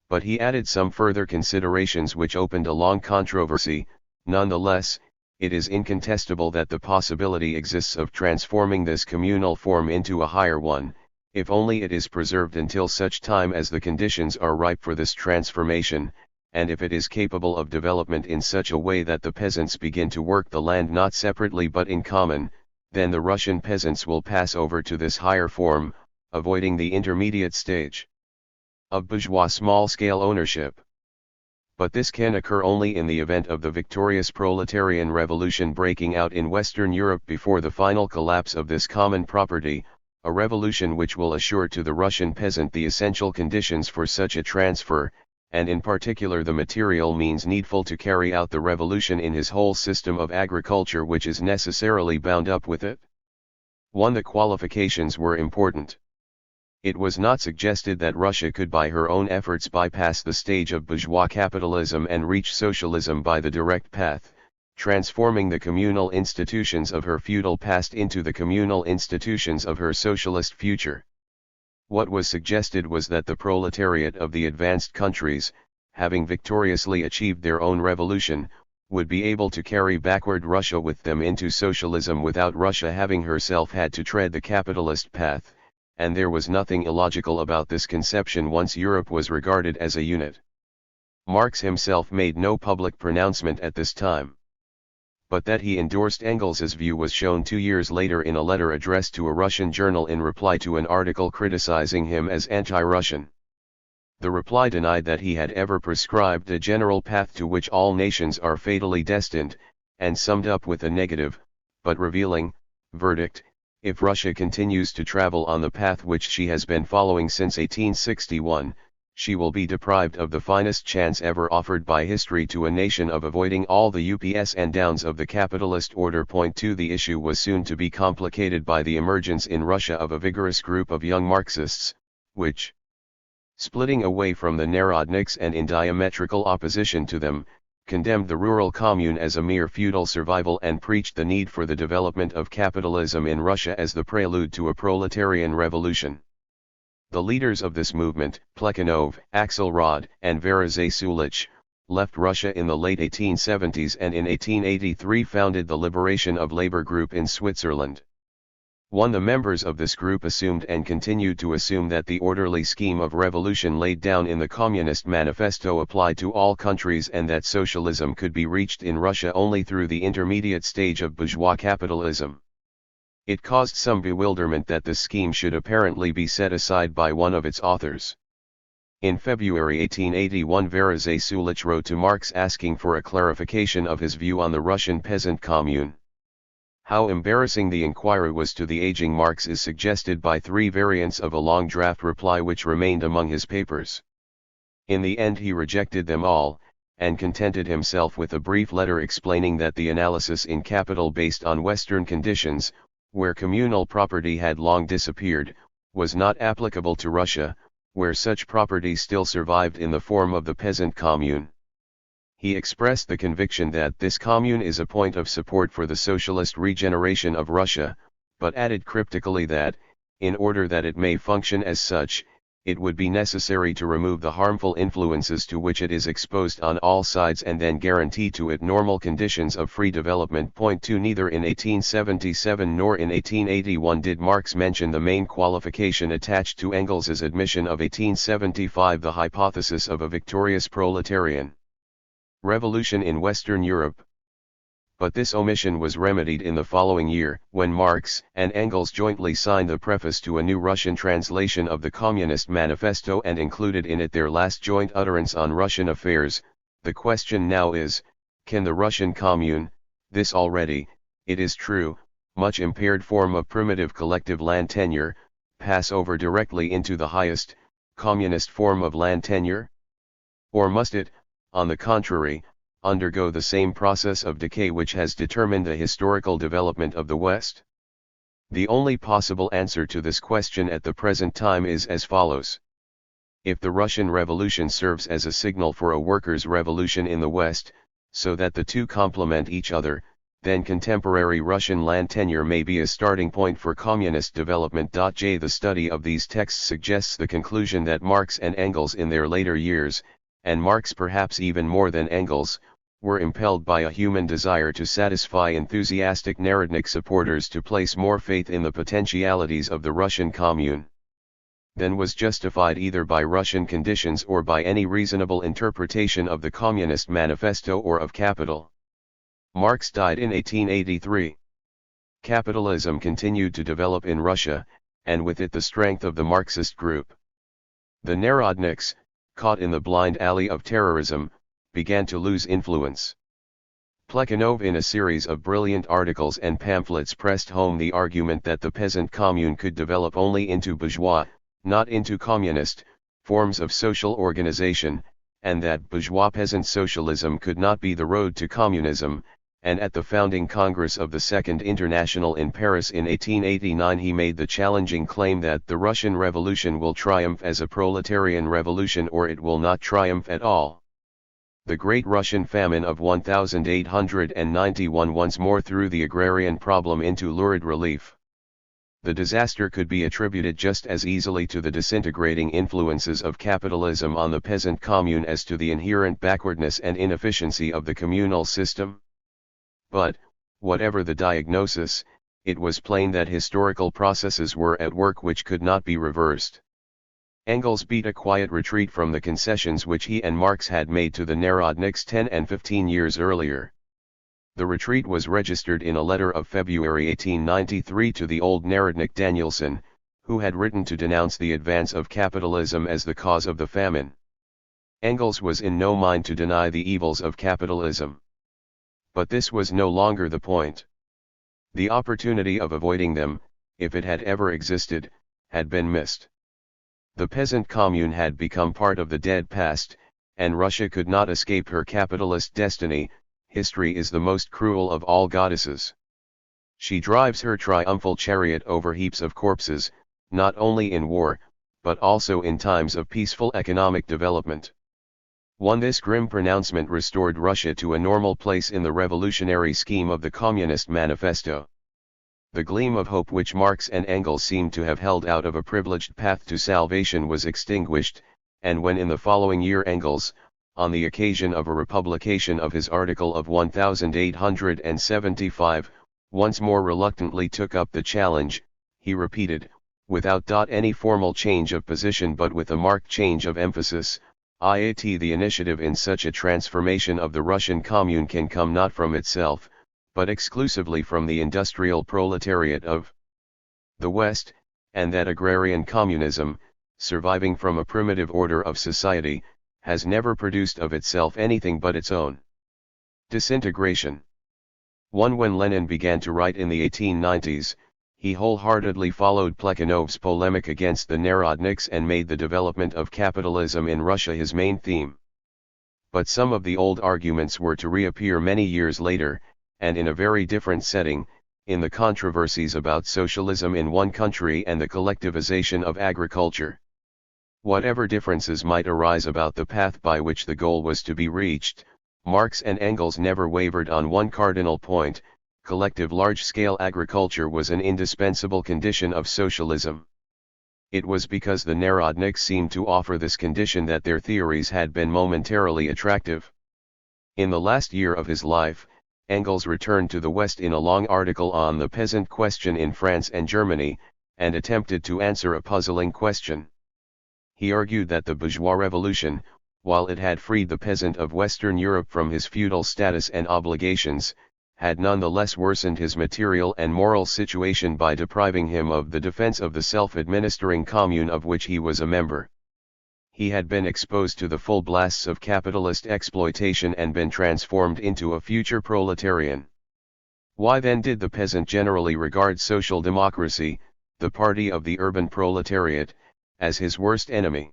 But he added some further considerations which opened a long controversy. Nonetheless, it is incontestable that the possibility exists of transforming this communal form into a higher one, if only it is preserved until such time as the conditions are ripe for this transformation, and if it is capable of development in such a way that the peasants begin to work the land not separately but in common, then the Russian peasants will pass over to this higher form, avoiding the intermediate stage of bourgeois small-scale ownership. But this can occur only in the event of the victorious proletarian revolution breaking out in Western Europe before the final collapse of this common property, a revolution which will assure to the Russian peasant the essential conditions for such a transfer, and in particular the material means needful to carry out the revolution in his whole system of agriculture which is necessarily bound up with it. 1. The qualifications were important. It was not suggested that Russia could by her own efforts bypass the stage of bourgeois capitalism and reach socialism by the direct path, transforming the communal institutions of her feudal past into the communal institutions of her socialist future. What was suggested was that the proletariat of the advanced countries, having victoriously achieved their own revolution, would be able to carry backward Russia with them into socialism without Russia having herself had to tread the capitalist path, and there was nothing illogical about this conception once Europe was regarded as a unit. Marx himself made no public pronouncement at this time. But that he endorsed Engels's view was shown 2 years later in a letter addressed to a Russian journal in reply to an article criticizing him as anti-Russian. The reply denied that he had ever prescribed a general path to which all nations are fatally destined, and summed up with a negative, but revealing, verdict: if Russia continues to travel on the path which she has been following since 1861, she will be deprived of the finest chance ever offered by history to a nation of avoiding all the ups and downs of the capitalist order. 2. The issue was soon to be complicated by the emergence in Russia of a vigorous group of young Marxists, which, splitting away from the Narodniks and in diametrical opposition to them, condemned the rural commune as a mere feudal survival and preached the need for the development of capitalism in Russia as the prelude to a proletarian revolution. The leaders of this movement, Plekhanov, Axelrod, and Varazhay Sulich, left Russia in the late 1870s and in 1883 founded the Liberation of Labor Group in Switzerland. 1. The members of this group assumed and continued to assume that the orderly scheme of revolution laid down in the Communist Manifesto applied to all countries and that socialism could be reached in Russia only through the intermediate stage of bourgeois capitalism. It caused some bewilderment that this scheme should apparently be set aside by one of its authors. In February 1881 Varazhay Sulich wrote to Marx asking for a clarification of his view on the Russian peasant commune. How embarrassing the inquiry was to the aging Marx is suggested by 3 variants of a long draft reply which remained among his papers. In the end he rejected them all, and contented himself with a brief letter explaining that the analysis in Capital based on Western conditions, where communal property had long disappeared, was not applicable to Russia, where such property still survived in the form of the peasant commune. He expressed the conviction that this commune is a point of support for the socialist regeneration of Russia, but added cryptically that, in order that it may function as such, it would be necessary to remove the harmful influences to which it is exposed on all sides and then guarantee to it normal conditions of free development. 2. Neither in 1877 nor in 1881 did Marx mention the main qualification attached to Engels's admission of 1875, the hypothesis of a victorious proletarian revolution in Western Europe. But this omission was remedied in the following year, when Marx and Engels jointly signed the preface to a new Russian translation of the Communist Manifesto and included in it their last joint utterance on Russian affairs. The question now is, can the Russian commune, this already, it is true, much impaired form of primitive collective land tenure, pass over directly into the highest, communist form of land tenure? Or must it, on the contrary, undergo the same process of decay which has determined the historical development of the West? The only possible answer to this question at the present time is as follows. If the Russian Revolution serves as a signal for a workers' revolution in the West, so that the two complement each other, then contemporary Russian land tenure may be a starting point for communist development. J. The study of these texts suggests the conclusion that Marx and Engels in their later years, and Marx perhaps even more than Engels, were impelled by a human desire to satisfy enthusiastic Narodnik supporters to place more faith in the potentialities of the Russian commune than was justified either by Russian conditions or by any reasonable interpretation of the Communist Manifesto or of Capital. Marx died in 1883. Capitalism continued to develop in Russia, and with it the strength of the Marxist group. The Narodniks, caught in the blind alley of terrorism, began to lose influence. Plekhanov in a series of brilliant articles and pamphlets pressed home the argument that the peasant commune could develop only into bourgeois, not into communist, forms of social organization, and that bourgeois-peasant socialism could not be the road to communism, and at the founding Congress of the Second International in Paris in 1889 he made the challenging claim that the Russian Revolution will triumph as a proletarian revolution or it will not triumph at all. The Great Russian Famine of 1891 once more threw the agrarian problem into lurid relief. The disaster could be attributed just as easily to the disintegrating influences of capitalism on the peasant commune as to the inherent backwardness and inefficiency of the communal system. But, whatever the diagnosis, it was plain that historical processes were at work which could not be reversed. Engels beat a quiet retreat from the concessions which he and Marx had made to the Narodniks 10 and 15 years earlier. The retreat was registered in a letter of February 1893 to the old Narodnik Danielson, who had written to denounce the advance of capitalism as the cause of the famine. Engels was in no mind to deny the evils of capitalism. But this was no longer the point. The opportunity of avoiding them, if it had ever existed, had been missed. The peasant commune had become part of the dead past, and Russia could not escape her capitalist destiny. History is the most cruel of all goddesses. She drives her triumphal chariot over heaps of corpses, not only in war, but also in times of peaceful economic development. This grim pronouncement restored Russia to a normal place in the revolutionary scheme of the Communist Manifesto. The gleam of hope which Marx and Engels seemed to have held out of a privileged path to salvation was extinguished, and when in the following year Engels, on the occasion of a republication of his article of 1875, once more reluctantly took up the challenge, he repeated, without any formal change of position but with a marked change of emphasis, the initiative in such a transformation of the Russian commune can come not from itself, but exclusively from the industrial proletariat of the West, and that agrarian communism, surviving from a primitive order of society, has never produced of itself anything but its own disintegration. When Lenin began to write in the 1890s, he wholeheartedly followed Plekhanov's polemic against the Narodniks and made the development of capitalism in Russia his main theme. But some of the old arguments were to reappear many years later, and in a very different setting, in the controversies about socialism in one country and the collectivization of agriculture. Whatever differences might arise about the path by which the goal was to be reached, Marx and Engels never wavered on one cardinal point: collective large-scale agriculture was an indispensable condition of socialism. It was because the Narodniks seemed to offer this condition that their theories had been momentarily attractive. In the last year of his life, Engels returned to the West in a long article on the peasant question in France and Germany, and attempted to answer a puzzling question. He argued that the bourgeois revolution, while it had freed the peasant of Western Europe from his feudal status and obligations, had nonetheless worsened his material and moral situation by depriving him of the defense of the self-administering commune of which he was a member. He had been exposed to the full blasts of capitalist exploitation and been transformed into a future proletarian. Why then did the peasant generally regard social democracy, the party of the urban proletariat, as his worst enemy?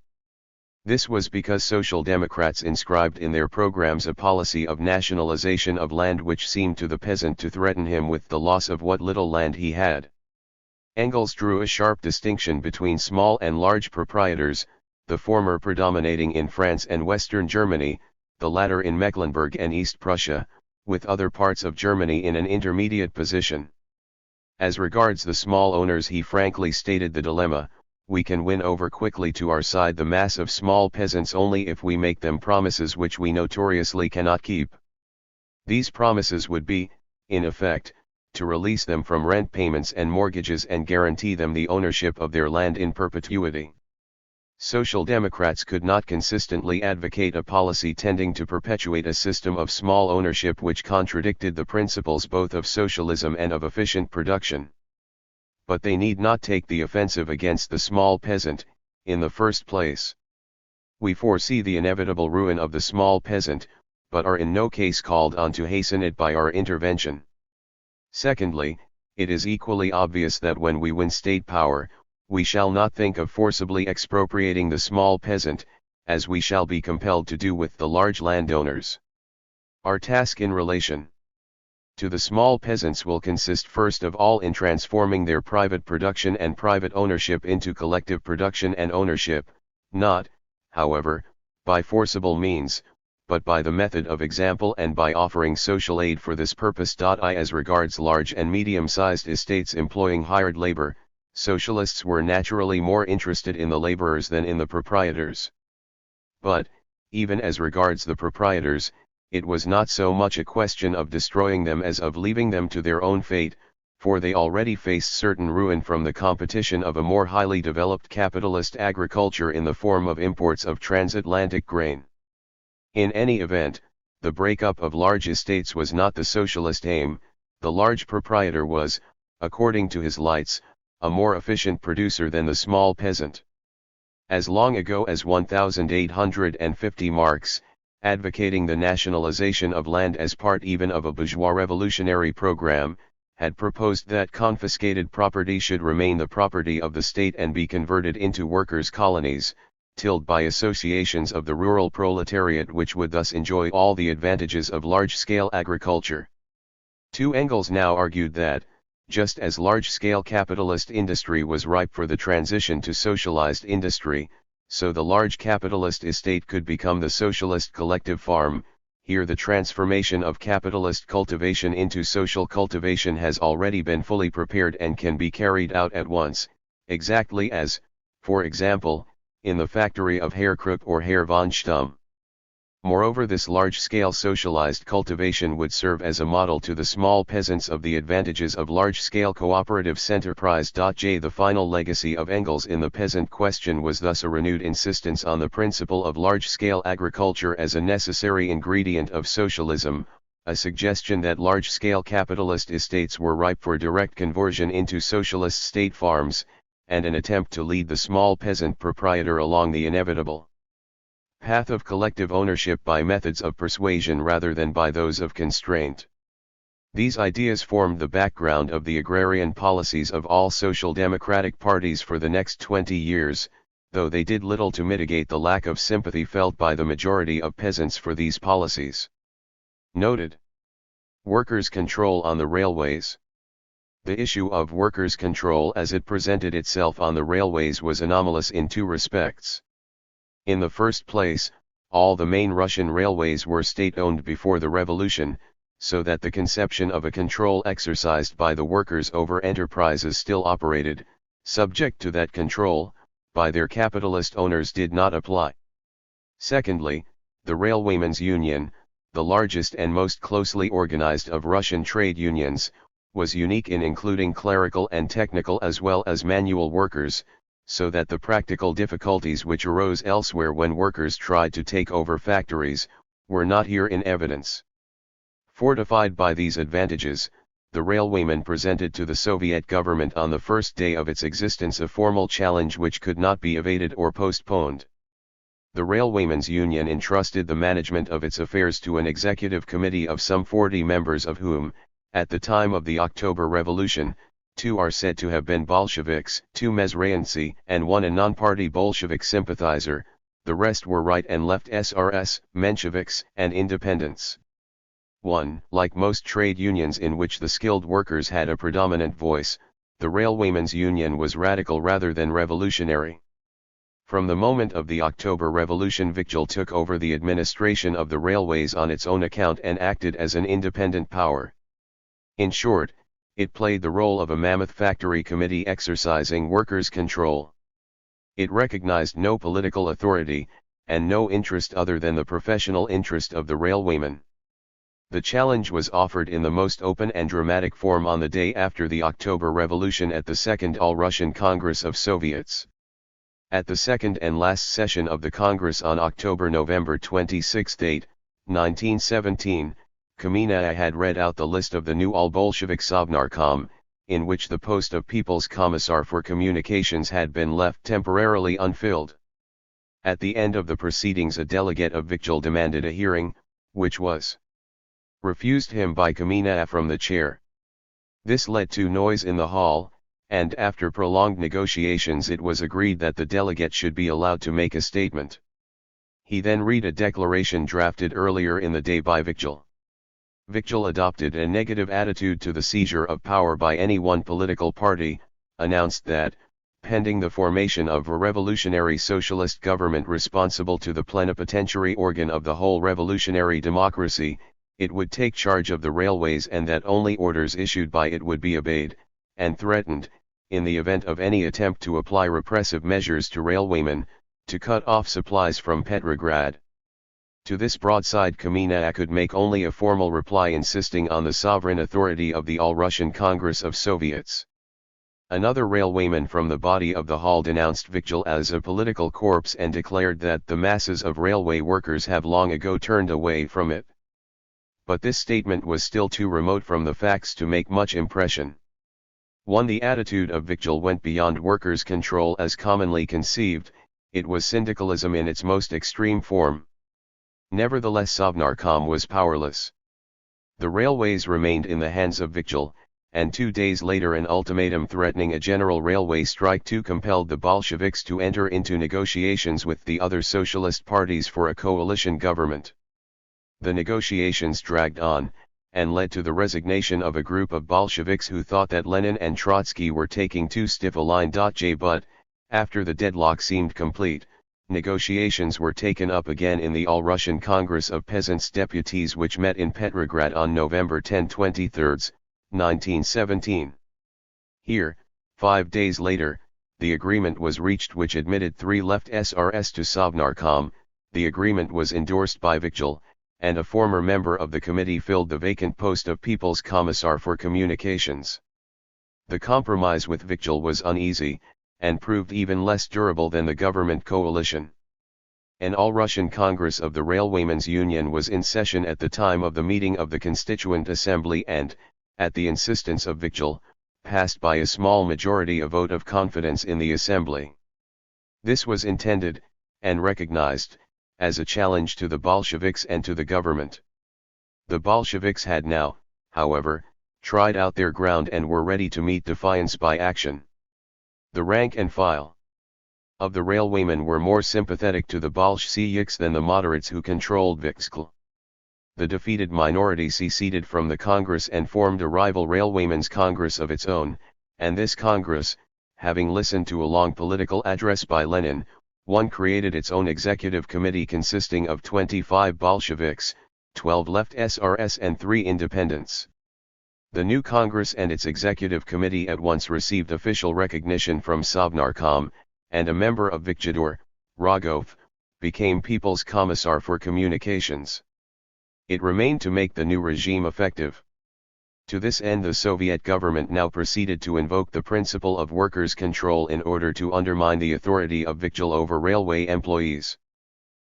This was because social democrats inscribed in their programs a policy of nationalization of land which seemed to the peasant to threaten him with the loss of what little land he had. Engels drew a sharp distinction between small and large proprietors, the former predominating in France and Western Germany, the latter in Mecklenburg and East Prussia, with other parts of Germany in an intermediate position. As regards the small owners, he frankly stated the dilemma: we can win over quickly to our side the mass of small peasants only if we make them promises which we notoriously cannot keep. These promises would be, in effect, to release them from rent payments and mortgages and guarantee them the ownership of their land in perpetuity. Social Democrats could not consistently advocate a policy tending to perpetuate a system of small ownership which contradicted the principles both of socialism and of efficient production. But they need not take the offensive against the small peasant, in the first place. We foresee the inevitable ruin of the small peasant, but are in no case called on to hasten it by our intervention. Secondly, it is equally obvious that when we win state power, we shall not think of forcibly expropriating the small peasant, as we shall be compelled to do with the large landowners. Our task in relation to the small peasants will consist first of all in transforming their private production and private ownership into collective production and ownership, not, however, by forcible means, but by the method of example and by offering social aid for this purpose. As regards large and medium-sized estates employing hired labor, socialists were naturally more interested in the laborers than in the proprietors. But, even as regards the proprietors, it was not so much a question of destroying them as of leaving them to their own fate, for they already faced certain ruin from the competition of a more highly developed capitalist agriculture in the form of imports of transatlantic grain. In any event, the breakup of large estates was not the socialist aim. The large proprietor was, according to his lights, a more efficient producer than the small peasant. As long ago as 1850 Marx, advocating the nationalization of land as part even of a bourgeois revolutionary program, had proposed that confiscated property should remain the property of the state and be converted into workers' colonies, tilled by associations of the rural proletariat, which would thus enjoy all the advantages of large-scale agriculture. Engels now argued that, just as large-scale capitalist industry was ripe for the transition to socialized industry, so the large capitalist estate could become the socialist collective farm. Here the transformation of capitalist cultivation into social cultivation has already been fully prepared and can be carried out at once, exactly as, for example, in the factory of Herr Krupp or Herr von Stumm. Moreover, this large-scale socialized cultivation would serve as a model to the small peasants of the advantages of large-scale cooperative enterprise. The final legacy of Engels in the peasant question was thus a renewed insistence on the principle of large-scale agriculture as a necessary ingredient of socialism, a suggestion that large-scale capitalist estates were ripe for direct conversion into socialist state farms, and an attempt to lead the small peasant proprietor along the inevitable path of collective ownership by methods of persuasion rather than by those of constraint. These ideas formed the background of the agrarian policies of all social democratic parties for the next 20 years, though they did little to mitigate the lack of sympathy felt by the majority of peasants for these policies. Noted. Workers' control on the railways. The issue of workers' control as it presented itself on the railways was anomalous in two respects. In the first place, all the main Russian railways were state-owned before the revolution, so that the conception of a control exercised by the workers over enterprises still operated, subject to that control, by their capitalist owners did not apply. Secondly, the Railwaymen's Union, the largest and most closely organized of Russian trade unions, was unique in including clerical and technical as well as manual workers, so that the practical difficulties which arose elsewhere when workers tried to take over factories, were not here in evidence. Fortified by these advantages, the railwaymen presented to the Soviet government on the first day of its existence a formal challenge which could not be evaded or postponed. The Railwaymen's Union entrusted the management of its affairs to an executive committee of some 40 members, of whom, at the time of the October Revolution, 2 are said to have been Bolsheviks, 2 Mezrayancy, and 1 a non-party Bolshevik sympathizer. The rest were right and left SRS, Mensheviks, and independents. 1. Like most trade unions in which the skilled workers had a predominant voice, the Railwaymen's Union was radical rather than revolutionary. From the moment of the October Revolution, Victual took over the administration of the railways on its own account and acted as an independent power. In short, it played the role of a mammoth factory committee exercising workers' control. It recognized no political authority, and no interest other than the professional interest of the railwaymen. The challenge was offered in the most open and dramatic form on the day after the October Revolution at the Second All-Russian Congress of Soviets. At the second and last session of the Congress on October-November 26, 1917, Kamenei had read out the list of the new all-Bolshevik Sovnarkom, in which the post of People's Commissar for Communications had been left temporarily unfilled. At the end of the proceedings, a delegate of Victual demanded a hearing, which was refused him by Kamina from the chair. This led to noise in the hall, and after prolonged negotiations it was agreed that the delegate should be allowed to make a statement. He then read a declaration drafted earlier in the day by Vigil. Vigil adopted a negative attitude to the seizure of power by any one political party, announced that, pending the formation of a revolutionary socialist government responsible to the plenipotentiary organ of the whole revolutionary democracy, it would take charge of the railways and that only orders issued by it would be obeyed, and threatened, in the event of any attempt to apply repressive measures to railwaymen, to cut off supplies from Petrograd. To this broadside Kamina could make only a formal reply insisting on the sovereign authority of the All-Russian Congress of Soviets. Another railwayman from the body of the hall denounced Vigil as a political corpse and declared that the masses of railway workers have long ago turned away from it. But this statement was still too remote from the facts to make much impression. 1. The attitude of Vigil went beyond workers' control as commonly conceived, it was syndicalism in its most extreme form. Nevertheless Sovnarkom was powerless. The railways remained in the hands of Vigil, and 2 days later an ultimatum threatening a general railway strike compelled the Bolsheviks to enter into negotiations with the other socialist parties for a coalition government. The negotiations dragged on, and led to the resignation of a group of Bolsheviks who thought that Lenin and Trotsky were taking too stiff a line. But, after the deadlock seemed complete, negotiations were taken up again in the All-Russian Congress of Peasants' Deputies which met in Petrograd on November 10-23, 1917. Here, 5 days later, the agreement was reached which admitted 3 left SRS to Sovnarkom. The agreement was endorsed by Vigil, and a former member of the committee filled the vacant post of People's Commissar for Communications. The compromise with Vigil was uneasy, and proved even less durable than the government coalition. An All-Russian Congress of the Railwaymen's Union was in session at the time of the meeting of the Constituent Assembly and, at the insistence of Vigil, passed by a small majority a vote of confidence in the Assembly. This was intended, and recognized, as a challenge to the Bolsheviks and to the government. The Bolsheviks had now, however, tried out their ground and were ready to meet defiance by action. The rank and file of the railwaymen were more sympathetic to the Bolsheviks than the moderates who controlled Vikskl. The defeated minority seceded from the Congress and formed a rival Railwaymen's Congress of its own, and this Congress, having listened to a long political address by Lenin, created its own executive committee consisting of 25 Bolsheviks, 12 left SRS and 3 independents. The new Congress and its executive committee at once received official recognition from Sovnarkom, and a member of Vikjidor, Rogov, became People's Commissar for Communications. It remained to make the new regime effective. To this end the Soviet government now proceeded to invoke the principle of workers' control in order to undermine the authority of Vigil over railway employees.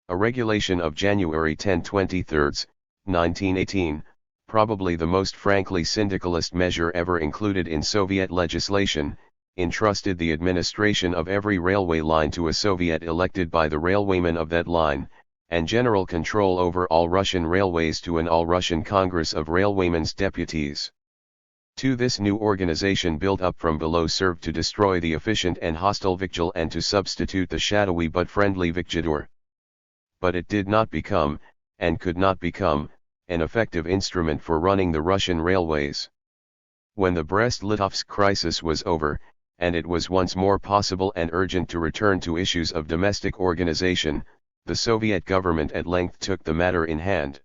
A regulation of January 10-23, 1918, probably the most frankly syndicalist measure ever included in Soviet legislation, entrusted the administration of every railway line to a Soviet elected by the railwaymen of that line, and general control over all Russian railways to an All-Russian Congress of Railwaymen's Deputies. This new organization built up from below served to destroy the efficient and hostile Vigil and to substitute the shadowy but friendly Vikjidor. But it did not become, and could not become, an effective instrument for running the Russian railways. When the Brest-Litovsk crisis was over, and it was once more possible and urgent to return to issues of domestic organization, the Soviet government at length took the matter in hand.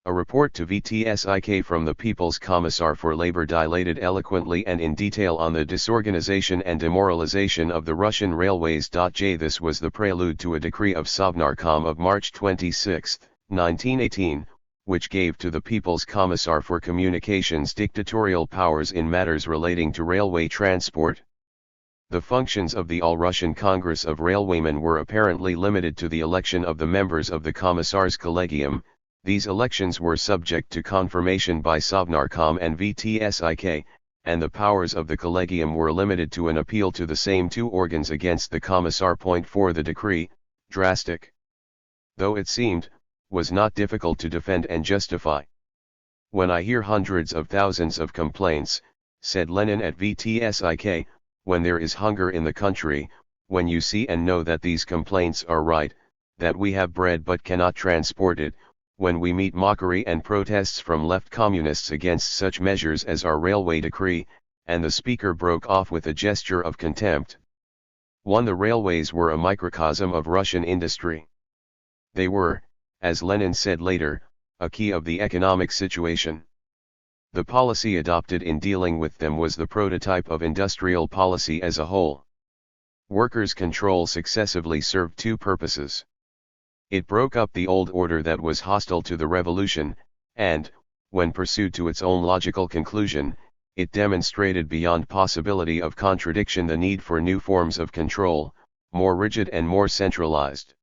A report to VTSIK from the People's Commissar for Labor dilated eloquently and in detail on the disorganization and demoralization of the Russian railways. This was the prelude to a decree of Sovnarkom of March 26, 1918, which gave to the People's Commissar for Communications dictatorial powers in matters relating to railway transport. The functions of the All-Russian Congress of Railwaymen were apparently limited to the election of the members of the Commissar's Collegium. These elections were subject to confirmation by Sovnarkom and VTSIK, and the powers of the Collegium were limited to an appeal to the same 2 organs against the Commissar. 4. The decree, drastic though it seemed, was not difficult to defend and justify. When I hear hundreds of thousands of complaints, said Lenin at VTSIK, when there is hunger in the country, when you see and know that these complaints are right, that we have bread but cannot transport it, when we meet mockery and protests from left communists against such measures as our railway decree, and the speaker broke off with a gesture of contempt. 1. The railways were a microcosm of Russian industry. They were, as Lenin said later, a key of the economic situation. The policy adopted in dealing with them was the prototype of industrial policy as a whole. Workers' control successively served two purposes. It broke up the old order that was hostile to the revolution, and, when pursued to its own logical conclusion, it demonstrated beyond possibility of contradiction the need for new forms of control, more rigid and more centralized.